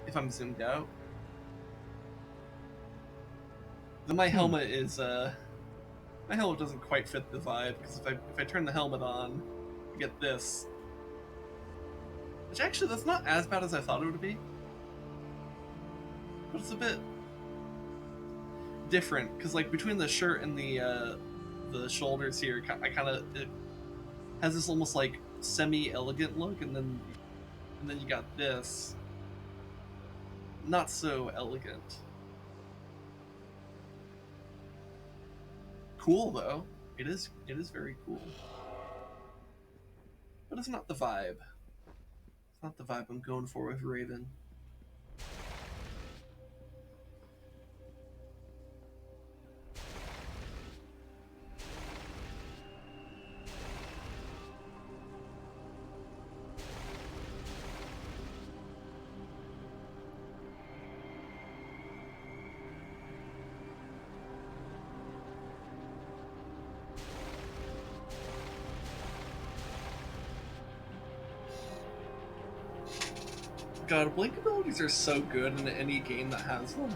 if I'm zoomed out. Then my helmet is, my helmet doesn't quite fit the vibe, because if I turn the helmet on, I get this. Which actually, that's not as bad as I thought it would be. But it's a bit different, because like between the shirt and the shoulders here, it has this almost like semi-elegant look, and then you got this not so elegant. Cool though. It is very cool. But it's not the vibe. It's not the vibe I'm going for with Raven. God, blink abilities are so good in any game that has them.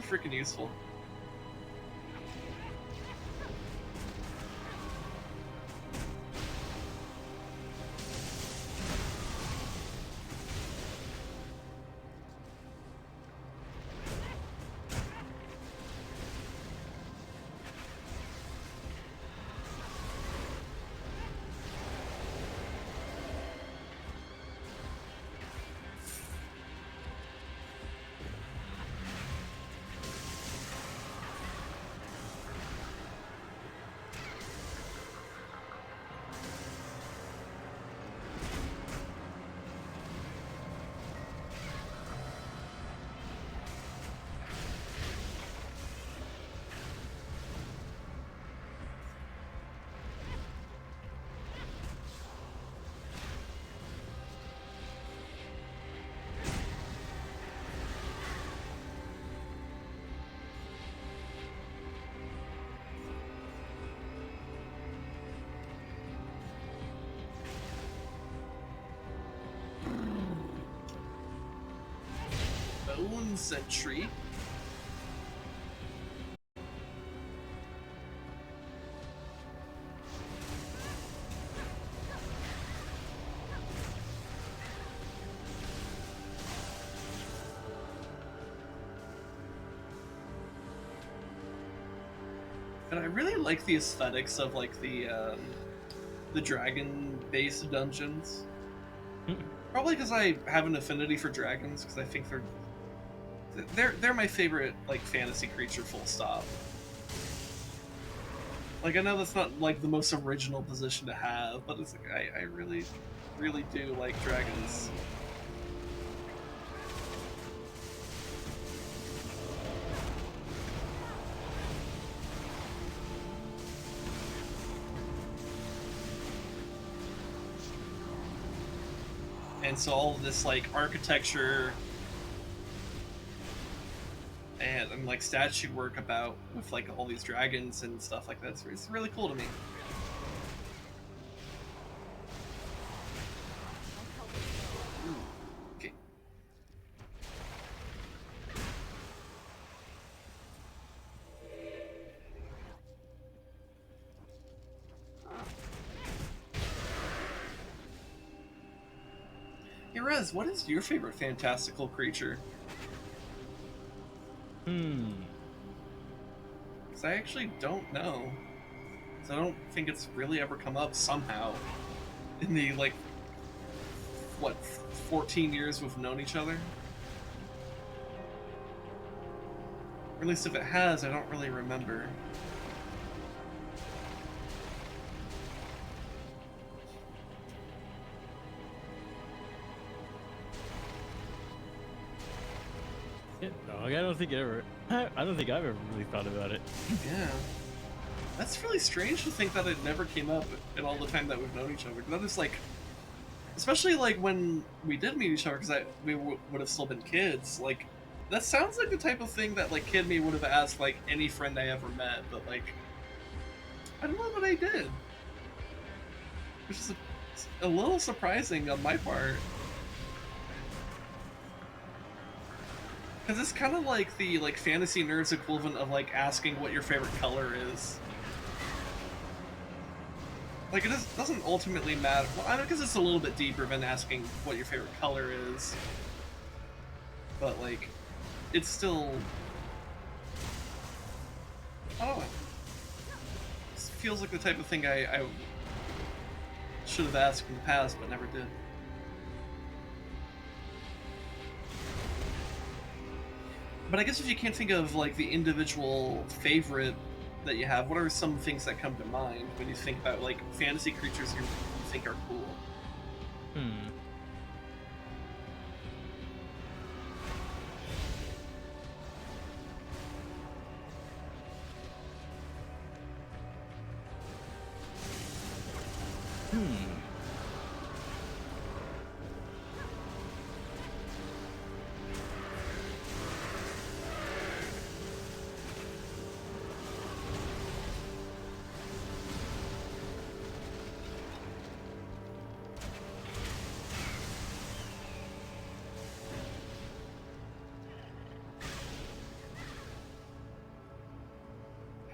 freaking useful. Bone Sentry. And I really like the aesthetics of like the dragon-based dungeons. Probably because I have an affinity for dragons, because I think they're my favorite like fantasy creature. Full stop. Like I know that's not like the most original position to have, but it's like I really do like dragons. And so all of this like architecture and like statue work about with like all these dragons and stuff like that, it's really cool to me. Ooh, okay. Hey Rez, what is your favorite fantastical creature? Because I actually don't know. Because I don't think it's really ever come up somehow in the, like, what, 14 years we've known each other? Or at least if it has, I don't really remember. No, I don't think I've ever really thought about it. Yeah. That's really strange to think that it never came up in all the time that we've known each other. That is like, especially like when we did meet each other, because we would have still been kids. Like, that sounds like the type of thing that like kid me would have asked like any friend I ever met. But like, I don't know what I did, which is a little surprising on my part. Because it's kind of like the like fantasy nerds equivalent of like asking what your favorite color is. Like it doesn't ultimately matter. Well, I guess it's a little bit deeper than asking what your favorite color is. But like, it's still. I don't know. It feels like the type of thing I should have asked in the past, but never did. But I guess if you can't think of like the individual favorite that you have, what are some things that come to mind when you think about like fantasy creatures you think are cool?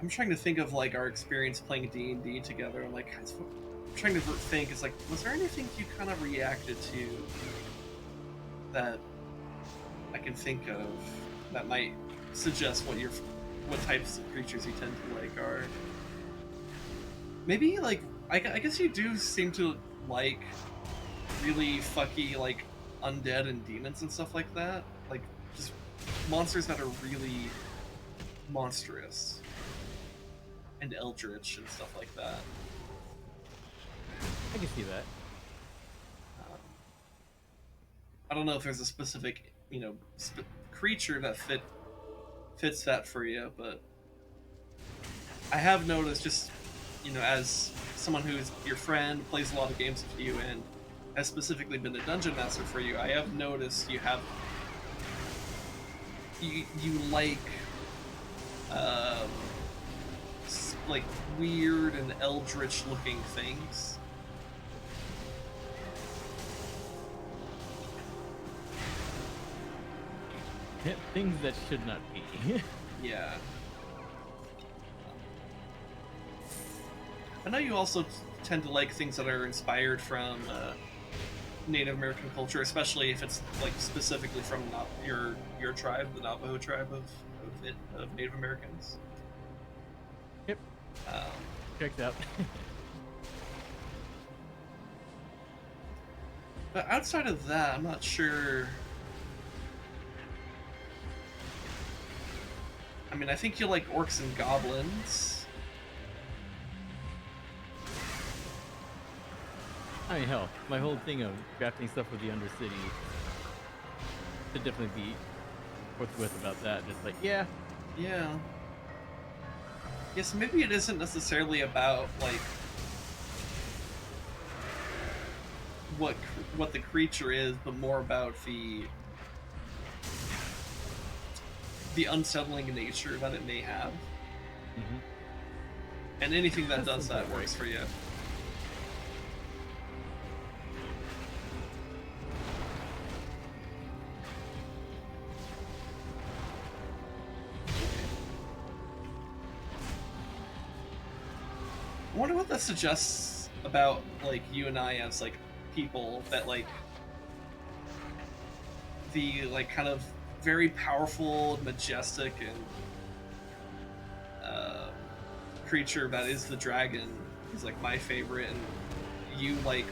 I'm trying to think of like our experience playing D&D together. I'm like, I'm trying to think. It's like, was there anything you kind of reacted to that I can think of that might suggest what types of creatures you tend to like are? Maybe like I guess you do seem to like really fucky like undead and demons and stuff like that. Like just monsters that are really monstrous and eldritch and stuff like that. I can see that. I don't know if there's a specific, creature that fits that for you, but I have noticed just, as someone who's your friend, plays a lot of games with you, and has specifically been a dungeon master for you, I have noticed you like like weird and eldritch looking things. Things that should not be. Yeah. I know you also tend to like things that are inspired from Native American culture, especially if it's like specifically from your tribe, the Navajo tribe of Native Americans. Yep. Checked out. But outside of that, I'm not sure. I mean, I think you like orcs and goblins. I mean, hell, my whole thing of drafting stuff with the Undercity should definitely be forthwith about that. Just like, yeah. Yeah. Yes, maybe it isn't necessarily about like what the creature is, but more about the unsettling nature that it may have. Mm-hmm. And anything that does that works for you. I wonder what that suggests about like you and I as like people, that like the like kind of very powerful, majestic, and creature that is the dragon is like my favorite, and you like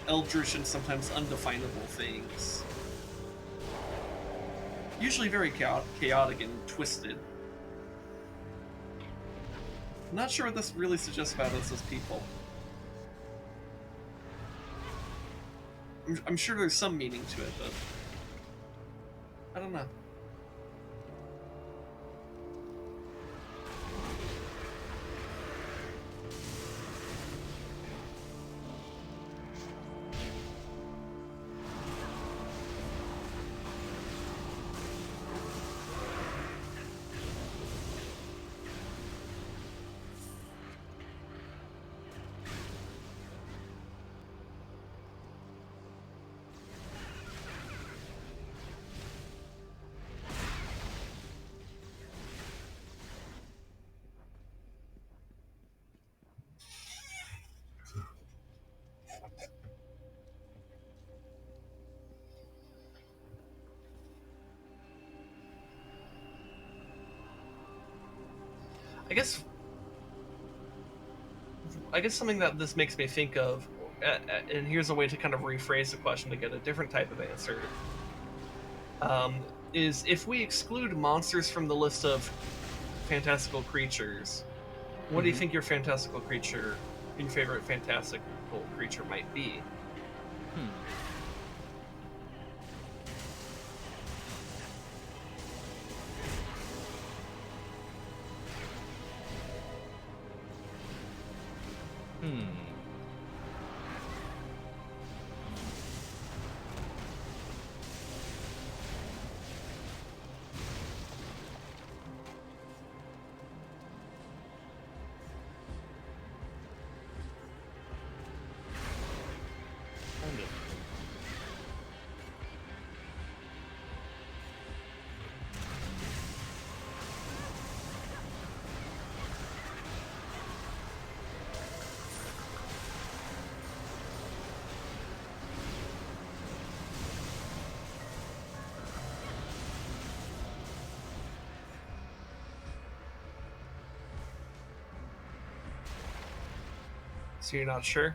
eldritch and sometimes undefinable things. Usually very chaotic and twisted. I'm not sure what this really suggests about us as people. I'm sure there's some meaning to it, but I don't know. I guess something that this makes me think of, and here's a way to kind of rephrase the question to get a different type of answer, is if we exclude monsters from the list of fantastical creatures, what do you think your favorite fantastical creature might be? So you're not sure?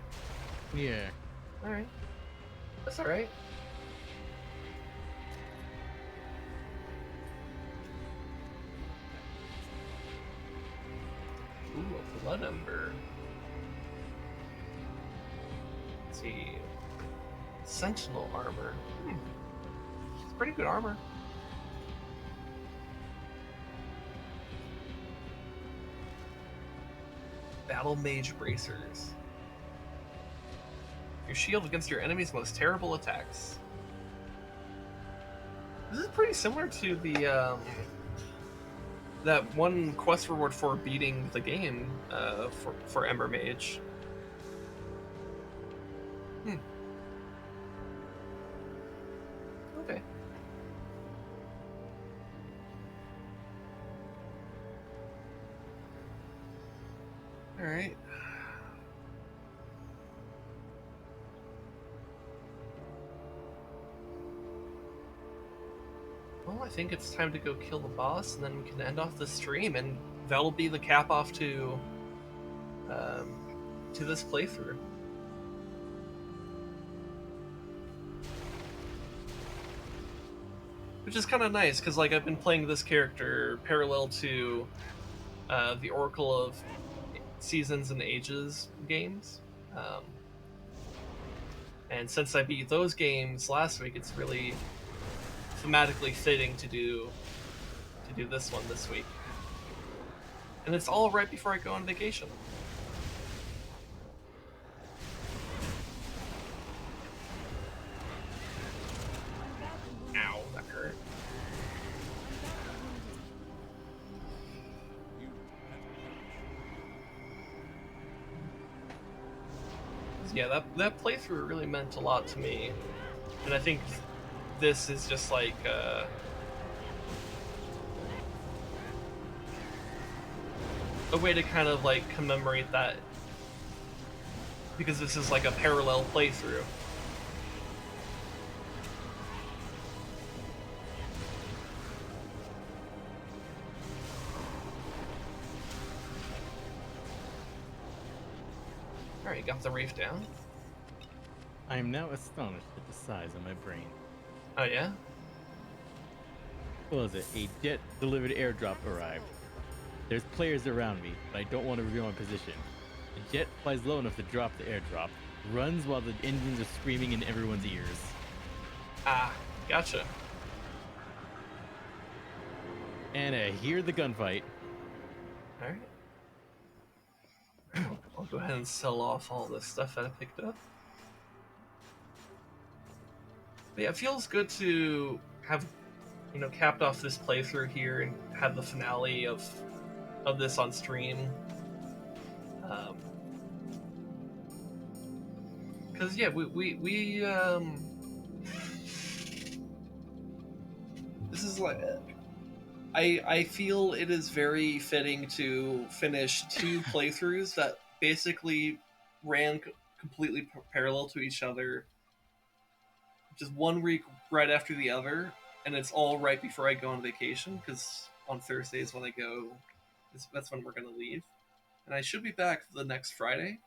Yeah. All right. That's all right. Ooh, a blood ember. Let's see. Sentinel armor. It's pretty good armor. Battle Mage Bracers. Your shield against your enemy's most terrible attacks. This is pretty similar to the that one quest reward for beating the game for Ember Mage. Okay. All right. Well, I think it's time to go kill the boss, and then we can end off the stream, and that'll be the cap off to this playthrough. Which is kind of nice, because like I've been playing this character parallel to the Oracle of Seasons and Ages games. And since I beat those games last week, it's really thematically fitting to do this one this week. And it's all right before I go on vacation. Ow, that hurt. Yeah, that playthrough really meant a lot to me. And I think this is just like a way to kind of like commemorate that, because this is like a parallel playthrough. Alright, got the reef down. I am now astonished at the size of my brain. Oh yeah? What was it? A jet-delivered airdrop arrived. There's players around me, but I don't want to reveal my position. The jet flies low enough to drop the airdrop, runs while the engines are screaming in everyone's ears. Ah, gotcha. And I hear the gunfight. Alright. I'll go ahead and sell off all this stuff that I picked up. But yeah, it feels good to have, capped off this playthrough here and have the finale of this on stream. Because yeah, we this is like, I feel it is very fitting to finish two playthroughs that basically ran completely parallel to each other, just 1 week right after the other, and it's all right before I go on vacation, because on Thursdays when I go, that's when we're going to leave. And I should be back the next Friday.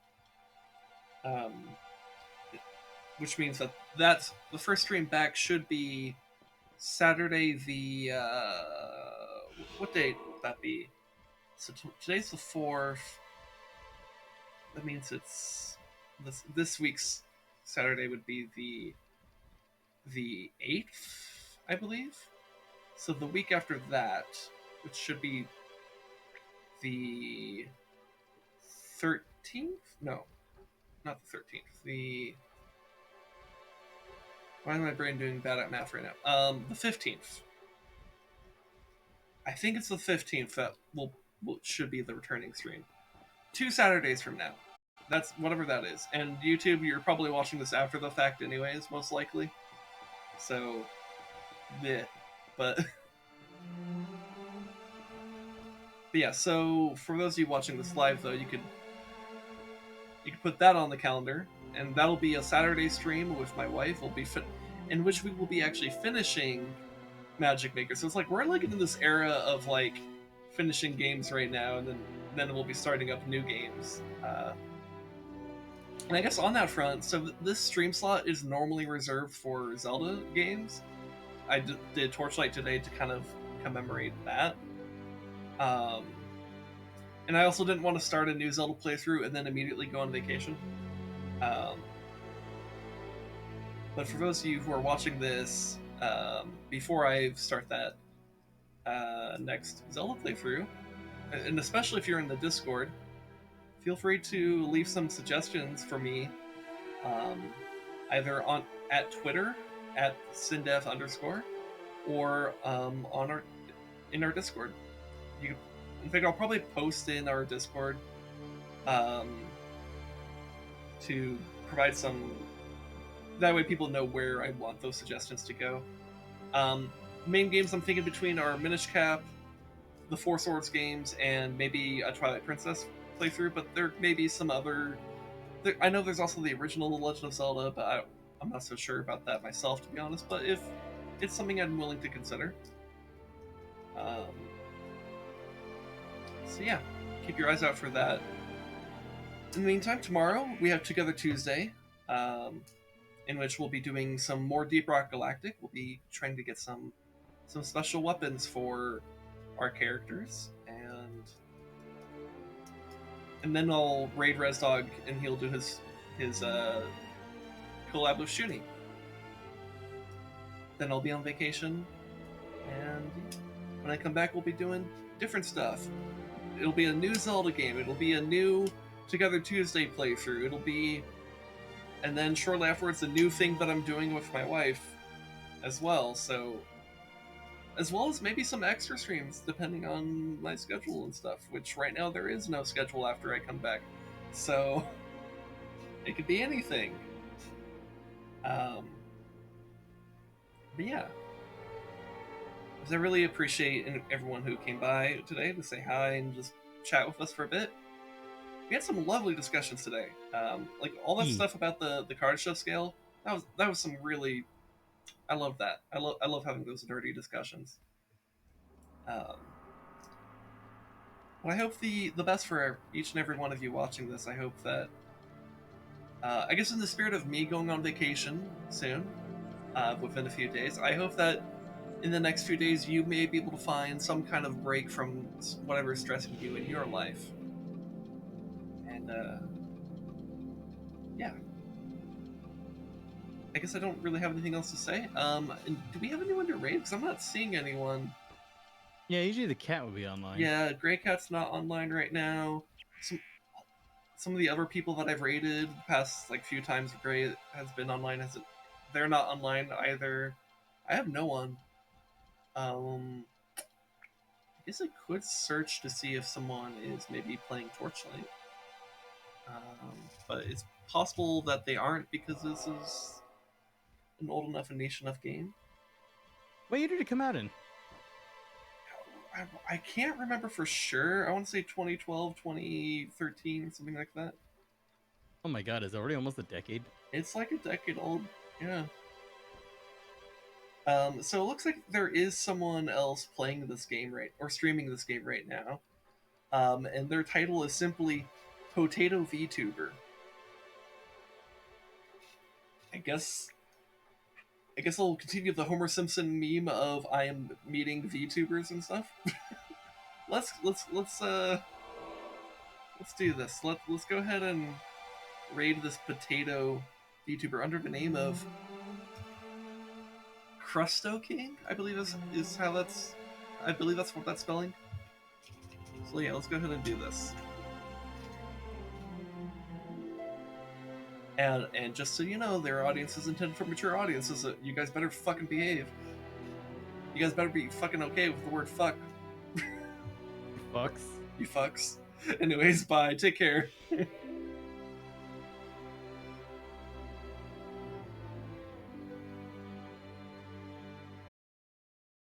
Which means that's the first stream back should be Saturday the what date would that be? So today's the 4th. That means it's this week's Saturday would be the 8th, I believe. So the week after that, which should be the 13th? No, not the 13th. Why is my brain doing bad at math right now? The 15th. I think it's the 15th that should be the returning stream. 2 Saturdays from now. That's whatever that is. And YouTube, you're probably watching this after the fact anyways, most likely. So, yeah. But yeah, so for those of you watching this live though, you could put that on the calendar, and that'll be a Saturday stream with my wife. We'll be in which we will be actually finishing Magic Maker. So it's like we're like in this era of like finishing games right now, and then we'll be starting up new games. And I guess on that front, so this stream slot is normally reserved for Zelda games. I did Torchlight today to kind of commemorate that. And I also didn't want to start a new Zelda playthrough and then immediately go on vacation. But for those of you who are watching this before I start that next Zelda playthrough, and especially if you're in the Discord, feel free to leave some suggestions for me, either at Twitter at @Sindev_, or in our Discord. In fact, I'll probably post in our Discord to provide some. That way, people know where I want those suggestions to go. Main games I'm thinking between are Minish Cap, the Four Swords games, and maybe a Twilight Princess playthrough. But there may be some other. I know there's also the original The Legend of Zelda, but I'm not so sure about that myself, to be honest. But if it's something I'm willing to consider. So yeah, keep your eyes out for that. In the meantime, tomorrow we have Together Tuesday, in which we'll be doing some more Deep Rock Galactic. We'll be trying to get some special weapons for our characters, and then I'll raid Resdog and he'll do his collab with Shuni. Then I'll be on vacation, and when I come back, we'll be doing different stuff. It'll be a new Zelda game. It'll be a new Together Tuesday playthrough. It'll be, and then shortly afterwards, a new thing that I'm doing with my wife as well. So, as well as maybe some extra streams, depending on my schedule and stuff, which right now there is no schedule after I come back. So, it could be anything. But yeah. I really appreciate everyone who came by today to say hi and just chat with us for a bit. We had some lovely discussions today. Like all that stuff about the Kardashev Scale. That was some really. I love that. I love having those nerdy discussions. Well, I hope the best for each and every one of you watching this. I hope that. I guess in the spirit of me going on vacation soon, within a few days, I hope that in the next few days you may be able to find some kind of break from whatever is stressing you in your life. And yeah. I guess I don't really have anything else to say. And do we have anyone to raid? Because I'm not seeing anyone. Yeah, usually the cat would be online. Yeah, Grey Cat's not online right now. Some of the other people that I've raided the past few times Grey has been online. They're not online either. I have no one. I guess I could search to see if someone is maybe playing Torchlight. But it's possible that they aren't because this is an old enough and niche enough game. What year did it come out in? I can't remember for sure. I want to say 2012, 2013, something like that. Oh my god, it's already almost a decade? It's like a decade old, yeah. So it looks like there is someone else playing this game or streaming this game right now. And their title is simply Potato VTuber. I guess I'll continue the Homer Simpson meme of I am meeting VTubers and stuff. Let's do this. Let's go ahead and raid this Potato VTuber under the name of Crusto King, I believe is how that's. I believe that's what that's spelling. So yeah, let's go ahead and do this. And just so you know, their audience is intended for mature audiences. So you guys better fucking behave. You guys better be fucking okay with the word fuck. Fucks. You fucks. Anyways, bye. Take care.